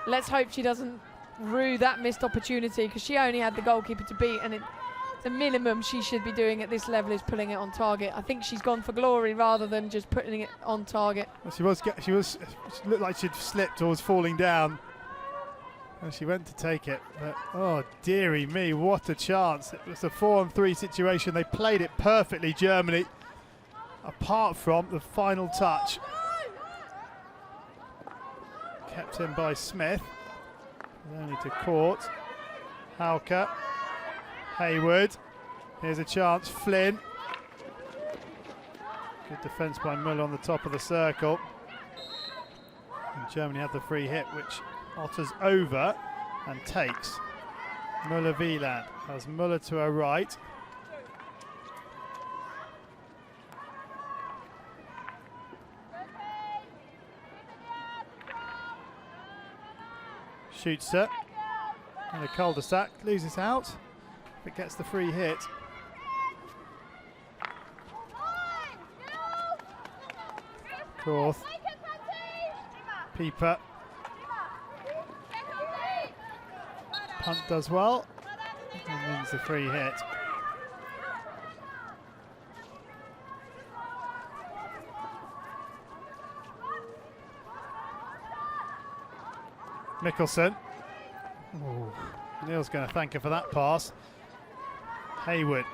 let's hope she doesn't rue that missed opportunity, because she only had the goalkeeper to beat, and the minimum she should be doing at this level is putting it on target. I think she's gone for glory rather than just putting it on target. Well, she looked like she'd slipped or was falling down. And she went to take it, but oh dearie me, what a chance. It was a 4-on-3 situation. They played it perfectly, Germany, apart from the final touch. Kept in by Smith. Only to Court. Hauke. Hayward. Here's a chance. Flynn. Good defence by Muller on the top of the circle. And Germany had the free hit, which otters over and takes. Muller Wieland has Muller to her right. Shoots it. And a cul-de-sac, loses out, but gets the free hit. Korth. Pieper. Punt does well and wins the free hit. Mikkelsen. Ooh. Neil's going to thank her for that pass. Hayward.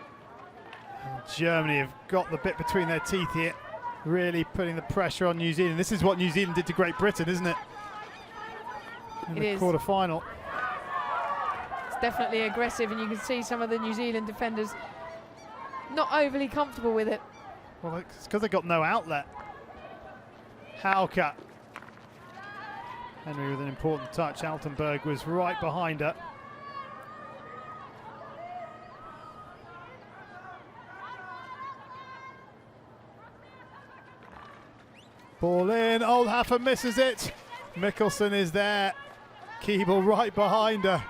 And Germany have got the bit between their teeth here, really putting the pressure on New Zealand. This is what New Zealand did to Great Britain, isn't it? In the quarter-final. It's definitely aggressive, and you can see some of the New Zealand defenders not overly comfortable with it. Well, it's because they got no outlet. Hauke. Henry with an important touch. Altenberg was right behind her. Ball in. Oldhaffer misses it. Mikkelsen is there Keeble right behind her.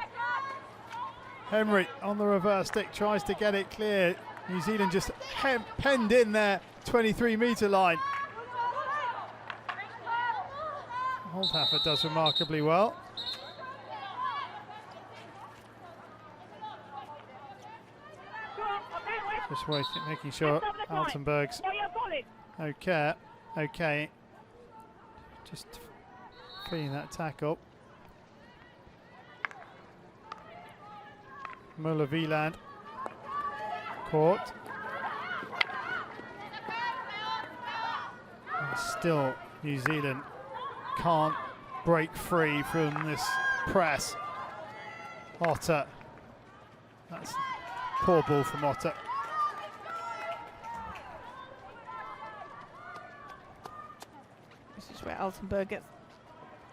Henry on the reverse stick tries to get it clear. New Zealand just penned in their 23-metre line. Holdhaffer does remarkably well. Just waiting, making sure Altenberg's okay. Just freeing that tackle. Muller-Wieland caught. And still New Zealand can't break free from this press. Otter. That's poor ball from Otter. This is where Altenberg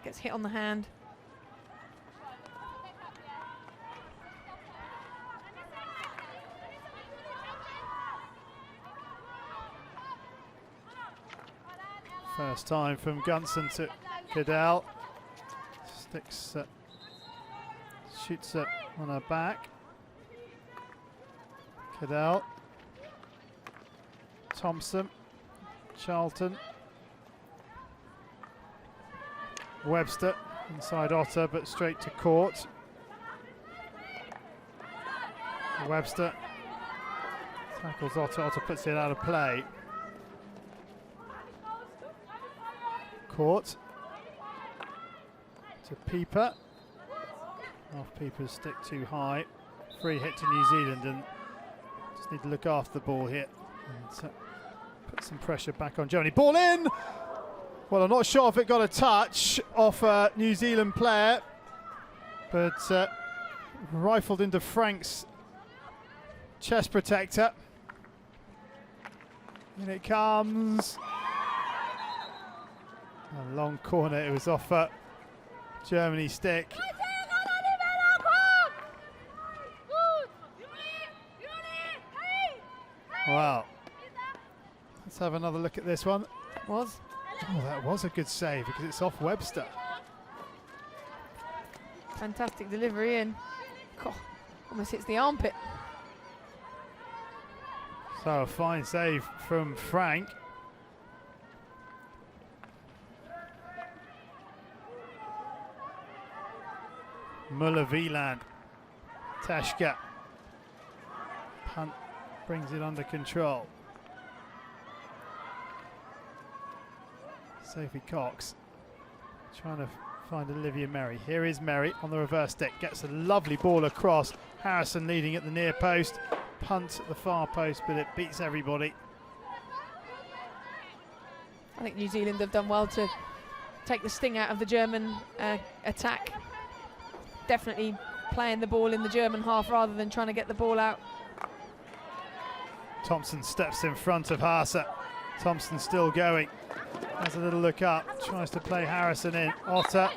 gets hit on the hand. First time from Gunson to Cadell. Sticks, shoots it on her back. Cadell. Thompson. Charlton. Webster inside Otter, but straight to court. Webster tackles Otter. Otter puts it out of play. Court to Pieper. Off Pieper's stick too high. Free hit to New Zealand, and just need to look after the ball here and put some pressure back on Germany. Ball in! Well, I'm not sure if it got a touch off a New Zealand player, but rifled into Frank's chest protector. In it comes. A long corner, it was off Germany's stick. Wow. Let's have another look at this one. Oh, that was a good save because it's off Webster. Fantastic delivery in. God, almost hits the armpit. So a fine save from Frank. Muller-Wieland. Tashka. Punt brings it under control. Sophie Cox trying to find Olivia Merry. Here is Merry on the reverse stick. Gets a lovely ball across. Harrison leading at the near post. Punt at the far post, but it beats everybody. I think New Zealand have done well to take the sting out of the German attack. Definitely playing the ball in the German half rather than trying to get the ball out. Thompson steps in front of Haase. Thompson still going. Has a little look up. Tries to play Harrison in. Otter.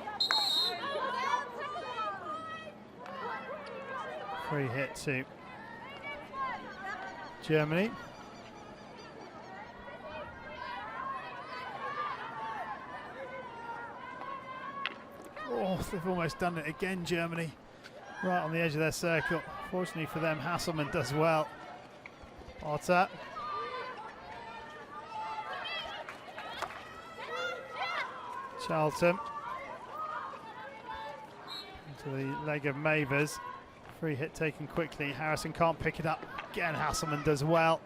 Free hit to Germany. Oh, they've almost done it again, Germany. Right on the edge of their circle. Fortunately for them, Hasselmann does well. Otter. Charlton. Into the leg of Mavers. Free hit taken quickly. Harrison can't pick it up. Again, Hasselmann does well.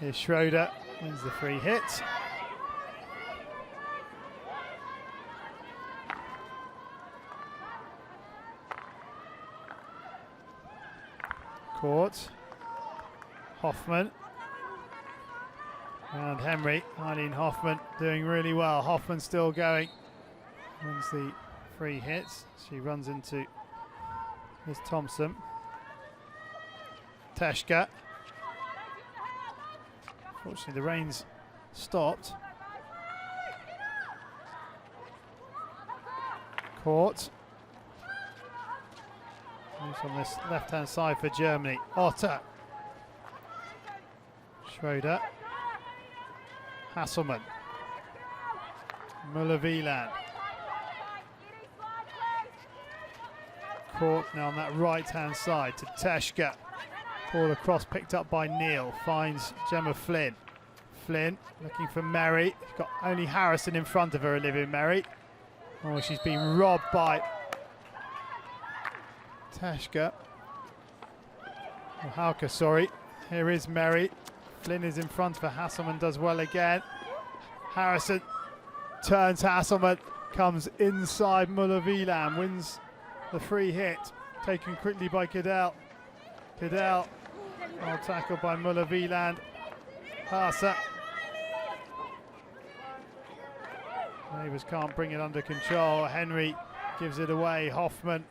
Here's Schroeder. Wins the free hit. Court. Hoffman. And Henry. Eileen Hoffman doing really well. Hoffman still going. Wins the free hits. She runs into Miss Thompson. Tashka. Fortunately, the rain's stopped. Court. Moves on this left-hand side for Germany. Otter. Schroeder. Hasselmann. Muller-Wieland. court. Now on that right-hand side to Teshka. Ball across, picked up by Neil. Finds Gemma Flynn. Flynn looking for Merry. Got only Harrison in front of her, Olivia Merry. Oh, she's been robbed by Teshka. Oh, Hauke, sorry. Here is Merry. Flynn is in front of her. Hasselman does well again. Harrison turns Hasselman. Comes inside Muller-Wieland. Wins the free hit. Taken quickly by Cadell. Cadell. Well tackled by Muller-Wieland. Hasa. Neighbours can't bring it under control. Henry gives it away. Hoffman.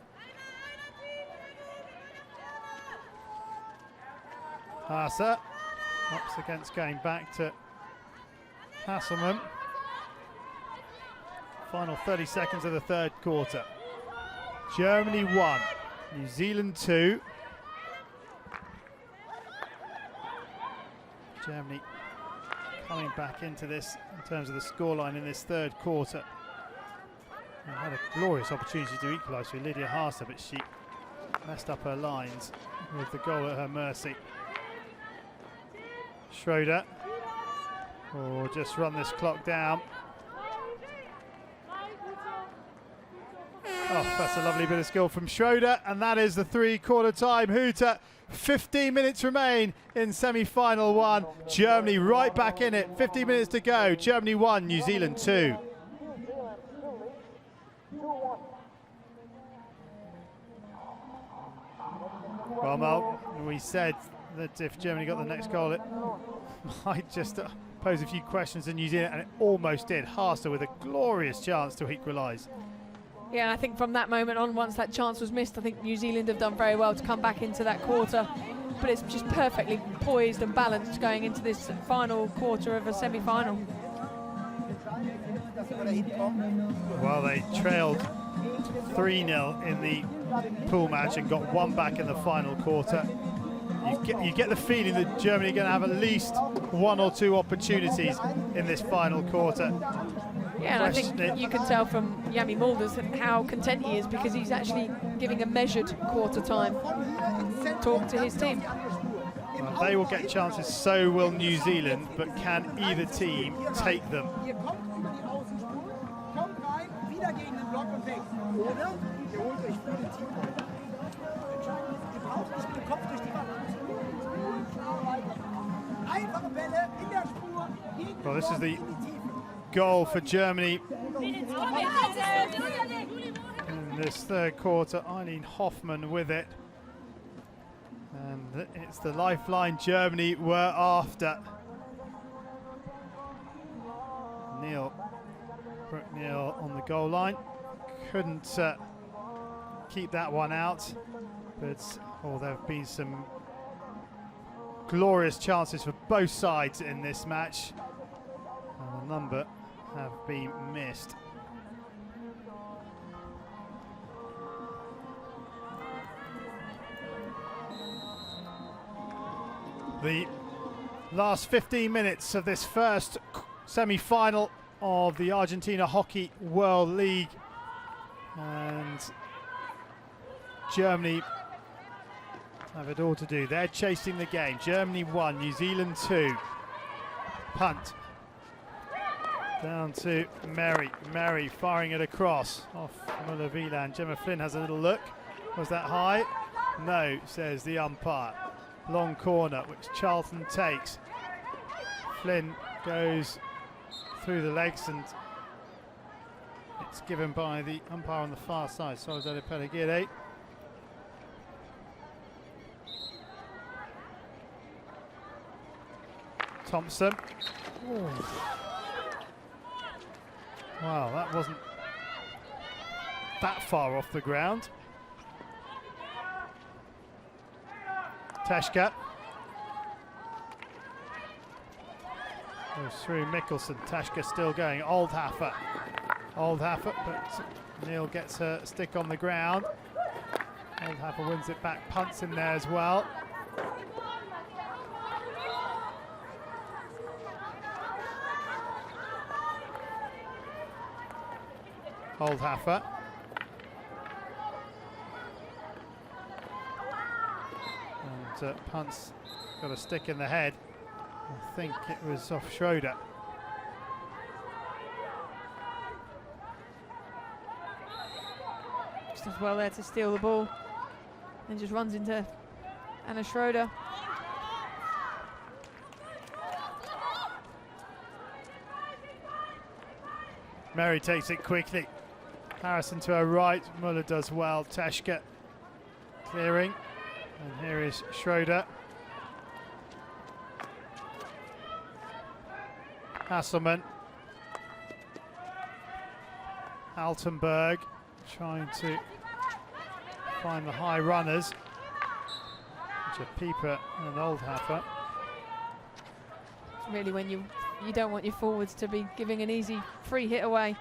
Hasa. Ups against going back to Hasselman. Final 30 seconds of the third quarter. Germany 1, New Zealand 2. Germany coming back into this in terms of the scoreline in this third quarter. And had a glorious opportunity to equalise with Lydia Hasa, but she messed up her lines with the goal at her mercy. Schroeder will just run this clock down. Oh, that's a lovely bit of skill from Schroeder, and that is the three-quarter time hooter. 15 minutes remain in semi-final 1. Germany right back in it. 15 minutes to go. Germany 1, New Zealand 2. Well, Mal, we said that if Germany got the next goal, it might just pose a few questions to New Zealand, and it almost did. Hasa with a glorious chance to equalise. Yeah, and I think from that moment on, once that chance was missed, I think New Zealand have done very well to come back into that quarter. But it's just perfectly poised and balanced going into this final quarter of a semi-final. Well, they trailed 3-0 in the pool match and got one back in the final quarter. You get the feeling that Germany are going to have at least one or two opportunities in this final quarter. Yeah, and I think you can tell from Jami Mulders how content he is, because he's actually giving a measured quarter time talk to his team. Well, they will get chances, so will New Zealand, but can either team take them? Well, this is the goal for Germany in this third quarter. Eileen Hoffman with it, and it's the lifeline Germany were after. Brooke Neal on the goal line, couldn't keep that one out, but there have been some glorious chances for both sides in this match, and a number have been missed. The last 15 minutes of this first semi-final of the Argentina Hockey World League, and Germany have it all to do. They're chasing the game. Germany 1, New Zealand 2. Punt. Down to Merry. Merry firing it across. Off Muller-Wieland. Gemma Flynn has a little look. Was that high? No, says the umpire. Long corner, which Charlton takes. Flynn goes through the legs, and it's given by the umpire on the far side, Soledad Pellegrini. Thompson. Ooh. Wow, that wasn't that far off the ground. Teshka goes through Mikkelsen. Teshka still going. Oldhaffer, but Neil gets her stick on the ground. Oldhaffer wins it back, punts in there as well. Oldhaffer. but Punt's got a stick in the head. I think it was off Schroeder. Just as well there to steal the ball, and just runs into Anna Schroeder. Mary takes it quickly. Harrison to her right, Muller does well. Teshka clearing, and here is Schroeder. Hasselman. Altenberg trying to find the high runners, which are Pieper and Oldhaffer. Really, when you don't want your forwards to be giving an easy free hit away.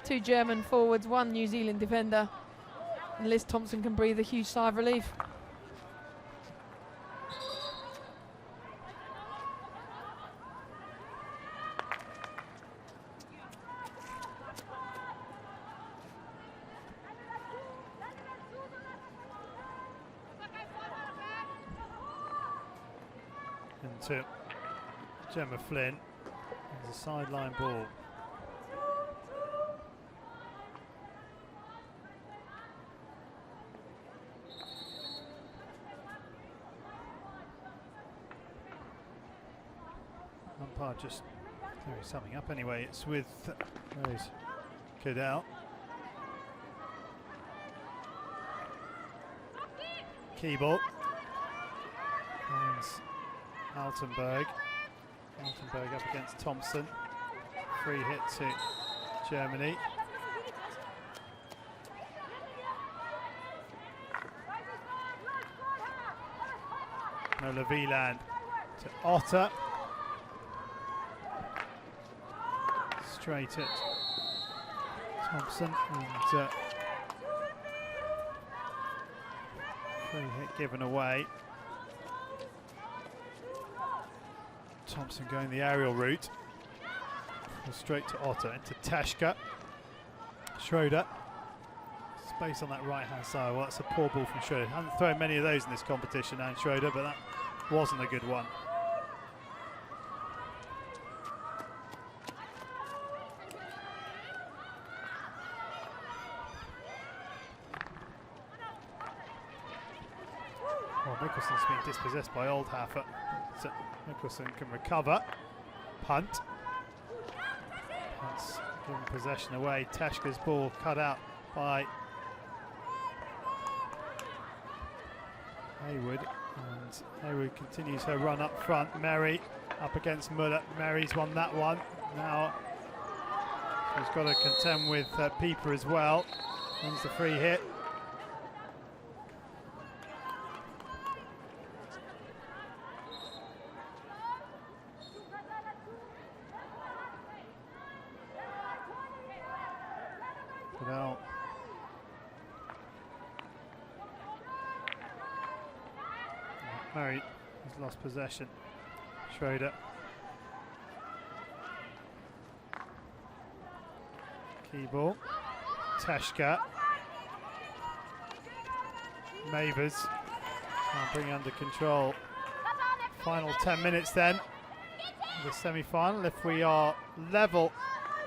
2 German forwards, 1 New Zealand defender, and Liz Thompson can breathe a huge sigh of relief. Into Gemma Flynn. There's a sideline ball. Umpire just clearing something up anyway. It's with those Cadell. Keeble. Finds Altenberg. Altenberg up against Thompson. Free hit to Germany. Nola Wieland to Otter. Straight at Thompson, and free hit given away. Thompson going the aerial route. Straight to Otter, into Teshka. Schroeder. Space on that right hand side. Well, that's a poor ball from Schroeder. Haven't thrown many of those in this competition, and Schroeder, but that wasn't a good one. Well, Mikkelson's being dispossessed by Oldhaffer. So Mikkelsen can recover. Punt. Punt's given possession away. Teshka's ball cut out by Haywood. And Haywood continues her run up front. Mary up against Muller. Mary's won that one. Now she's got to contend with Pieper as well. Wins the free hit. Cadell. Murray has lost possession. Schroeder. Key ball. Teshka. Mavers. Can't bring it under control. Final 10 minutes then. The semi-final. If we are level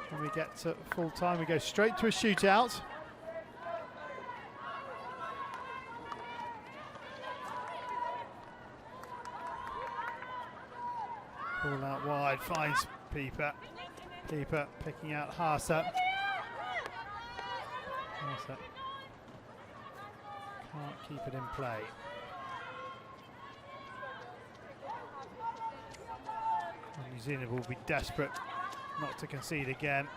when we get to full time, we go straight to a shootout. Ball out wide, finds Pieper. Pieper picking out Haase. Haase can't keep it in play. And New Zealand will be desperate not to concede again.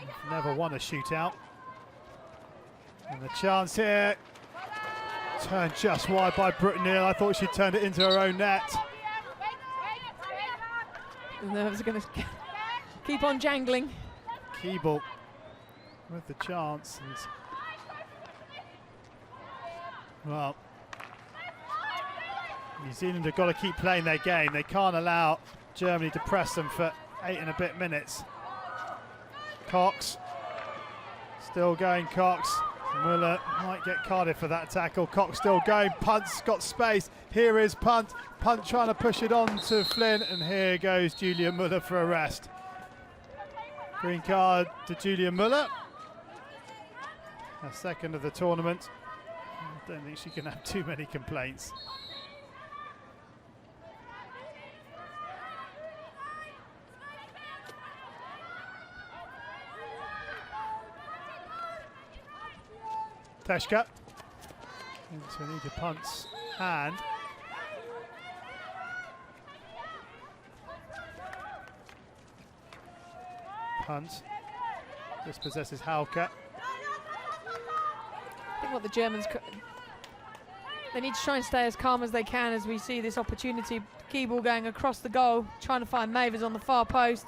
They've never won a shootout. And the chance here. Turned just wide by Brittenhill. I thought she turned it into her own net. The nerves are going to keep on jangling. Keeble with the chance. And well, New Zealand have got to keep playing their game. They can't allow Germany to press them for 8 and a bit minutes. Cox. Still going Cox. Muller might get Cardiff for that tackle. Cox still going. Punt's got space. Here is Punt. Punt trying to push it on to Flynn, and here goes Julia Muller for a rest. Green card to Julia Muller. Her second of the tournament. I don't think she can have too many complaints. Teshka into Anita Punt's hand. Punt dispossesses Hauke. I think what the Germans they need to try and stay as calm as they can as we see this opportunity. Key ball going across the goal, trying to find Mavers on the far post.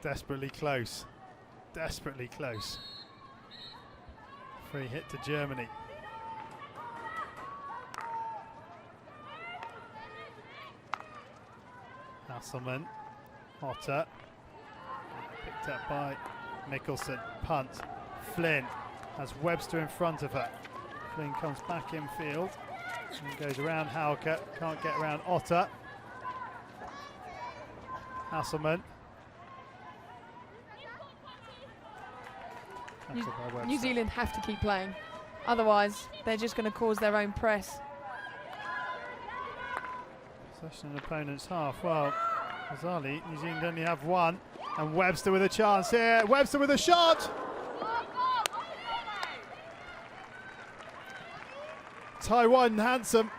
Desperately close. Desperately close. Free hit to Germany. Hasselmann. Otter. Picked up by Mikkelsen. Punt. Flynn has Webster in front of her. Flynn comes back infield and goes around Hauke. Can't get around Otter. Hasselmann. New Zealand have to keep playing, otherwise they're just going to cause their own press. Possession in opponent's half. Well, Rosario, New Zealand only have one, and Webster with a chance here. Webster with a shot. Taiwan handsome.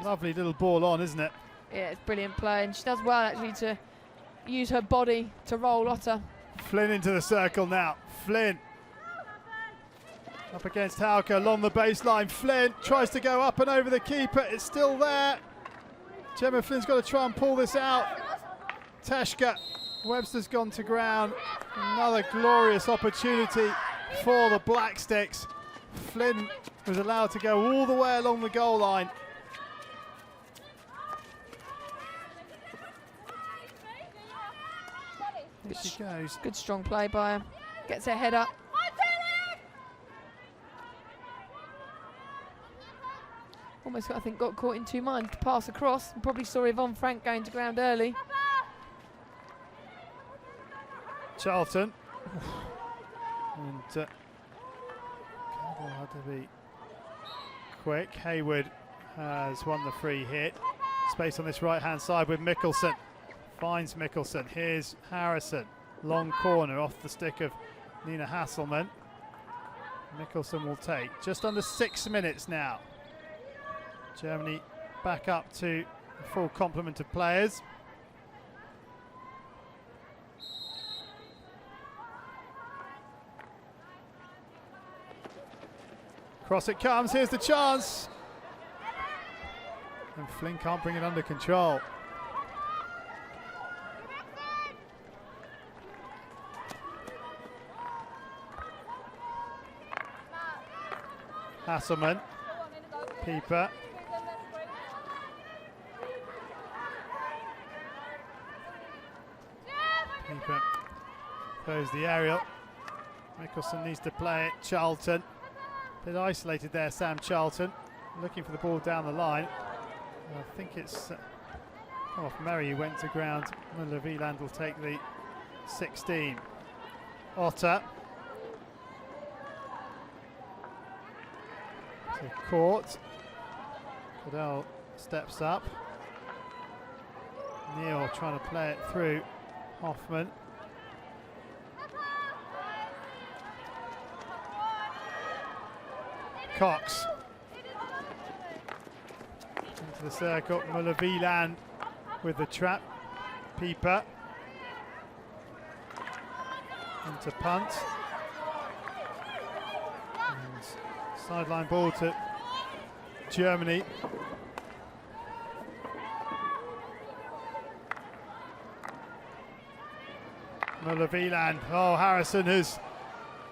Lovely little ball on, isn't it? Yeah, it's brilliant play, and she does well actually to use her body to roll Otter. Flynn into the circle now. Flynn up against Hauke along the baseline. Flynn tries to go up and over the keeper. It's still there. Gemma Flynn's got to try and pull this out. Teshka. Webster's gone to ground. Another glorious opportunity for the Black Sticks. Flynn was allowed to go all the way along the goal line. Here she goes. Good strong play by her. Gets her head up. Almost, I think, got caught in two minds to pass across. And probably saw Yvonne Frank going to ground early. Charlton. And Campbell had to be quick. Hayward has won the free hit. Space on this right-hand side with Mikkelsen. Finds Mikkelsen. Here's Harrison. Long corner off the stick of Nina Hasselmann. Mikkelsen will take. Just under 6 minutes now. Germany back up to a full complement of players. Cross it comes. Here's the chance. And Flynn can't bring it under control. Hasselmann, Pieper. Pieper throws the aerial. Mikkelsen needs to play it. Charlton, bit isolated there. Sam Charlton looking for the ball down the line. I think it's come off Murray, who went to ground. Muller Wieland will take the 16. Otter. Court. Cadell steps up. Neil trying to play it through. Hoffman. Cox. Into the circle. Muller Wieland with the trap. Pieper. Into Punt. Sideline ball to Germany. Muller Wieland. Oh, Harrison has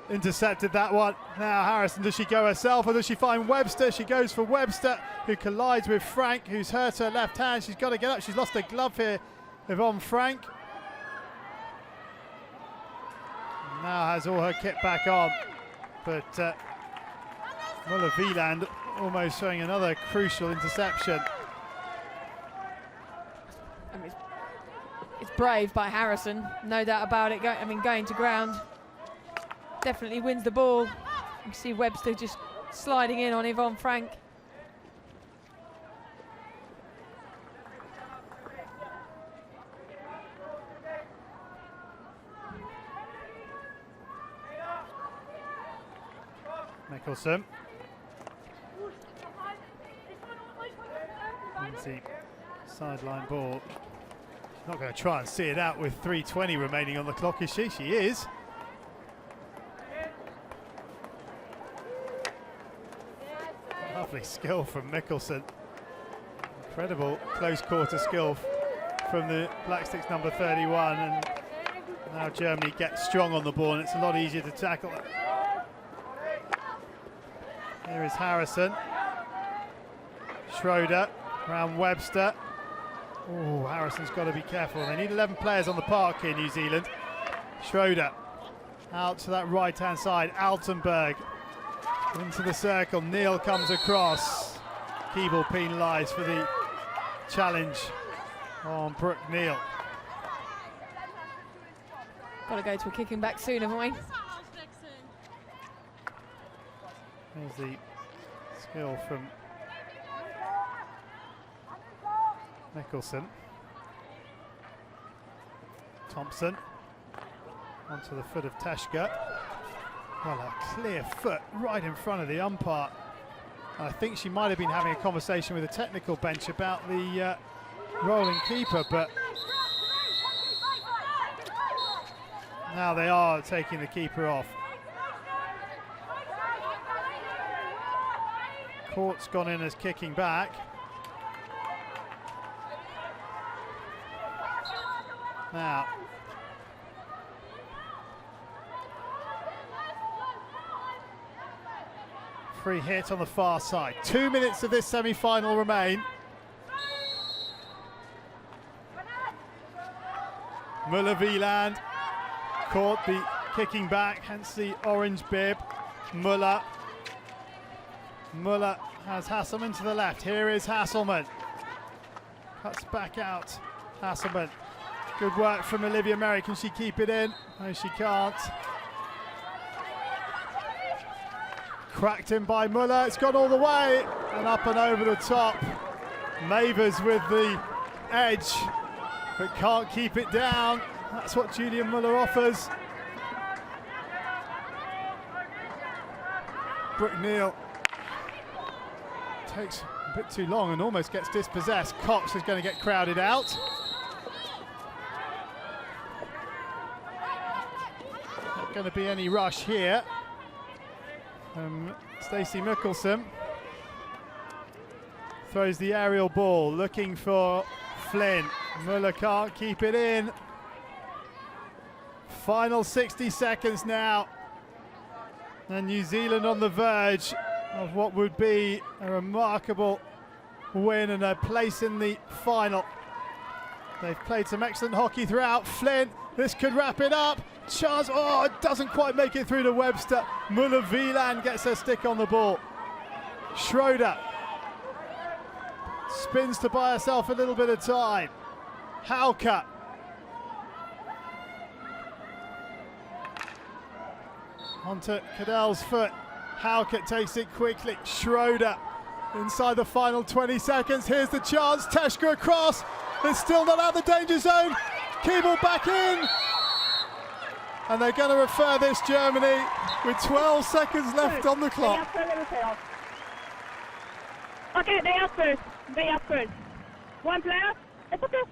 intercepted that one. Now Harrison, does she go herself or does she find Webster? She goes for Webster, who collides with Frank, who's hurt her left hand. She's got to get up. She's lost her glove here, Yvonne Frank. Now has all her kit back on, but Muller-Wieland almost showing another crucial interception. I mean, it's brave by Harrison, no doubt about it. Going to ground, definitely wins the ball. You see Webster just sliding in on Yvonne Frank. Mickelson. Lindsay, sideline ball. She's not going to try and see it out with 3:20 remaining on the clock, is she? She is. Lovely skill from Mickelson. Incredible close quarter skill from the Black Sticks number 31. And now Germany gets strong on the ball and it's a lot easier to tackle. Here is Harrison. Schroeder around Webster. Oh, Harrison's got to be careful. They need 11 players on the park here, New Zealand. Schroeder out to that right-hand side. Altenberg into the circle. Neal comes across. Keeble penalised for the challenge on Brooke Neal. Got to go to a kicking back soon, haven't we? There's the skill from Mickelson. Thompson onto the foot of Teshka. Well, a clear foot right in front of the umpire. And I think she might have been having a conversation with the technical bench about the rolling keeper, but now they are taking the keeper off. Court's gone in as kicking back. Now, free hit on the far side. 2 minutes of this semi-final remain. Muller-Wieland caught the kicking back, hence the orange bib. Muller has Hasselman to the left. Here is Hasselman. Cuts back out. Hasselman. Good work from Olivia Merry. Can she keep it in? No, she can't. Cracked in by Muller. It's gone all the way and up and over the top. Mavers with the edge, but can't keep it down. That's what Julian Muller offers. Brooke Neal takes a bit too long and almost gets dispossessed. Cox is going to get crowded out. Not going to be any rush here. Stacey Mickelson throws the aerial ball, looking for Flynn. Muller can't keep it in. Final 60 seconds now. And New Zealand on the verge of what would be a remarkable win and a place in the final. They've played some excellent hockey throughout. Flynn, this could wrap it up. Chance, oh, it doesn't quite make it through to Webster. Muller-Wieland gets her stick on the ball. Schroeder spins to buy herself a little bit of time. Hauke. Onto Cadell's foot. Hauke takes it quickly. Schroeder inside the final 20 seconds. Here's the chance. Teshka across. It's still not out of the danger zone. Keeble back in. And they're going to refer this, Germany, with 12 seconds left on the clock. Okay, they up first. They up first. One player? It's okay.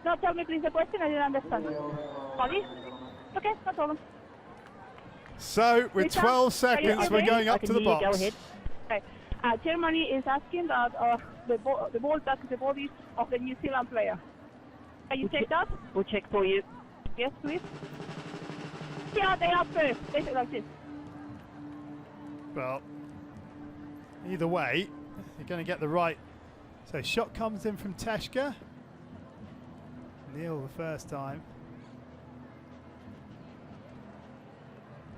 No, tell me please the question, I didn't understand. Sorry? Okay, no problem. So, with 12 seconds, we're going up to the box. Go ahead. Okay. Germany is asking that the ball touches the body of the New Zealand player. Can you check that? We'll check for you. Yes, please. Yeah, they are first. They say like this. Well, either way, you're going to get the right. So, shot comes in from Teshka. Neal the first time.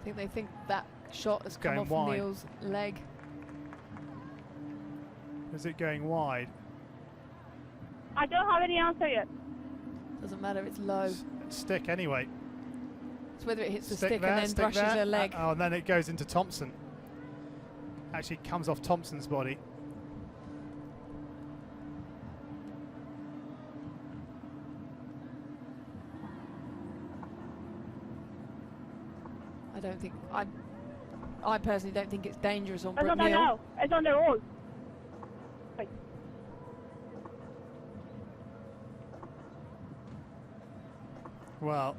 They think that shot has come Going off wide. Neil's leg. Is it going wide? I don't have any answer yet. Doesn't matter, it's low. Stick anyway. It's whether it hits the Stick stick there, and then stick brushes there. her leg. Oh, and then it goes into Thompson. Actually comes off Thompson's body. I personally don't think it's dangerous on It's Brooke on there Neal. now. It's on the roll. Wait. Well,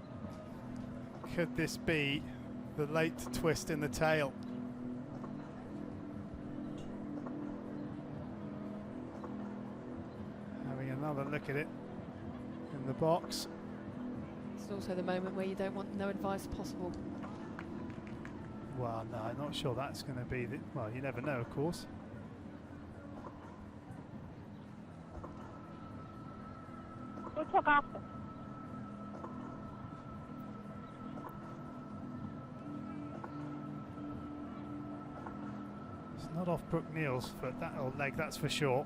could this be the late twist in the tail? Having another look at it in the box. It's also the moment where you don't want no advice possible. Well, no, I'm not sure that's going to be the... Well, you never know, of course. We'll talk after. It's not off Brooke Neal's foot, that old leg, that's for sure.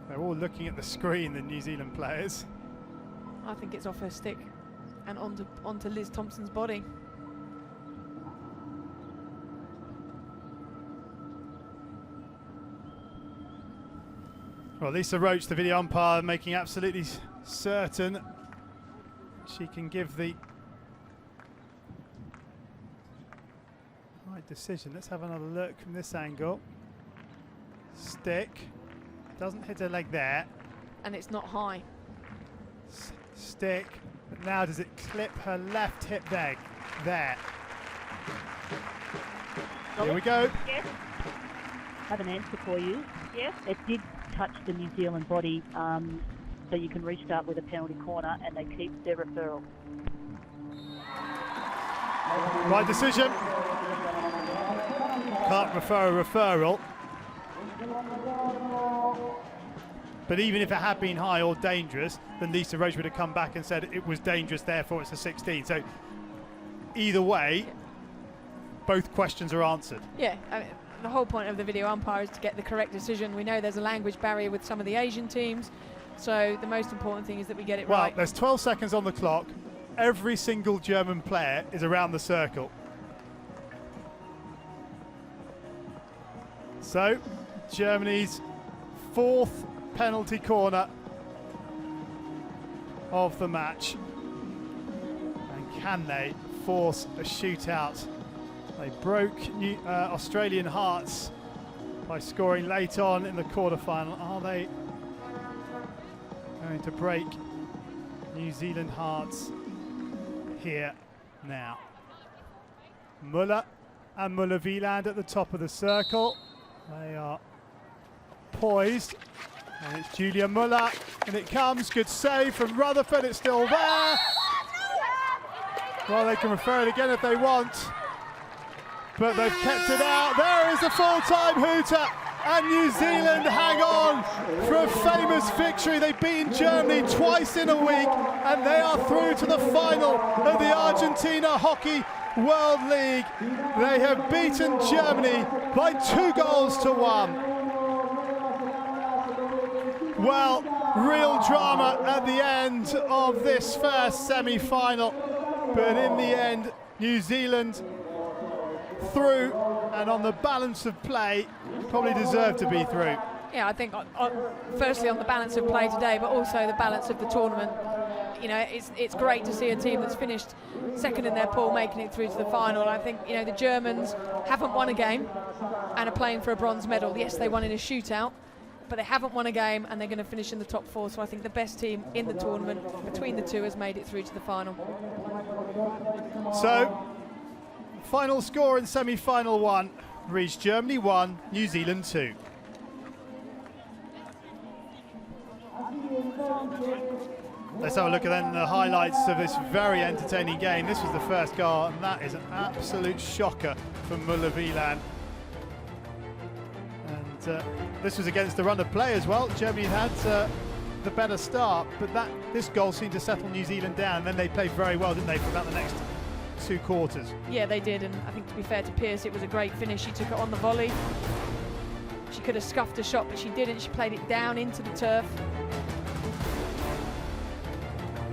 They're all looking at the screen, the New Zealand players. I think it's off her stick and onto Liz Thompson's body. Well, Lisa Roach, the video umpire, making absolutely certain she can give the right decision. Let's have another look from this angle. Stick. Doesn't hit her leg there. And it's not high. Stick. But now does it clip her left hip leg? There. Here we go. Yes. I have an answer for you. Yes. It did touch the New Zealand body, so you can restart with a penalty corner, and they keep their referral. Right decision. Can't refer a referral. But even if it had been high or dangerous, then Lisa Roach would have come back and said it was dangerous, therefore it's a 16. So either way, both questions are answered. Yeah, I mean, the whole point of the video umpire is to get the correct decision. We know there's a language barrier with some of the Asian teams, so the most important thing is that we get it Well, right. there's 12 seconds on the clock. Every single German player is around the circle. So, Germany's fourth penalty corner of the match. And can they force a shootout? They broke Australian hearts by scoring late on in the quarterfinal. Are they going to break New Zealand hearts here now? Muller and Muller-Wieland at the top of the circle. They are poised. And it's Julia Muller. And it comes. Good save from Rutherford. It's still there. Well, they can refer it again if they want. But they've kept it out. There is a full-time hooter. And New Zealand hang on for a famous victory. They've beaten Germany twice in a week. And they are through to the final of the Argentina Hockey World League. They have beaten Germany by 2-1. Well, real drama at the end of this first semi-final. But in the end, New Zealand through, and on the balance of play, probably deserved to be through. Yeah, I think firstly on the balance of play today, but also the balance of the tournament. You know, it's great to see a team that's finished second in their pool making it through to the final. I think, you know, the Germans haven't won a game and are playing for a bronze medal. Yes, they won in a shootout, but they haven't won a game and they're going to finish in the top four. So I think the best team in the tournament between the two has made it through to the final. So, final score in semi-final one reached Germany 1, New Zealand 2. Let's have a look at then the highlights of this very entertaining game. This was the first goal, and that is an absolute shocker from Muller-Wieland. And this was against the run of play as well. Germany had the better start, but this goal seemed to settle New Zealand down. Then they played very well, didn't they, for about the next 2 quarters. Yeah, they did, and I think to be fair to Pearce, it was a great finish. She took it on the volley. She could have scuffed a shot, but she didn't. She played it down into the turf.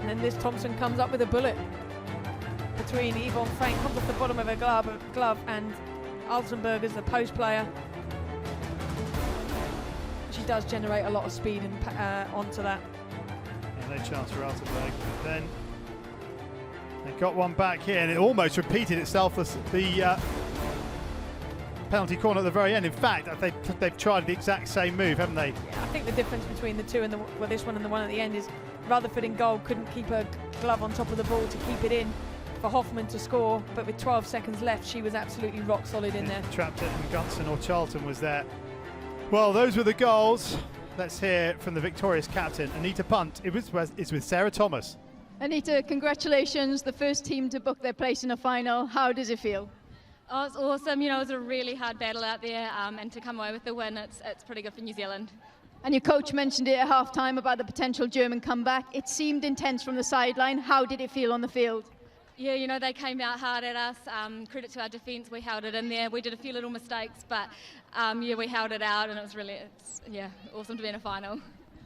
And then Liz Thompson comes up with a bullet between Yvonne Frank, comes off the bottom of her glove and Altenberg as the post player. She does generate a lot of speed and onto that. Yeah, no chance for Altenberg, but then they got one back here, and it almost repeated itself. The penalty corner at the very end. In fact, they've tried the exact same move, haven't they? Yeah, I think the difference between the two and this one and the one at the end is Rutherford in goal couldn't keep her glove on top of the ball to keep it in for Hoffman to score, but with 12 seconds left, she was absolutely rock solid in there. Trapped it, and Gunson or Charlton was there. Well, those were the goals. Let's hear from the victorious captain, Anita Punt. It's with Sarah Thomas. Anita, congratulations, the first team to book their place in a final. How does it feel? Oh, it's awesome. You know, it was a really hard battle out there, and to come away with the win, it's pretty good for New Zealand. And your coach mentioned it at half-time about the potential German comeback. It seemed intense from the sideline. How did it feel on the field? Yeah, you know, they came out hard at us. Credit to our defence, we held it in there. We did a few little mistakes, but yeah, we held it out, and it was really, awesome to be in a final.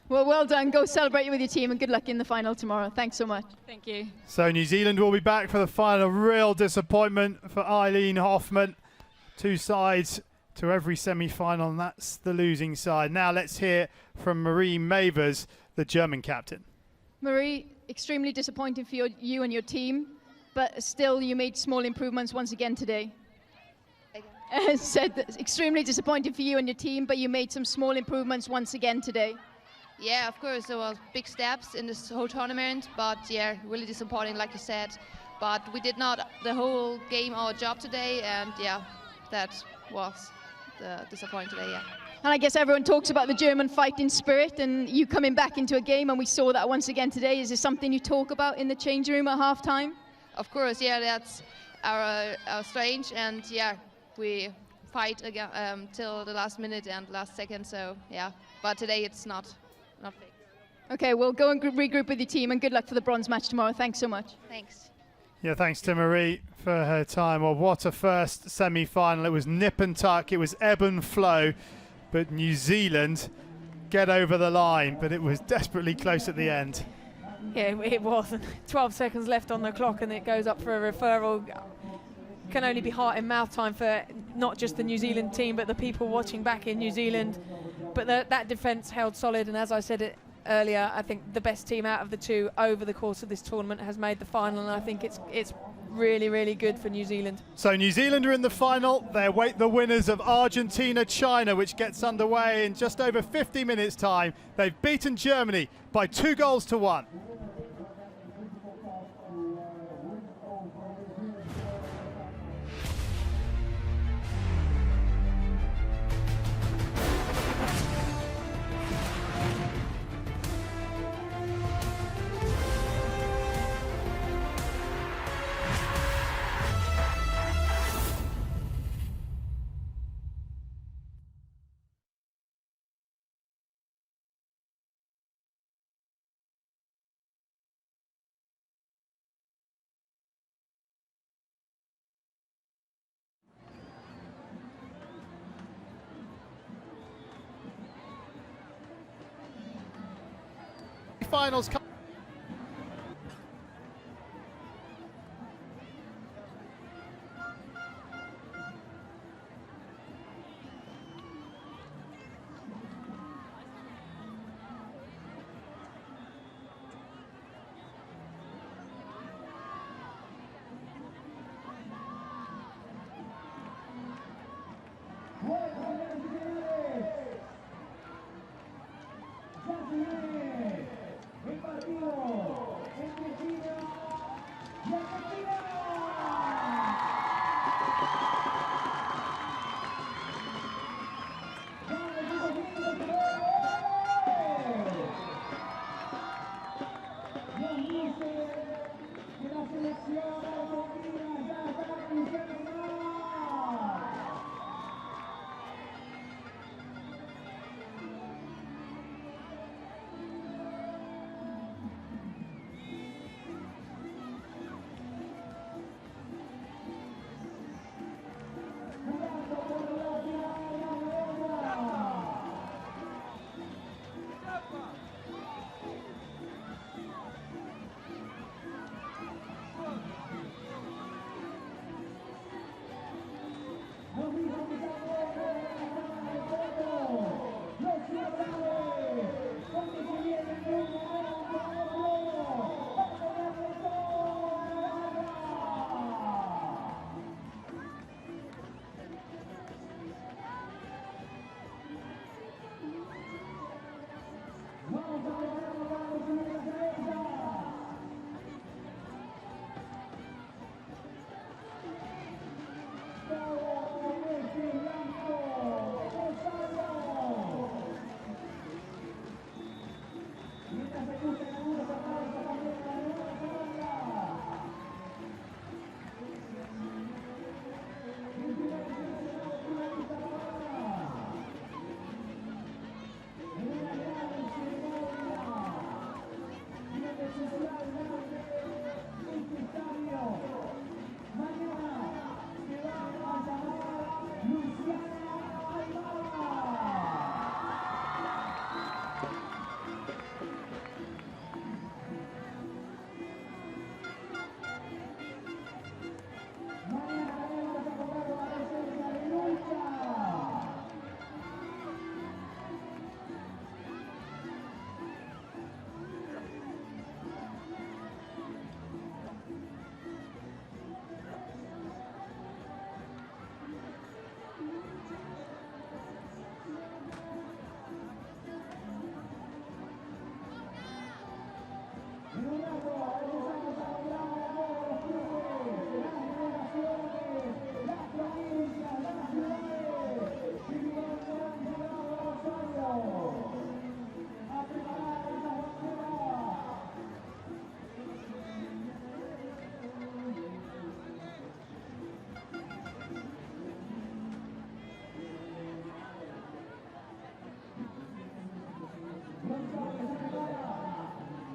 Well, well done. Go celebrate with your team, and good luck in the final tomorrow. Thanks so much. Thank you. So New Zealand will be back for the final. Real disappointment for Eileen Hoffman. 2 sides to every semi-final, and that's the losing side. Now let's hear from Marie Mavers, the German captain. Marie, extremely disappointing for you and your team, but still you made small improvements once again today. Said extremely disappointing for you and your team, but you made some small improvements once again today. Yeah, of course, there was big steps in this whole tournament, but yeah, really disappointing, like you said. But we did not the whole game our job today, and yeah, that was the disappointing today, yeah. And I guess everyone talks about the German fighting spirit and you coming back into a game, and we saw that once again today. Is this something you talk about in the changing room at half-time? Of course, yeah, that's our strength, and yeah, we fight again till the last minute and last second, so yeah. But today it's not big. Okay, well, go and regroup with your team, and good luck for the bronze match tomorrow. Thanks so much. Thanks. Yeah, thanks to Marie for her time. Well, what a first semi-final. It was nip and tuck. It was ebb and flow. But New Zealand get over the line, but it was desperately close at the end. Yeah, it was. 12 seconds left on the clock, and it goes up for a referral. Can only be heart and mouth time for not just the New Zealand team, but the people watching back in New Zealand. But that defence held solid, and as I said it earlier, I think the best team out of the two over the course of this tournament has made the final, and I think it's really, really good for New Zealand. So New Zealand are in the final. They await the winners of Argentina-China, which gets underway in just over 50 minutes' time. They've beaten Germany by 2-1. Finals come.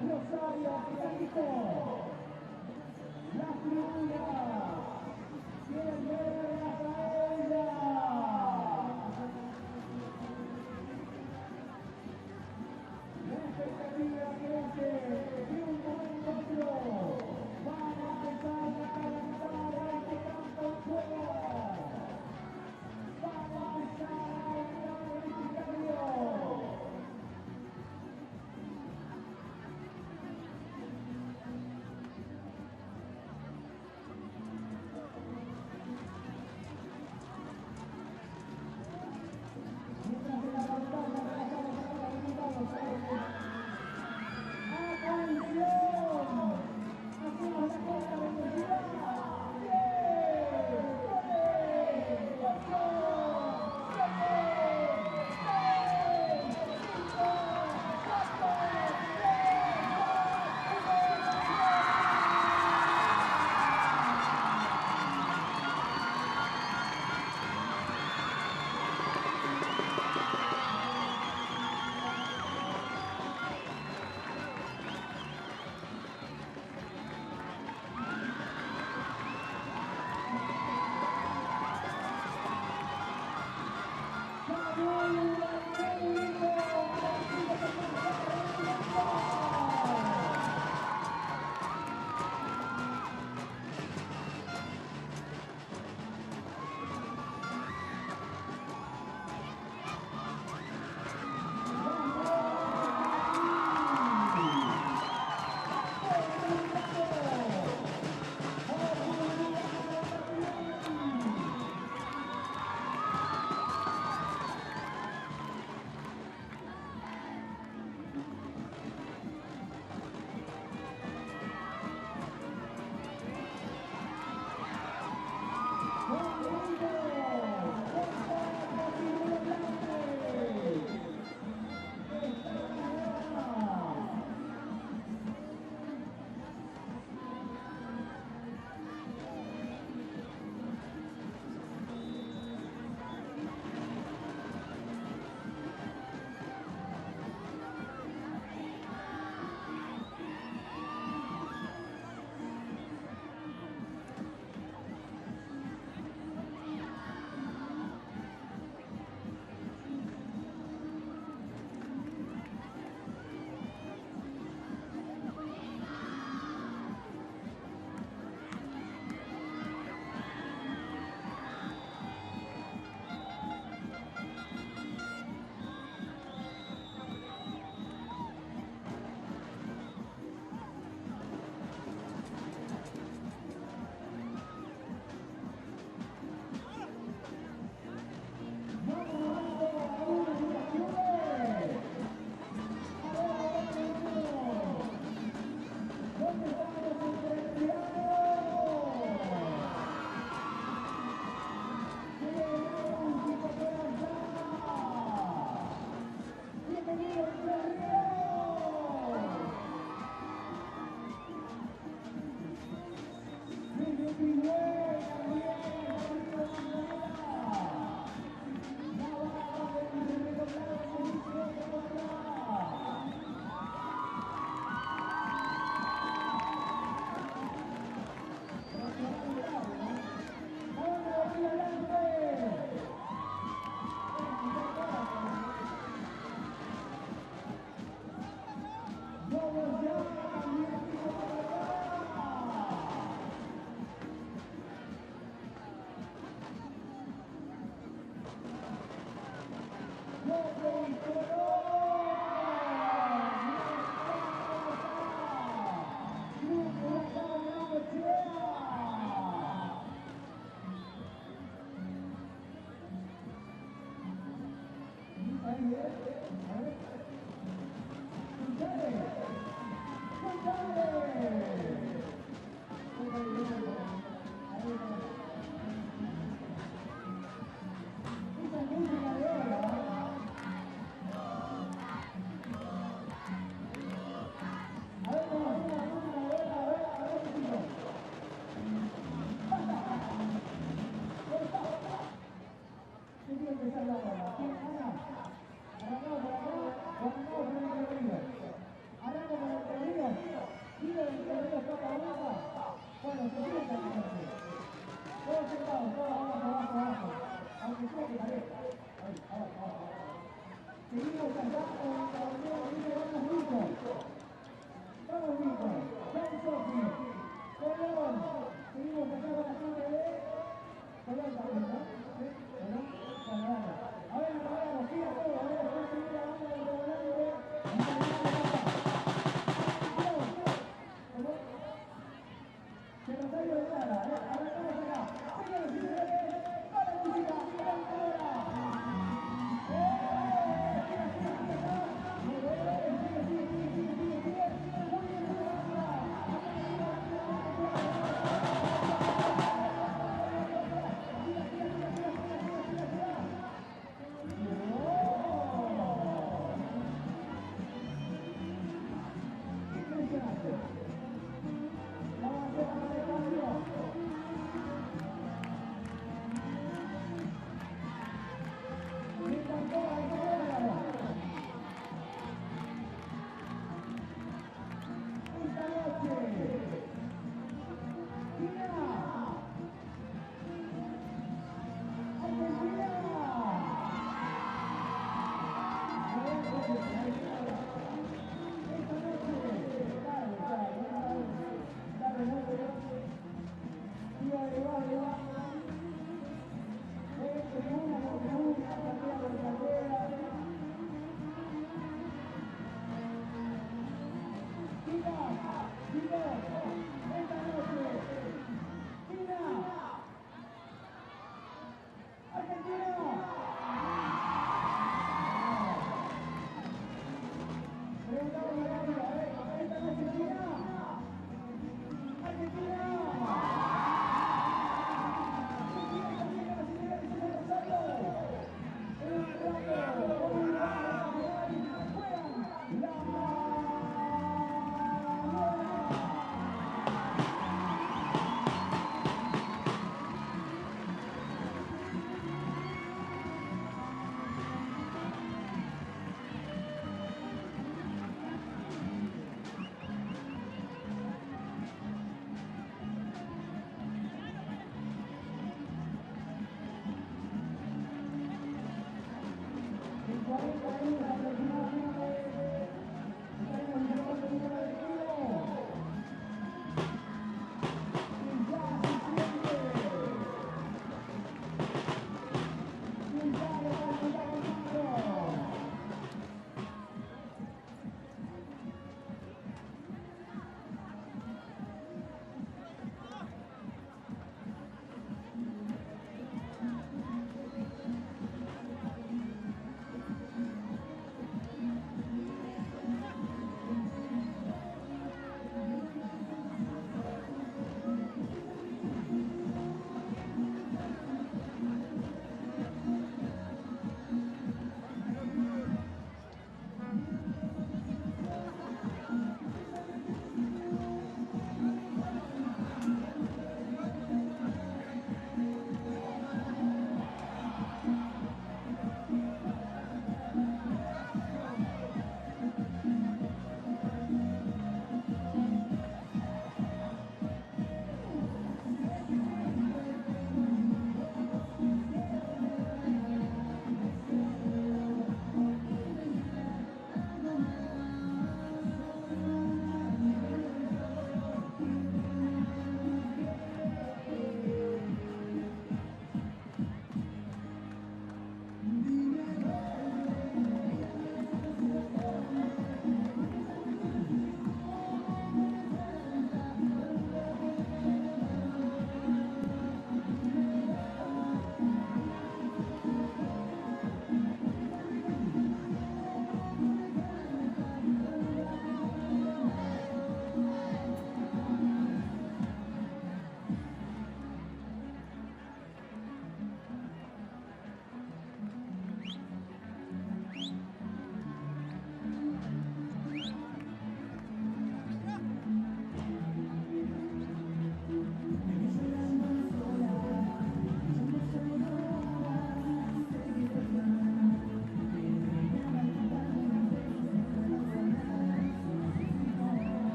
Rosario, México. La tribuna quiere ver a Rafaela. La expectativa crece de un momento a otro. Van a empezar a calentar este campo de juego. Van a empezar a calentar este estadio.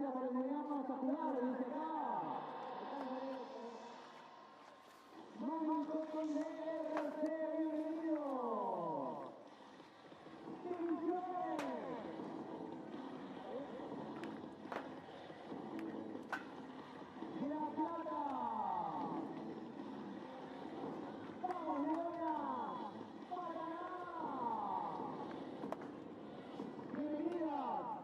gracias por enseñarnos a jugar, dice acá. Mónico con DRC, bienvenido. Divisiones. De La Plata. Vamos, Leona. Paraná. Bienvenidas.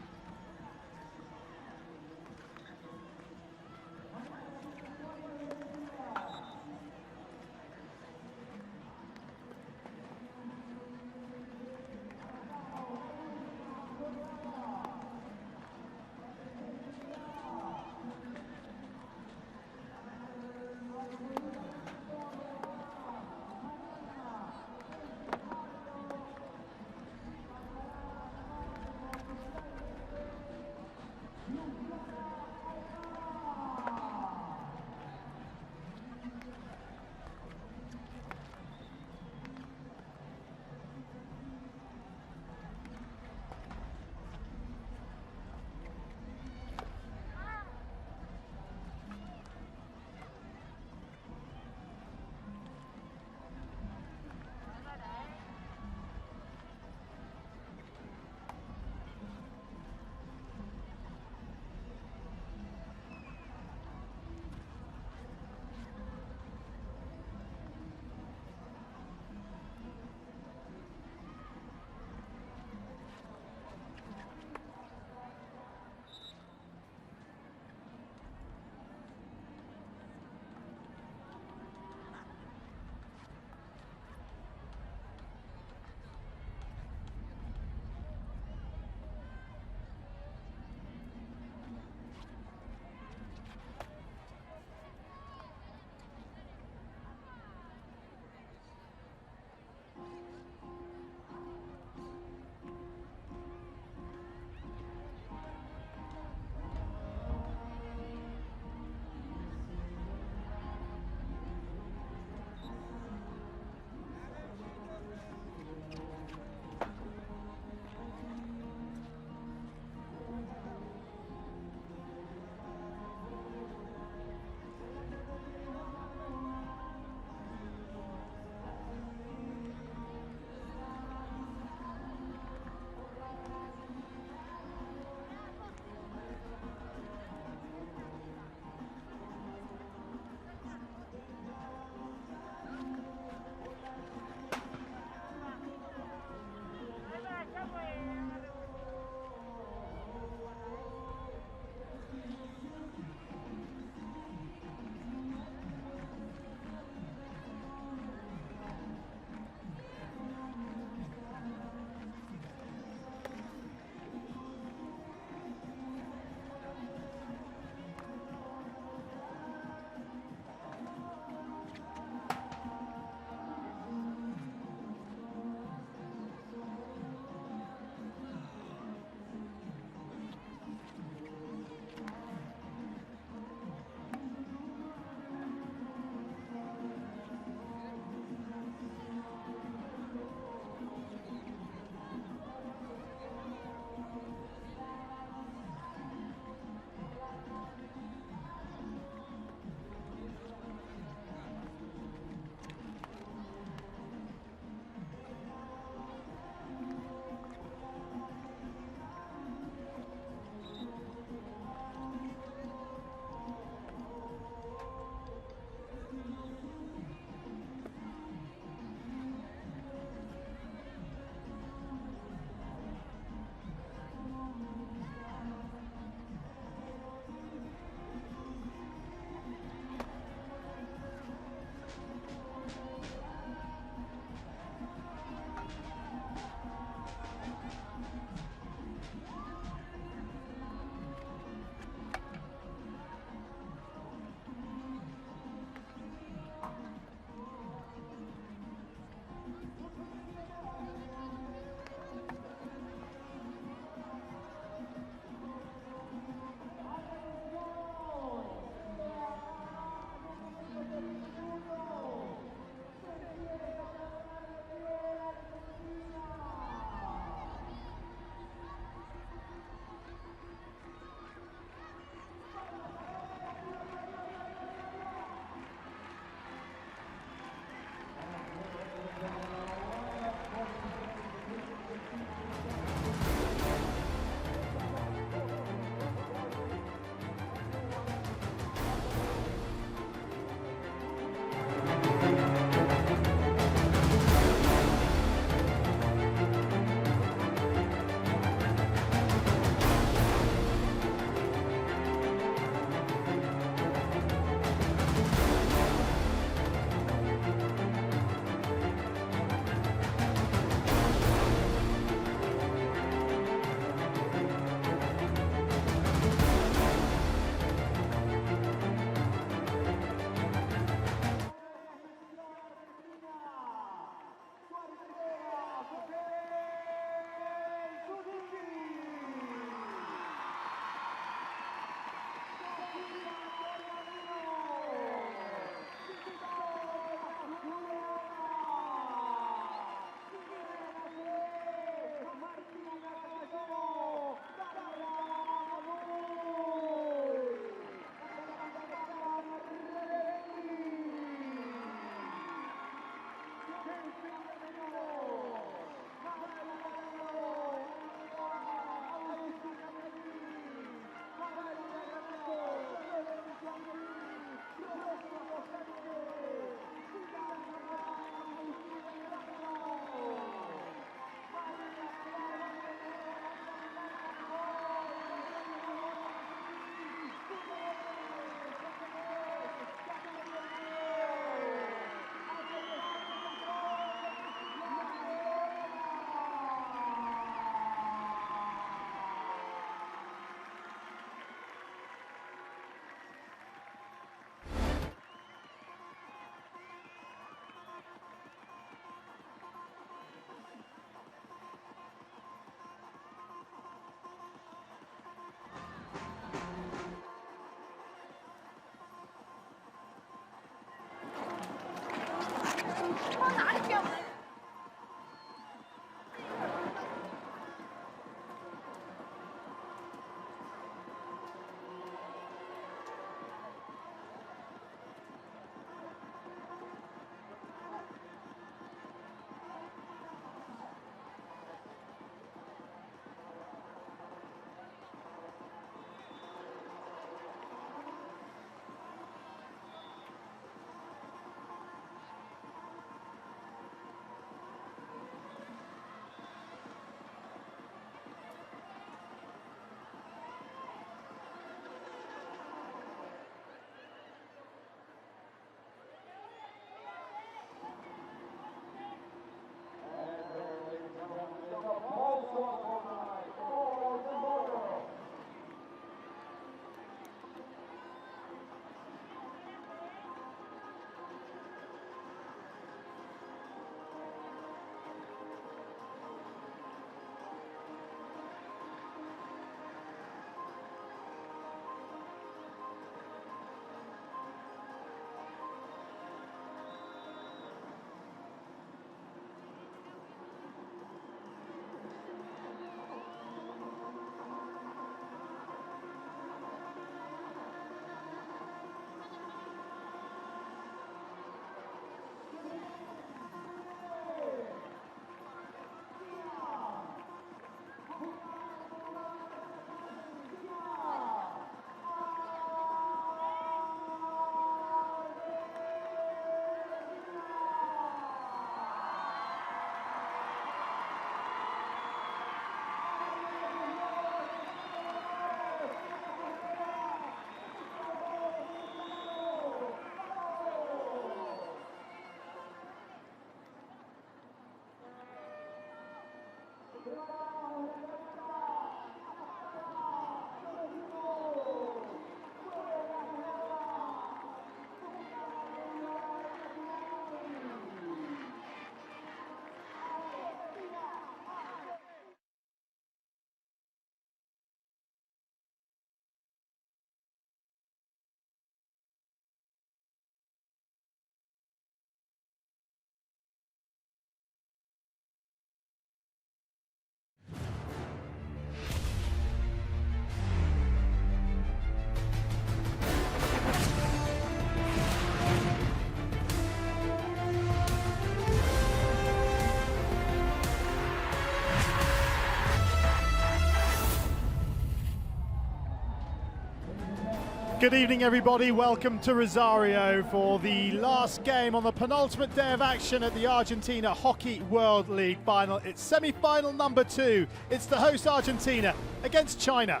Good evening, everybody. Welcome to Rosario for the last game on the penultimate day of action at the Argentina Hockey World League final. It's semi-final number 2. It's the host Argentina against China.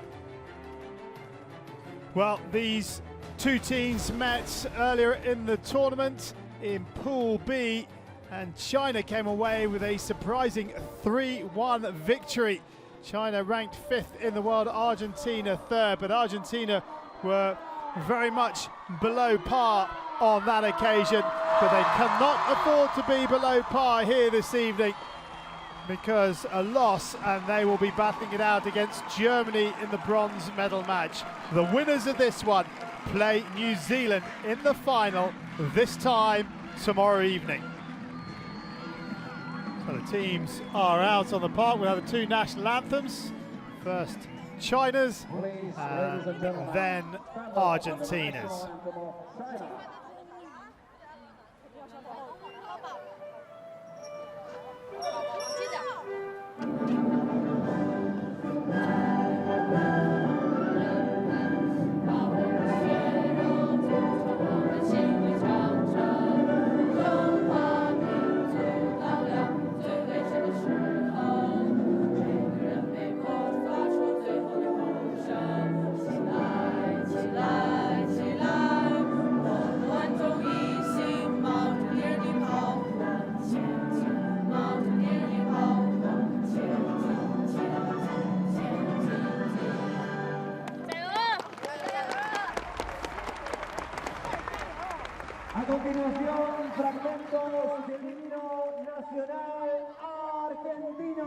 Well, these two teams met earlier in the tournament in Pool B, and China came away with a surprising 3-1 victory. China ranked 5th in the world, Argentina 3rd, but Argentina were very much below par on that occasion, but they cannot afford to be below par here this evening, because a loss and they will be battling it out against Germany in the bronze medal match. The winners of this one play New Zealand in the final, this time tomorrow evening. So the teams are out on the park. We'll have the two national anthems. First China's, then Argentina's. A continuación, fragmentos del himno nacional argentino.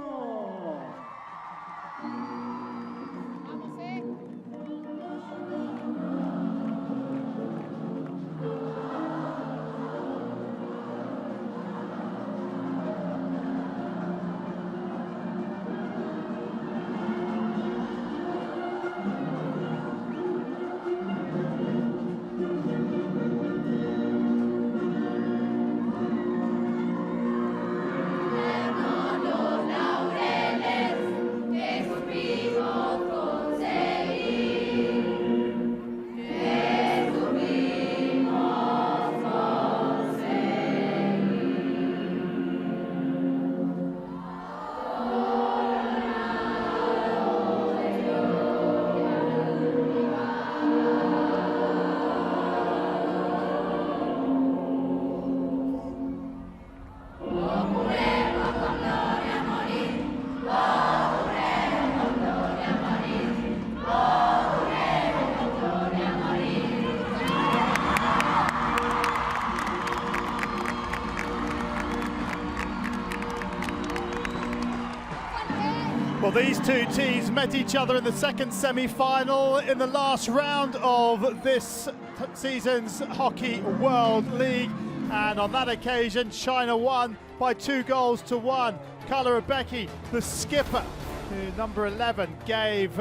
Well, these two teams met each other in the second semi-final in the last round of this season's Hockey World League, and on that occasion China won by 2-1. Carla Rebecki, the skipper, who number 11 gave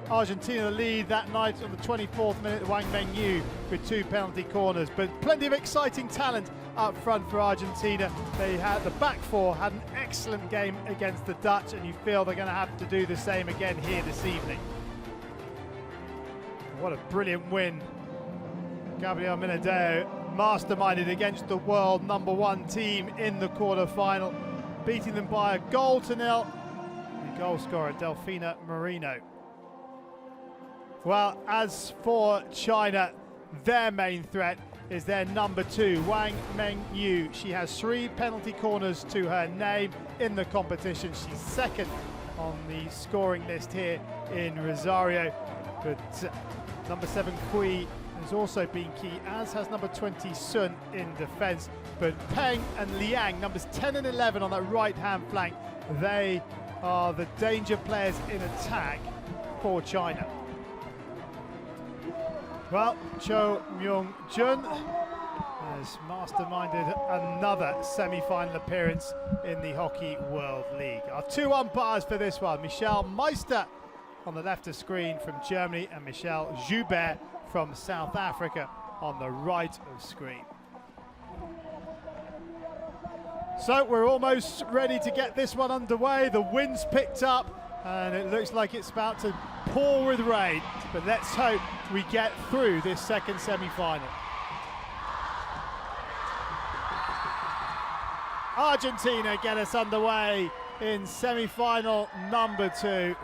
Argentina the lead that night on the 24th minute. Wang Mengyu with 2 penalty corners, but plenty of exciting talent up front for Argentina. They had the back four had an excellent game against the Dutch, and you feel they're going to have to do the same again here this evening. What a brilliant win. Gabriel Minadeo masterminded against the world number 1 team in the quarter-final, beating them by 1-0. The goal scorer, Delfina Marino. Well, as for China, their main threat is their number 2, Wang Mengyu. She has 3 penalty corners to her name in the competition. She's second on the scoring list here in Rosario. But number 7 Kui has also been key, as has number 20 Sun in defence. But Peng and Liang, numbers 10 and 11 on that right-hand flank, they are the danger players in attack for China. Well, Cho Myung-jun has masterminded another semi-final appearance in the Hockey World League. Our 2 umpires for this one, Michel Meister on the left of screen from Germany and Michel Joubert from South Africa on the right of screen. So we're almost ready to get this one underway. The wind's picked up and it looks like it's about to pour with rain, but let's hope we get through this second semi-final. Argentina get us underway in semi-final number 2.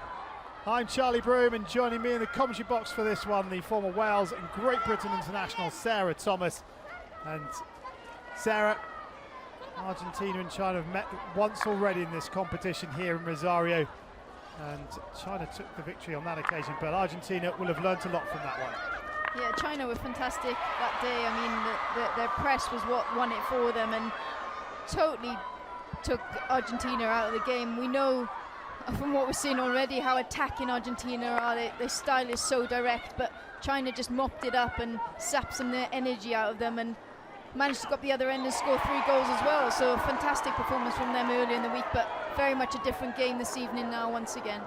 I'm Charlie Broom, and joining me in the commentary box for this one, the former Wales and Great Britain international Sarah Thomas. And Sarah, Argentina and China have met once already in this competition here in Rosario, and China took the victory on that occasion, but Argentina will have learnt a lot from that one. Yeah, China were fantastic that day. I mean, their press was what won it for them and totally took Argentina out of the game. We know from what we're seeing already how attacking Argentina are. Their style is so direct, but China just mopped it up and sapped some of their energy out of them and managed to go up the other end and score 3 goals as well. So a fantastic performance from them earlier in the week, but very much a different game this evening now once again.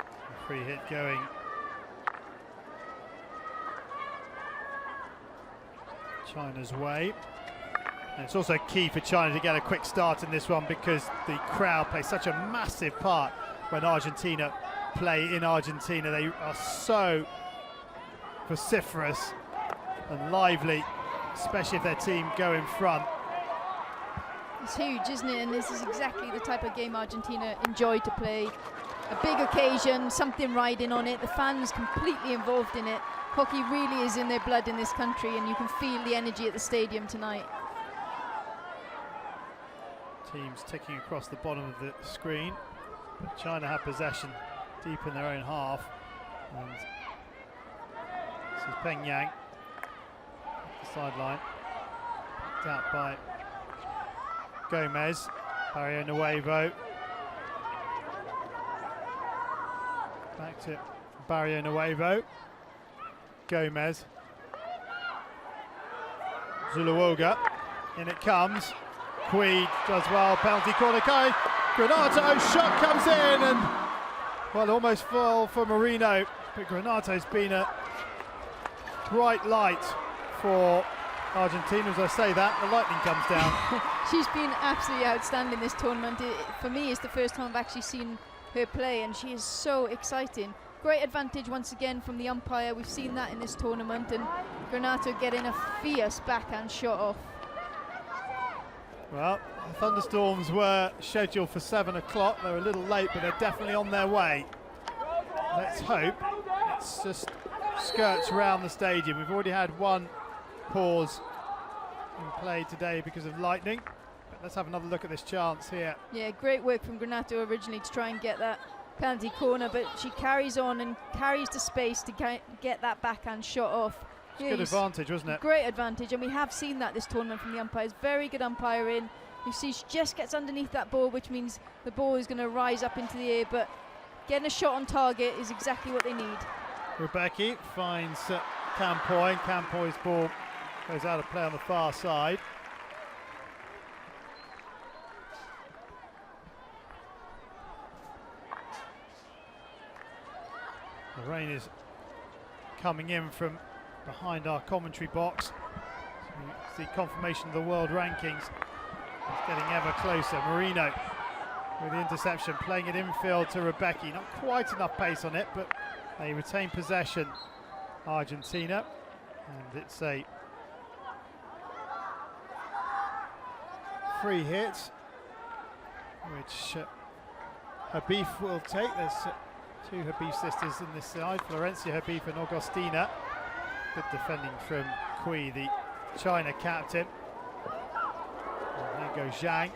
A free hit going. China's way. And it's also key for China to get a quick start in this one, because the crowd plays such a massive part when Argentina play in Argentina. They are so vociferous and lively, especially if their team go in front. It's huge, isn't it? And this is exactly the type of game Argentina enjoy to play. A big occasion, something riding on it, the fans completely involved in it. Hockey really is in their blood in this country, and you can feel the energy at the stadium tonight. Teams ticking across the bottom of the screen, but China have possession deep in their own half. And this is Peng Yang, the sideline, picked out by Gomez. Barrio Nuevo, back to Barrio Nuevo. Gomez, Zuluoga, in it comes. Kui does well, penalty corner going. Granato, shot comes in, and well, almost full for Marino, but Granato's been a bright light for Argentina. As I say that, the lightning comes down. She's been absolutely outstanding this tournament. For me, it's the first time I've actually seen her play, and she is so exciting. Great advantage once again from the umpire. We've seen that in this tournament, and Granato getting a fierce backhand shot off. Well, the thunderstorms were scheduled for 7 o'clock. They're a little late, but they're definitely on their way. Let's hope it's just skirts around the stadium. We've already had one pause in play today because of lightning. But let's have another look at this chance here. Yeah, great work from Granato originally to try and get that penalty corner, but she carries on and carries the space to get that backhand shot off. Good advantage, wasn't it? Great advantage, and we have seen that this tournament from the umpires. Very good umpiring. You see she just gets underneath that ball, which means the ball is going to rise up into the air, but getting a shot on target is exactly what they need. Rebecki finds Campoy. Campoy's ball goes out of play on the far side. The rain is coming in from behind our commentary box. So you see confirmation of the world rankings. It's getting ever closer. Marino with the interception, playing it infield to Rebecki. Not quite enough pace on it, but they retain possession, Argentina. And it's a free hit, which Habib will take. There's 2 Habib sisters in this side, Florencia Habib and Augustina. Good defending from Kui, the China captain. And there goes Zhang.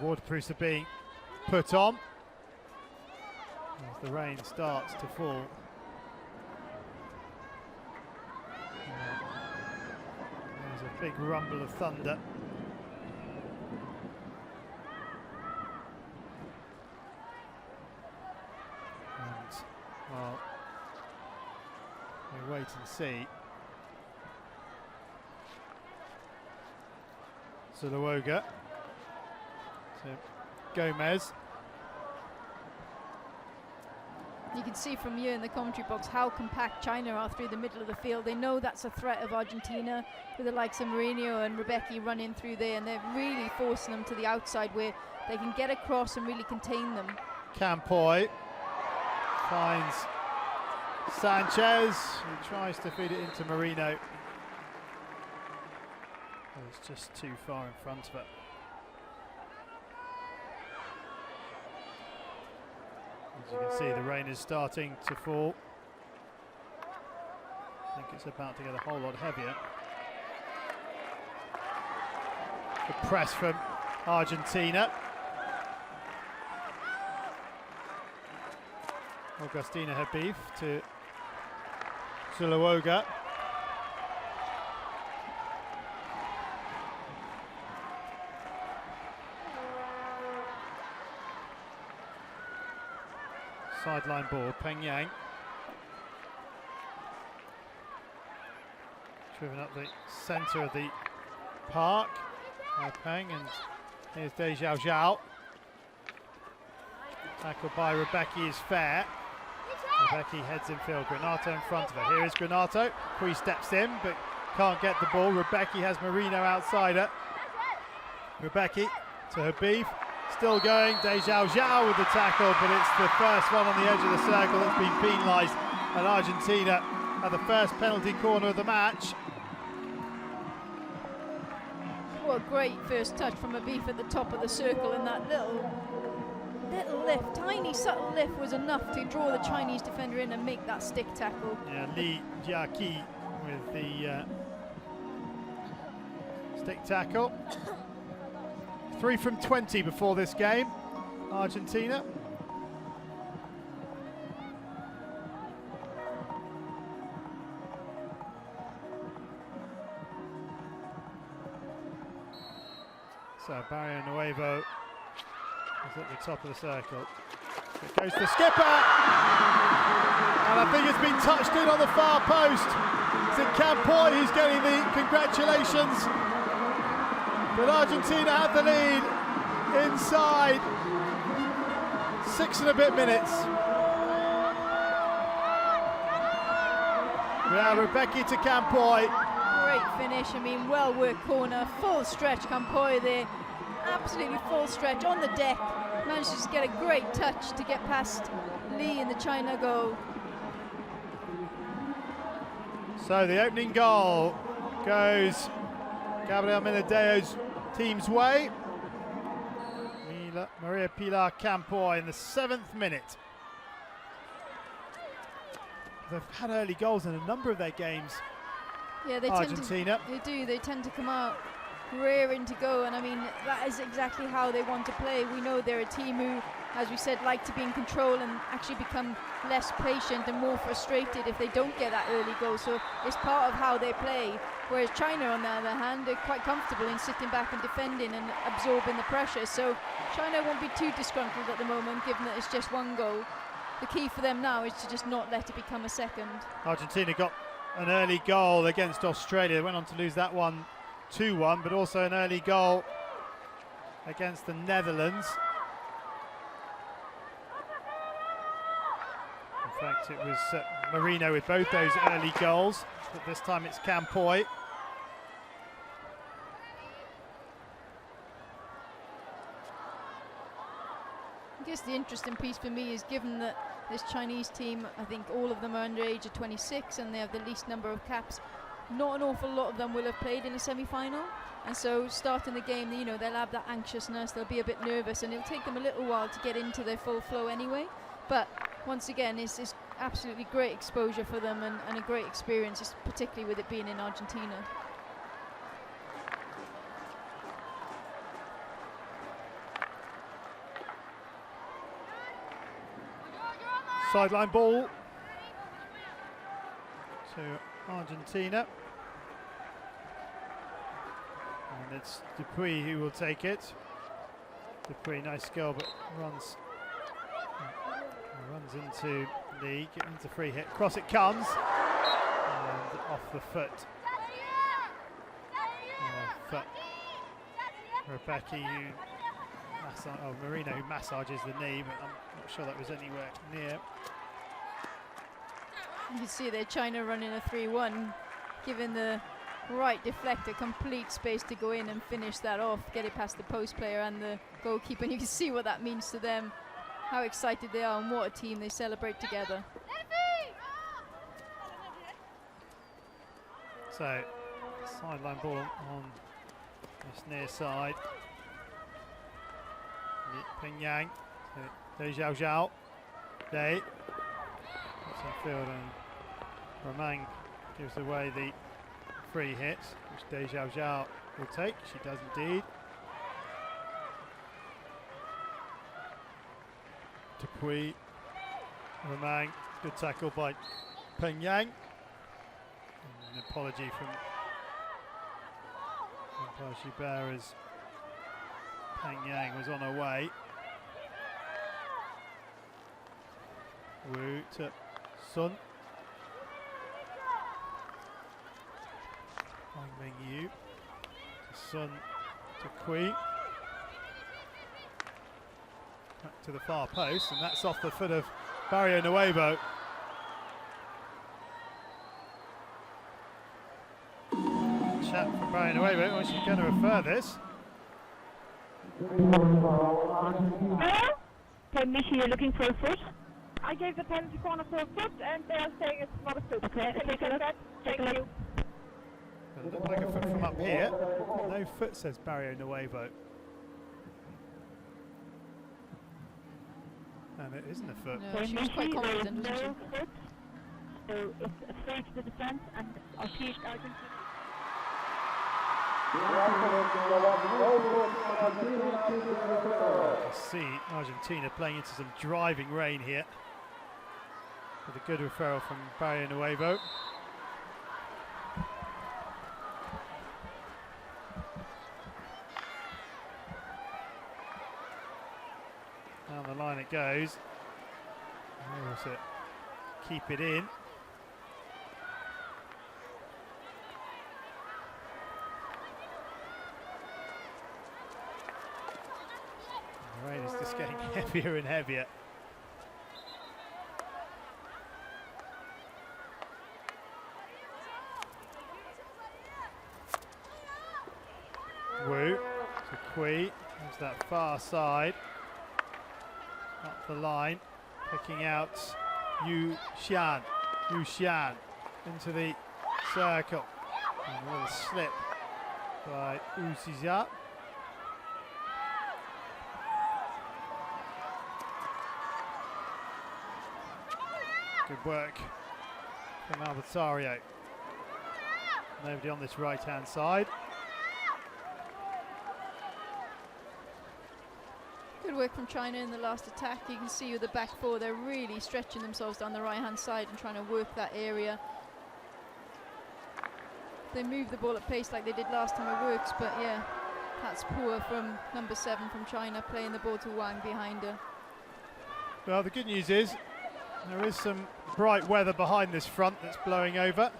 The waterproofs are being put on as the rain starts to fall. There's a big rumble of thunder. And, well, we wait and see. Zuluoga to Gomez. You can see from here in the commentary box how compact China are through the middle of the field. They know that's a threat of Argentina, with the likes of Marino and Rebecca running through there, and they're really forcing them to the outside where they can get across and really contain them. Campoy finds Sanchez, who tries to feed it into Marino. Oh, it's just too far in front of it. As you can see, the rain is starting to fall. I think it's about to get a whole lot heavier. The press from Argentina. Augustina Habib to Zuluoga. Sideline ball, Peng Yang. Driven up the centre of the park by Peng, and here's De Zhao Zhao. Tackled by Rebecca is fair. Rebecca heads in field, Granato in front of her. Here is Granato, Kui steps in but can't get the ball. Rebecca has Marino outside her. Rebecca to Habib. Still going, De Zhao Zhao with the tackle, but it's the first one on the edge of the circle that's been penalised, and Argentina at the first penalty corner of the match. What a great first touch from Habib at the top of the circle, and that little lift, tiny subtle lift was enough to draw the Chinese defender in and make that stick tackle. Yeah, Li Jiaqi with the stick tackle. 3 from 20 before this game, Argentina. So Barrio Nuevo is at the top of the circle. It goes to the skipper, and I think it's been touched in on the far post. Is it Campoy who's getting the congratulations? But Argentina had the lead inside 6 and a bit minutes. Yeah, Rebecca to Campoy. Great finish, I mean, well worked corner, full stretch Campoy there, absolutely full stretch on the deck. Managed to just get a great touch to get past Lee in the China goal. So the opening goal goes Gabriel Menedeo's team's way. Maria Pilar Campoy in the 7th minute. They've had early goals in a number of their games. Yeah, they Argentina. They tend to come out raring to go, and I mean that is exactly how they want to play. We know they're a team who, as we said, like to be in control and actually become less patient and more frustrated if they don't get that early goal. So it's part of how they play. Whereas China, on the other hand, are quite comfortable in sitting back and defending and absorbing the pressure. So China won't be too disgruntled at the moment, given that it's just 1 goal. The key for them now is to just not let it become a second. Argentina got an early goal against Australia. They went on to lose that one 2-1, but also an early goal against the Netherlands. In fact, it was Marino with both those early goals, but this time it's Campoy. I guess the interesting piece for me is, given that this Chinese team, I think all of them are under age of 26 and they have the least number of caps, not an awful lot of them will have played in a semi-final, and so starting the game, you know, they'll have that anxiousness, they'll be a bit nervous, and it'll take them a little while to get into their full flow anyway. But once again, it's absolutely great exposure for them and a great experience, particularly with it being in Argentina. Sideline ball to Argentina. And it's Dupuy who will take it. Dupuy, nice goal, but runs into Lee, into free hit. Cross it comes, and off the foot. Rebecca, Marino, who massages the knee, but I'm not sure that was anywhere near. You can see there China running a 3-1, giving the right deflector complete space to go in and finish that off, get it past the post player and the goalkeeper, and you can see what that means to them, how excited they are and what a team they celebrate together. So, sideline ball on this near side. Peng Yang, Dei Zhao Zhao, Dei, puts in field and Romang gives away the free hit, which Dei Zhao Zhao will take. She does indeed. Dupuy, Romang, good tackle by Peng Yang. And an apology from Gilbert as Peng Yang was on her way. Wu to Sun. Wang Mengyu to Sun to Kui. Back to the far post, and that's off the foot of Barrio Nuevo. Chat from Barrio Nuevo, well, she's going to refer this. Hello? Okay, Michi, you're looking for a foot? I gave the penalty corner for a foot, and they are saying it's not a foot. Okay, take a look. Thank you. It looked like a foot from up here. No foot, says Barrio Nuevo. And it isn't a foot. No, she was quite confident, wasn't she? Foot. So it's a free to the defense, and I'll see if Argentina. I see Argentina playing into some driving rain here with a good referral from Barrio Nuevo. Down the line it goes. Where it? Keep it in. The rain is just getting heavier and heavier. Wu to Kui, there's that far side. Up the line, picking out Yu Xian into the circle. And a little slip by Wu Xia. Good work from Rosario. Nobody on this right-hand side. Good work from China in the last attack. You can see with the back four, they're really stretching themselves down the right-hand side and trying to work that area. They move the ball at pace like they did last time, it works, but yeah, that's poor from number 7 from China, playing the ball to Wang behind her. Well, the good news is there is some bright weather behind this front that's blowing over.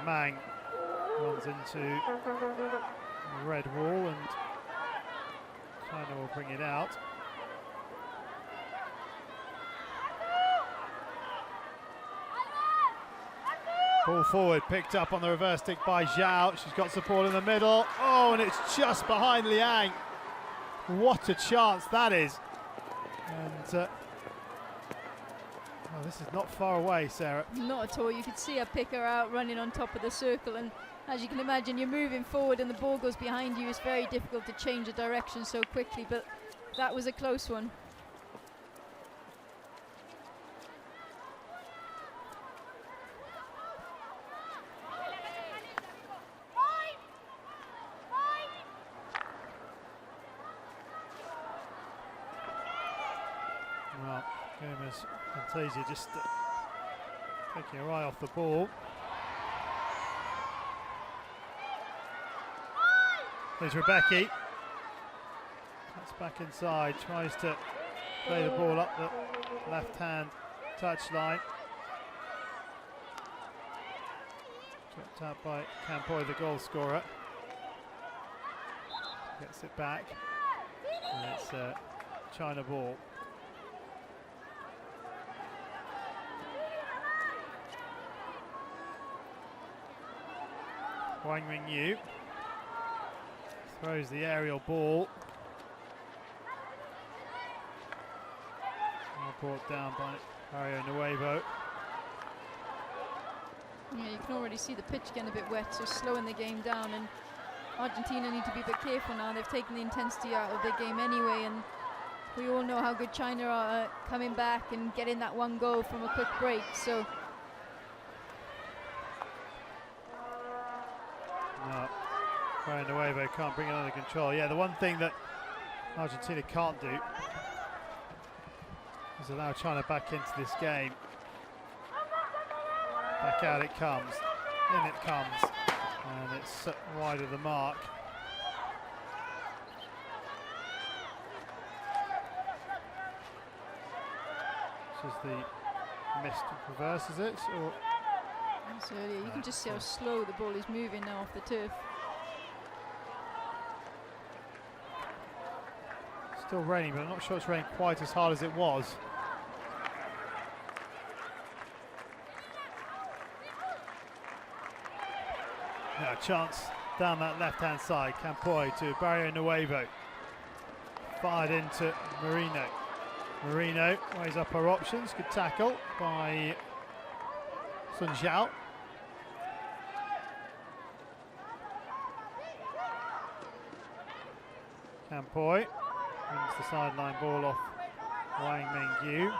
Mang runs into the red wall and China will bring it out. Ball forward, picked up on the reverse stick by Zhao. She's got support in the middle. Oh, and it's just behind Liang. What a chance that is. And oh, this is not far away, Sarah. Not at all. You could see her pick her out running on top of the circle, and as you can imagine, you're moving forward and the ball goes behind you. It's very difficult to change the direction so quickly, but that was a close one. Fantasia just taking her eye off the ball. There's Rebecca. That's back inside, tries to play the ball up the left-hand touchline. Dropped out by Campoy, the goal scorer. Gets it back, and it's China ball. Wang Mingyu throws the aerial ball. Brought down by Mario Nuevo. Yeah, you can already see the pitch getting a bit wet, so slowing the game down, and Argentina need to be a bit careful now. They've taken the intensity out of their game anyway, and we all know how good China are coming back and getting that one goal from a quick break, so. No, Mario Nuevo can't bring it under control. Yeah, the one thing that Argentina can't do is allow China back into this game. Back out it comes, in it comes, and it's wide of the mark. This is the missed reverse, is it? Or so you can just see how slow the ball is moving now off the turf. Still raining, but I'm not sure it's raining quite as hard as it was. Now a chance down that left-hand side. Campoy to Barrio Nuevo. Fired into Marino. Marino weighs up her options. Good tackle by Sun Zhao. Campoy brings the sideline ball off Wang Mingyu.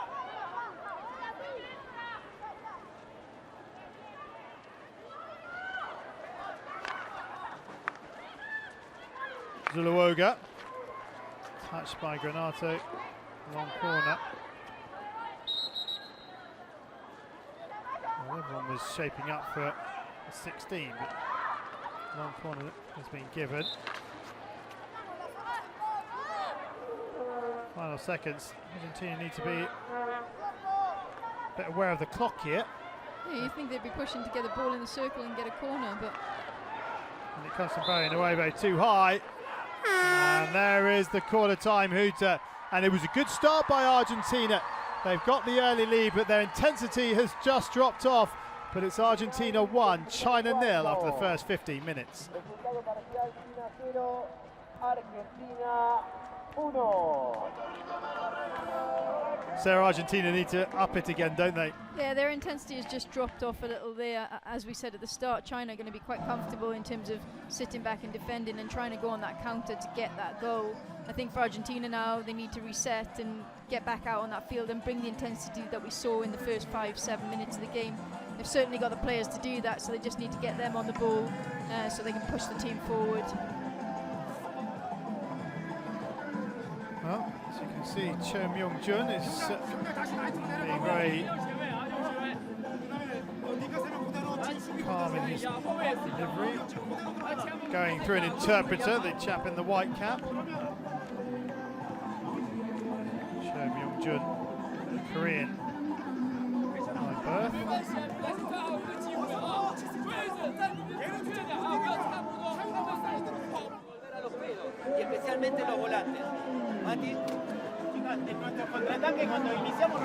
Zuluoga, touched by Granato, long corner. Well, everyone was shaping up for a 16, but long corner has been given. Final seconds. Argentina need to be a bit aware of the clock here. Yeah, you think they'd be pushing to get the ball in the circle and get a corner, but. And it comes from Barrio Nuevo too high. And there is the quarter time hooter. And it was a good start by Argentina. They've got the early lead, but their intensity has just dropped off. But it's Argentina 1, China 0 after the first 15 minutes. Sarah, Argentina need to up it again, don't they? Yeah, their intensity has just dropped off a little there. As we said at the start, China are going to be quite comfortable in terms of sitting back and defending and trying to go on that counter to get that goal. I think for Argentina now, they need to reset and get back out on that field and bring the intensity that we saw in the first 5-7 minutes of the game. They've certainly got the players to do that, so they just need to get them on the ball so they can push the team forward. Well, as you can see, Cho Myung-jun is being very calm in his delivery. Going through an interpreter, the chap in the white cap. Cho Myung-jun, Korean by birth. Y especialmente los volantes. Mati,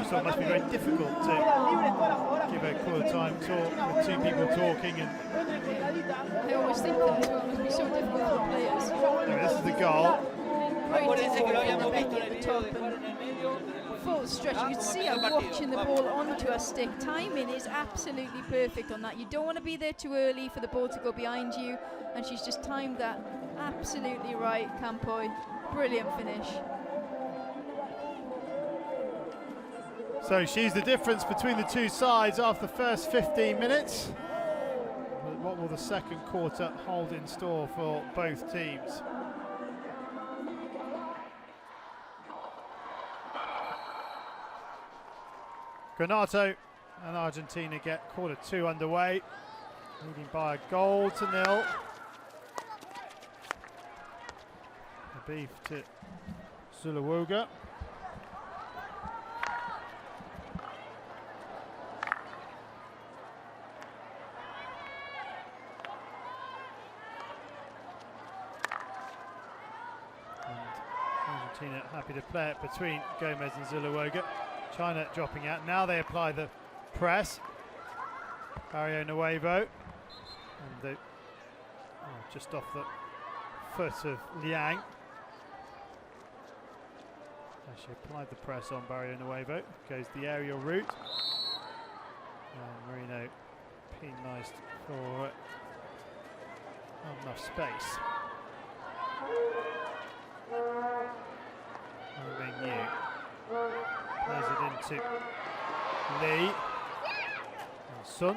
So it must be very difficult to give a quarter time talk with two people talking. And I always think that as well, it must be so difficult for the players. anyway, this is the goal. Very difficult for Becky at the top and full stretch. You can see her watching the ball onto her stick. Timing is absolutely perfect on that. You don't want to be there too early for the ball to go behind you, and she's just timed that absolutely right. Campoy, brilliant finish. So she's the difference between the two sides after the first 15 minutes. What will the second quarter hold in store for both teams? Granato and Argentina get quarter 2 underway, leading by a goal to 0. Beef to Zuluaga. Argentina happy to play it between Gomez and Zuluaga. China dropping out. Now they apply the press. Barrio Nuevo. And just off the foot of Liang. She applied the press on Barrio Nuevo. Goes the aerial route. Marino penalised for not enough space. Menu plays it into Lee and Sun.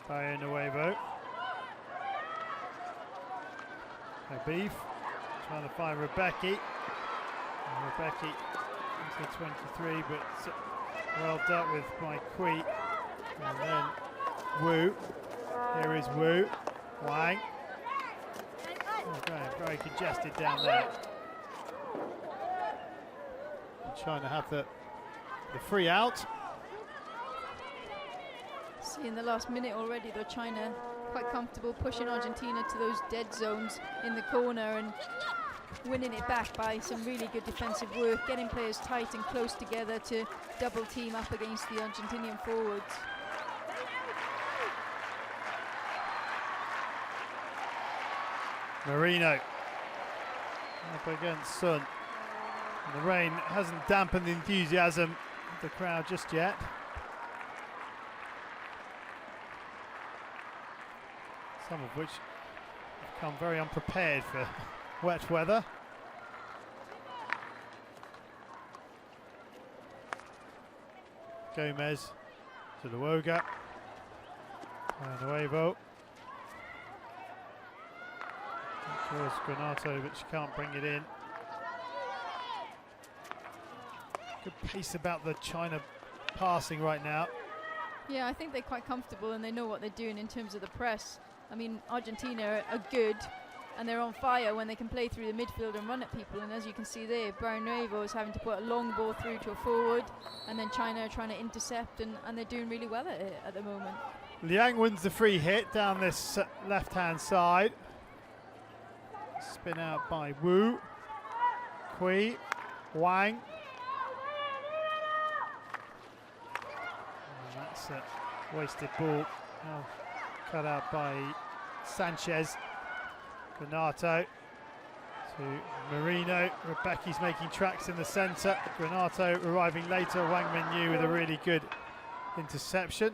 Barrio Nuevo. Beef trying to find Rebecki. Rebecki into 23, but well dealt with by Kui. And then Wu. Here is Wu. Wang. Very congested down there. And trying to have the free out. See in the last minute already though, China quite comfortable pushing Argentina to those dead zones in the corner and winning it back by some really good defensive work, getting players tight and close together to double team up against the Argentinian forwards. Marino up against Sun. And the rain hasn't dampened the enthusiasm of the crowd just yet. Some of which have come very unprepared for wet weather. Gomez to Luoga. Nuevo. Towards Granato, but she can't bring it in. Good pace about the China passing right now. Yeah, I think they're quite comfortable and they know what they're doing in terms of the press. I mean, Argentina are good and they're on fire when they can play through the midfield and run at people. And as you can see there, Nuevo is having to put a long ball through to a forward, and then China are trying to intercept, and they're doing really well at it at the moment. Liang wins the free hit down this left-hand side. Spin out by Wu. Kui. Wang. And that's a wasted ball. Now cut out by Sanchez. Granato to Marino. Rebecki's making tracks in the centre. Granato arriving later. Wang Mengyu with a really good interception.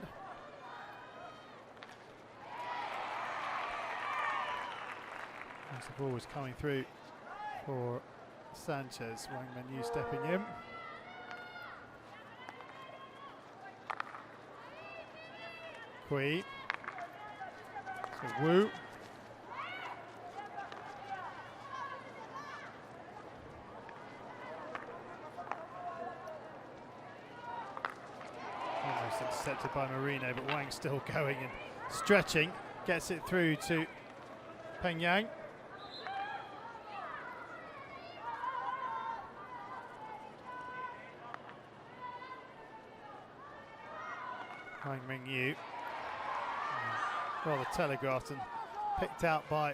As the ball was coming through for Sanchez. Wang Mengyu stepping in. Kui. So Wu. Almost intercepted by Marino, but Wang still going and stretching. Gets it through to Peng Yang. Wang Mengyu. Rather telegraphed and picked out by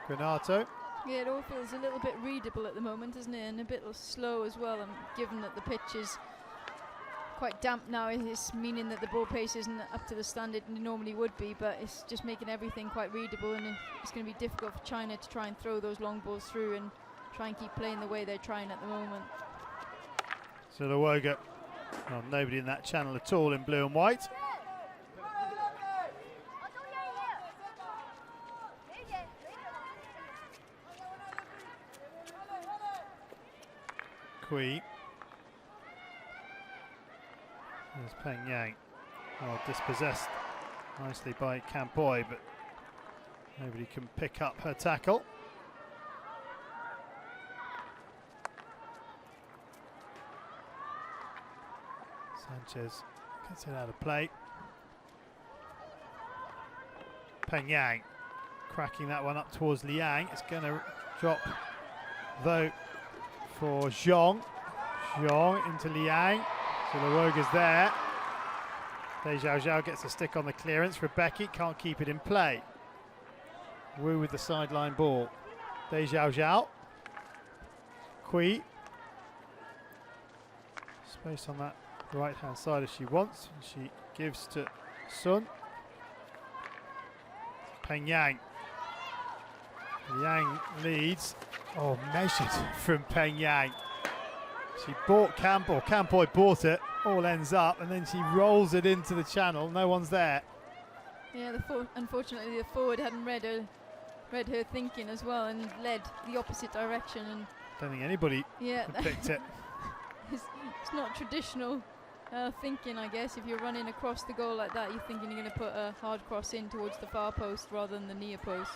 Granato. Yeah, it all feels a little bit readable at the moment, isn't it? And a bit slow as well, and given that the pitch is quite damp now, it's meaning that the ball pace isn't up to the standard it normally would be, but it's just making everything quite readable, and it's going to be difficult for China to try and throw those long balls through and try and keep playing the way they're trying at the moment. So Luoga, well, nobody in that channel at all in blue and white. Kui. There's Peng Yang. Well, dispossessed nicely by Campoy, but nobody can pick up her tackle. Sanchez gets it out of play. Peng Yang cracking that one up towards Liang. It's going to drop though for Zhong. Zhong into Liang. So the Woga's there. Dei Xiao gets a stick on the clearance. Rebecca can't keep it in play. Wu with the sideline ball. Dei Xiao. Kui. Space on that right hand side if she wants. She gives to Sun. Peng Yang. Yang leads. Oh, measured from Peng Yang. She bought Campoy bought it. All ends up, and then she rolls it into the channel. No one's there. Yeah, unfortunately the forward hadn't read her thinking as well and led the opposite direction. And don't think anybody picked it. It's not traditional thinking, I guess. If you're running across the goal like that, you're thinking you're going to put a hard cross in towards the far post rather than the near post.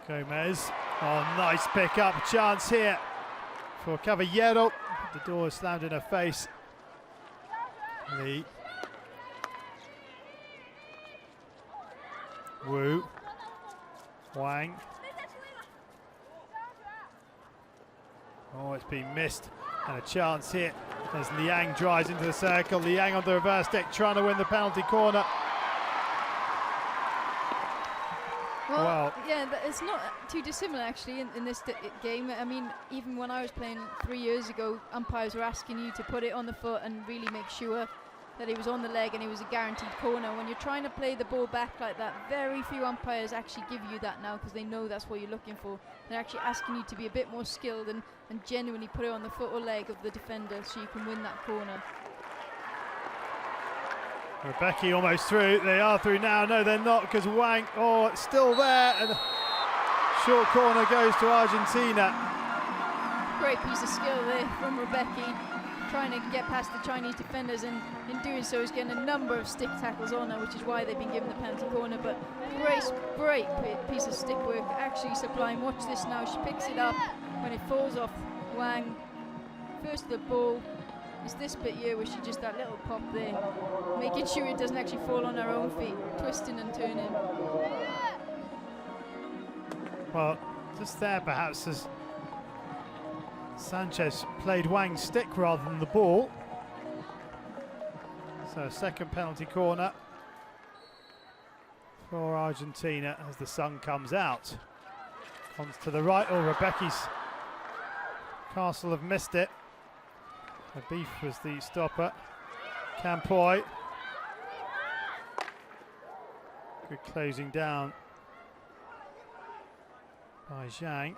Gomez. Oh, nice pick up. Chance here for Caballero. The door is slammed in her face. Lee. Wu. Wang. Oh, it's been missed. And a chance here as Liang drives into the circle. Liang on the reverse deck trying to win the penalty corner. Well, yeah, it's not too dissimilar actually in this game. I mean, even when I was playing 3 years ago, umpires were asking you to put it on the foot and really make sure that it was on the leg and it was a guaranteed corner. When you're trying to play the ball back like that, very few umpires actually give you that now because they know that's what you're looking for. They're actually asking you to be a bit more skilled and genuinely put it on the foot or leg of the defender so you can win that corner. Rebecca almost through. They are through now. No, they're not because Wang, it's still there. And the short corner goes to Argentina. Great piece of skill there from Rebecca, trying to get past the Chinese defenders, and in doing so is getting a number of stick tackles on her, which is why they've been given the penalty corner. But great piece of stick work, actually sublime. Watch this now. She picks it up when it falls off Wang. First the ball. It's this bit here where she just that little pop there, making sure it doesn't actually fall on her own feet, twisting and turning. Well, just there perhaps as Sanchez played Wang's stick rather than the ball. So second penalty corner for Argentina as the sun comes out. Comes to the right. Oh, Rebecca's Castle have missed it. Beef was the stopper. Campoy. Good closing down by Zhang.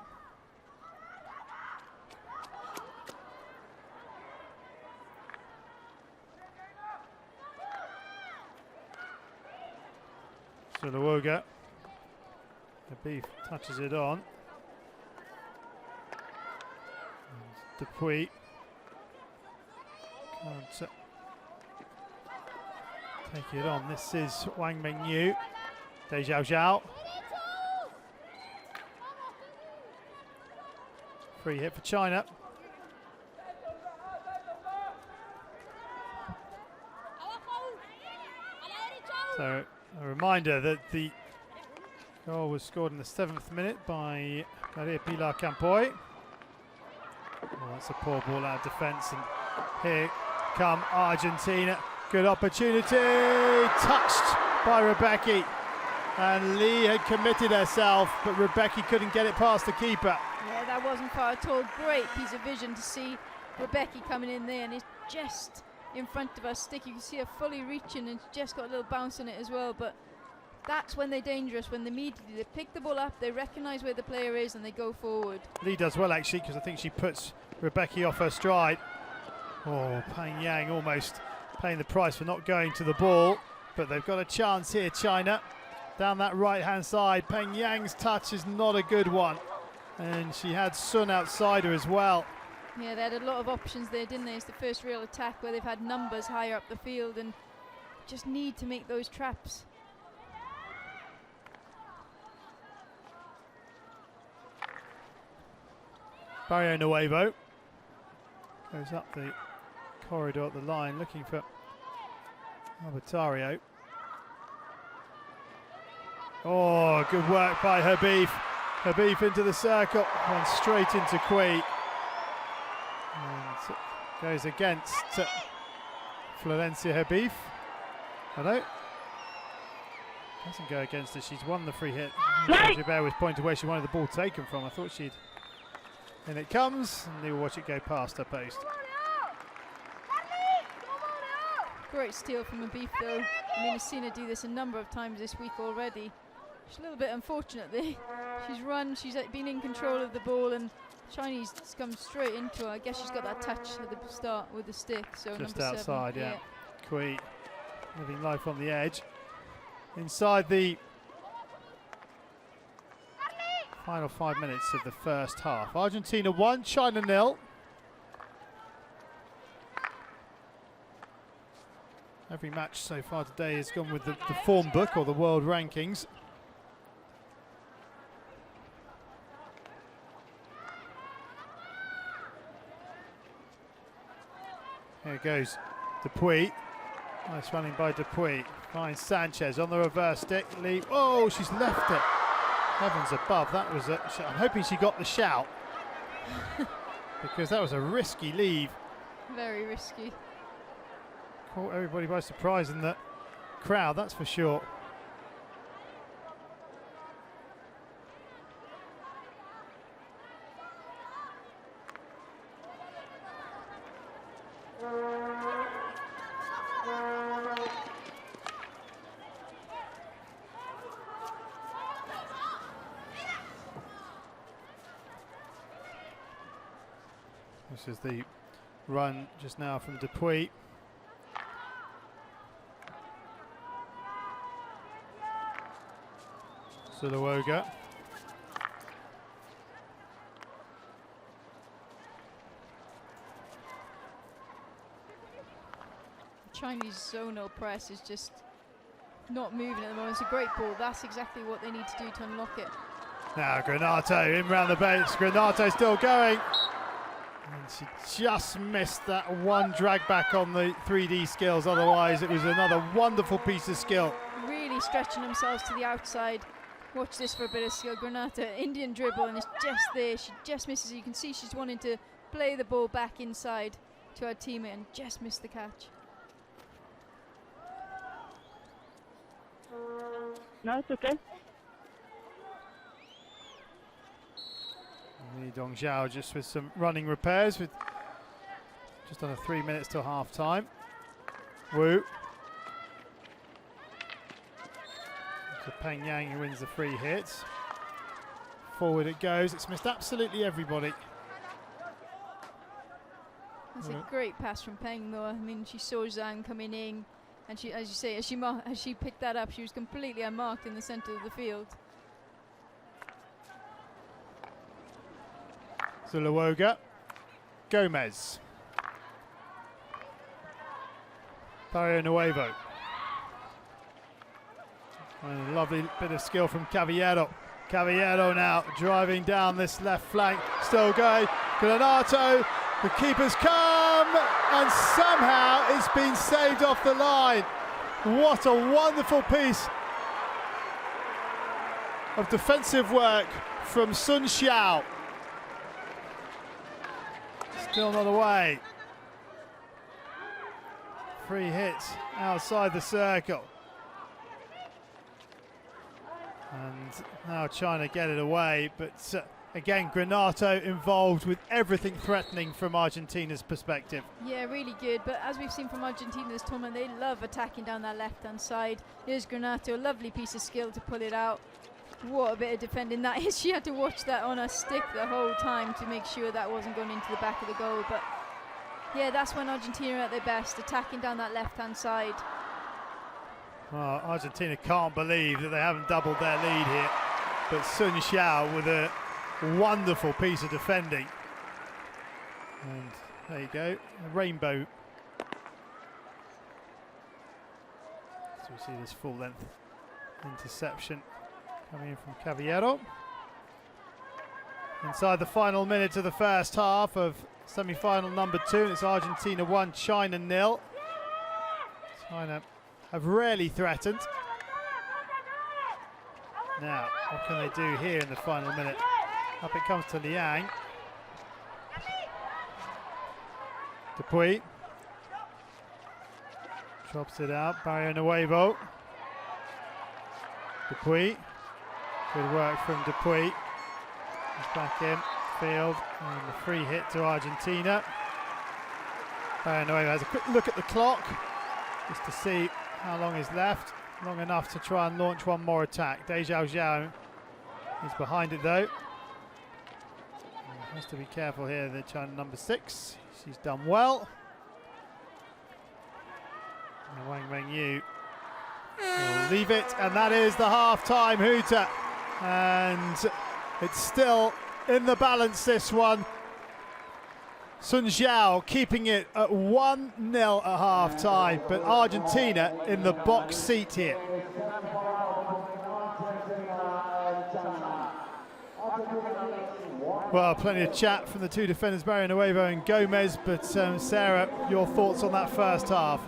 Sulawoga. The Beef touches it on. Dupuy. Can't take it on. This is Wang Mengyu. Dei Xiao. Free hit for China. So a reminder that the goal was scored in the 7th minute by Maria Pilar Campoy. Oh, that's a poor ball out of defence, and here come Argentina. Good opportunity, touched by Rebecca, and Lee had committed herself, but Rebecca couldn't get it past the keeper. Yeah, that wasn't far at all. Great piece of vision to see Rebecca coming in there, and it's just in front of her stick. You can see her fully reaching, and she just got a little bounce on it as well. But that's when they're dangerous, when they pick the ball up, they recognise where the player is, and they go forward. Lee does well actually, because I think she puts Rebecca off her stride. Oh, Peng Yang almost paying the price for not going to the ball, but they've got a chance here, China. Down that right-hand side, Peng Yang's touch is not a good one, and she had Sun outside her as well. Yeah, they had a lot of options there, didn't they? It's the first real attack where they've had numbers higher up the field and just need to make those traps. Barrio Nuevo goes up the corridor at the line looking for Rosario. Oh, good work by Habib. Habib into the circle, and straight into Kui. And goes against Florencia Habib. Hello. Doesn't go against her, she's won the free hit. Gilbert was pointing where she wanted the ball taken from. I thought she'd. And it comes, and you'll watch it go past her post. Great steal from Habib though. I mean, I've seen her do this a number of times this week already. She's a little bit unfortunate there. She's run, she's been in control of the ball, and Chinese come straight into her. I guess she's got that touch at the start with the stick. So just number outside, 7, yeah. Kui living life on the edge. Inside the final 5 minutes of the first half. Argentina 1, China 0. Every match so far today has gone with the form book or the world rankings. Here it goes, Dupuy. Nice running by Dupuy. Finds Sanchez on the reverse stick. Leave. Oh, she's left it. Heavens above, that was a. I'm hoping she got the shout because that was a risky leave. Very risky. Caught everybody by surprise in the crowd, that's for sure. This is the run just now from Dupuy. Zuluoga. Chinese zonal press is just not moving at the moment. It's a great ball. That's exactly what they need to do to unlock it. Now Granato in round the base. Granato still going. And she just missed that one drag back on the 3D skills. Otherwise, it was another wonderful piece of skill. Really stretching themselves to the outside. Watch this for a bit of skill. Granata, Indian dribble, and it's just there. She just misses. You can see she's wanting to play the ball back inside to her teammate and just missed the catch. No, it's okay. Li Dongzhao just with some running repairs with just under 3 minutes till half time. Wu. To Peng Yang, who wins the free hit. Forward it goes. It's missed absolutely everybody. That's a great pass from Peng though. I mean, she saw Zhang coming in, and she, as you say, as she picked that up, she was completely unmarked in the centre of the field. Zuluoga. Gomez. Barrio Nuevo. And a lovely bit of skill from Caballero. Caballero now driving down this left flank. Still going. Granato. The keeper's come. And somehow it's been saved off the line. What a wonderful piece of defensive work from Sun Xiao. Still not away. Free hits outside the circle. And now China get it away, but again, Granato involved with everything threatening from Argentina's perspective. Yeah, really good. But as we've seen from Argentina this tournament, they love attacking down that left-hand side. Here's Granato, a lovely piece of skill to pull it out. What a bit of defending that is. She had to watch that on her stick the whole time to make sure that wasn't going into the back of the goal. But yeah, that's when Argentina are at their best, attacking down that left-hand side. Well, Argentina can't believe that they haven't doubled their lead here. But Sun Xiao with a wonderful piece of defending. And there you go, a rainbow. So we see this full-length interception coming in from Caballero. Inside the final minute of the first half of semi-final number 2, and it's Argentina 1, China 0. China have rarely threatened. Now, what can they do here in the final minute? Up it comes to Liang. Dupuy. Chops it out, Barrio Nuevo. Dupuy. Good work from Dupuy. He's back in, field, and the free hit to Argentina. Barrio Nuevo has a quick look at the clock, just to see how long is left. Long enough to try and launch one more attack. Dei Zhao Zhao is behind it though. Has to be careful here, the China number 6. She's done well. And Wang Mengyu will leave it, and that is the half-time hooter. And it's still in the balance, this one. Sun Xiao keeping it at 1-0 at half-time, but Argentina in the box seat here. Well, plenty of chat from the two defenders, Barrio Nuevo and Gomez, but Sarah, your thoughts on that first half?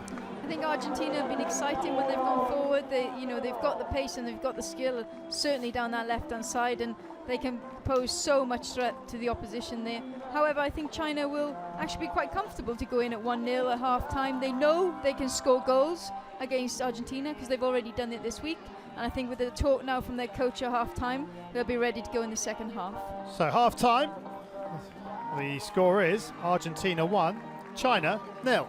I think Argentina have been exciting when they've gone forward. They've got the pace and they've got the skill, certainly down that left-hand side, and they can pose so much threat to the opposition there. However, I think China will actually be quite comfortable to go in at 1-0 at half-time. They know they can score goals against Argentina because they've already done it this week. And I think with the talk now from their coach at half-time, they'll be ready to go in the second half. So half-time, the score is Argentina 1, China 0.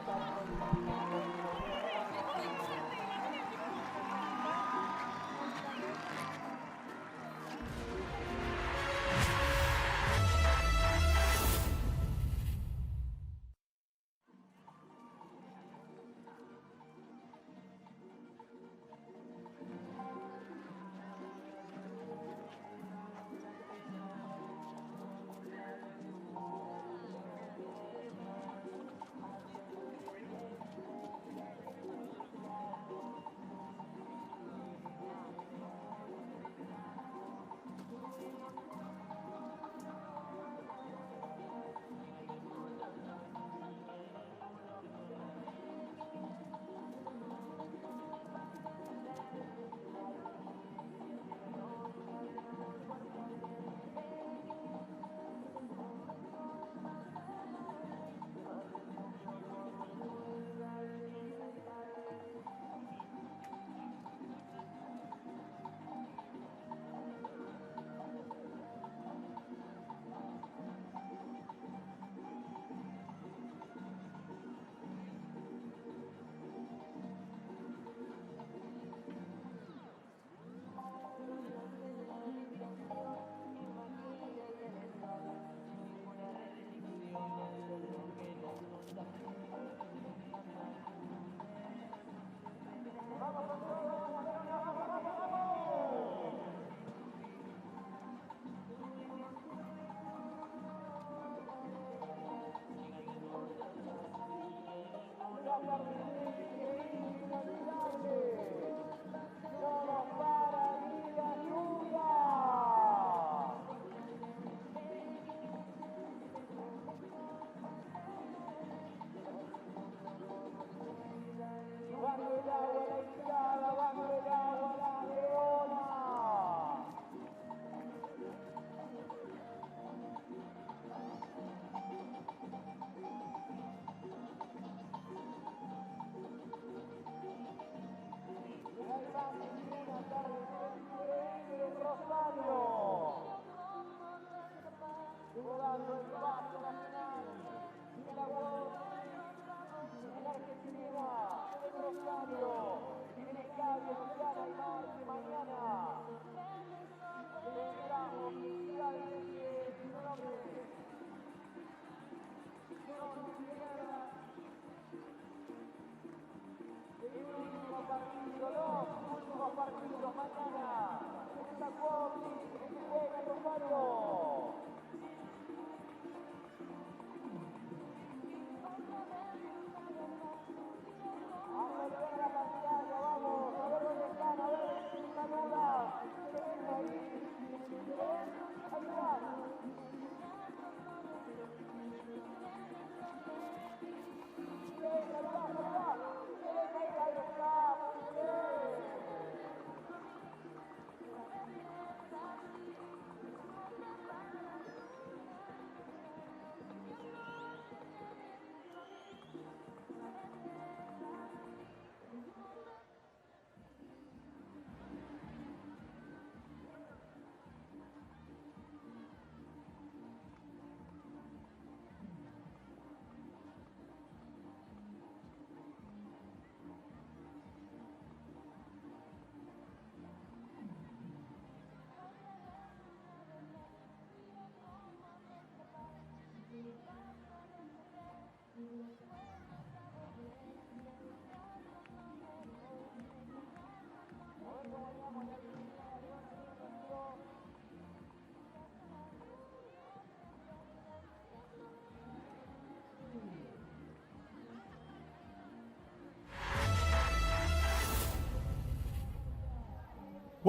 Rosario. Jugando el paso nacional. Y la voz en Argentina. Rosario. En el estadio Luciana y Marque mañana. Tendrá oficialmente su nombre. El último partido, los últimos partidos mañana. En la Cuauhtémoc, en el juega Rosario. A volver a la pantalla, vamos, a ver dónde están, a ver, saluda. Ahí va.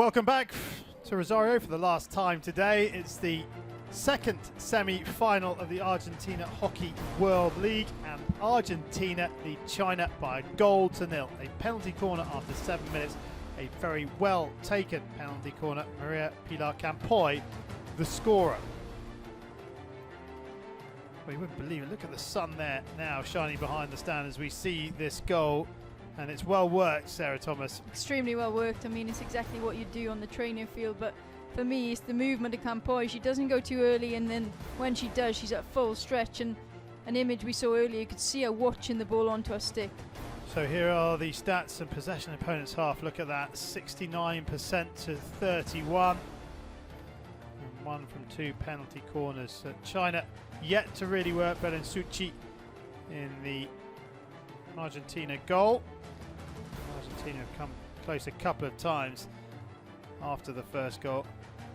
Welcome back to Rosario for the last time today. It's the second semi-final of the Argentina Hockey World League, and Argentina lead China by 1-0. A penalty corner after 7 minutes. A very well taken penalty corner. Maria Pilar Campoy, the scorer. Well, you wouldn't believe it. Look at the sun there now shining behind the stand as we see this goal. And it's well worked, Sarah Thomas. Extremely well worked. I mean, it's exactly what you do on the training field, but for me, it's the movement of Campoy. She doesn't go too early, and then when she does, she's at full stretch. And an image we saw earlier, you could see her watching the ball onto her stick. So here are the stats and possession opponent's half. Look at that, 69% to 31. And 1 from 2 penalty corners. China yet to really work Belen Suchi in the Argentina goal. Argentina have come close a couple of times after the first goal.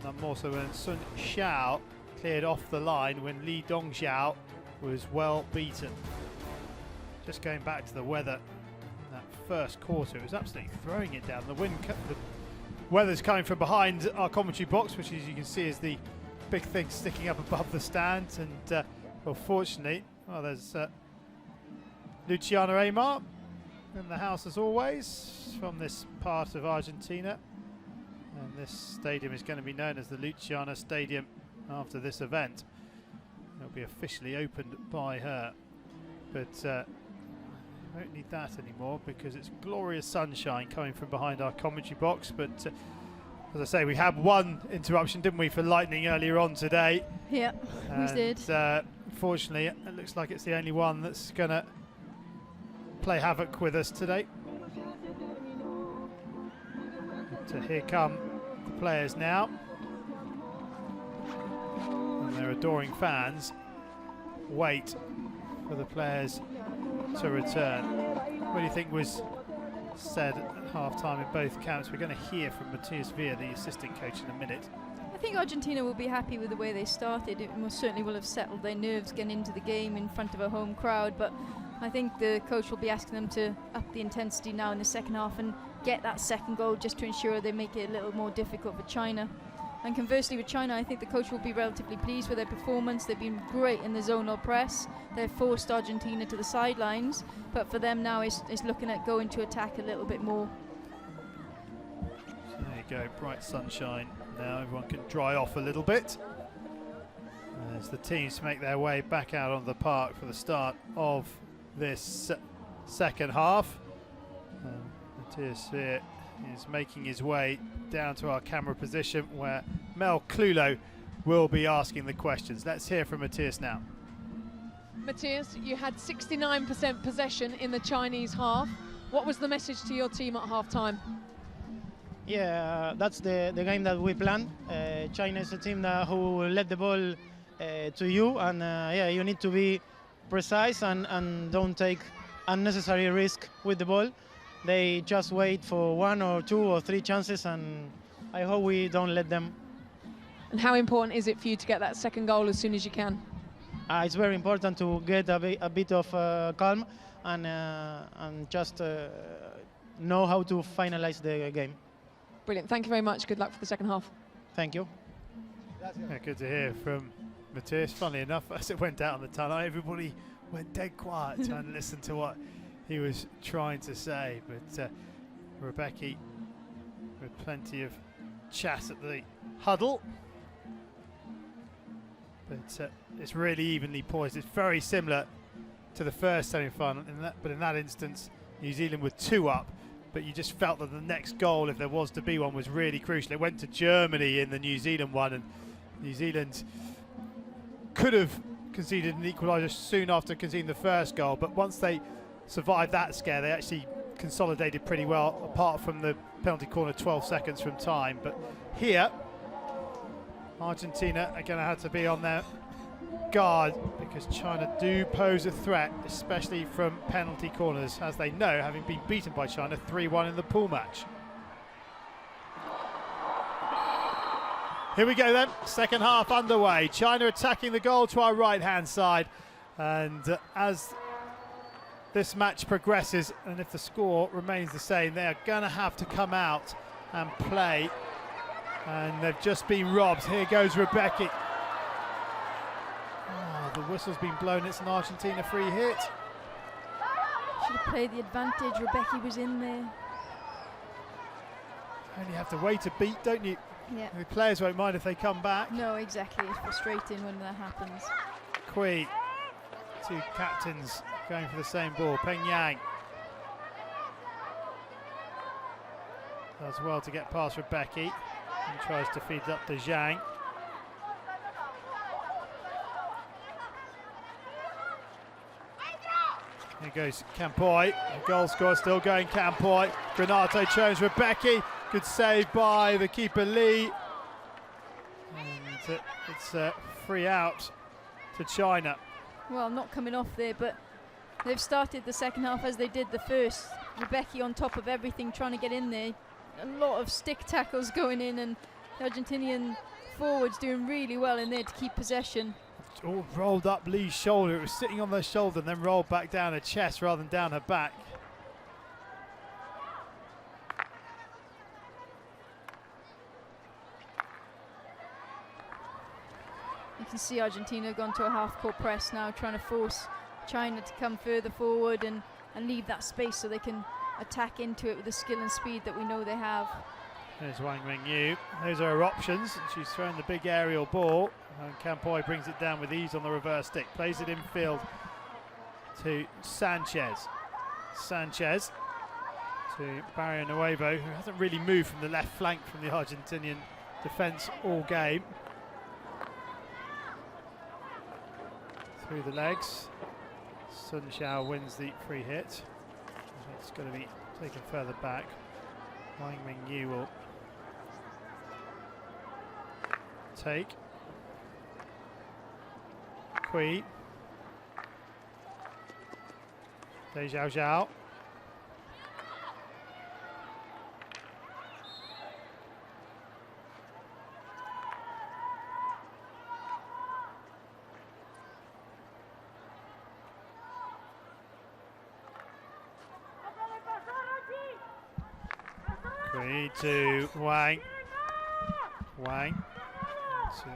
And also when Sun Xiao cleared off the line when Li Dongxiao was well beaten. Just going back to the weather in that first quarter, it was absolutely throwing it down. The weather's coming from behind our commentary box, which as you can see is the big thing sticking up above the stand. And well, fortunately, there's Luciana Aymar in the house as always from this part of Argentina, and this stadium is going to be known as the Luciana Stadium after this event. It'll be officially opened by her, but we won't need that anymore because it's glorious sunshine coming from behind our commentary box. But as I say, we had one interruption, didn't we, for lightning earlier on today? Yeah, we did. Fortunately, it looks like it's the only one that's going to play havoc with us today. So here come the players now, and their adoring fans wait for the players to return. What do you think was said at half-time in both camps? We're going to hear from Matthias Veer, the assistant coach, in a minute. I think Argentina will be happy with the way they started. It most certainly will have settled their nerves getting into the game in front of a home crowd, but I think the coach will be asking them to up the intensity now in the second half and get that second goal just to ensure they make it a little more difficult for China. And conversely with China, I think the coach will be relatively pleased with their performance. They've been great in the zonal press. They've forced Argentina to the sidelines, but for them now it's looking at going to attack a little bit more. So there you go, bright sunshine. Now everyone can dry off a little bit as the teams make their way back out on the park for the start of this second half. Matthias Veer is making his way down to our camera position where Mel Clulo will be asking the questions. Let's hear from Matthias now. Matthias, you had 69% possession in the Chinese half. What was the message to your team at half-time? Yeah, that's the game that we planned. China is a team who let the ball to you, and yeah, you need to be precise and don't take unnecessary risk with the ball. They just wait for 1 or 2 or 3 chances, and I hope we don't let them. And how important is it for you to get that second goal as soon as you can? It's very important to get a bit of calm and just know how to finalize the game. Brilliant. Thank you very much. Good luck for the second half. Thank you. Yeah, good to hear from Matthias. Funnily enough, as it went out on the tunnel, everybody went dead quiet trying to listen to what he was trying to say. But Rebecca with plenty of chat at the huddle. But it's really evenly poised. It's very similar to the first semi-final, but in that instance, New Zealand were 2 up. But you just felt that the next goal, if there was to be one, was really crucial. It went to Germany in the New Zealand one, and New Zealand could have conceded an equaliser soon after conceding the first goal. But once they survived that scare, they actually consolidated pretty well, apart from the penalty corner 12 seconds from time. But here, Argentina are going to have to be on their guard because China do pose a threat, especially from penalty corners, as they know, having been beaten by China 3-1 in the pool match. Here we go then, second half underway. China attacking the goal to our right-hand side. And as this match progresses, and if the score remains the same, they are going to have to come out and play And they've just been robbed. Here goes Rebecki. Oh, the whistle's been blown. It's an Argentina free hit. Should have played the advantage. Rebecki was in there. Only have to wait a beat, don't you? Yeah. The players won't mind if they come back. No, exactly. It's frustrating when that happens. Kui, two captains going for the same ball. Peng Yang does well to get past Rebecki and tries to feed it up to Zhang. Here goes Campoy, the goal scorer still going Campoy. Granato chose Rebecki, good save by the keeper Lee. And it's a free out to China. Well, not coming off there, but they've started the second half as they did the first. Rebecki on top of everything, trying to get in there. A lot of stick tackles going in, and the Argentinian forwards doing really well in there to keep possession. All rolled up Lee's shoulder. It was sitting on their shoulder and then rolled back down her chest rather than down her back. You can see Argentina gone to a half-court press now, trying to force China to come further forward and leave that space so they can attack into it with the skill and speed that we know they have. There's Wang Mengyu. Those are her options. She's thrown the big aerial ball, and Campoy brings it down with ease on the reverse stick. Plays it in field to Sanchez. Sanchez to Barrio Nuevo, who hasn't really moved from the left flank from the Argentinian defence all game. Through the legs. Sun Xiao wins the free hit. It's going to be taken further back. Wang Mengyu will take. Kui. Dei Xiao Xiao. Kui to Wang. Wang to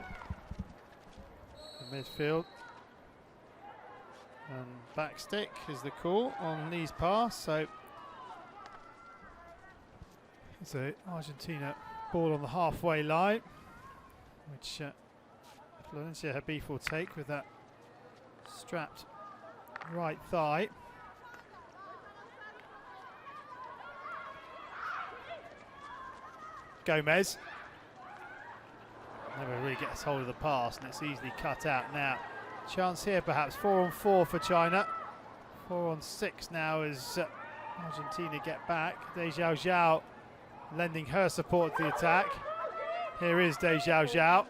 the midfield. And back stick is the call on Lee's pass. So it's a Argentina ball on the halfway line, which Florencia Habib will take with that strapped right thigh. Gomez never really gets hold of the pass, and it's easily cut out now. Chance here perhaps, 4-on-4 for China. 4-on-6 now as Argentina get back. Dei Xiao Xiao lending her support to the attack. Here is Dei Xiao Xiao.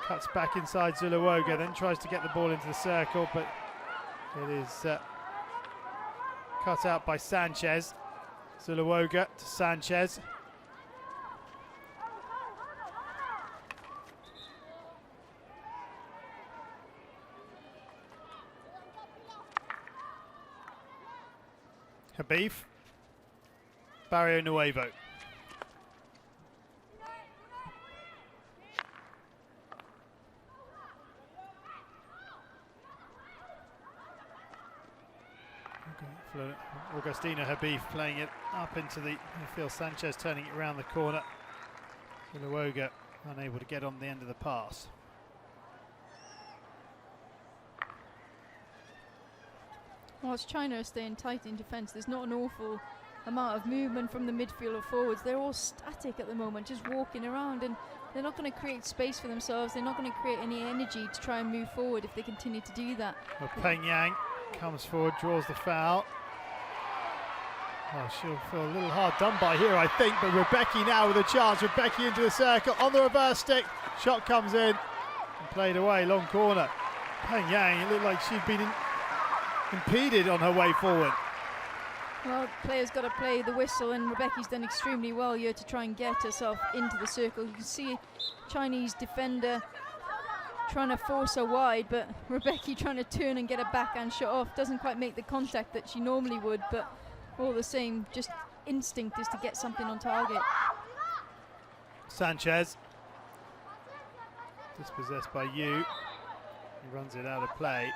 Cuts back inside Zuluoga, then tries to get the ball into the circle, but it is cut out by Sanchez. Zuluoga to Sanchez. Habib, Barrio Nuevo. Okay, Augustina Habib playing it up into the midfield. Sanchez turning it around the corner. Zuluoga unable to get on the end of the pass. Whilst China are staying tight in defence, there's not an awful amount of movement from the midfield or forwards. They're all static at the moment, just walking around, and they're not going to create space for themselves. They're not going to create any energy to try and move forward if they continue to do that. Well, Peng Yang comes forward, draws the foul. Oh, she'll feel a little hard done by here, I think, but Rebecki now with a chance. Rebecki into the circle, on the reverse stick. Shot comes in and played away, long corner. Peng Yang, it looked like she'd been impeded on her way forward. Well, players got to play the whistle, and Rebecki's done extremely well here to try and get herself into the circle. You can see Chinese defender trying to force her wide, but Rebecki trying to turn and get a backhand shot off. Doesn't quite make the contact that she normally would, but all the same, just instinct is to get something on target. Sanchez. Dispossessed by Yu. He runs it out of play.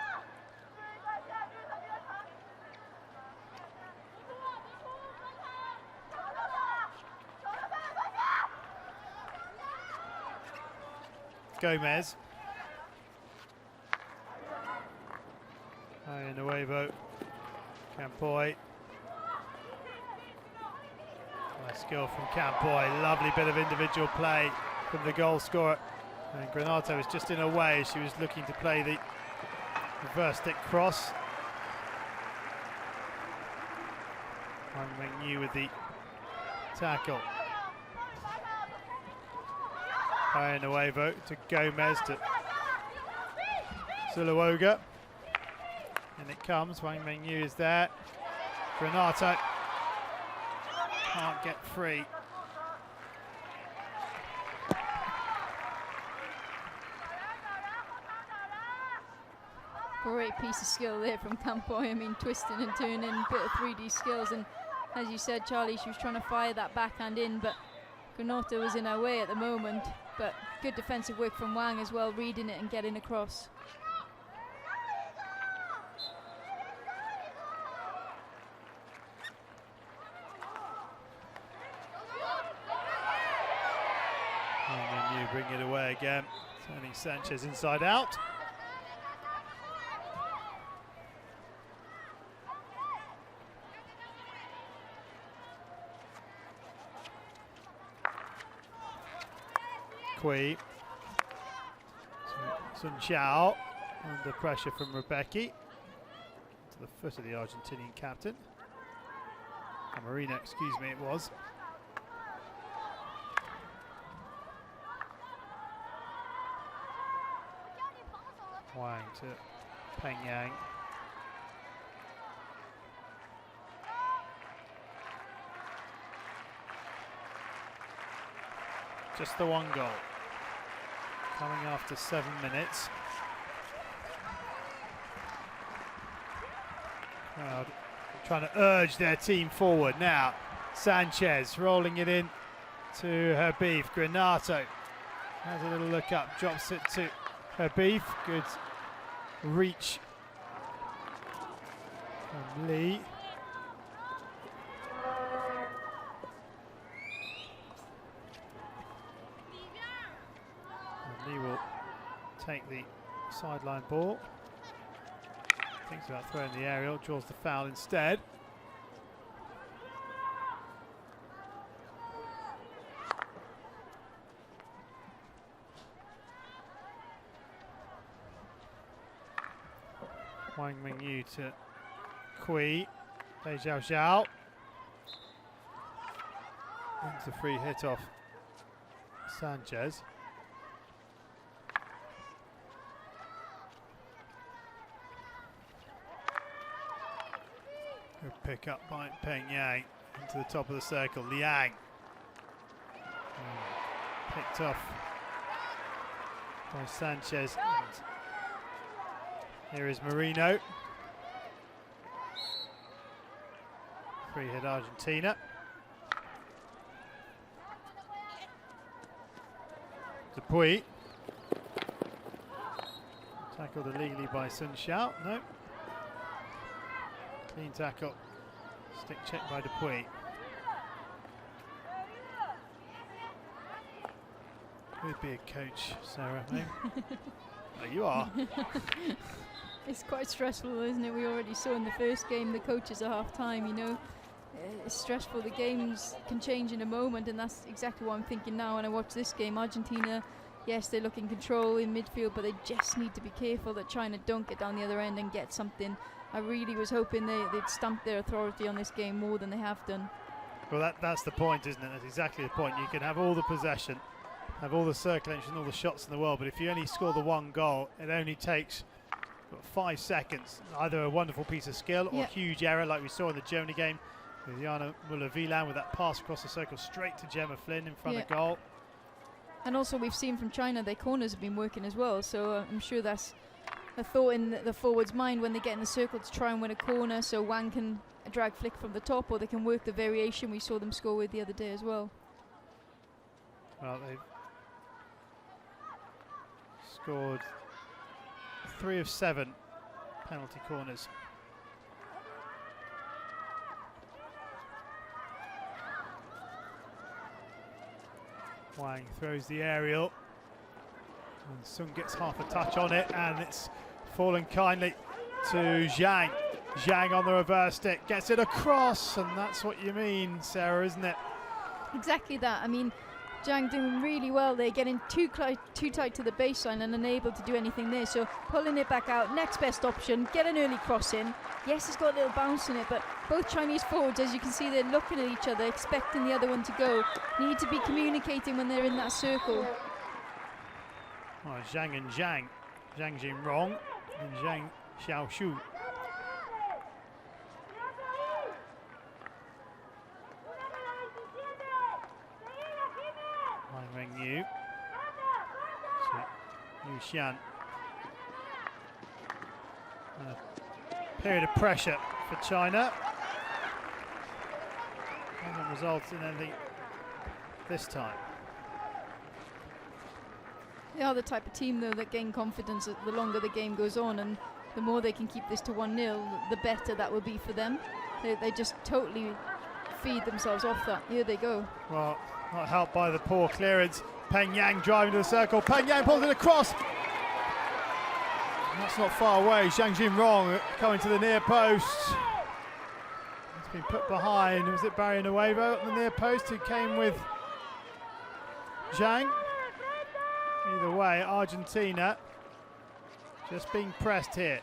Gomez. High in the Nuevo. Campoy. Nice skill from Campoy. Lovely bit of individual play from the goal scorer. And Granato is just in her way. She was looking to play the reverse stick cross. Wang Mengyu with the tackle. High in the Nuevo to Gomez to Zuluoga. And it comes, Wang Mengyu is there. Granato can't get free. Great piece of skill there from Campoy. I mean, twisting and turning, bit of 3D skills, and as you said, Charlie, she was trying to fire that backhand in, but Granato was in her way at the moment. But good defensive work from Wang as well, reading it and getting across. And then you bring it away again, turning Sanchez inside out. Kui. Sun Xiao under pressure from Rebecki. To the foot of the Argentinian captain. Marina, excuse me, it was. Wang to Peng Yang. Just the one goal. Coming after 7 minutes. Crowd trying to urge their team forward now. Sanchez rolling it in to Habib. Granato has a little look up, drops it to Habib. Good reach from Lee. Lee will take the sideline ball. Thinks about throwing the aerial, draws the foul instead. Wang Mengyu to Kui. Dei Xiao Xiao. Wins the free hit off Sanchez. Good pick up by Peng Yang into the top of the circle. Liang picked off by Sanchez. And here is Marino. Free hit Argentina. Dupuy. Tackled illegally by Sun Xiao. No. Clean tackle, stick check by Dupuy. Who'd be a coach, Sarah? Oh, you are. It's quite stressful, isn't it? We already saw in the first game the coaches at half time, you know. It's stressful, the games can change in a moment, and that's exactly what I'm thinking now when I watch this game. Argentina, yes, they look in control in midfield, but they just need to be careful that China don't get down the other end and get something. I really was hoping they'd stamp their authority on this game more than they have done. Well, that's the point, isn't it? That's exactly the point. You can have all the possession, have all the circulation, all the shots in the world, but if you only score the one goal, it only takes 5 seconds. Either a wonderful piece of skill or huge error, like we saw in the Germany game with Jana Muller-Wieland with that pass across the circle straight to Gemma Flynn in front of goal. And also we've seen from China their corners have been working as well, so I'm sure that's a thought in the forward's mind when they get in the circle to try and win a corner, so Wang can drag flick from the top, or they can work the variation we saw them score with the other day as well. Well, they've scored 3 of 7 penalty corners. Wang throws the aerial, and Sung gets half a touch on it, and it's fallen kindly to Zhang. Zhang on the reverse stick, gets it across, and that's what you mean, Sarah, isn't it? Exactly that. I mean, Zhang doing really well there, getting too tight to the baseline and unable to do anything there. So pulling it back out, next best option, get an early cross in. Yes, it's got a little bounce in it, but both Chinese forwards, as you can see, they're looking at each other, expecting the other one to go. Need to be communicating when they're in that circle. Oh, Zhang and Zhang. Zhang Jinrong and Zhang Xiaoshu. Wang Yu. Yu Xian. A period of pressure for China. Hasn't resulted in anything this time. They are the type of team, though, that gain confidence the longer the game goes on, and the more they can keep this to 1-0, the better that will be for them. They just totally feed themselves off that. Here they go. Well, not helped by the poor clearance. Peng Yang driving to the circle. Peng Yang pulls it across. That's not far away. Zhang Jinrong coming to the near post. It's been put behind. Was it Barry Nuevo at the near post who came with Zhang? Either way, Argentina just being pressed here.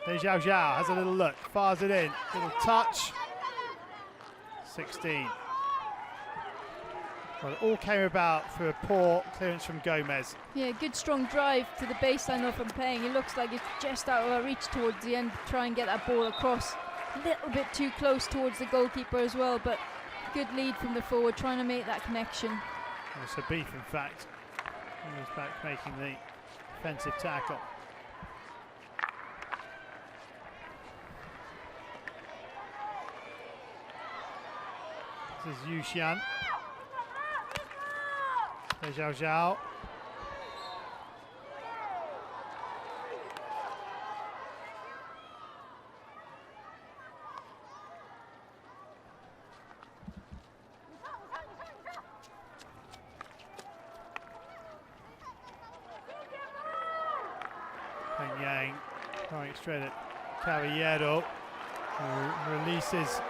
They Zhao Zhao has a little look, fires it in, little touch. 16. Well, it all came about through a poor clearance from Gomez. Yeah, good strong drive to the baseline though from Peng. It looks like it's just out of our reach towards the end to try and get that ball across. A little bit too close towards the goalkeeper as well, but good lead from the forward, trying to make that connection. Well, Sabith, in fact, he was back making the defensive tackle. This is Yu Xian. There's Zhao Zhao. Peng Yang going straight at Caballero, who releases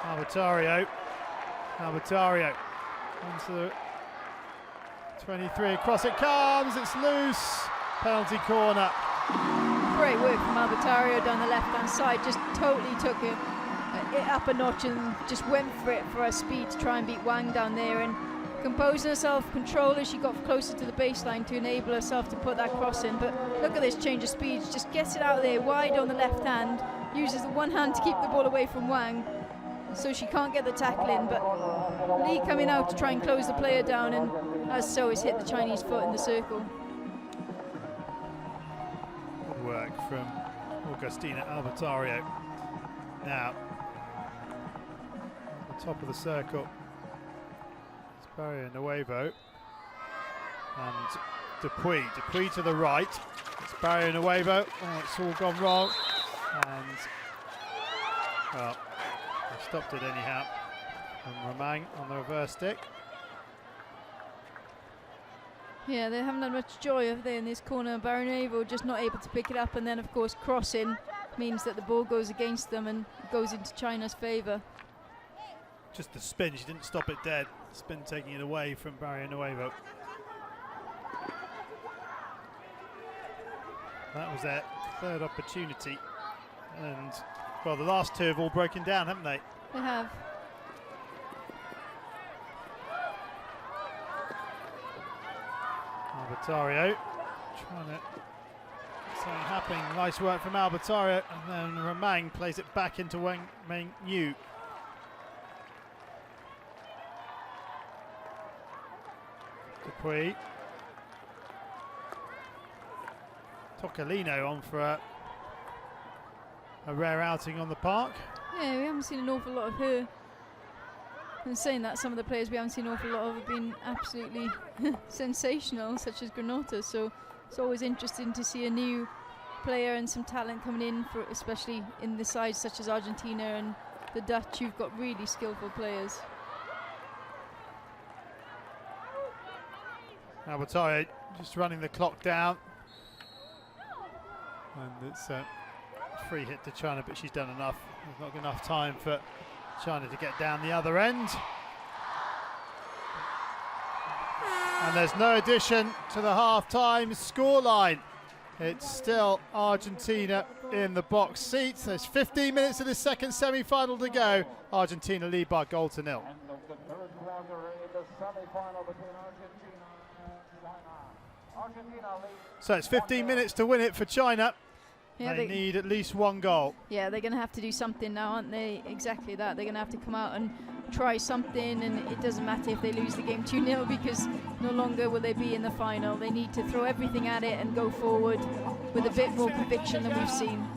Albertario. Albertario into the 23, across it comes, it's loose, penalty corner. Great work from Albertario down the left-hand side, just totally took it up a notch and just went for it for her speed to try and beat Wang down there, and composing herself, control as she got closer to the baseline to enable herself to put that cross in. But look at this change of speed, just gets it out there wide on the left hand, uses the one hand to keep the ball away from Wang, so she can't get the tackle in, but Li coming out to try and close the player down, and as so has hit the Chinese foot in the circle. Good work from Augustina Albertario. Now, at the top of the circle, it's Barrio Nuevo and Dupuy. Dupuy to the right, it's Barrio Nuevo. Oh, it's all gone wrong, and well, they stopped it anyhow. And Romang on the reverse stick. Yeah, they haven't had much joy, have they, in this corner. Baronevo just not able to pick it up, and then of course crossing means that the ball goes against them and goes into China's favour. Just the spin, she didn't stop it dead. Spin taking it away from Barrio Nuevo. That was their third opportunity, and well, the last two have all broken down, haven't they? They have. Albertario trying to get something happening. Nice work from Albertario, and then Romang plays it back into Wang Mengyu. Dupuy. Toccolino on for a rare outing on the park. Yeah, we haven't seen an awful lot of her And saying that, some of the players we haven't seen an awful lot of have been absolutely sensational, such as Granata. So it's always interesting to see a new player and some talent coming in, for especially in the sides such as Argentina and the Dutch. You've got really skillful players. Now Rosario just running the clock down. And it's a free hit to China, but she's done enough. There's not enough time for China to get down the other end. And there's no addition to the half-time scoreline. It's still Argentina in the box seats. There's 15 minutes of the second semi-final to go. Argentina lead by 1-0. So it's 15 minutes to win it for China. Yeah, they need at least one goal. Yeah, they're going to have to do something now, aren't they? Exactly that. They're going to have to come out and try something, and it doesn't matter if they lose the game 2-0, because no longer will they be in the final. They need to throw everything at it and go forward with a bit more conviction than we've seen.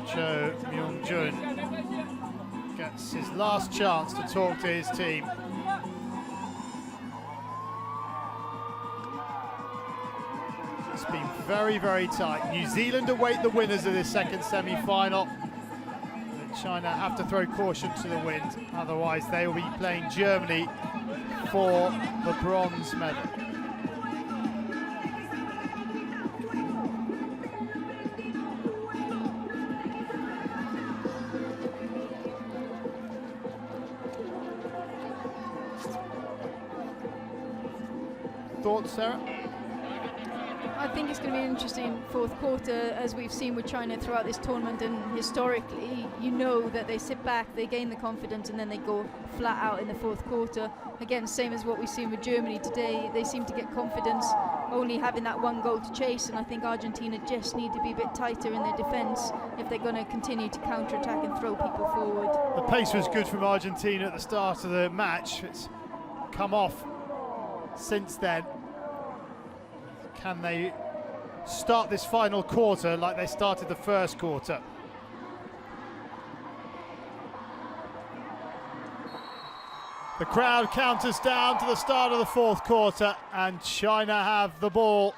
Cho Myung-jun gets his last chance to talk to his team. It's been very, very tight. New Zealand await the winners of this second semi-final. China have to throw caution to the wind, otherwise they will be playing Germany for the bronze medal. Thoughts, Sarah? I think it's going to be an interesting fourth quarter, as we've seen with China throughout this tournament, and historically you know that they sit back, they gain the confidence, and then they go flat out in the fourth quarter. Again, same as what we've seen with Germany today. They seem to get confidence only having that one goal to chase, and I think Argentina just need to be a bit tighter in their defence if they're going to continue to counter-attack and throw people forward. The pace was good from Argentina at the start of the match. It's come off since then. Can they start this final quarter like they started the first quarter? The crowd counters down to the start of the fourth quarter, and China have the ball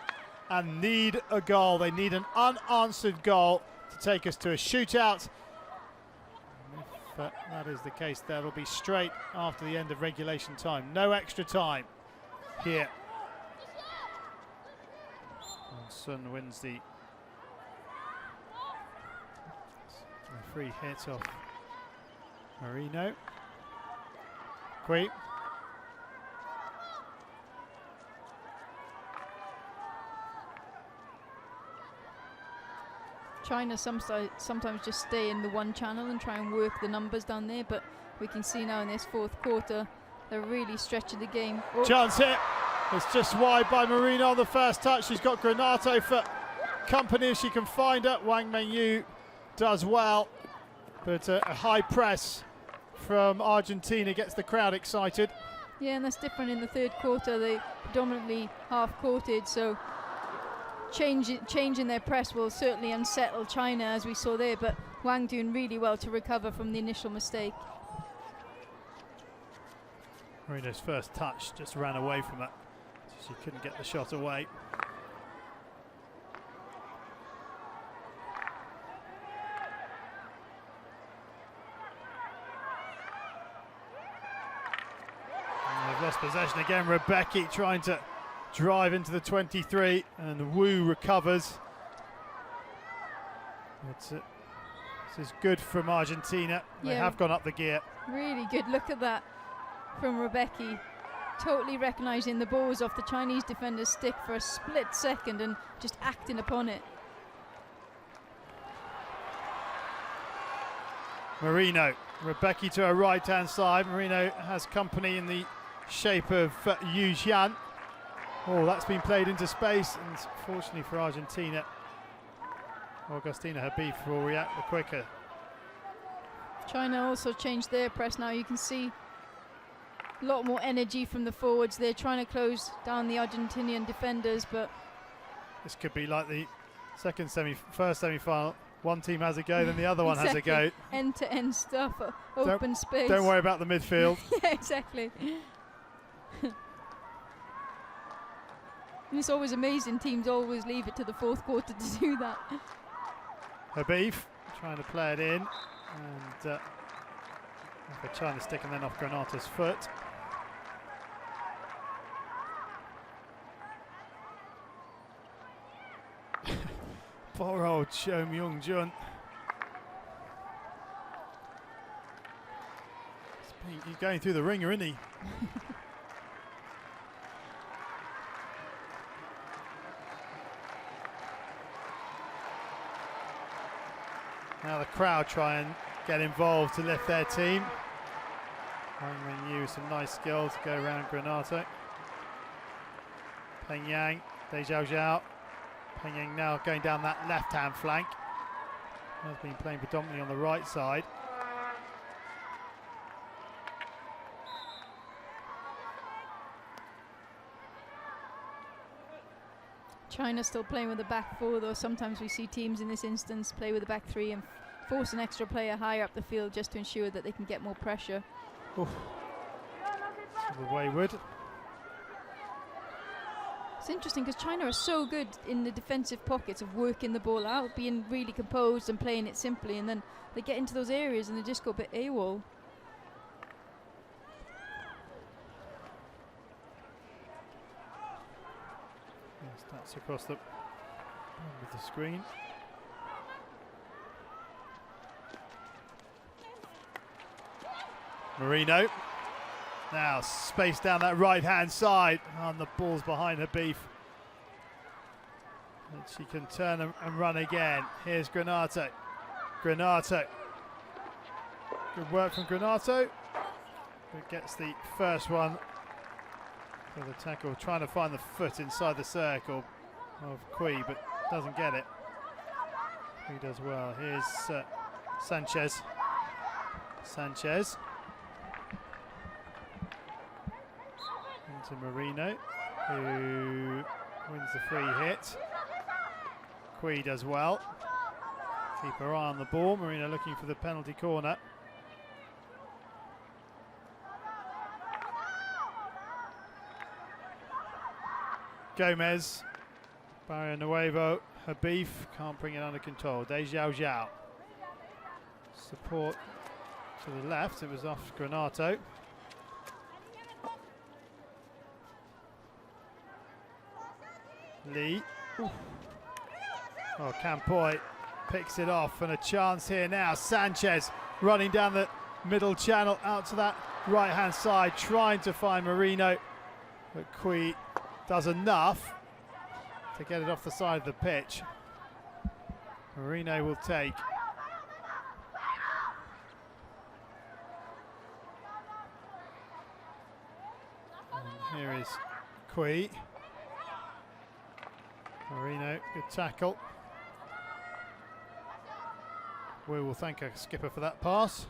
and need a goal. They need an unanswered goal to take us to a shootout. If that is the case, that'll be straight after the end of regulation time. No extra time here. Sun wins the free hit off Marino. Qui. China sometimes just stay in the one channel and try and work the numbers down there, but we can see now in this fourth quarter they're really stretching the game. Oh. Chance hit. It's just wide by Marino on the first touch. She's got Granato for company if she can find it. Wang Mengyu does well, but a high press from Argentina gets the crowd excited. Yeah, and that's different in the third quarter. They predominantly half-courted, so changing their press will certainly unsettle China, as we saw there, but Wang doing really well to recover from the initial mistake. Marino's first touch just ran away from it. She couldn't get the shot away. And they've lost possession again. Rebecki trying to drive into the 23, and Wu recovers. This is good from Argentina. They have gone up the gear. Really good. Look at that from Rebecki. Totally recognising the ball was off the Chinese defender's stick for a split second and just acting upon it. Marino, Rebecki to her right-hand side. Marino has company in the shape of Yu Xian. Oh, that's been played into space, and fortunately for Argentina, Augustina Habib will react the quicker. China also changed their press now. You can see a lot more energy from the forwards. They're trying to close down the Argentinian defenders, but this could be like the first semi-final one team has a go, then the other one has a go. End-to-end stuff, open space. Don't worry about the midfield. Yeah, exactly. And it's always amazing, teams always leave it to the fourth quarter to do that. Habib trying to play it in, and they're trying to stick and then off Granata's foot. Poor old Cho Myung-jun. He's going through the ringer, isn't he? Now the crowd try and get involved to lift their team. Wang Mengyu, some nice skill to go around Granata. Peng Yang, Dai Zhao Zhao. Peng Yang now going down that left-hand flank. Has been playing predominantly on the right side. China still playing with the back four, though sometimes we see teams in this instance play with the back three and force an extra player higher up the field just to ensure that they can get more pressure. Oof. Wayward. It's interesting because China are so good in the defensive pockets of working the ball out, being really composed and playing it simply, and then they get into those areas and they just go a bit AWOL. That's across the with the screen. Marino. Now space down that right-hand side, and the ball's behind her beef. And she can turn and run again. Here's Granato. Granato. Good work from Granato. Who gets the first one for the tackle, trying to find the foot inside the circle of Kui, but doesn't get it. He does well. Here's Sanchez. Sanchez. Into Marino, who wins the free hit. Kui does well. Keep her eye on the ball. Marino looking for the penalty corner. Gomez, Barrio Nuevo, Habib can't bring it under control. Dai Zhao Zhao. Support to the left, it was off Granato. Lee. Ooh. Oh, Campoy picks it off, and a chance here now. Sanchez running down the middle channel out to that right-hand side, trying to find Marino, but Kui does enough to get it off the side of the pitch. Marino will take. And here is Kui. Marino, good tackle. We will thank our skipper for that pass.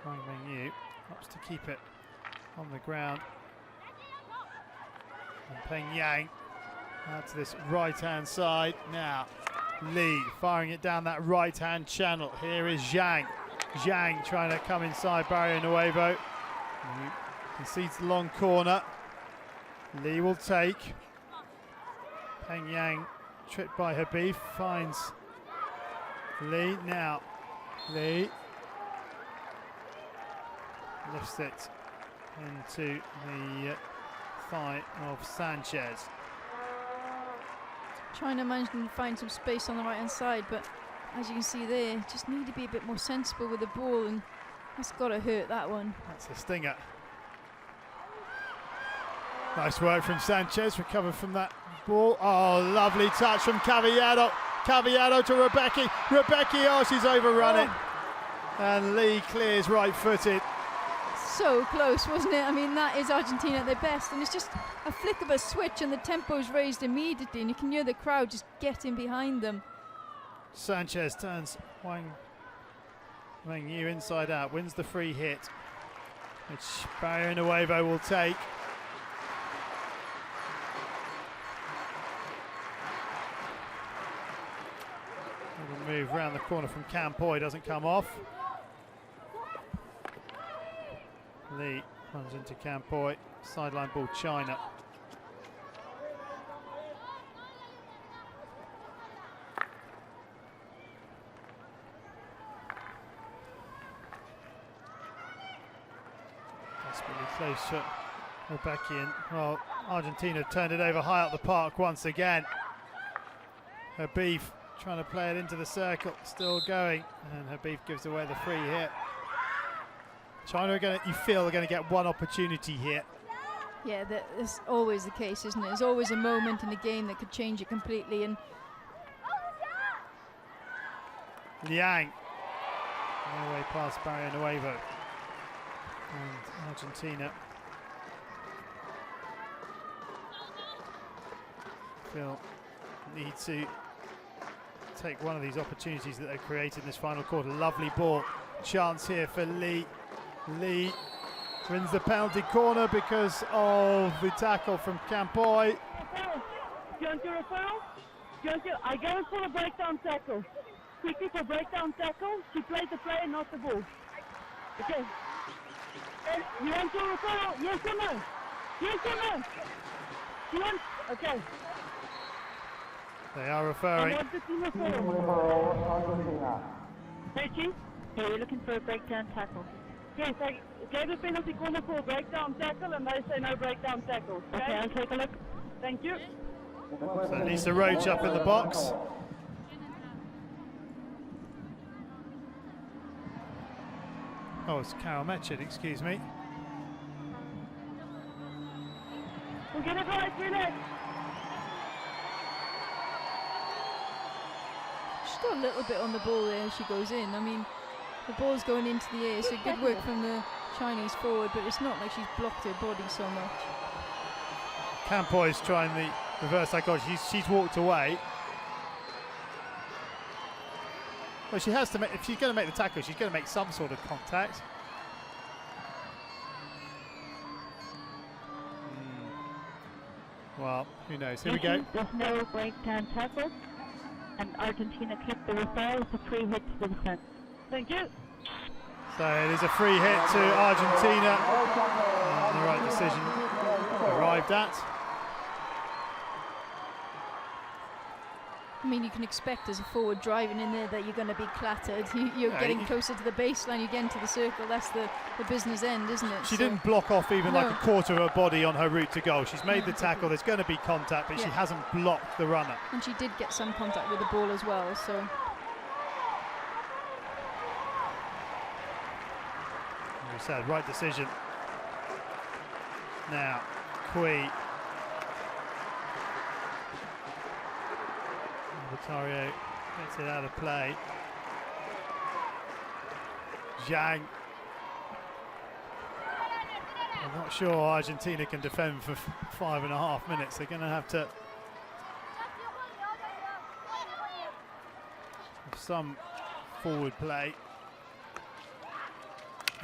Wang Mengyu opts to keep it on the ground. And Peng Yang out to this right-hand side. Now Lee firing it down that right-hand channel. Here is Zhang. Zhang trying to come inside Barrio Nuevo. He concedes the long corner. Lee will take. Peng Yang tripped by Habib, finds Lee. Now Lee lifts it into the thigh of Sanchez. China managed to find some space on the right hand side, but as you can see there, just need to be a bit more sensible with the ball, and that's got to hurt that one. That's a stinger. Nice work from Sanchez, recovered from that ball. Oh, lovely touch from Cavallado. Cavallado to Rebecca. Rebecca, oh, she's overrun it. And Lee clears right-footed. So close, wasn't it? I mean, that is Argentina at their best, and it's just a flick of a switch and the tempo's raised immediately, and you can hear the crowd just getting behind them. Sanchez turns Wang Mengyu inside out, wins the free hit. which Barrio Nuevo will take. Little move round the corner from Campoy, doesn't come off. Lee runs into Campoy, sideline ball China. Desperately close shot, Rebekian. Well, Argentina turned it over high up the park once again. Habib trying to play it into the circle, still going, and Habib gives away the free hit. China are going to, you feel, are going to get one opportunity here. Yeah, that's always the case, isn't it? There's always a moment in a game that could change it completely. And Liang, no way past Barrio Nuevo. And Argentina feel need to take one of these opportunities that they've created in this final quarter. Lovely ball, chance here for Lee. Lee wins the penalty corner because of the tackle from Campoy. I go for a breakdown tackle. Quickly for breakdown tackle. She played the play, not the ball. Okay. You want to referral? Yes or no? Yes or no? You want? Okay. They are referring. I want the team referral. Hey, Chief. Yeah, you're looking for a breakdown tackle. Yes, I gave a penalty corner for a breakdown tackle, and they say no breakdown tackle. Okay, I'll take a look. Thank you. So Lisa Roach up in the box. Oh, it's Carol Metchett, excuse me. We'll get it right, relax. she's got a little bit on the ball there as she goes in. I mean, the ball's going into the air, so good work from the Chinese forward, but it's not like she's blocked her body so much. Campoy's trying the reverse psychology. She's walked away. Well, she has to make, if she's going to make the tackle, she's going to make some sort of contact. Well, who knows? Here we go. There's no breakdown tackle, and Argentina keep the referral. It's a free hit to the defense. Thank you. So it is a free hit to Argentina. The right decision arrived at. I mean, you can expect as a forward driving in there that you're going to be clattered. You're Yeah, getting closer to the baseline, you're getting to the circle. That's the business end, isn't it? She So didn't block off even like No. a quarter of her body on her route to goal. She's made the tackle. There's going to be contact, but she Yeah. hasn't blocked the runner. And she did get some contact with the ball as well, so. As we said, right decision. Now, Kui. Rosario gets it out of play. Zhang. I'm not sure Argentina can defend for 5.5 minutes. They're going to have to have some forward play.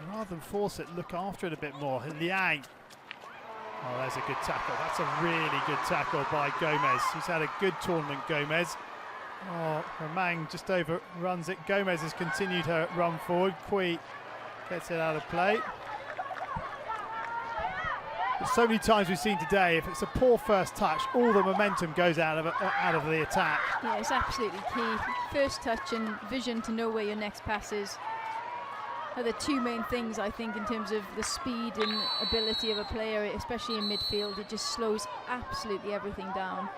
Rather than force it, look after it a bit more. Liang. Oh, there's a good tackle. That's a really good tackle by Gomez. He's had a good tournament, Gomez. Oh, Romang just overruns it. Gomez has continued her run forward. Kui gets it out of play. But so many times we've seen today, if it's a poor first touch, all the momentum goes out of the attack. Yeah, it's absolutely key. First touch and vision to know where your next pass is are the two main things, I think, in terms of the speed and ability of a player, especially in midfield. It just slows absolutely everything down.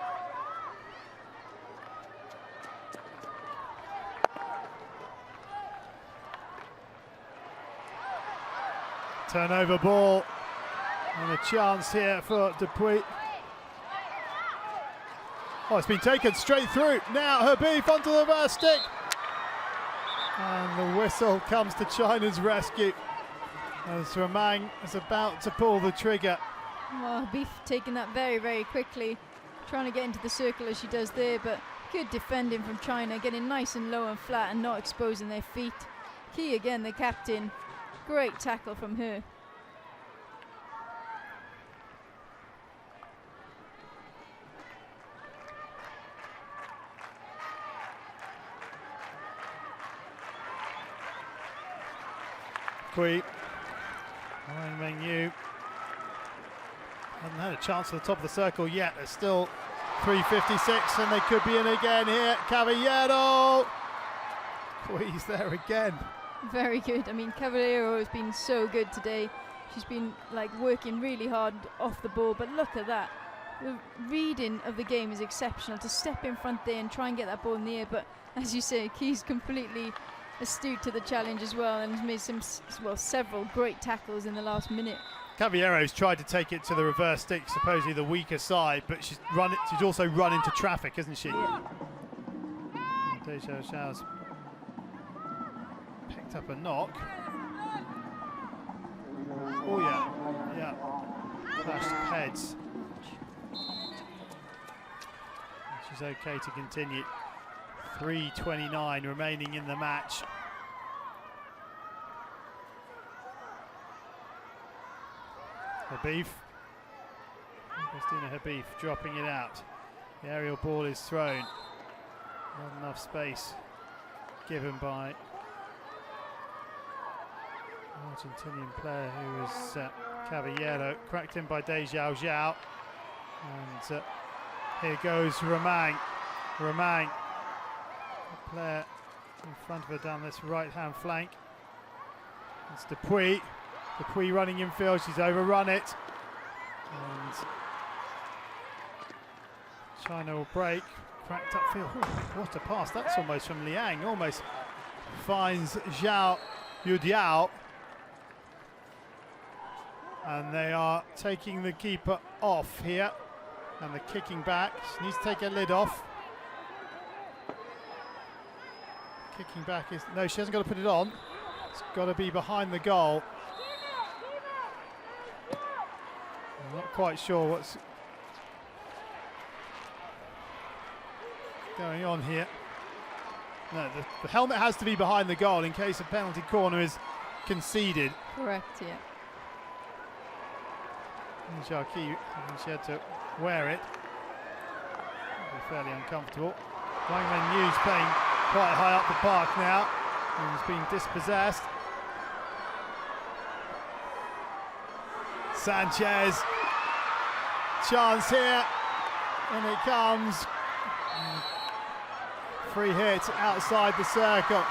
Turnover ball, and a chance here for Dupuy. Oh, it's been taken straight through. Now Habib onto the reverse stick. And the whistle comes to China's rescue as Romang is about to pull the trigger. Well, Beef taking that very, very quickly, trying to get into the circle as she does there, but good defending from China, getting nice and low and flat and not exposing their feet. Key again, the captain. Great tackle from her. Dupuy. Wang Mengyu hasn't had a chance at the top of the circle yet. There's still 3:56 and they could be in again here. Caballero! He's there again. Very good. I mean, Caballero has been so good today. She's been like working really hard off the ball, but look at that. The reading of the game is exceptional. To step in front there and try and get that ball in the air, but as you say, Key's completely astute to the challenge as well, and has made some, several great tackles in the last minute. Caballero's tried to take it to the reverse stick, supposedly the weaker side, but she's also run into traffic, isn't she? Yeah. Deja Xiao's picked up a knock. Oh yeah, clashed heads. She's okay to continue. 3:29 remaining in the match. Habib. Christina Habib dropping it out. The aerial ball is thrown. Not enough space given by Argentinian player who was Caballero, cracked in by De Xiao Xiao. And here goes Ramang. Ramang, the player in front of her down this right-hand flank. It's Dupuy. Dupuy running infield, she's overrun it. And China will break. Cracked upfield. Ooh, what a pass. That's almost from Liang. Almost finds Zhao Yudiao. And they are taking the keeper off here. And the kicking back. She needs to take her lid off. Kicking back is... No, she hasn't got to put it on. It's got to be behind the goal. I'm not quite sure what's going on here. No, the helmet has to be behind the goal in case a penalty corner is conceded. Correct, yeah. Jacqui, she had to wear it. It'll be fairly uncomfortable. Wang Menyu's playing quite high up the park now. And he's being dispossessed. Sanchez. Chance here. And it comes. Free hit outside the circle.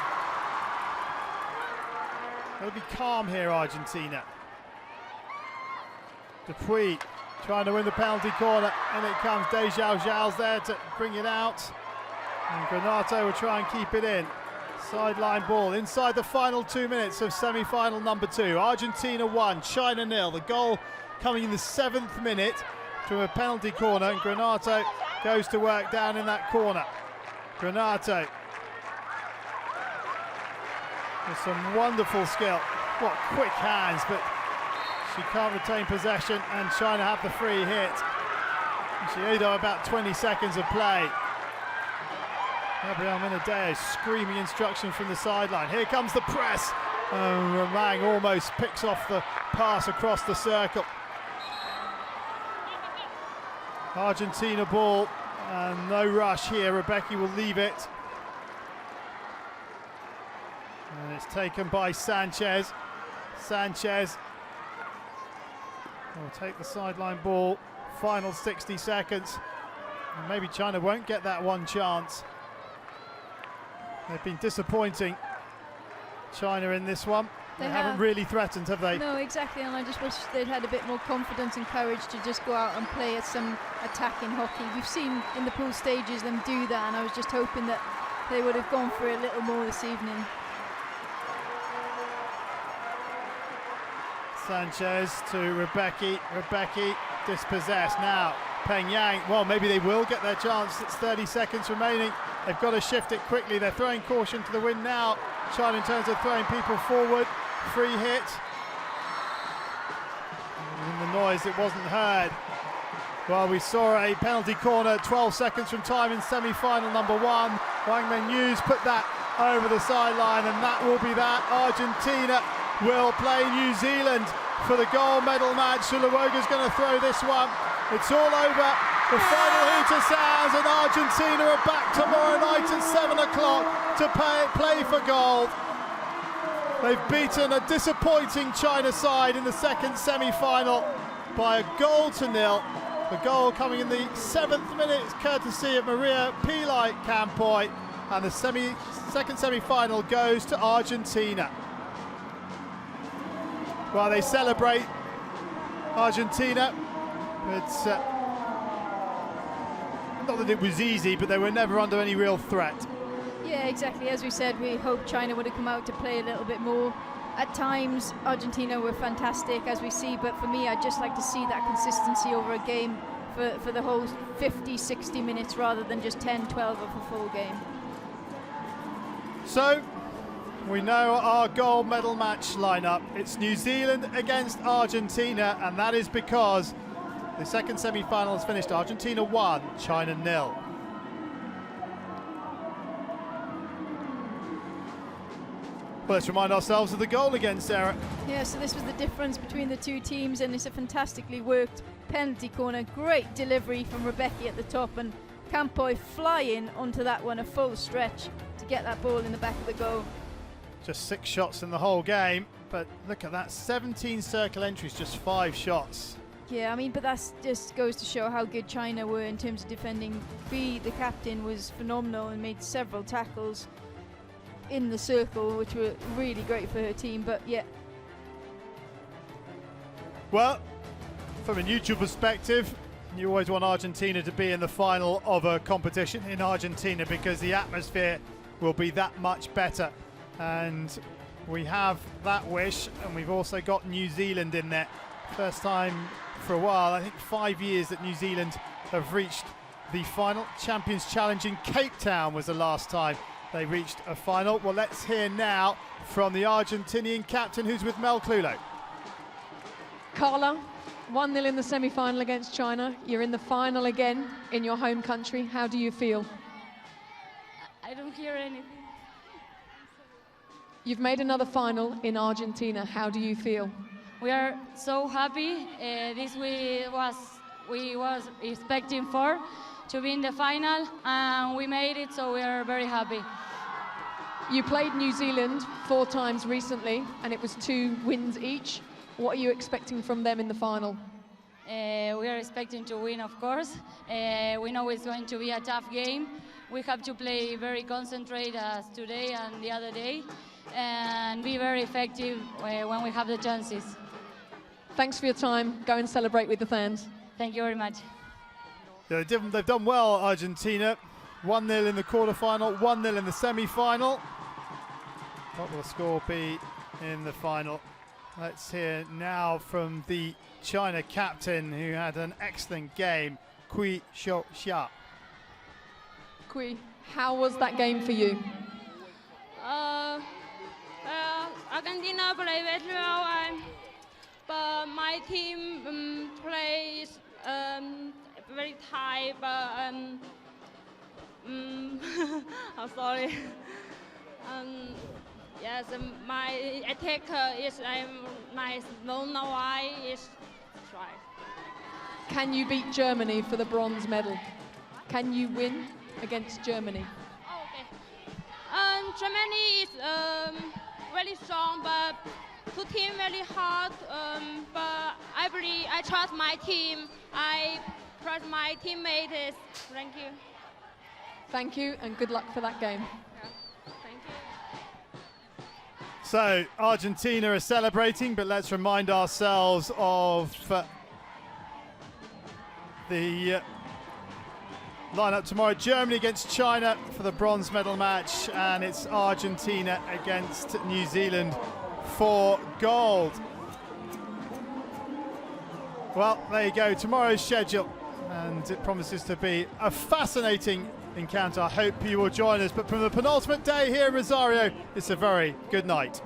They'll be calm here, Argentina. Dupuy trying to win the penalty corner, and it comes. De Xiao Xiao's there to bring it out. And Granato will try and keep it in. Sideline ball inside the final 2 minutes of semi-final number 2. Argentina 1, China 0. The goal coming in the 7th minute from a penalty corner, and Granato goes to work down in that corner. Granato with some wonderful skill. What quick hands, but she can't retain possession, and China have the free hit. She ate about 20 seconds of play. Gabriel Minadeo screaming instruction from the sideline. Here comes the press. Ramang almost picks off the pass across the circle. Argentina ball, and no rush here. Rebecca will leave it. And it's taken by Sanchez. Sanchez will take the sideline ball. Final 60 seconds. And maybe China won't get that one chance. They've been disappointing, China, in this one. They haven't really threatened, have they? No, exactly, and I just wish they'd had a bit more confidence and courage to just go out and play at some attacking hockey. We've seen in the pool stages them do that, and I was just hoping that they would have gone for it a little more this evening. Sanchez to Rebecca. Rebecca dispossessed now. Peng Yang, well, maybe they will get their chance. It's 30 seconds remaining. They've got to shift it quickly. They're throwing caution to the wind now. China in terms of throwing people forward. Free hit. In the noise, it wasn't heard. Well, we saw a penalty corner 12 seconds from time in semi-final number 1. Wang Menyu's put that over the sideline, and that will be that. Argentina will play New Zealand for the gold medal match. Sulawoga's going to throw this one. It's all over. The final hooter sounds, and Argentina are back tomorrow night at 7 o'clock to play for gold. They've beaten a disappointing China side in the second semi-final by 1-0. The goal coming in the 7th minute, courtesy of Maria Pili Campoy, and the second semi-final goes to Argentina. While they celebrate, Argentina, it's not that it was easy, but they were never under any real threat. Yeah, exactly. As we said, we hoped China would have come out to play a little bit more. At times, Argentina were fantastic, as we see, but for me, I'd just like to see that consistency over a game for the whole 50, 60 minutes rather than just 10, 12 of a full game. So, we know our gold medal match lineup. It's New Zealand against Argentina, and that is because the second semi-final is finished. Argentina 1, China 0. Well, let's remind ourselves of the goal again, Sarah. Yeah, so this was the difference between the two teams, and it's a fantastically worked penalty corner. Great delivery from Rebecca at the top, and Campoy flying onto that one, a full stretch to get that ball in the back of the goal. Just 6 shots in the whole game, but look at that, 17 circle entries, just 5 shots. Yeah, I mean, but that just goes to show how good China were in terms of defending. B, the captain, was phenomenal and made several tackles in the circle, which were really great for her team, but yeah. Well, from a neutral perspective, you always want Argentina to be in the final of a competition in Argentina because the atmosphere will be that much better. And we have that wish, and we've also got New Zealand in there. First time for a while, I think 5 years that New Zealand have reached the final. Champions Challenge in Cape Town was the last time they reached a final. Well, let's hear now from the Argentinian captain, who's with Mel Clulo. Carla, 1-0 in the semi-final against China. You're in the final again in your home country. How do you feel? I don't hear anything. You've made another final in Argentina. How do you feel? We are so happy. This we was expecting for to be in the final, and we made it, so we are very happy. You played New Zealand 4 times recently, and it was 2 wins each. What are you expecting from them in the final? We are expecting to win, of course. We know it's going to be a tough game. We have to play very concentrated as today and the other day, and be very effective when we have the chances. Thanks for your time. Go and celebrate with the fans. Thank you very much. Yeah, they've done well, Argentina. 1-0 in the quarterfinal, 1-0 in the semi-final. What will the score be in the final? Let's hear now from the China captain, who had an excellent game, Kui Xiao. Kui, how was that game for you? Argentina played very well, but my team plays very tight, but I'm sorry. Yes, my attacker is my don't know why is try. Can you beat Germany for the bronze medal? Can you win against Germany? Germany is very strong, but two team very hard. But I trust my team. I trust my teammates. Thank you. Thank you, and good luck for that game. Thank you. So Argentina are celebrating, but let's remind ourselves of the lineup tomorrow. Germany against China for the bronze medal match, and it's Argentina against New Zealand for gold. Well, there you go, tomorrow's schedule, and it promises to be a fascinating encounter. I hope you will join us, but from the penultimate day here in Rosario, it's a very good night.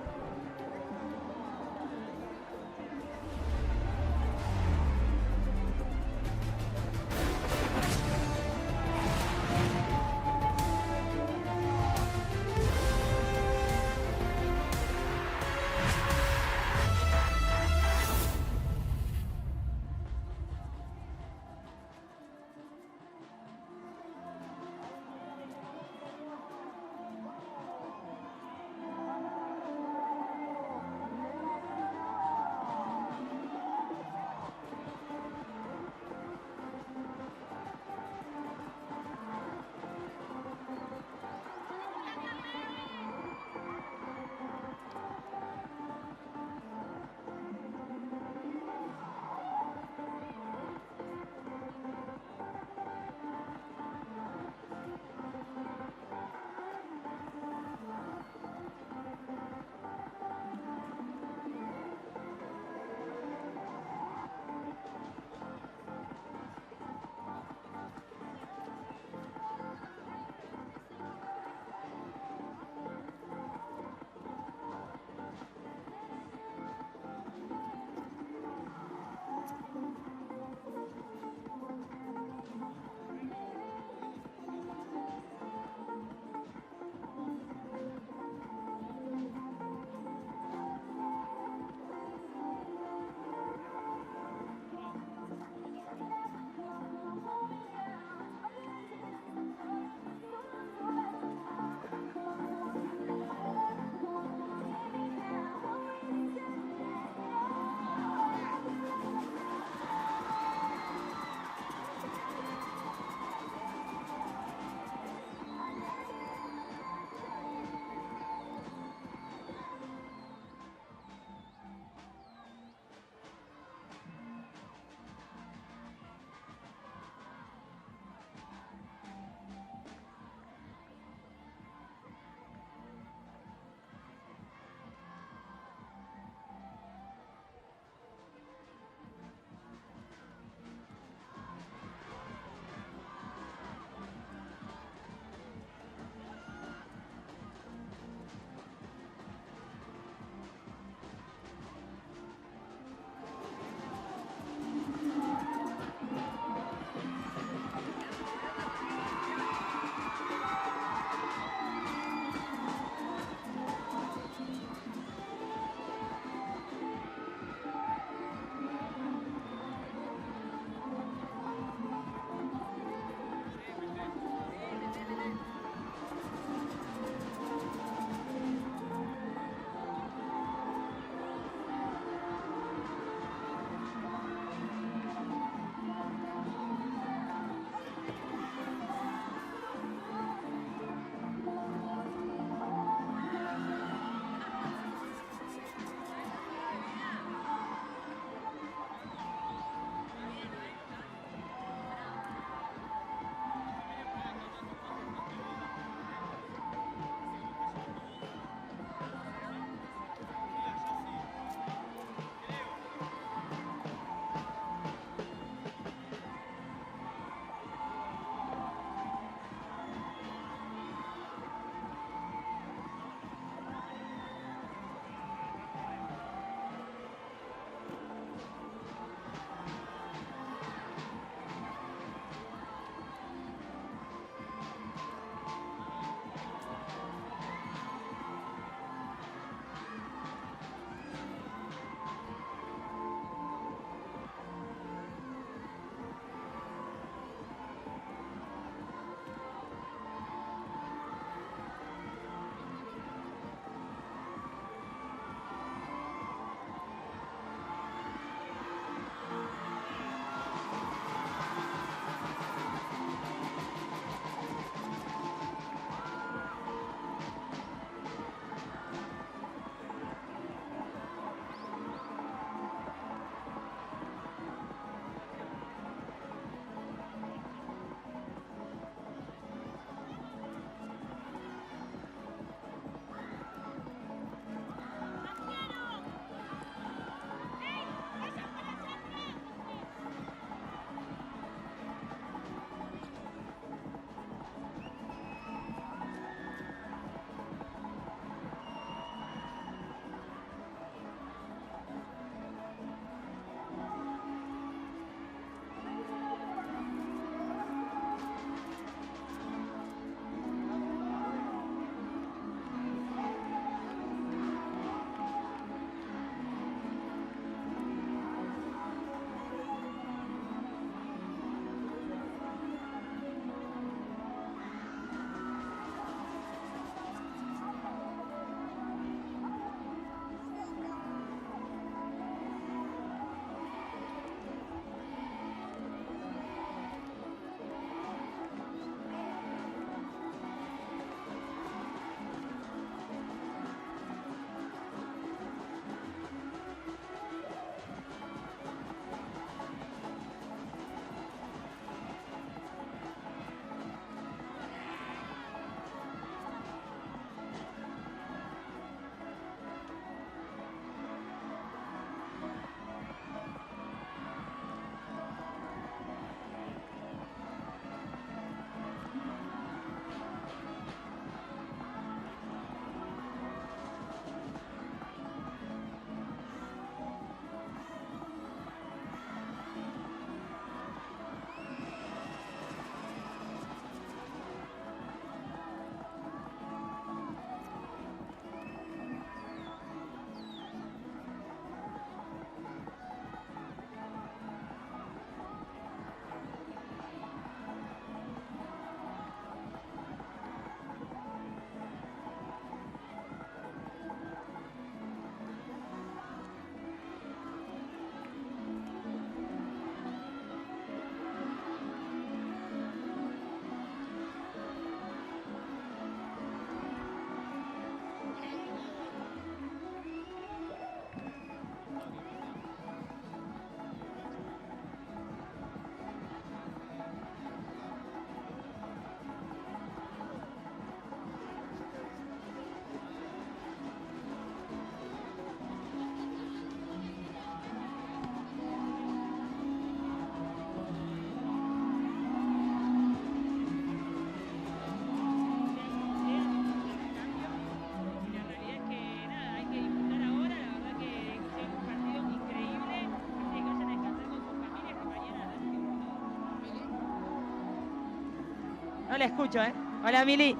la escucho, ¿eh? Hola, Mili.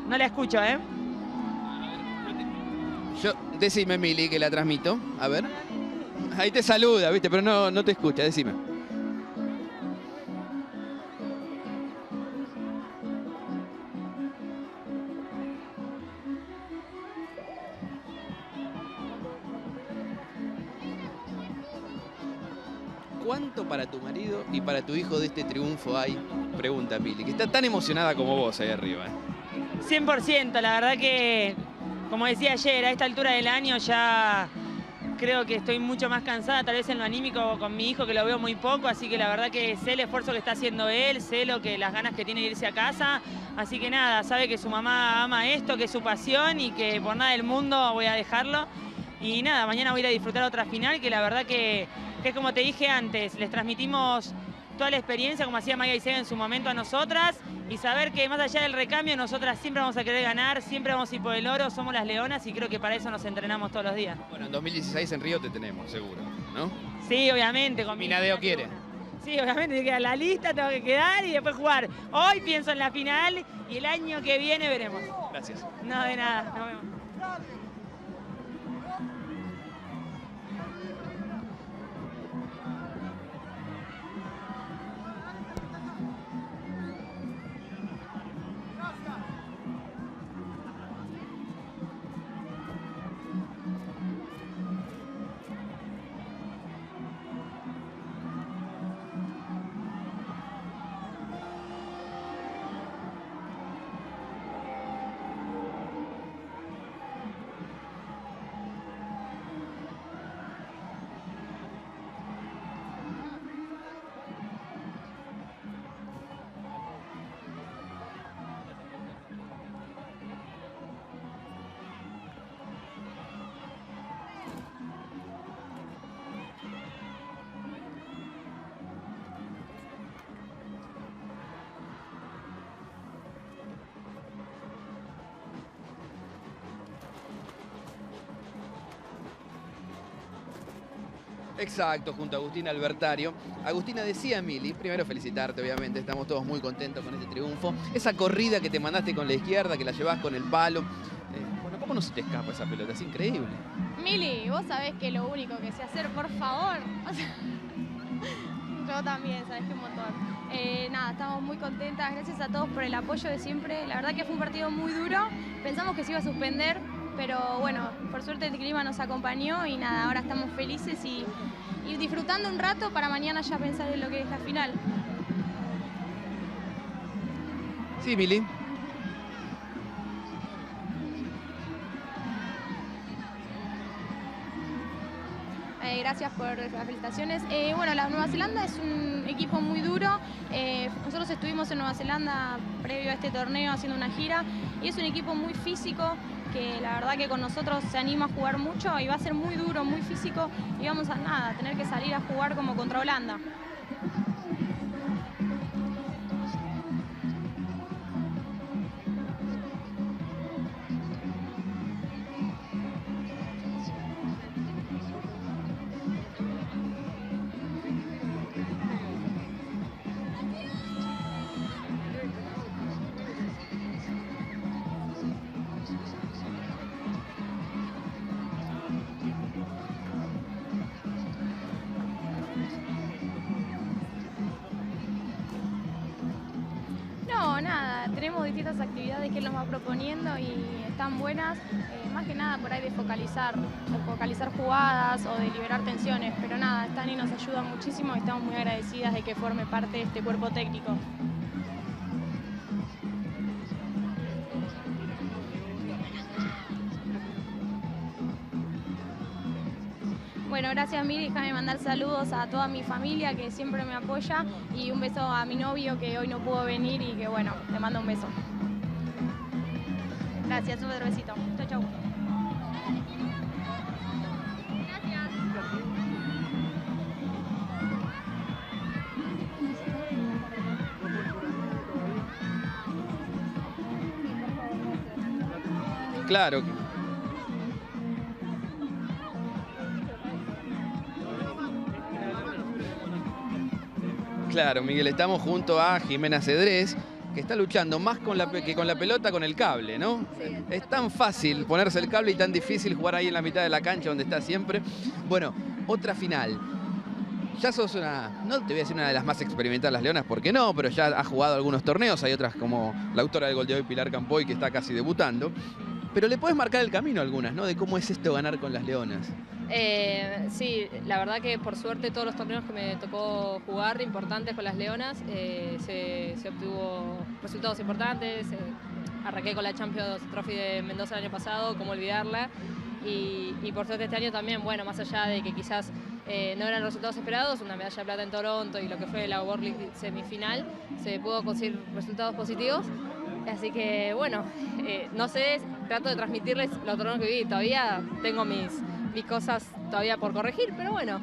No la escucho, ¿eh? Decime, Mili, que la transmito. A ver. Ahí te saluda, ¿viste? Pero no te escucha, decime. ¿Cuánto para tu marido y para tu hijo de este triunfo hay? Pregunta Mili, que está tan emocionada como vos ahí arriba. 100%, la verdad que, como decía ayer, a esta altura del año ya creo que estoy mucho más cansada, tal vez en lo anímico con mi hijo, que lo veo muy poco, así que la verdad que sé el esfuerzo que está haciendo él, sé las ganas que tiene de irse a casa, así que nada, sabe que su mamá ama esto, que es su pasión y que por nada del mundo voy a dejarlo. Y nada, mañana voy a ir a disfrutar otra final, que la verdad que es como te dije antes, les transmitimos toda la experiencia, como hacía Maya y Sega en su momento a nosotras, y saber que más allá del recambio, nosotras siempre vamos a querer ganar, siempre vamos a ir por el oro, somos las leonas y creo que para eso nos entrenamos todos los días. Bueno, en 2016 en Río te tenemos, seguro, ¿no? Sí, obviamente. Con Minadeo quiere. Sí, obviamente, que a la lista tengo que quedar y después jugar. Hoy pienso en la final y el año que viene veremos. Gracias. No, de nada, nos vemos. Exacto, junto a Agustina Albertario. Agustina, decía Mili, primero felicitarte, obviamente, estamos todos muy contentos con este triunfo. Esa corrida que te mandaste con la izquierda, que la llevas con el palo. Bueno, ¿cómo no se te escapa esa pelota? Es increíble. Mili, vos sabés que lo único que sé hacer, por favor. O sea, yo también, sabés que un montón. Nada, estamos muy contentas, gracias a todos por el apoyo de siempre. La verdad que fue un partido muy duro, pensamos que se iba a suspender, pero bueno, por suerte el clima nos acompañó y nada, ahora estamos felices y disfrutando un rato para mañana ya pensar en lo que es la final. Sí, Mili. Gracias por las felicitaciones. Bueno, la Nueva Zelanda es un equipo muy duro. Nosotros estuvimos en Nueva Zelanda previo a este torneo haciendo una gira y es un equipo muy físico que la verdad que con nosotros se anima a jugar mucho y va a ser muy duro, muy físico y vamos a nada, tener que salir a jugar como contra Holanda. No, nada, tenemos distintas actividades que él nos va proponiendo y están buenas, más que nada por ahí de focalizar jugadas o de liberar tensiones, pero nada, Stani nos ayuda muchísimo y estamos muy agradecidas de que forme parte de este cuerpo técnico. Bueno, gracias Miri, déjame mandar saludos a toda mi familia que siempre me apoya y un beso a mi novio que hoy no pudo venir y que bueno, le mando un beso. Gracias, un otro besito. Chau, chau. Claro. Claro, Miguel, estamos junto a Jimena Cedrés, que está luchando más que con la pelota, con el cable, ¿no? Es tan fácil ponerse el cable y tan difícil jugar ahí en la mitad de la cancha donde está siempre. Bueno, otra final. Ya sos no te voy a decir una de las más experimentadas las Leonas, porque no, pero ya has jugado algunos torneos. Hay otras como la autora del gol de hoy, Pilar Campoy, que está casi debutando. Pero le puedes marcar el camino a algunas, ¿no? De cómo es esto ganar con las Leonas. Sí, la verdad que por suerte todos los torneos que me tocó jugar importantes con las Leonas se obtuvo resultados importantes. Arranqué con la Champions Trophy de Mendoza el año pasado, cómo olvidarla. Y por suerte este año también, bueno, más allá de que quizás no eran resultados esperados, una medalla de plata en Toronto y lo que fue la World League semifinal, se pudo conseguir resultados positivos. Así que bueno, no sé, trato de transmitirles los torneos que viví. Todavía tengo mis cosas todavía por corregir, pero bueno,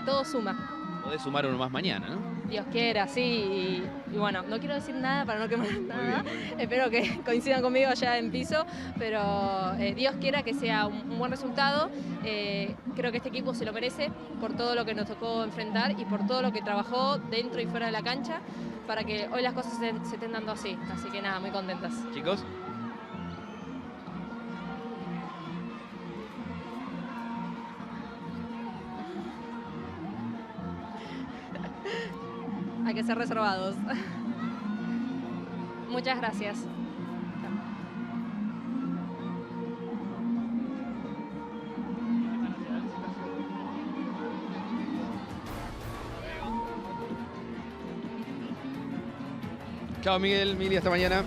todo suma. Podés sumar uno más mañana, ¿no? Dios quiera, sí. Y bueno, no quiero decir nada para no quemar nada. Espero que coincidan conmigo allá en piso, pero Dios quiera que sea un buen resultado. Creo que este equipo se lo merece por todo lo que nos tocó enfrentar y por todo lo que trabajó dentro y fuera de la cancha para que hoy las cosas se estén dando así. Así que nada, muy contentas. Chicos. Hay que ser reservados. Muchas gracias. Chao Miguel, Mili, hasta mañana.